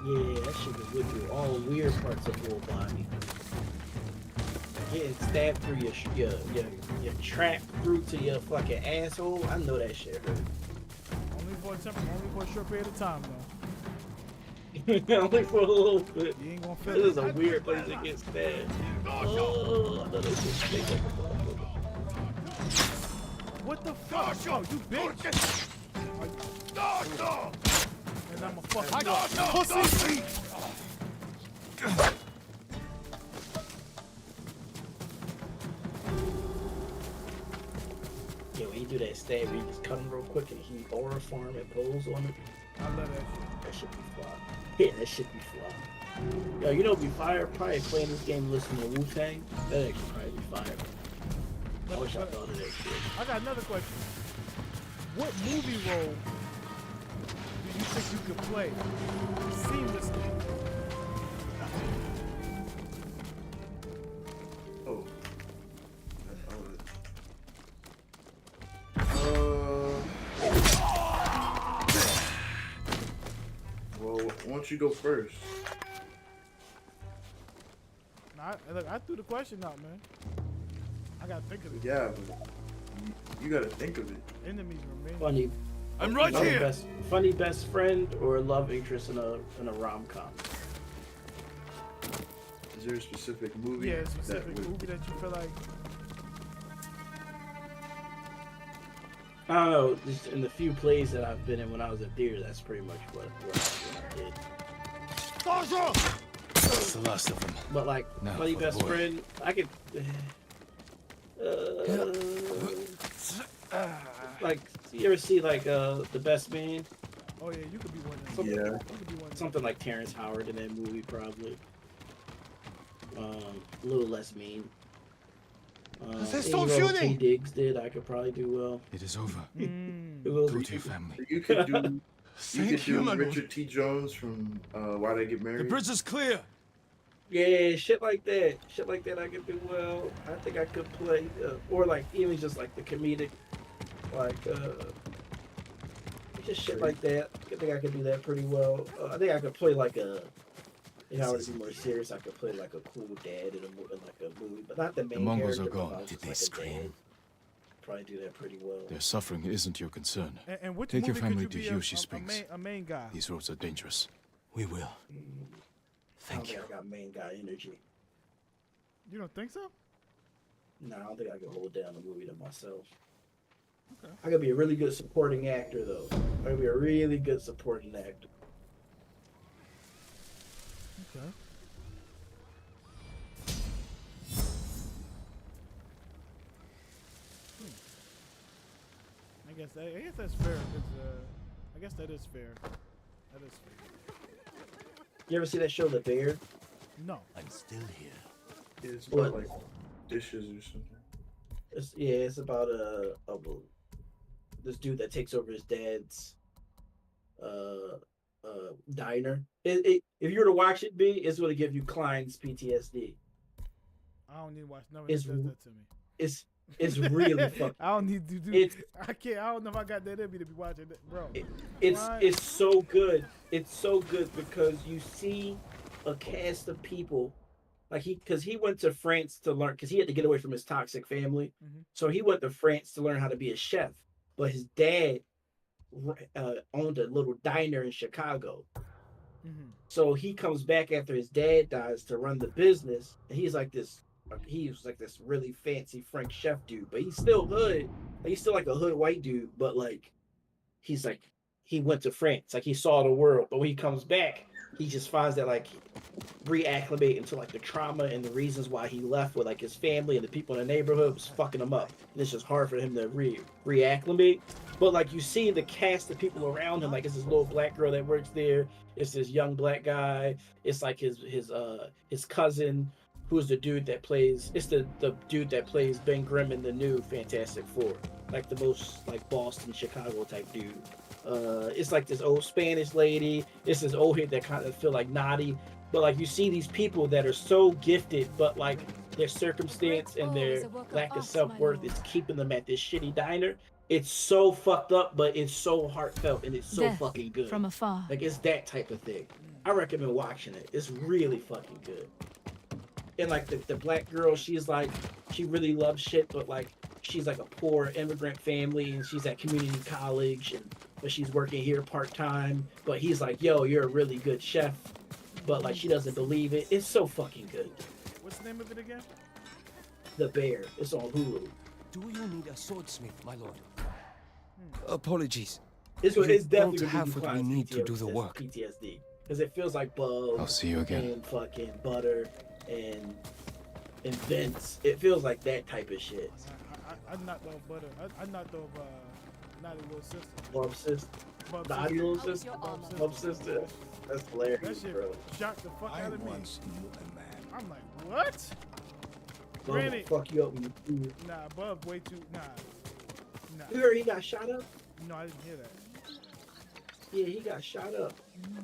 Yeah, that shit was with you. All weird parts of your body. Getting stabbed through your trap through to your fucking asshole. I know that shit hurt. Only for a short period of time though. Only for a little bit. You ain't gonna feel This it. is a weird place to get stabbed. Oh, I know that shit stinks like a motherfucker. What the fuck? Oh, you bitch! And I'm a fucking pussy! Yeah, when you do that stab, you just cut him real quick and he aura farm and pulls on it. I love that shit. That should be fly. Yeah, that should be fly. Yo, you know, be fire. Probably playing this game, listening to Wu-Tang. That actually probably be fire. I wish I thought of that shit. I got another question. What movie role do you think you could play seamlessly? Oh. Well, why don't you go first? Nah, look, I threw the question out, man. I gotta think of it. Yeah, but you gotta think of it. Enemies remain. Funny. I'm right here. Funny best friend or love interest in a rom-com. Is there a specific movie? Yeah, a specific movie that you feel like. I don't know. Just in the few plays that I've been in when I was a deer, that's pretty much what I did. That's the last of them. But like, Now funny for the best boy. friend, I could. Like, you ever see like The Best Man? Oh yeah, you could be one of them. Something, Yeah. You could be one of them. something like Terrence Howard in that movie, probably. A little less mean. Any role T. Diggs did, I could probably do well. It is over. Mm. It will Go be- to your family. You could do. Thank you, my lord. Richard T. Jones from Why Did I Get Married? The bridge is clear. Yeah, shit like that. Shit like that I could do well. I think I could play, or like even just like the comedic, like just shit like that. I think I could do that pretty well. I think I could play like a, you know, I would be more serious. I could play like a cool dad in like a movie, but not the main Mongols character, are but gone. I was Did just they like a dad. scream? probably do that pretty well. Their suffering isn't your concern. And which Take your movie could family you to be Hiyoshi Springs. a main guy? These roads are dangerous. We will. Thank you. I got main guy energy. You don't think so? No, I don't think I can hold down the movie to myself. Okay. I could be a really good supporting actor, though. I could be a really good supporting actor. Okay. I guess that's fair. I guess that is fair. That is fair. You ever see that show, The Bear? No. I'm still here. It's about like dishes or something. It's about this dude that takes over his dad's diner. If you were to watch it, it's going to give you Klein's PTSD. I don't need to watch. No, it does that to me. It's really fucking. I don't need to do. I can't. I don't know if I got that in me to be watching it, bro. It's so good. It's so good because you see a cast of people, like because he went to France to learn because he had to get away from his toxic family. So he went to France to learn how to be a chef. But his dad owned a little diner in Chicago. So he comes back after his dad dies to run the business, and he was like this really fancy French chef dude, but he's still hood. He's still like a hood white dude, but like he's like he went to France, like he saw the world. But when he comes back, he just finds that like reacclimate into like the trauma and the reasons why he left with like his family and the people in the neighborhood was fucking him up. And it's just hard for him to reacclimate. But like you see the cast of people around him, like it's this little black girl that works there. It's this young black guy. It's like his cousin, who's the dude that plays. It's the dude that plays Ben Grimm in the new Fantastic Four, like the most like Boston, Chicago type dude. It's like this old Spanish lady. It's this old head that kind of feel like naughty. But like you see these people that are so gifted, but like their circumstance and their lack of self-worth is keeping them at this shitty diner. It's so fucked up, but it's so heartfelt and it's so Death fucking good. from afar. Like it's that type of thing. I recommend watching it. It's really fucking good. And like the black girl, she's like she really loves shit, but like she's like a poor immigrant family and she's at community college but she's working here part-time. But he's like, yo, you're a really good chef. But like she doesn't believe it. It's so fucking good. What's the name of it again? The Bear. It's on Hulu. Do you need a swordsmith, my lord? Apologies. It's You definitely don't have what we need to do the work. PTSD. Because it feels like Bug. I'll see you again. And fucking Butter and Vince. It feels like that type of shit. I knocked off Butter. I knocked off Naughty Little Sister. Bub Sister. Naughty Little Sister. Bub Sister. That's hilarious, That shit bro. shocked the fuck out of me. knew a man. I'm like, what? Bub will Granted, fuck you up when you do it. nah, Bub way too nah. You heard he got shot up? No, I didn't hear that. Yeah, he got shot up.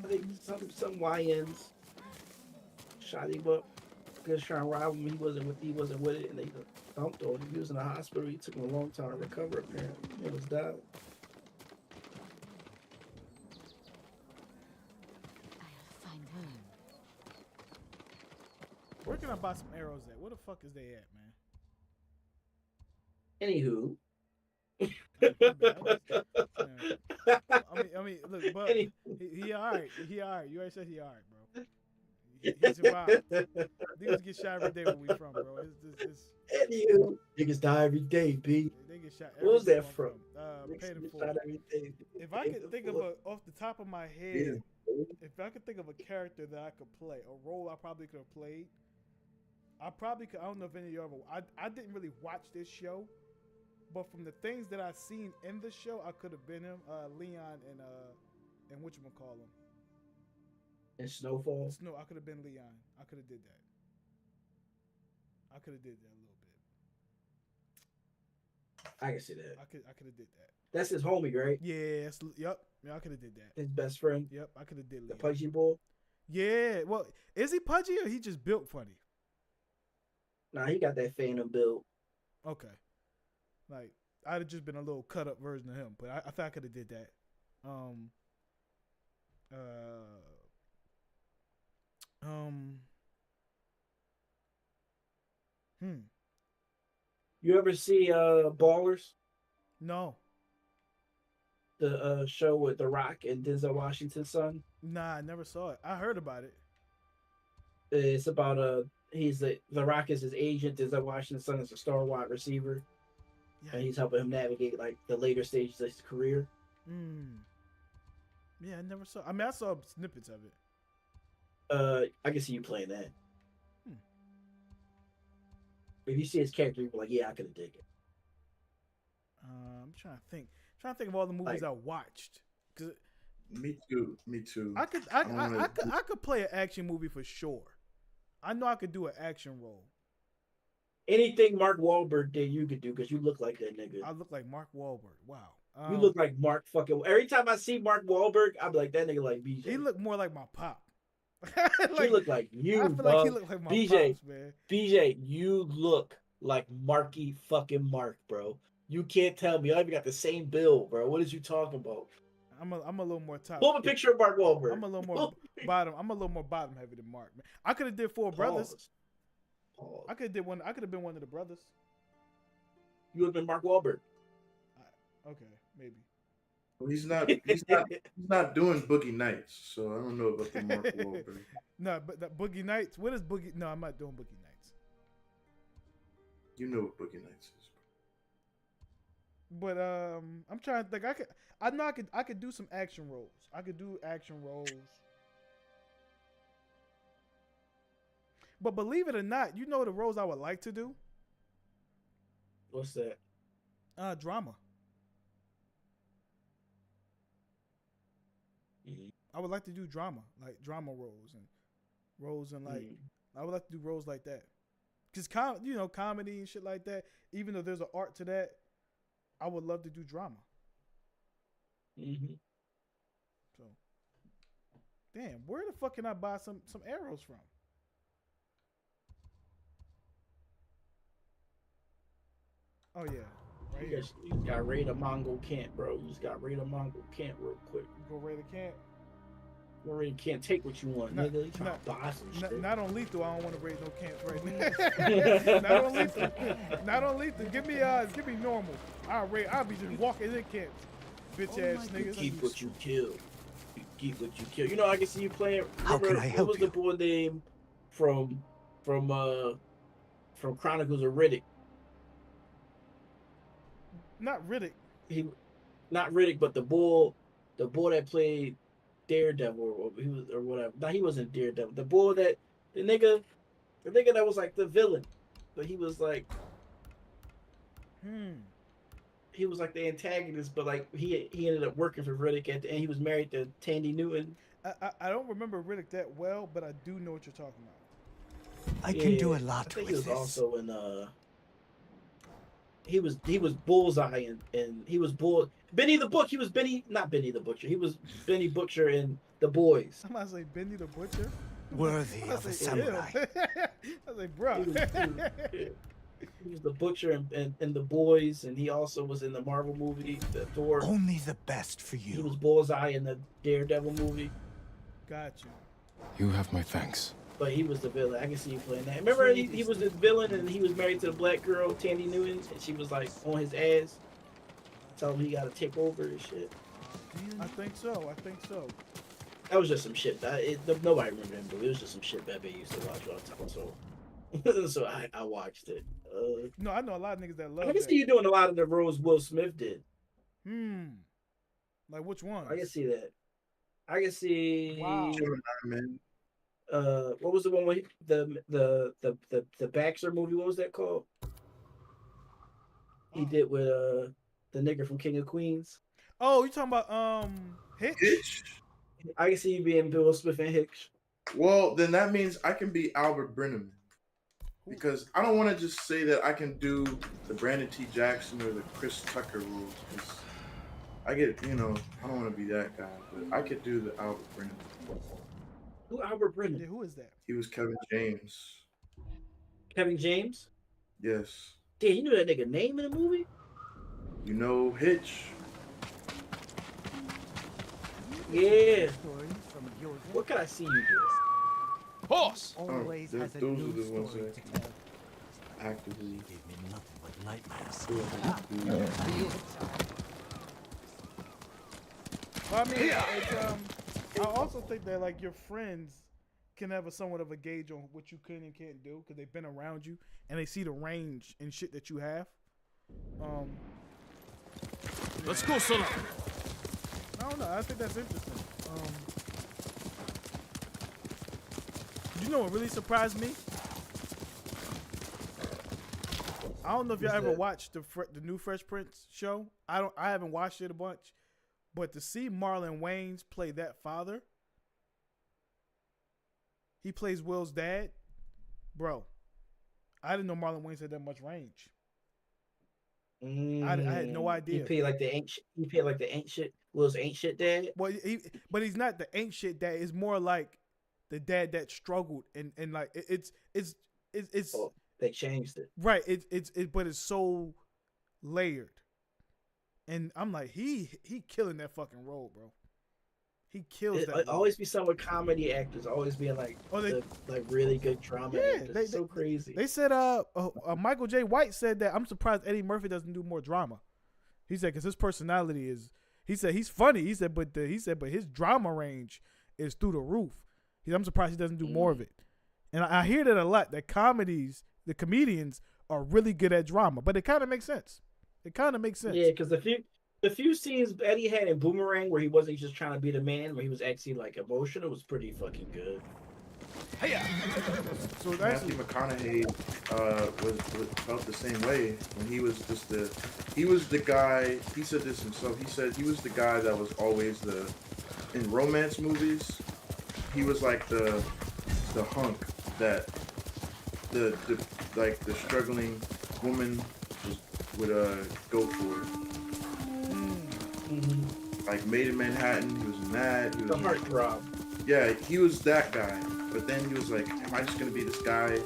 I think some YNs shot him up. Because trying to rob him, he wasn't with it, and they dumped on him. He was in the hospital. He took him a long time to recover. Apparently, he was died. Where can I buy some arrows at? Where the fuck is they at, man? Anywho. I mean, look, but he alright. He alright. You already said he alright, bro. He survived. Niggas get shot every day where we from, bro. Anywho, niggas die every day, B. They get shot. Where was that from? Paid in full. Shot every day. If I could think of off the top of my head, if I could think of a character that I could play, a role I probably could have played, I don't know if any of you ever. I didn't really watch this show, but from the things that I seen in the show, I could have been him, Leon, and whatchamacallem. And Snowfall. I could have been Leon. I could have did that. I could have did that a little bit. I can see that. I could have did that. That's his homie, right? Yeah. Yep. Yeah, I could have did that. His best friend. Yep. I could have did Leon. The pudgy boy. Yeah. Well, is he pudgy or he just built funny? Nah, he got that Phantom build. Okay. Like I'd have just been a little cut up version of him, but I thought I could have did that. You ever see Ballers? No. The show with The Rock and Denzel Washington's son? Nah, I never saw it. I heard about it. It's about The Rock is his agent. Denzel Washington's son is a star wide receiver, and he's helping him navigate like the later stages of his career. Yeah, I never saw. I mean, I saw snippets of it. I can see you playing that. If you see his character, you're like, yeah, I could dig it. I'm trying to think. Of all the movies I watched. Cause me too. I could play an action movie for sure. I know I could do an action role. Anything Mark Wahlberg did, you could do because you look like that nigga. I look like Mark Wahlberg. Wow. You look like Mark fucking. Every time I see Mark Wahlberg, I'm like that nigga like BJ. He look more like my pop. He look like you. I feel like he look like my BJ, pops, man. BJ, you look like Marky fucking Mark, bro. You can't tell me. I even got the same build, bro. What is you talking about? I'm a little more top. Pull up a picture of Mark Wahlberg. I'm a little more bottom. I'm a little more bottom heavy than Mark, man. I could have did Four Brothers. I could have did one. I could have been one of the brothers. You would have been Mark Wahlberg. Okay, maybe. Well, he's not. He's not doing Boogie Nights, so I don't know about the Mark Wahlberg. No, but that Boogie Nights. What is Boogie? No, I'm not doing Boogie Nights. You know what Boogie Nights is. But I'm trying to think. I know I could do some action roles. I could do action roles. But believe it or not, you know the roles I would like to do? What's that? Drama. I would like to do drama, like drama roles and like I would like to do roles like that. Cause comedy and shit like that. Even though there's an art to that, I would love to do drama. So, damn, where the fuck can I buy some arrows from? Oh yeah, right here. You just got raid a Mongol camp, bro. You just got raid a Mongol camp real quick. Go raid a camp. You already can't take what you want, nigga. You trying to buy some shit. Not on lethal. I don't want to raid no camps right now. Not on lethal. Not on lethal. Give me normal. I'll be just walking in camps. Bitch ass niggas. Keep what you kill. Keep what you kill. You know, I can see you playing. How can I help What was the boy name from Chronicles of Riddick? Not Riddick. Not Riddick, but the boy that played Daredevil, or whatever. No, he wasn't Daredevil. The nigga that was like the villain, but he was like, he was like the antagonist, but like he ended up working for Riddick at the end. He was married to Tandy Newton. I don't remember Riddick that well, but I do know what you're talking about. I can do a lot I think with he was this. also in he was Bullseye and he was Benny the Book. He was not Benny the Butcher. He was Benny Butcher in The Boys. I'm about to say Benny the Butcher. Worthy of a samurai. I was like, bro. He was the Butcher in The Boys, and he also was in the Marvel movie, the Thor. Only the best for you. He was Bullseye in the Daredevil movie. Got you. You have my thanks. But he was the villain. I can see you playing that. Remember, he was the villain, and he was married to the black girl, Tandy Newton, and she was like on his ass, telling him he got to take over and shit. I think so. That was just some shit. Nobody remembered him, but it was just some shit that used to watch all the time. So I watched it. No, I know a lot of niggas that love. I can see you doing a lot of the roles Will Smith did. Like which one? I can see that. I can see. Wow. What was the one with the Baxter movie? What was that called? He did with the nigga from King of Queens. Oh, you talking about Hitch? I can see you being Will Smith and Hitch. Well, then that means I can be Albert Brenneman. Because I don't want to just say that I can do the Brandon T. Jackson or the Chris Tucker roles. I get, I don't want to be that guy, but I could do the Albert Brenneman. Who Albert Brennan? Yeah, who is that? He was Kevin James. Kevin James? Yes. Yeah, you knew that nigga name in the movie? You know Hitch. Yeah. What can I see you do? Horse! Those are the ones that actively gave me nothing but nightmares. Well, I mean, it's, I also think that like your friends can have a somewhat of a gauge on what you can and can't do because they've been around you and they see the range and shit that you have. Let's go, Sona. I don't know. I think that's interesting. You know what really surprised me? I don't know if y'all ever watched the new Fresh Prince show. I haven't watched it a bunch, but to see Marlon Wayans play that father, he plays Will's dad, bro. I didn't know Marlon Wayans had that much range. I had no idea. He played like the ancient Will's ancient dad. Well, but he's not the ancient dad. It's more like the dad that struggled and like it's. Oh, they changed it. Right. But it's so layered, and I'm like he killing that fucking role, bro. He kills that. It always be some with comedy actors. Always being like like really good drama actors. It's so crazy. They said Michael J. White said that I'm surprised Eddie Murphy doesn't do more drama. He said because his personality is. He said he's funny. He said but his drama range is through the roof. I'm surprised he doesn't do more of it. And I hear that a lot. That the comedians are really good at drama, but it kind of makes sense. Yeah, because the few scenes Eddie had in Boomerang where he wasn't just trying to be the man, where he was actually like emotional, was pretty fucking good. So Matthew McConaughey felt the same way when he was the guy. He said this himself. He said he was the guy that was always in romance movies. He was like the hunk that the struggling woman would go for. Like Made in Manhattan, he was in that. He was the heartthrob. Yeah, he was that guy. But then he was like, am I just gonna be this guy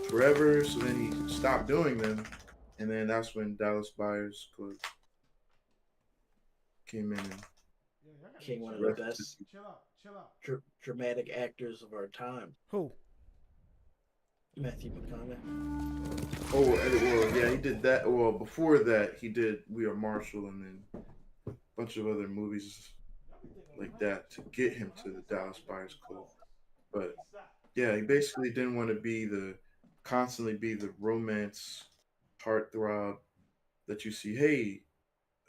forever? So then he stopped doing them, and then that's when Dallas Buyers Club came in and became one of the best dramatic actors of our time. Who? Matthew McConaughey. Oh, well, yeah, he did that. Well, before that, he did We Are Marshall, and then a bunch of other movies like that to get him to the Dallas Buyers Club. But yeah, he basically didn't want to constantly be the romance heartthrob that you see. Hey,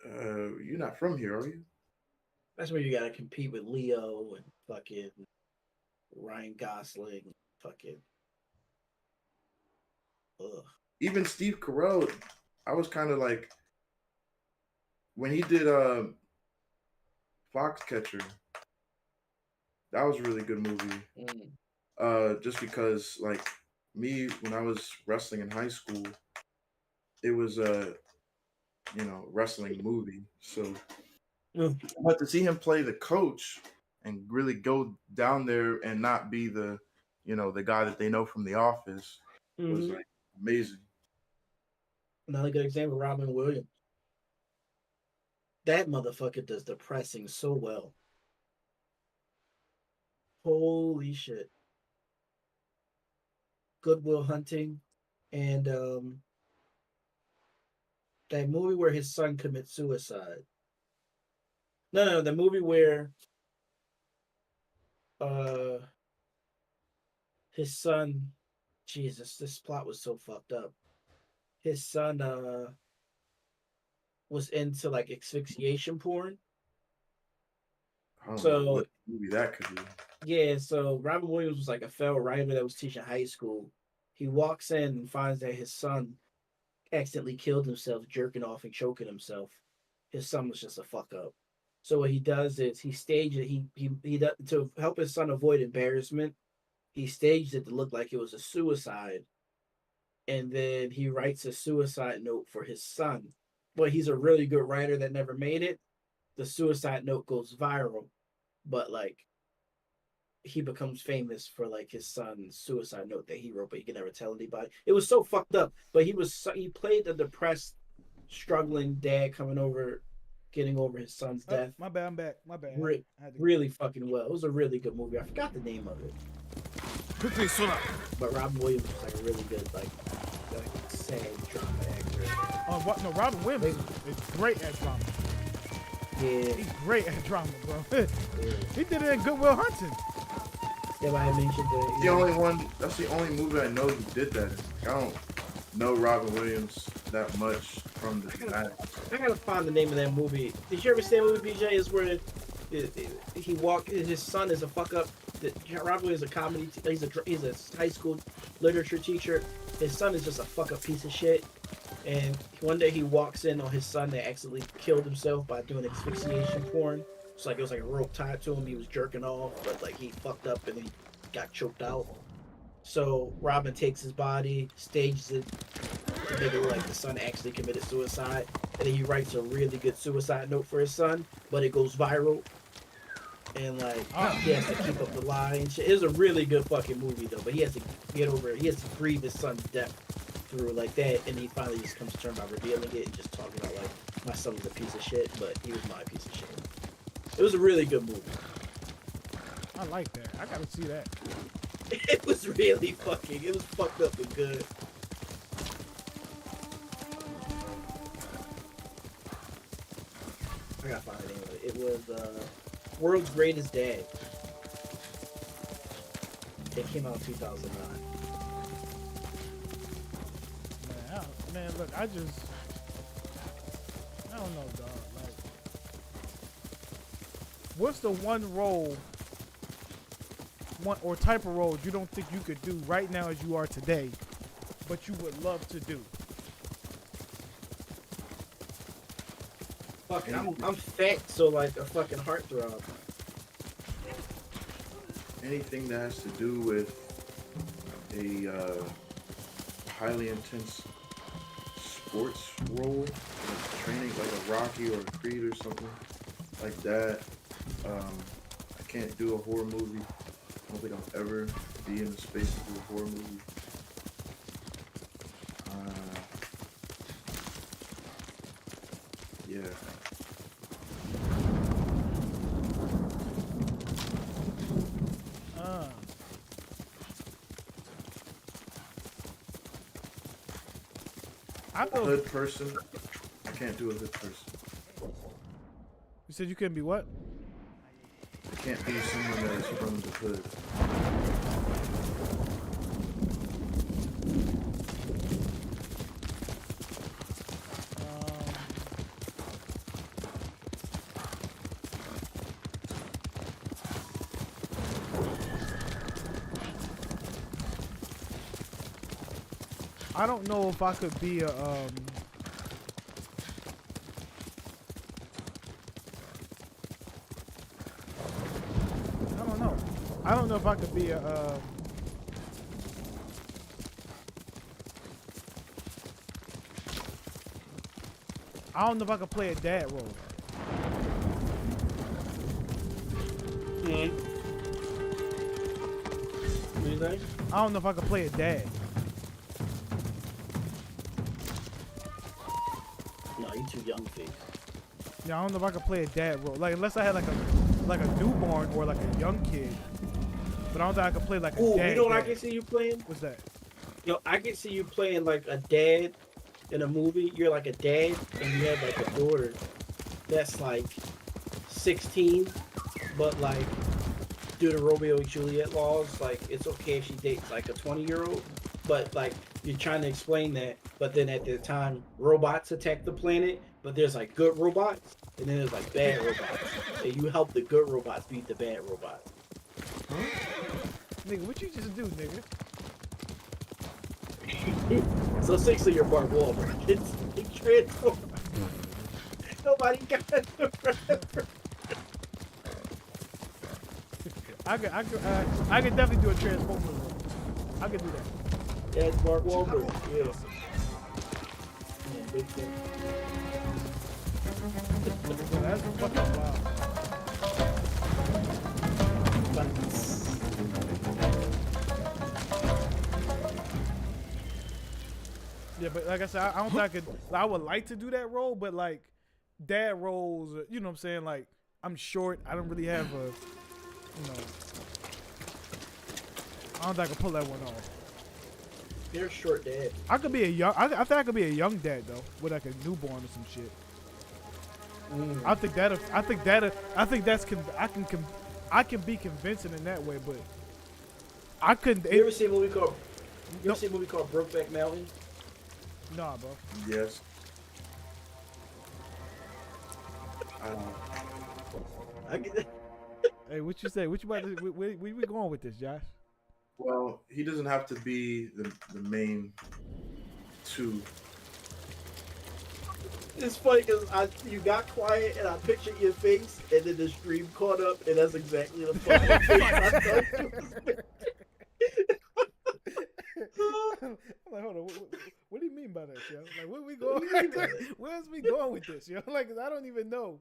you're not from here, are you? That's where you gotta compete with Leo and fucking Ryan Gosling, fucking. Ugh. Even Steve Carell, I was kind of like, when he did Foxcatcher, that was a really good movie. Just because, like, me, when I was wrestling in high school, it was a, wrestling movie. So, but to see him play the coach and really go down there and not be the, the guy that they know from The Office was like amazing. Another good example, Robin Williams. That motherfucker does depressing so well. Holy shit. Good Will Hunting and that movie where his son commits suicide. No, the movie where his son, Jesus, this plot was so fucked up. His son was into like asphyxiation porn. I don't know what movie that could be. Yeah, so Robin Williams was like a fellow writer that was teaching high school. He walks in and finds that his son accidentally killed himself, jerking off and choking himself. His son was just a fuck up. So what he does is he staged it. He to help his son avoid embarrassment. He staged it to look like it was a suicide, and then he writes a suicide note for his son. But he's a really good writer that never made it. The suicide note goes viral, but like he becomes famous for like his son's suicide note that he wrote, but he could never tell anybody. It was so fucked up. But he played a depressed, struggling dad getting over his son's death. My bad, I'm back. My bad. Really fucking well. It was a really good movie. I forgot the name of it. Quickly, Sona. But Robin Williams was like a really good like sad drama actor. What? No, Robin Williams is great at drama. Yeah. He's great at drama, bro. He did it in Good Will Hunting. Yeah, I mentioned that. The only one. That's the only movie I know he did that in. I don't know Robin Williams that much from the past. I gotta find the name of that movie. Did you ever see that movie, BJ? Is where he walked. His son is a fuck up. Robin Williams is a comedy. He's a high school literature teacher. His son is just a fuck up piece of shit. And one day he walks in on his son that accidentally killed himself by doing asphyxiation porn. It's like it was like a rope tied to him. He was jerking off, but like he fucked up and he got choked out. So Robin takes his body, stages it to make it look like the son actually committed suicide, and then he writes a really good suicide note for his son, but it goes viral. And like he has to keep up the lie and shit. It was a really good fucking movie though, but he has to get over it. He has to grieve his son's death through like that, and he finally just comes to terms by revealing it and just talking about like my son was a piece of shit, but he was my piece of shit. It was a really good movie. I like that. I gotta see that. It was really fucking. It was fucked up and good. I gotta find the name of it. It was World's Greatest Dad. It came out in 2009. Man, look, I don't know, dog. Like, what's the one role, or type of role you don't think you could do right now as you are today, but you would love to do? Fuck, I'm fat, so like a fucking heartthrob. Anything that has to do with a highly intense sports role, like training, like a Rocky or a Creed or something like that. I can't do a horror movie. I don't think I'll ever be in the space to do a horror movie. Yeah. I'm a hood person. I can't do a hood person. You said you couldn't be what? I can't be someone that is from the hood. I don't know if I could be a I don't know if I could be a I don't know if I could play a dad role. What do you think? I don't know if I could play a dad. No, you too young, face. Yeah, I don't know if I could play a dad role. Like unless I had like a newborn or like a young kid. But I don't think I could play like a dad. You know what dad. I can see you playing? What's that? Yo, I can see you playing like a dad in a movie. You're like a dad and you have like a daughter that's like 16, but like due to Romeo and Juliet laws, like it's okay if she dates like a 20-year-old, but like you're trying to explain that, but then at the time robots attack the planet, but there's like good robots and then there's like bad robots, and you help the good robots beat the bad robots. Huh? Nigga, what you just do, nigga? So 6 of your Mark Wahlberg. It's Transformers. Nobody got it. I could definitely do a Transformers role. I could do that. Yeah, it's Mark Wahlberg. Yeah. Big thing. That's fucking wild. Yeah, but like I said, I don't think I could. I would like to do that role, but like dad roles, you know what I'm saying? Like I'm short. I don't really have a, you know. I don't think I can pull that one off. They're a short dad. I could be a young. I think I could be a young dad though, with like a newborn or some shit. I think that. I think that. I think that's. I can be convincing in that way, but I couldn't. You ever seen a movie called? You ever seen a movie called Brokeback Mountain? Nah, bro. Yes. Hey, what you say? What you about to? Where we going with this, Josh? Well, he doesn't have to be the main two. It's funny because you got quiet and I pictured your face, and then the stream caught up, and that's exactly the fucking face I thought you was making. I'm like, hold on. What do you mean by that, yo? Like, where we going? Where's we going with this, yo? Like, I don't even know.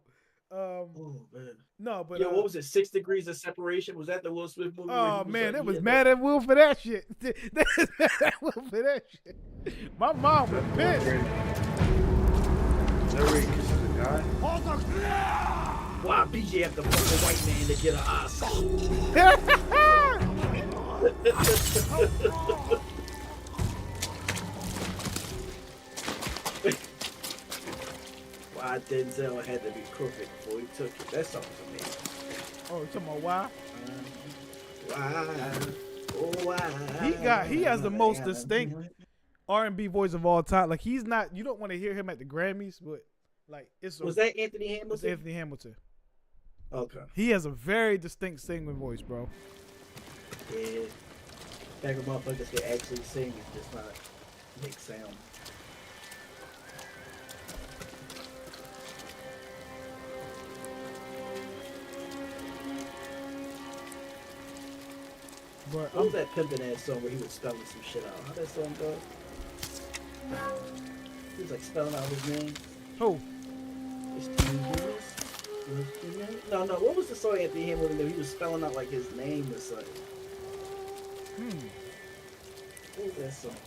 Oh man. No, but what was it? 6 Degrees of Separation? Was that the Will Smith movie? Oh man, they was mad at Will for that shit. They was mad at Will for that shit. My mom was pissed. Is that where he kisses a guy? Why BJ have to fuck a white man to get an Oscar? Why Denzel had to be crooked before he took it. That song's amazing. Oh, you talking about why? Why? He has the most distinct R&B voice of all time. Like he's not. You don't want to hear him at the Grammys, but like was that Anthony Hamilton? It's Anthony Hamilton. Okay. He has a very distinct singing voice, bro. Yeah. Back when motherfuckers can actually sing and just not make sound. But what was that pimpin' ass song where he was spelling some shit out? How that song go? He was like spelling out his name. Who? No. What was the song Anthony Hamilton did? He was spelling out like his name or something. What was that song?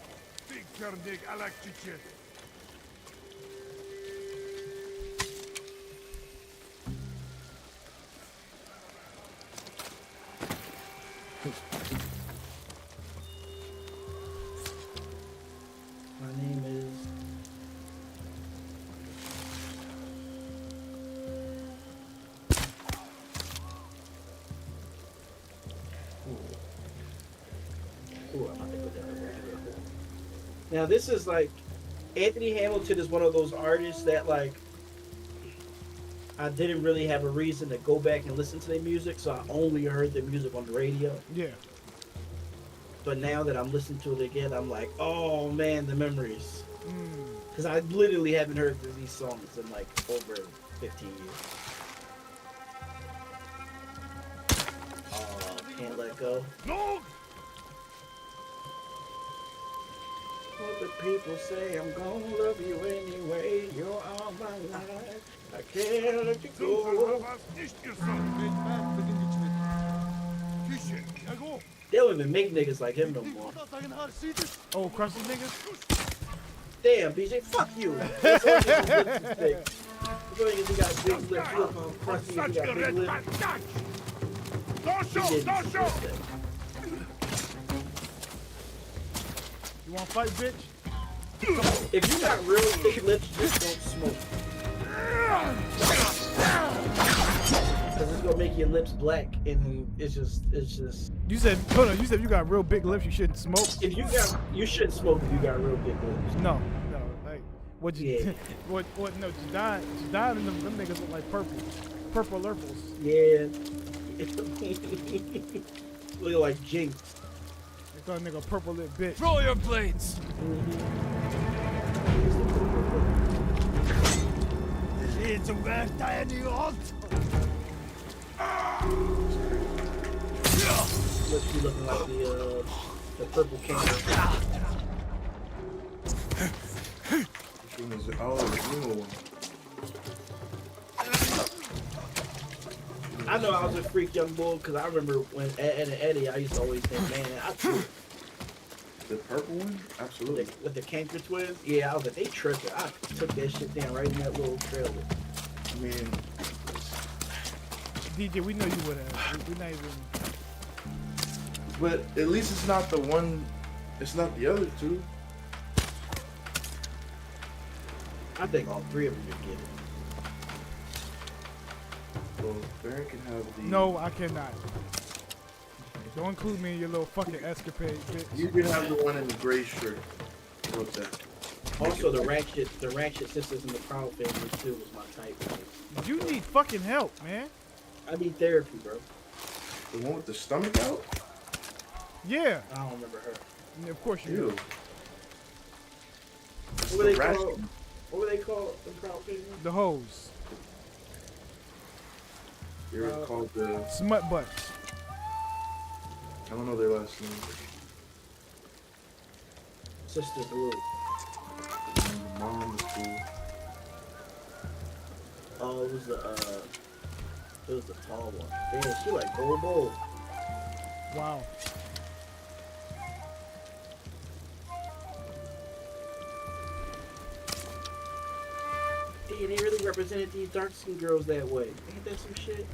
My name is... Ooh, I'm about to put that in there. Now this is like... Anthony Hamilton is one of those artists that like... I didn't really have a reason to go back and listen to their music, so I only heard their music on the radio. Yeah. But now that I'm listening to it again, I'm like, oh man, the memories. Because I literally haven't heard these songs in like over 15 years. Oh, can't let go. No! What the people say, I'm gonna love you anyway. You're all my life. I can't let you go. They don't even make niggas like him no more. Oh, crusty niggas? Damn, BJ, fuck you. That's all niggas lips big. That's all niggas who got big lips. Look how crusty you got big lips. You want to fight, bitch? If you got real big lips, just don't smoke. Because it's gonna make your lips black, and it's just. You said, hold on. You said if you got real big lips, you shouldn't smoke. You shouldn't smoke if you got real big lips. No. Like, what you? Yeah. what? No, Jadon and them niggas look like purple lurples. Yeah. Look like Jinx. They call a nigga purple lip bitch. Roll your blades. It's a red tiny hot. Let's be looking like the purple kangaroo. I know I was a freak young boy because I remember when Ed and Eddie, I used to always think, man, I tripped. The purple one? Absolutely. With the Kanker twins? Yeah, I was like, they tripping. I took that shit down right in that little trailer. I mean, DJ, we know you would have. We're not even. But at least it's not the one It's not the other two. I think all three of them can get it. Well, Baron can have the. No, I cannot. Don't include me in your little fucking escapade, bitch. You can have the one in the gray shirt. What's that? Also, the Ratchet sisters in the Proud family too was my type. You need fucking help, man. I need therapy, bro. The one with the stomach out? Yeah. I don't remember her. Yeah, of course you Ew. do. What were they called? What were they called? The Proud family? The hoes. You're called the smut butts. I don't know their last name. Sister Blue. The mom was cool. Oh, it was the tall one. Damn, she like bold. Wow. Damn, they really represented these dark skinned girls that way. Ain't that some shit?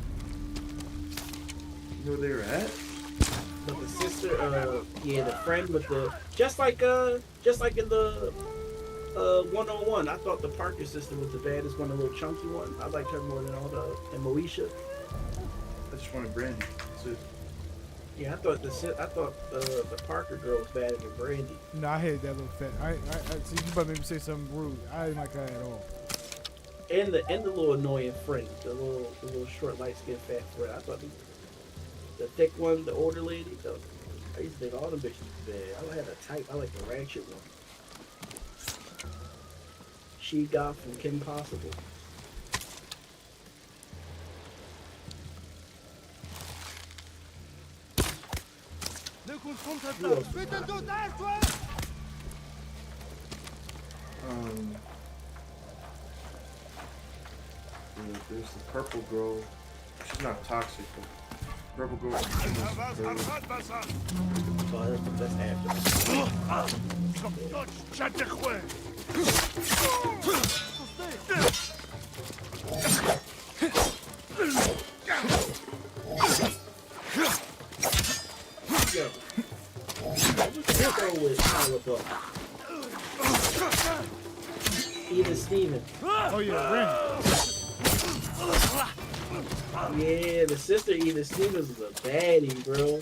You know where they were at? But the sister, yeah, the friend with the just like in the 101. I thought the Parker sister was the baddest one, the little chunky one. I liked her more than all the and Moesha. I just wanted Brandy. That's it. Yeah, I thought the Parker girl was better than Brandy. No, I hated that little fat. I see you about to make me say something rude. I didn't like her at all. And the little annoying friend, the little short, light skinned fat friend. I thought the thick one, the older lady. I used to think all the bitches was bad. I had a type. I like the ratchet one. She got from Kim Possible. There's the purple girl. She's not toxic, but purple girl. Oh, that's after. Even Steven. Oh yeah, Ren. Yeah, the sister Edith Stevens was a baddie, bro.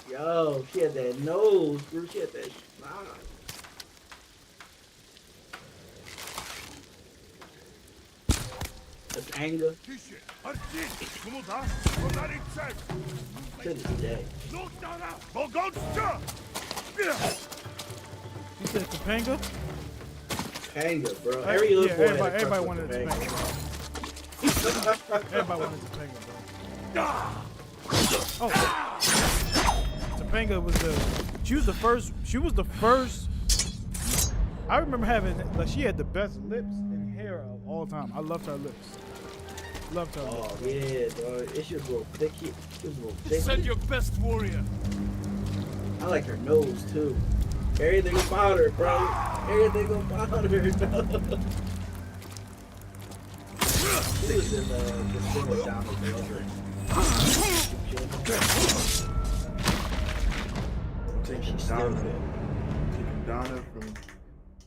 Yo, she had that nose, bro. She had that smile. That's anger. To this day. You said Topanga? Topanga, bro. Yeah, Everybody wanted Topanga. Everybody wanted Topanga, bro. Oh, Topanga was she was the first. I remember having, like, she had the best lips and hair of all time. I loved her lips. Loved her lips. Oh, yeah, bro. It's just a little thick. It was a little thick. Send your best warrior. I like her nose, too. Everything about her, bro. Everything about her, bro. She was in the thing with Donald Glover. Taking Donna. Taking Donna from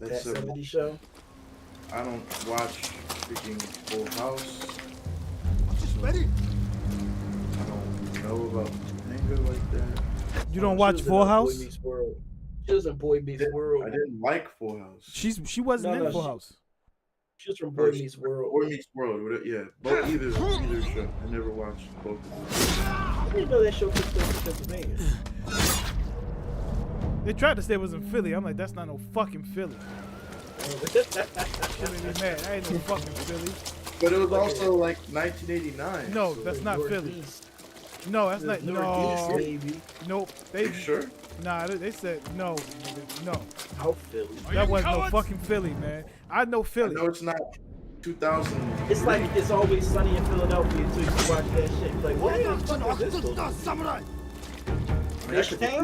that 70s show. I don't watch freaking Full House. Ready? I don't know about manga like that. You don't watch Full House? Boy Meets World. She was in Boy Meets World. I didn't like Full House. She wasn't in Full House. She was from Boy Meets World. Boy Meets World, yeah. Both either show. I never watched both of them. I didn't know that show took place in Pennsylvania. They tried to say it was in Philly. I'm like, that's not no fucking Philly. Shit made me mad. I ain't no fucking Philly. But it was also like 1989. No, so that's not Philly. No, that's not. No. Nope. You sure? Nah, they said no. Nigga, no. How Philly? That wasn't no fucking Philly, man. I know Philly. No, it's not 2000. It's like It's Always Sunny in Philadelphia until you watch that shit. Like, what the fuck is this? I mean,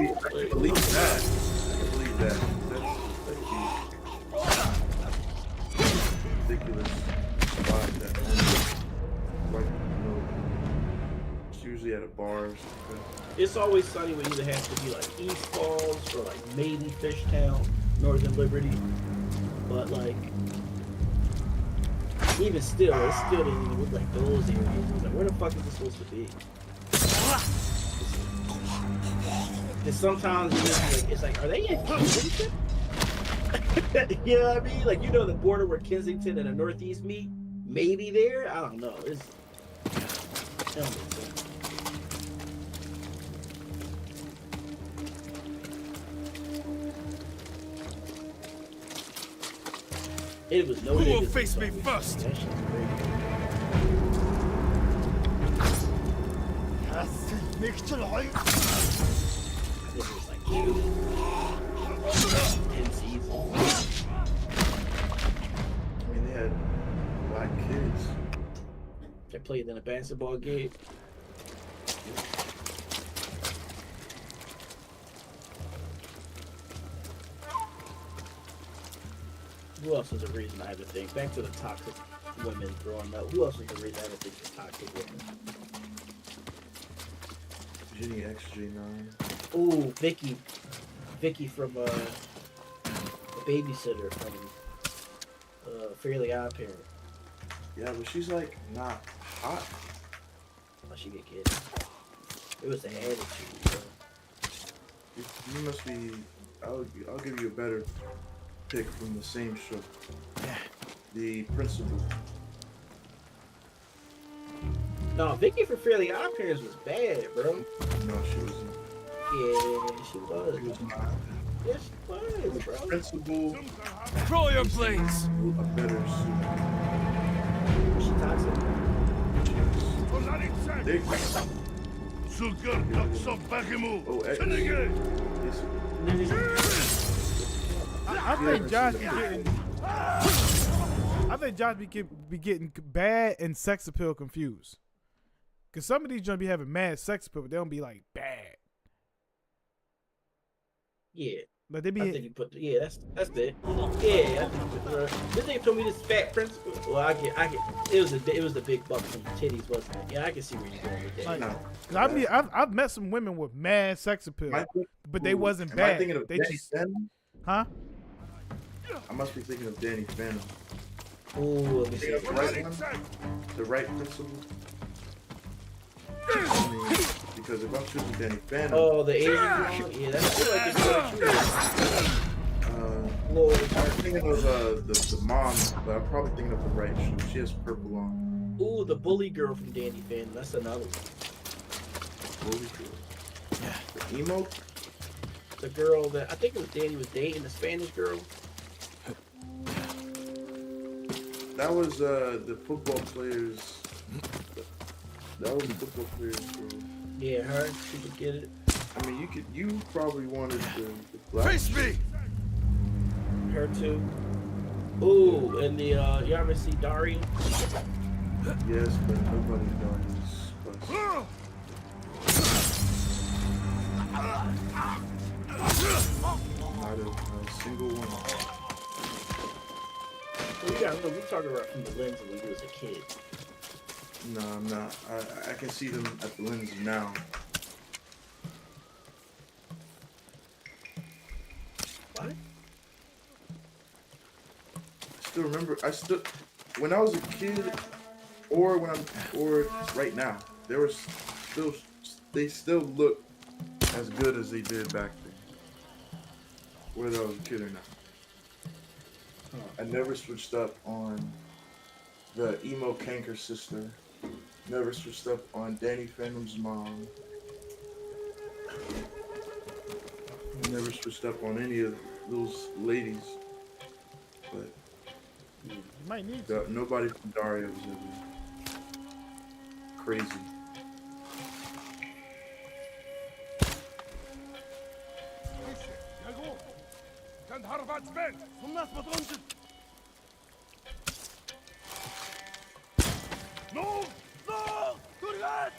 I could believe that. I could believe that. That's ridiculous. That only white people know. It's usually usually at a bar or something. It's Always Sunny would either have to be like East Falls or like maybe Fishtown, Northern Liberty. But like, even still, it still didn't even look like those areas. It's like, where the fuck is this supposed to be? And sometimes it's like, are they in Kensington? You know what I mean? Like, you know the border where Kensington and the Northeast meet? Maybe there? I don't know. It don't make sense. It was no. Who will face me first? That shit's crazy. It was like 10 seasons. I mean, they had black kids. They played in a basketball game. Who else is a reason I have to think? Back to the toxic women growing up. Who else is the reason I have to think of toxic women? Jenny XJ9. Ooh, Vicky. Vicky from the babysitter from Fairly Odd Parent. Yeah, but she's like not hot. Oh, she get kids. It was the attitude, bro. You must be. I'll give you a better pick from the same show. The principal. No, Vicky from Fairly Odd Parents was bad, bro. No, she wasn't. Yeah, she was. She was not. Yes, she was, bro. Principal. Throw your blades. A better suit. Was she toxic? I think Josh be getting. I think Josh be getting bad and sex appeal confused. Cause some of these joints be having mad sex appeal, but they don't be like bad. Yeah. Like they be. I think you put. Yeah, that's it. Yeah, I think you put. This nigga told me this fat principal. Well, I get. It was the big bucks and titties, wasn't it? Yeah, I can see where you're going with that. Like, cause I've met some women with mad sex appeal, but they wasn't bad. Am I thinking of they Danny just, Phantom? huh? I must be thinking of Danny Phantom. Ooh, let me see. The right one? The right principal? I mean, because if I'm choosing Danny Phantom... Oh, the Asian girl? Yeah, that's like it's Lord, I'm thinking of the mom, but I'm probably thinking of the right shoe. She has purple on. Ooh, the bully girl from Danny Phantom. That's another one. Bully girl? Yeah. The emo? The girl that I think it was Danny was dating, the Spanish girl. That was the football players. That was the football players girl. Yeah, her. She could get it. I mean, you probably wanted the black. Face me! Her too. Ooh, and the you ever see Daria? Yes, but nobody's Daria's plus. Not a single one. Well, you gotta know, we're talking about from the lens of when you was a kid. No, I'm not. I can see them at the lens now. What? I still remember. When I was a kid, or right now, they still look as good as they did back then. Whether I was a kid or not. I never switched up on the emo canker sister. Never switched up on Danny Phantom's mom. Never switched up on any of those ladies. But you might need to. Nobody from Daria was ever crazy. No! No! Turgat!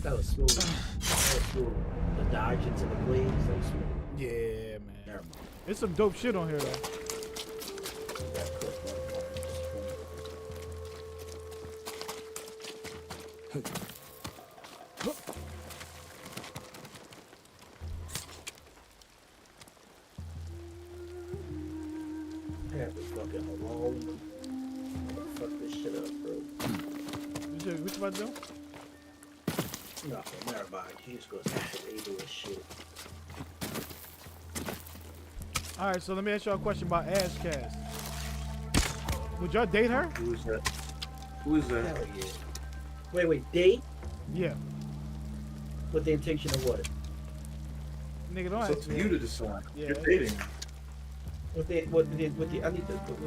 That was smooth. That was smooth. The dodge into the blades. That was smooth. Yeah, man. Never mind. It's some dope shit on here though. I have to fucking alone. Fuck this shit up, bro. Which one though? Nothing. Never mind. She just goes after they do this shit. All right, so let me ask y'all a question about Ash Cast. Would y'all date her? Who is that? Who is that? Hell yeah. Wait, date? Yeah. With the intention of what? Nigga, don't It's up ask to me. you to decide. Yeah. You're dating. With the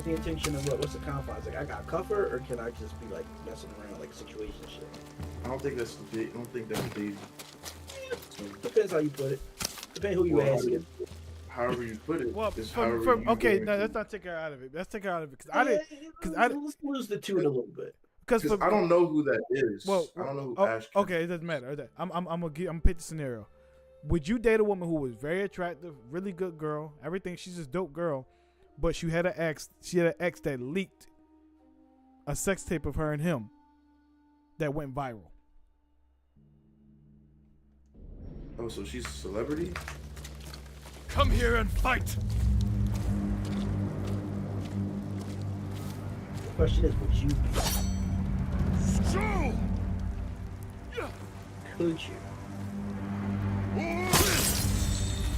intention of what? What's the confines? Like, I got cover, or can I just be like messing around, like situation shit? I don't think that's the date. I don't think that's dating. Depends how you put it. Depends who you asking. However you put it. Well, is however you okay, going no, to- let's not take her out of it. Let's take her out of it because let's lose the tune a little bit. Because I don't know who that is. Well, I don't know who oh, Ash. okay, it doesn't matter. I'm gonna pick the scenario. Would you date a woman who was very attractive, really good girl, everything? She's a dope girl, but she had an ex. She had an ex that leaked a sex tape of her and him that went viral. Oh, so she's a celebrity? Come here and fight! The question is, would you be? Could you?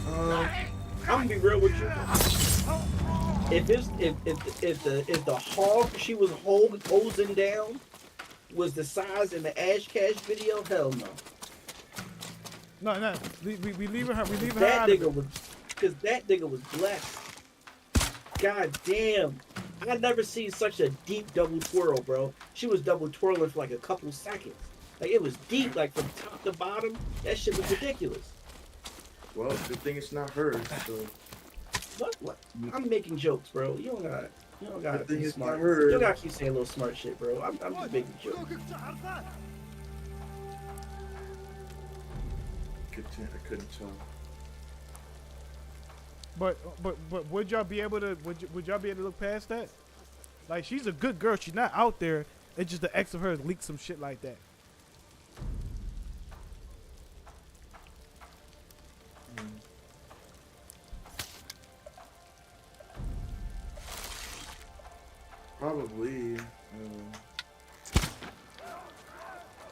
I'm gonna be real with you. If the hog she was hosing down was the size in the Ash Cash video, hell no. No, we leaving her. We leaving her That out of nigga it. was, cause that nigga was blessed. God damn. I never seen such a deep double twirl, bro. She was double twirling for like a couple seconds. Like it was deep, like from top to bottom. That shit was ridiculous. Well, good thing it's not her. So What? I'm making jokes, bro. You don't gotta Good thing be it's smart. not her. You don't gotta keep saying little smart shit, bro. I'm just making jokes. I couldn't tell. But would y'all be able to? Would y'all be able to look past that? Like she's a good girl. She's not out there. It's just the ex of hers leaked some shit like that. Probably,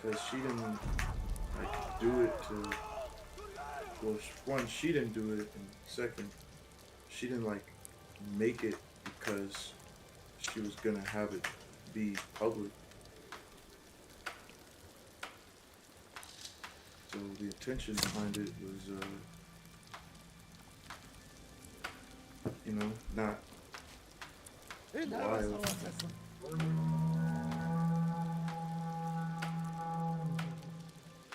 because she didn't like do it to. Well, one, she didn't do it, and second, she didn't like make it because she was gonna have it be public. So the intention behind it was, you know, not wild.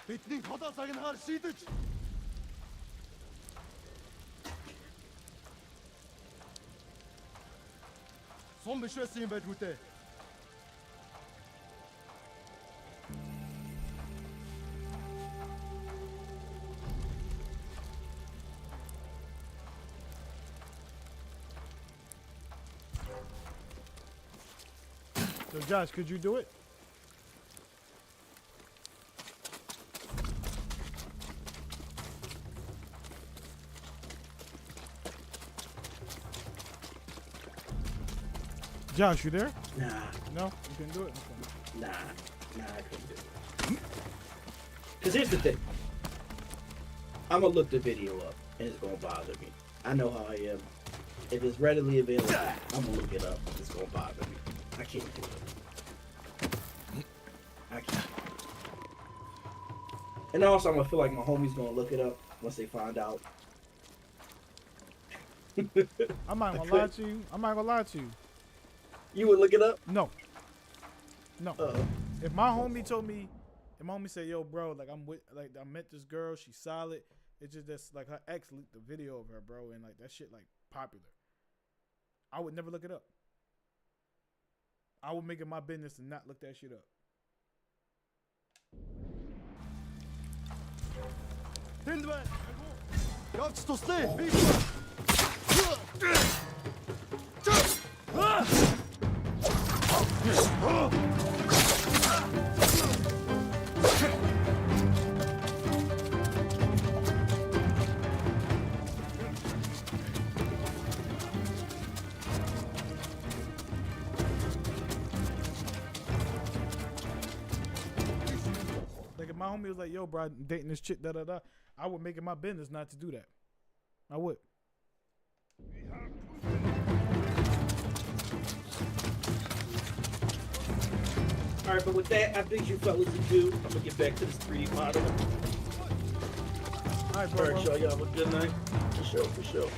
Бидний толоо цагнахаар шийдэж. Сум биш байсан юм байлгүй дээ. So Josh, could you do it? Josh, you there? Nah. No, you couldn't do it. Okay. Nah, I couldn't do it. Cause here's the thing. I'm gonna look the video up, and it's gonna bother me. I know how I am. If it's readily available, I'm gonna look it up. It's gonna bother me. I can't do it. I can't. And also, I'm gonna feel like my homie's gonna look it up once they find out. I'm not gonna lie to you. I'm not gonna lie to you. You would look it up? No. No. If my homie told me, if my homie said, "Yo, bro, like I met this girl, she's solid." It's just that's like her ex leaked the video of her, bro, and like that shit like popular. I would never look it up. I would make it my business to not look that shit up. Hindwell! Jobs to stay! Like if my homie was like, "Yo, bro, I'm dating this chick," da da da, I would make it my business not to do that. I would. All right, but with that, I think you fellas are due. I'm gonna get back to this 3D model. All right, bro. All right, y'all. Y'all have a good night. For sure, for sure.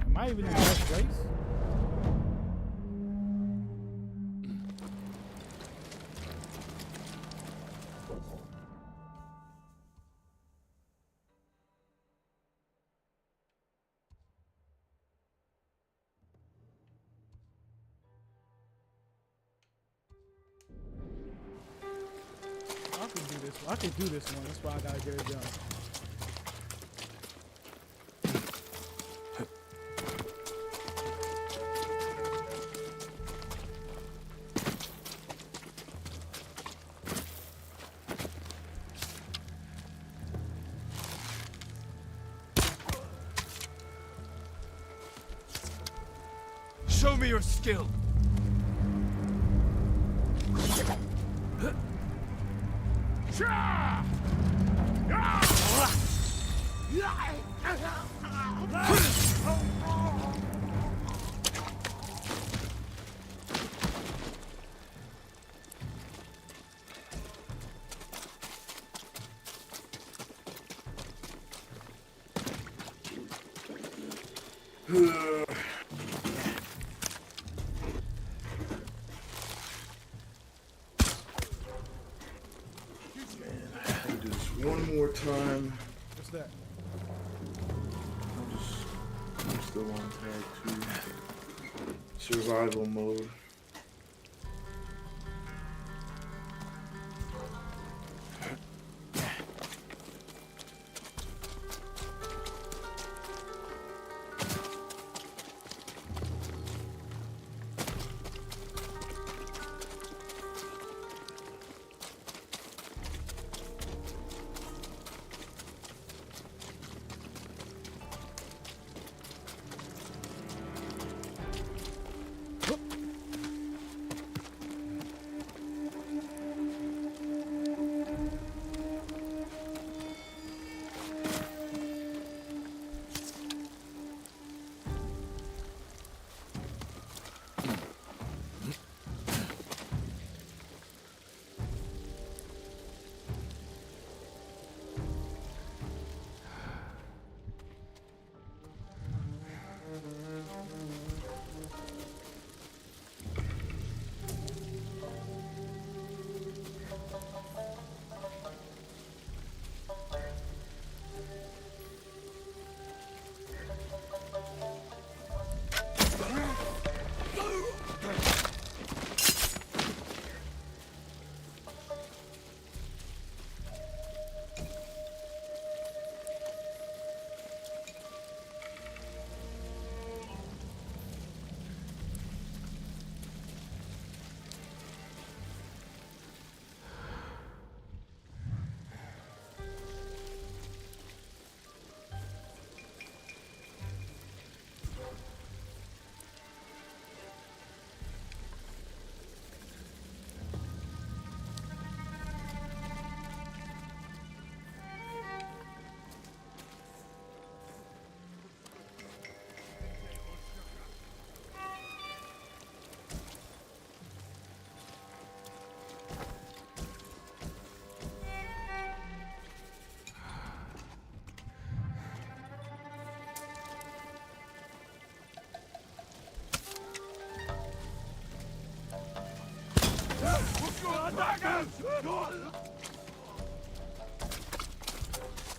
Am I even in the best place? I can do this. I can do this one. That's why I gotta get it done. Show me your skill. Do this one more time. What's that? I'm still on tag 2. Survival mode.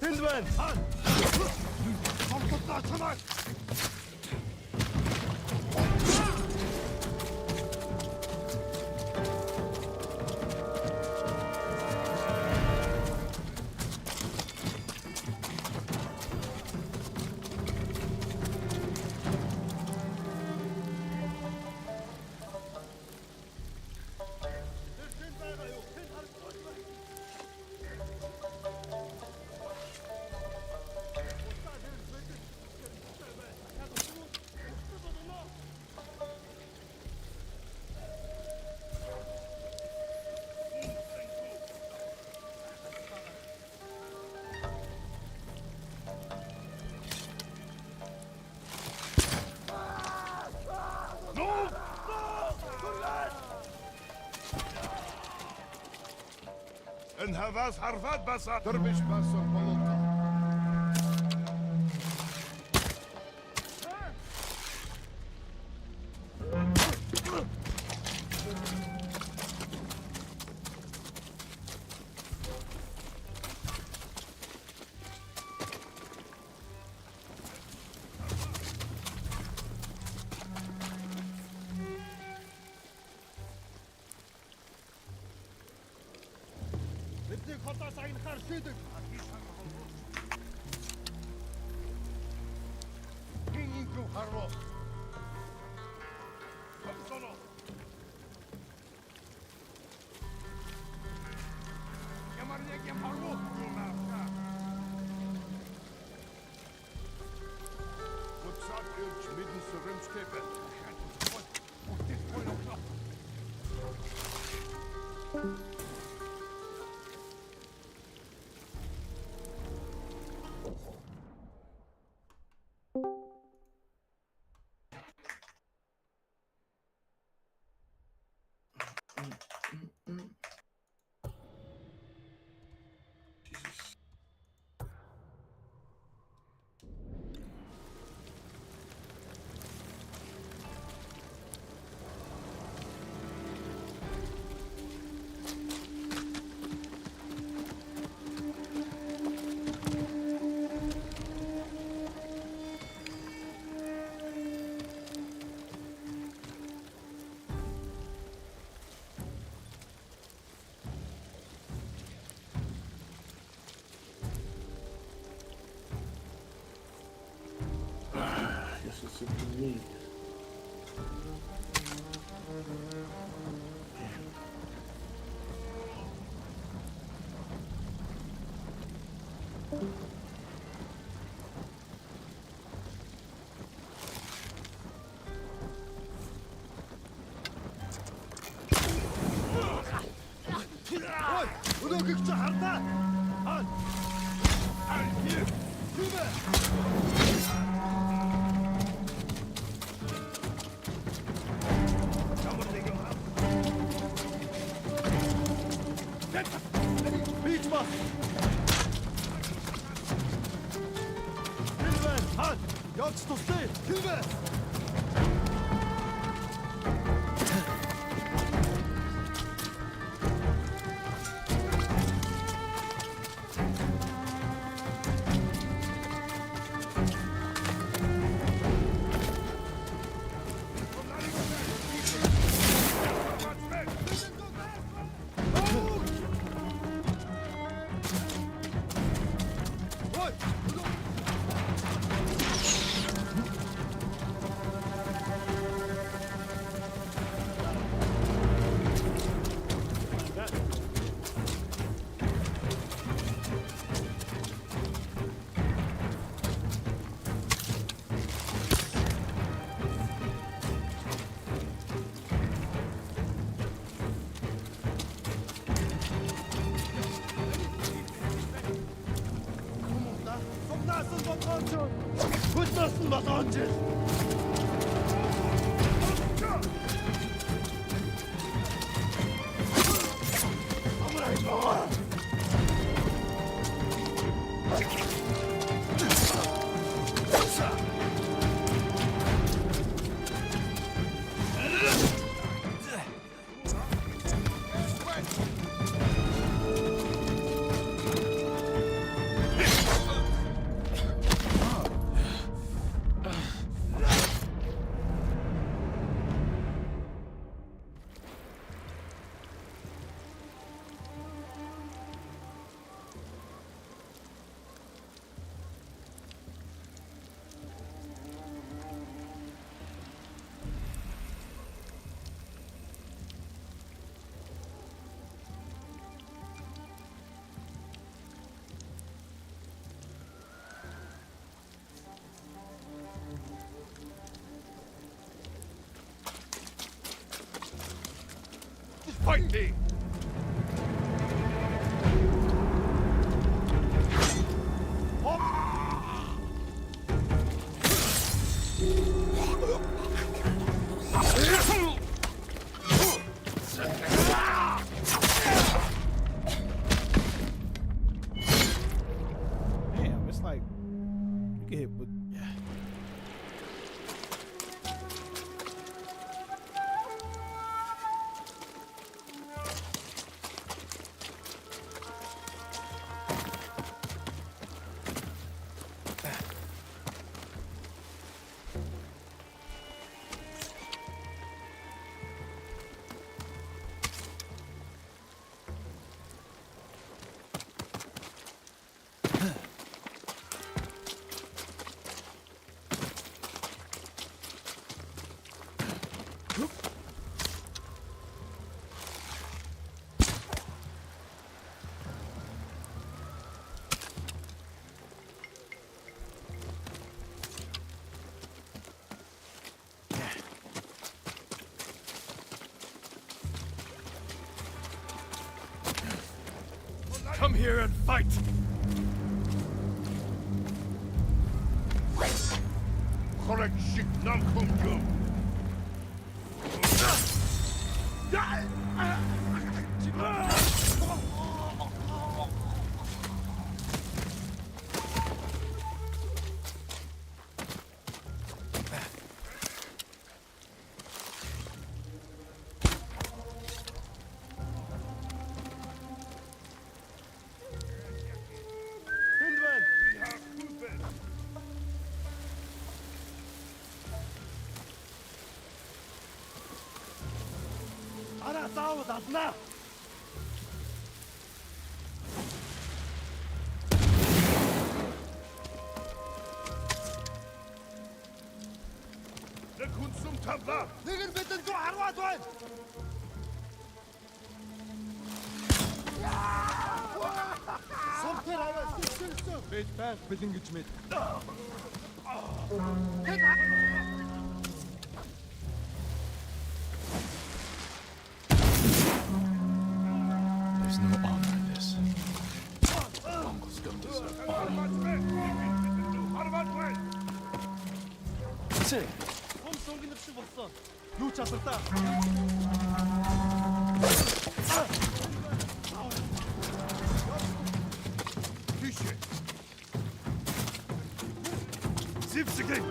Hindman! En havas harvat basa. Derviş basın volunta. بدي خطأ عين خرشيدك كينيكو خروف خمسونو يمرنيك يا خروف وتساعد إرج ميدن سرمشكيبل وتدخل الأخلاق It's a need. ودوقك سحرته هات بيت بس Hilmen, halt! Jagst du still! Hilfe! Witnessen was angeht! Fight me! Damn, it's like you get hit with. Come here and fight! Correct shit nam kum jum. أنا أتعود أصنع. نكون سم تبلا. نيجي البيت نجوع حروات وين؟ صمت على سلسلة. بيت باش بدين جميت. There's no honor in this. Mongols don't deserve honor. 치. 엄청 긴 흡수 봤어. 요차 썼다. Tüche. Zipsige.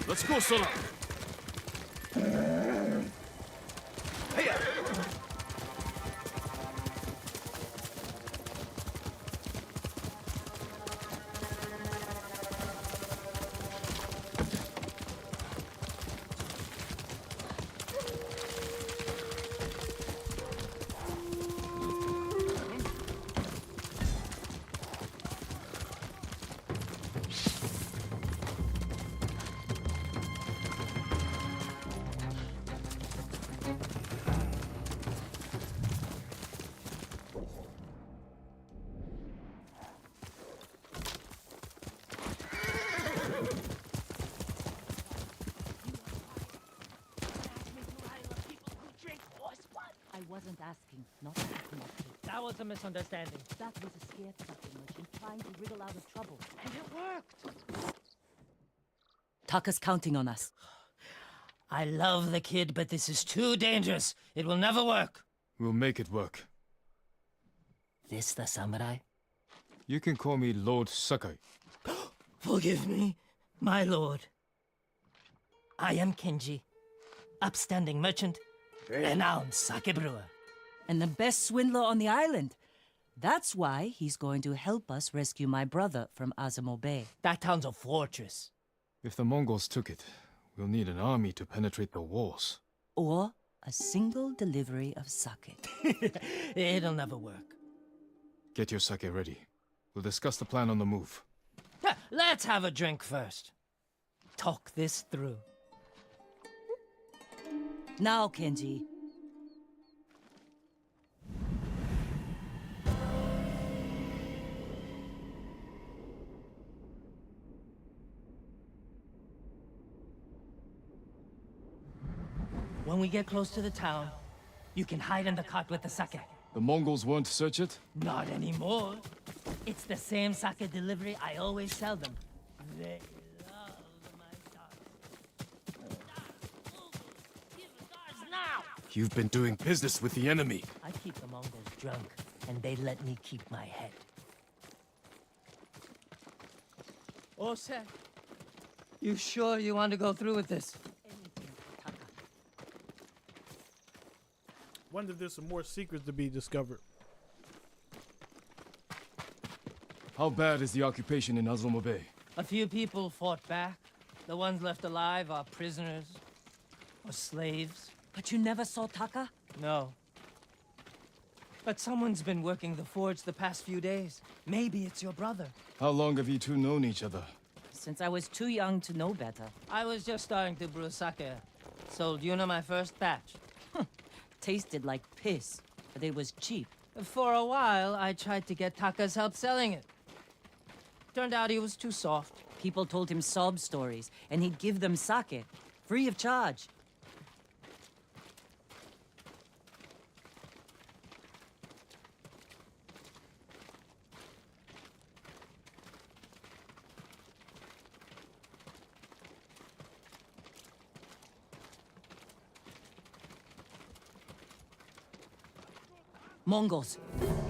Let's go, Sora. I wasn't asking, not asking. That was a misunderstanding. That was a scared sucking merchant trying to wriggle out of trouble. And it worked! Taka's counting on us. I love the kid, but this is too dangerous. It will never work. We'll make it work. This the samurai? You can call me Lord Sakai. Forgive me, my lord. I am Kenji, upstanding merchant, renowned sake brewer. And the best swindler on the island. That's why he's going to help us rescue my brother from Azamo Bay. That town's a fortress. If the Mongols took it, we'll need an army to penetrate the walls. Or a single delivery of sake. It'll never work. Get your sake ready. We'll discuss the plan on the move. Let's have a drink first. Talk this through. Now, Kenji. When we get close to the town, you can hide in the cart with the sake. The Mongols won't search it? Not anymore. It's the same sake delivery I always sell them. They love my sake. Now! You've been doing business with the enemy. I keep the Mongols drunk, and they let me keep my head. Ose, you sure you want to go through with this? Wonder if there's some more secrets to be discovered. How bad is the occupation in Azamo Bay? A few people fought back. The ones left alive are prisoners or slaves. But you never saw Taka? No. But someone's been working the forge the past few days. Maybe it's your brother. How long have you two known each other? Since I was too young to know better. I was just starting to brew sake. Sold Yuna my first batch. Tasted like piss, but it was cheap. For a while, I tried to get Taka's help selling it. Turned out he was too soft. People told him sob stories, and he'd give them sake, free of charge. Mongols.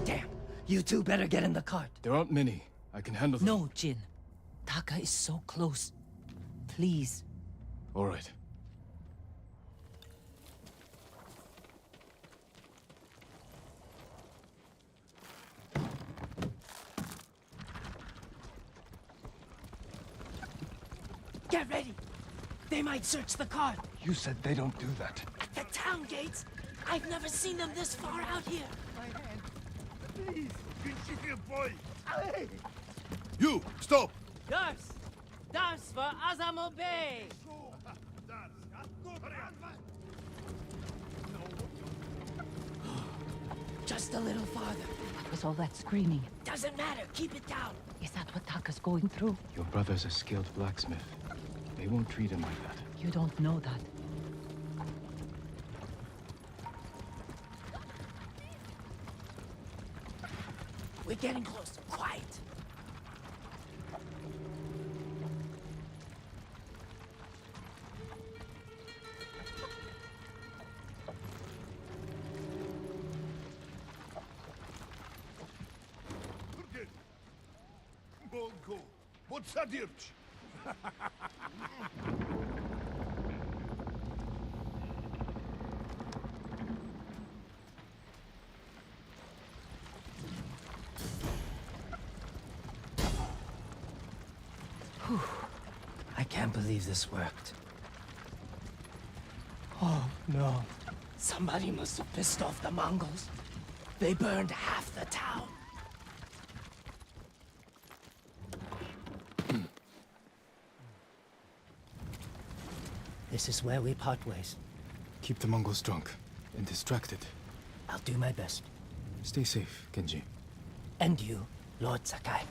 Damn, you two better get in the cart. There aren't many. I can handle them. No, Jin. Taka is so close. Please. All right. Get ready. They might search the cart. You said they don't do that. The town gates? I've never seen them this far out here. My hand. Please, good your boy. You, stop! Dars! Dars for Azamo Bay! Just a little farther. What was all that screaming? Doesn't matter, keep it down. Is that what Taka's going through? Your brother's a skilled blacksmith. They won't treat him like that. You don't know that. We're getting close. Quiet. Mongo, what's that, Dirch? Whew. I can't believe this worked. Oh, no. Somebody must have pissed off the Mongols. They burned half the town. This is where we part ways. Keep the Mongols drunk and distracted. I'll do my best. Stay safe, Genji. And you, Lord Sakai.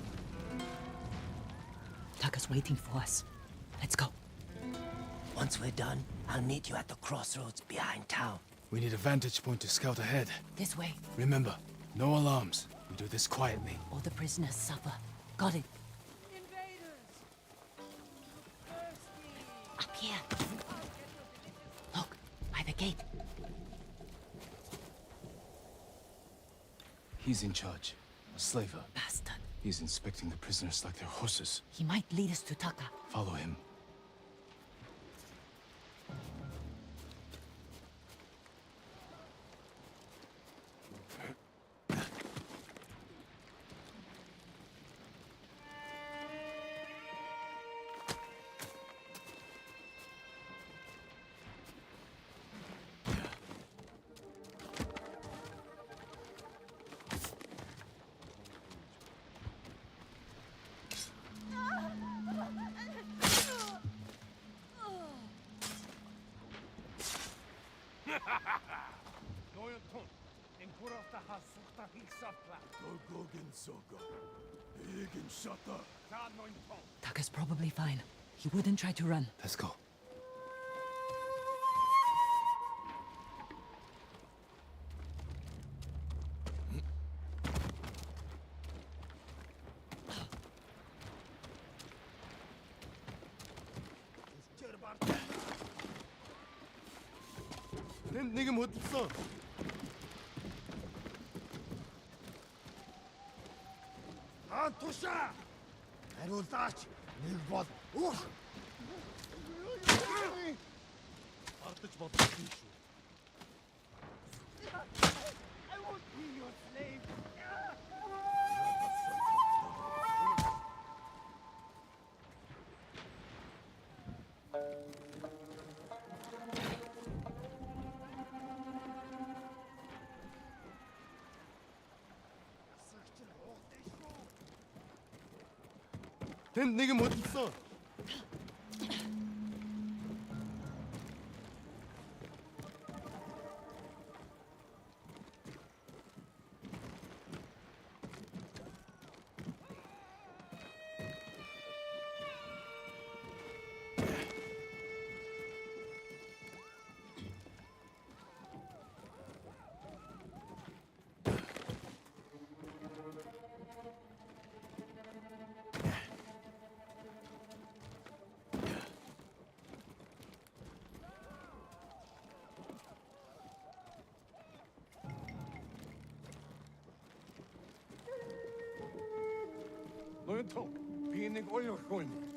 Taka's waiting for us. Let's go. Once we're done, I'll meet you at the crossroads behind town. We need a vantage point to scout ahead. This way. Remember, no alarms. We do this quietly. All the prisoners suffer. Got it. Up here. Look, by the gate. He's in charge. A slaver. Bastard. He's inspecting the prisoners like they're horses. He might lead us to Taka. Follow him. Taka's probably fine. He wouldn't try to run. Let's go. 네가 못 있어. 투샤! 에로다치, 니봇, 우와! Artık batırdın şu. I won't be your slave. 네가 못 있어.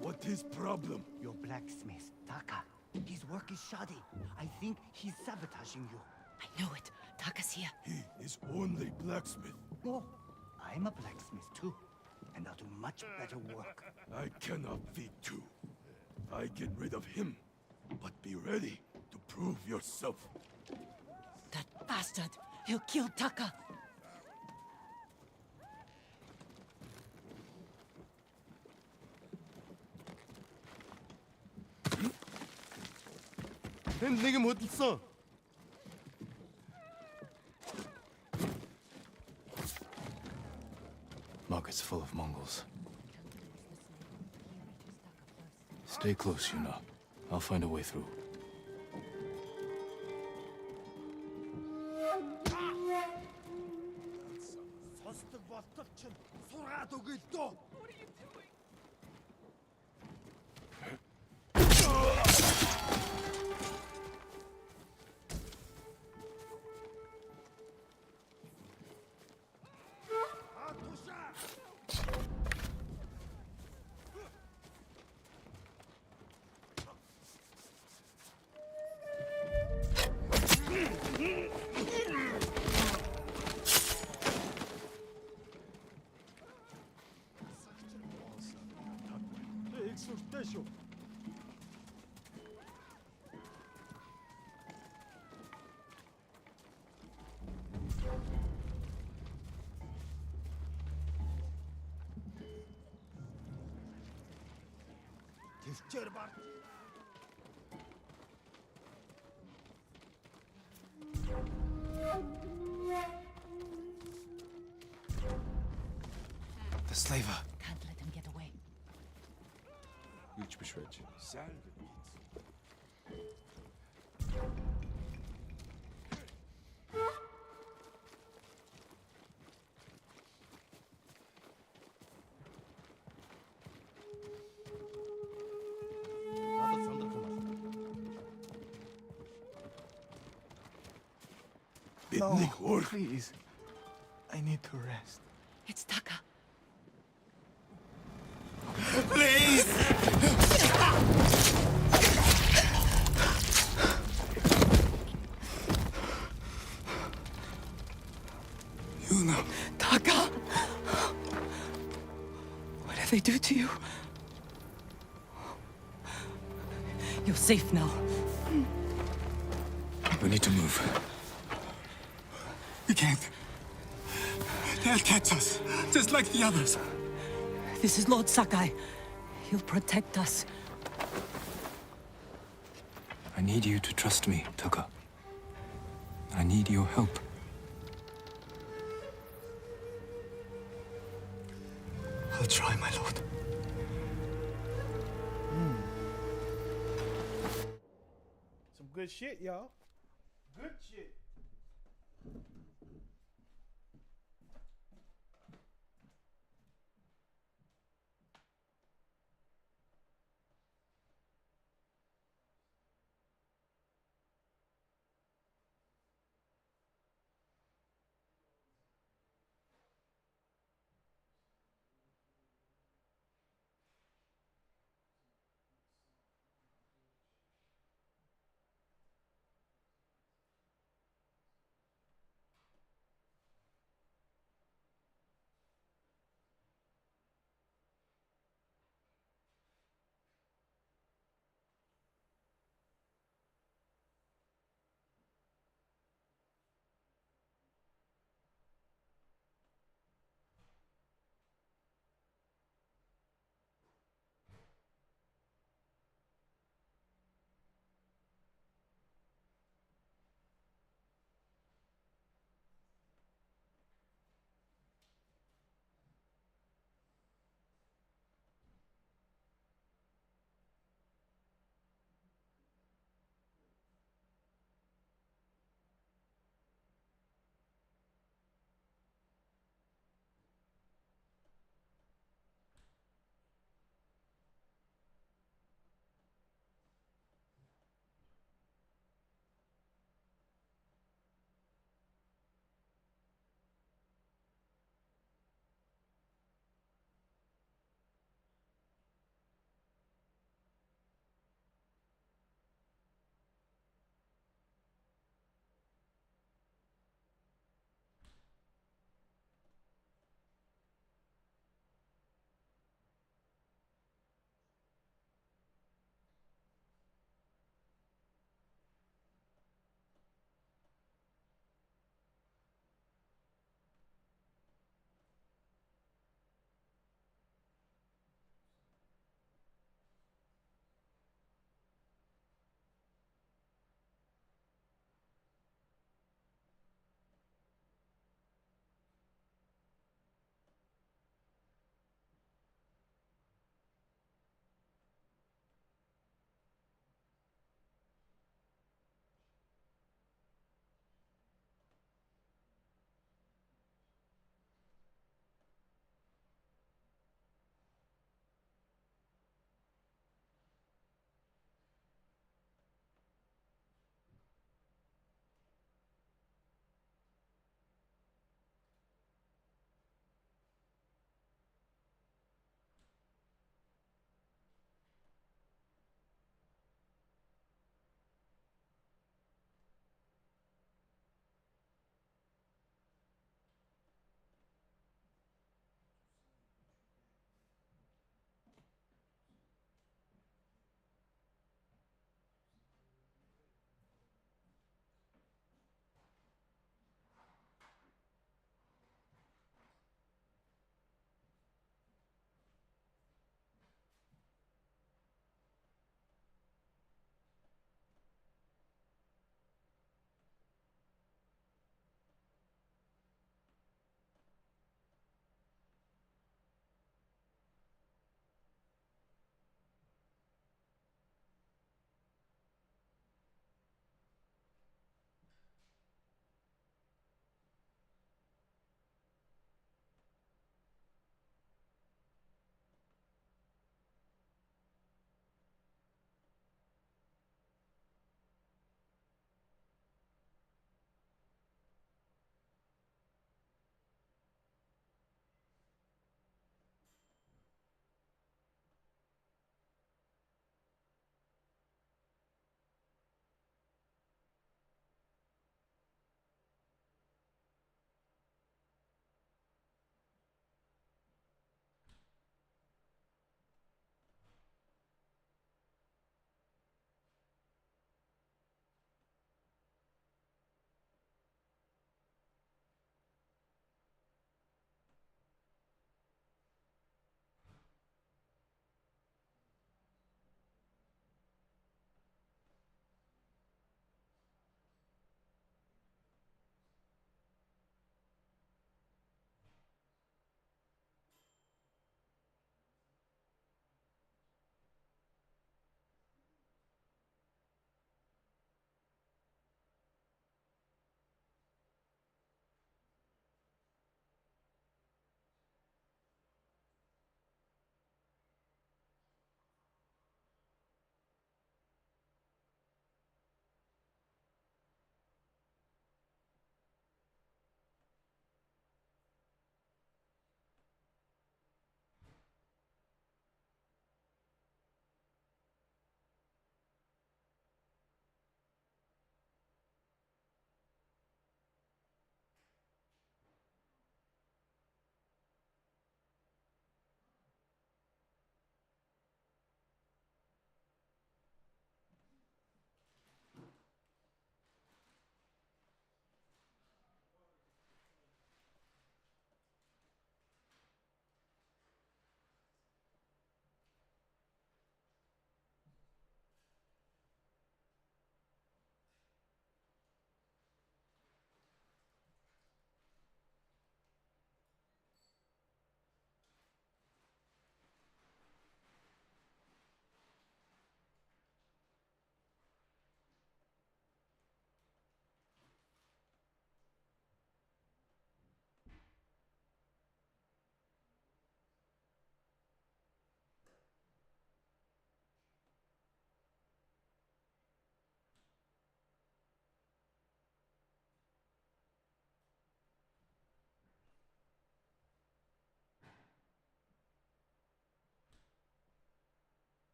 What is problem? Your blacksmith, Taka. His work is shoddy. I think he's sabotaging you. I know it. Taka's here. He is only blacksmith. No, I'm a blacksmith too. And I'll do much better work. I cannot feed two. I get rid of him. But be ready to prove yourself. That bastard! He'll kill Taka! 네가 못 있어. Market's full of Mongols. Stay close, Yuna. I'll find a way through. What are you doing? el sortejo. The slaver. Can't let him get away. Hiçbir şey için. No, please. I need to rest. It's Taka. Yuna. Taka! What did they do to you? You're safe now. We need to move. We can't. They'll catch us, just like the others. This is Lord Sakai. He'll protect us. I need you to trust me, Taka. I need your help. I'll try, my lord. Some good shit, y'all. Good shit.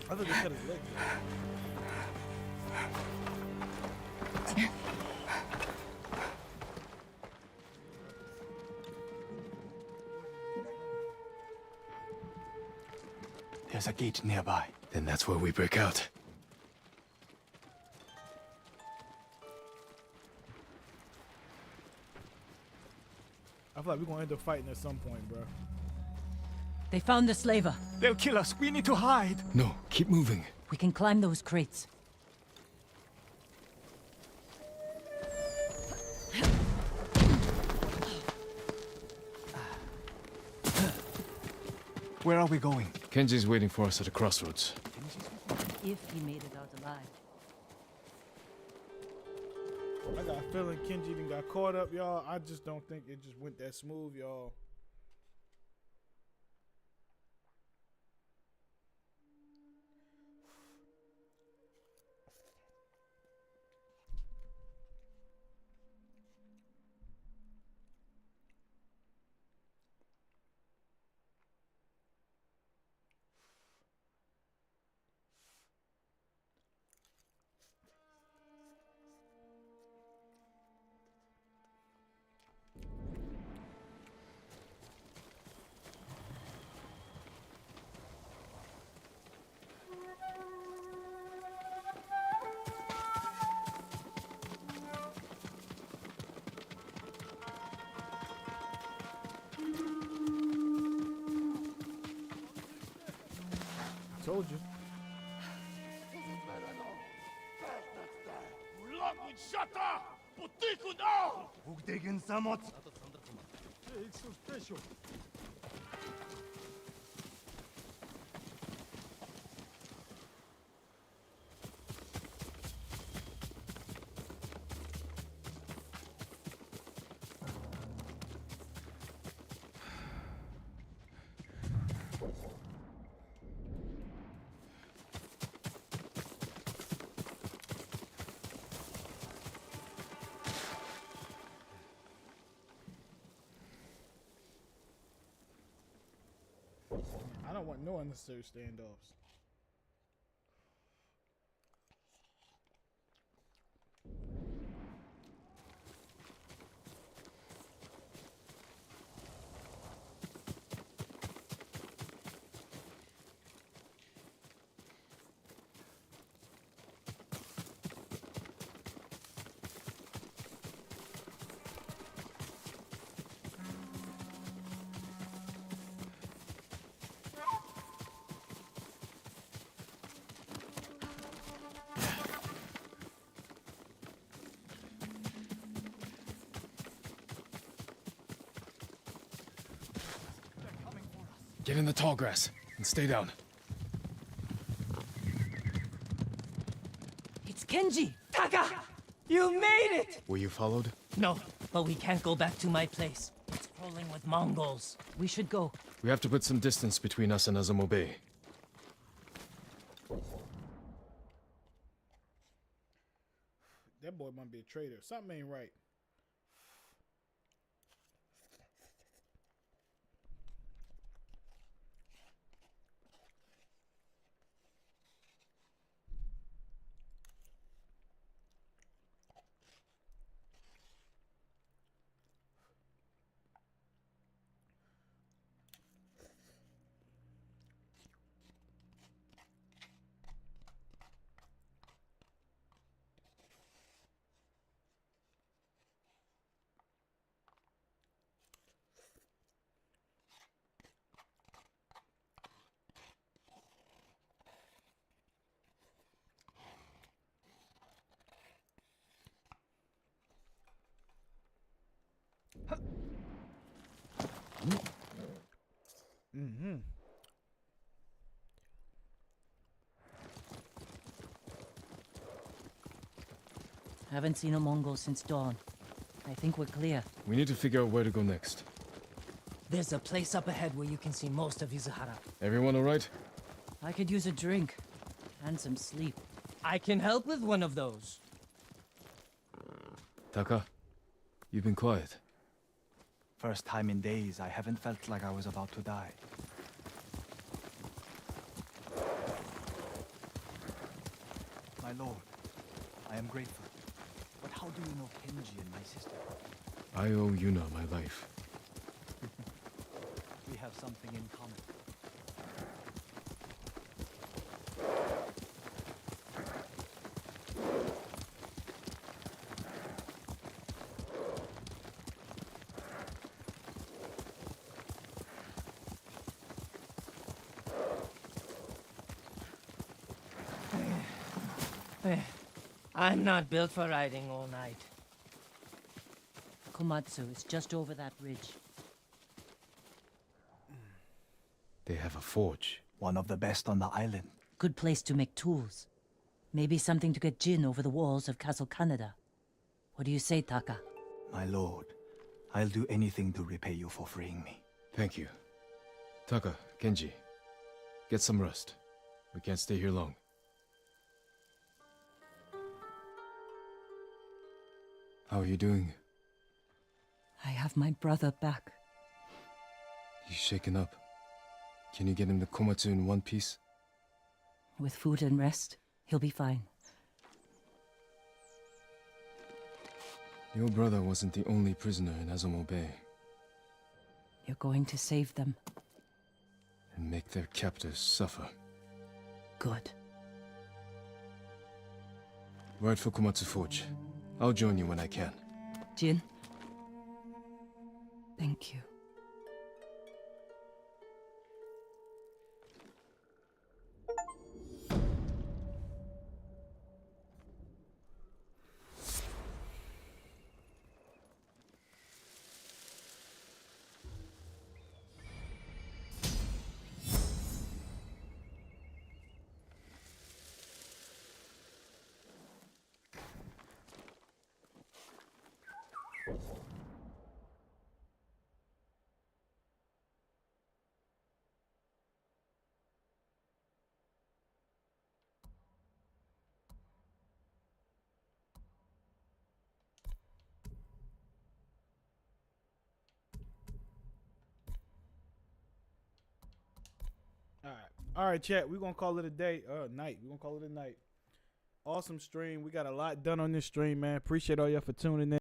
I thought they cut his leg. There's a gate nearby. Then that's where we break out. I feel like we're gonna end up fighting at some point, bro. They found the slaver. They'll kill us. We need to hide. No, keep moving. We can climb those crates. Where are we going? Kenji's waiting for us at the crossroads. If he made it out alive. I got a feeling Kenji done got caught up, y'all. I just don't think it just went that smooth, y'all. Told you. I don't want no unnecessary standoffs. Get in the tall grass and stay down. It's Kenji! Taka! You made it! Were you followed? No, but we can't go back to my place. It's crawling with Mongols. We should go. We have to put some distance between us and Azamo Bay. That boy might be a traitor. Something ain't right. Mm-hmm. Haven't seen a Mongol since dawn. I think we're clear. We need to figure out where to go next. There's a place up ahead where you can see most of Izuhara. Everyone all right? I could use a drink. And some sleep. I can help with one of those. Taka, you've been quiet. First time in days, I haven't felt like I was about to die. My lord, I am grateful. But how do you know Kenji and my sister? I owe Yuna my life. We have something in common. I'm not built for riding all night. Komatsu is just over that ridge. They have a forge. One of the best on the island. Good place to make tools. Maybe something to get Jin over the walls of Castle Kaneda. What do you say, Taka? My lord, I'll do anything to repay you for freeing me. Thank you. Taka, Kenji, get some rest. We can't stay here long. How are you doing? I have my brother back. He's shaken up. Can you get him to Komatsu in one piece? With food and rest, he'll be fine. Your brother wasn't the only prisoner in Azamo Bay. You're going to save them. And make their captors suffer. Good. Ride for Komatsu Forge. I'll join you when I can. Jin, thank you. All right, chat. We're gonna call it a day. Night. We're gonna call it a night. Awesome stream. We got a lot done on this stream, man. Appreciate all y'all for tuning in.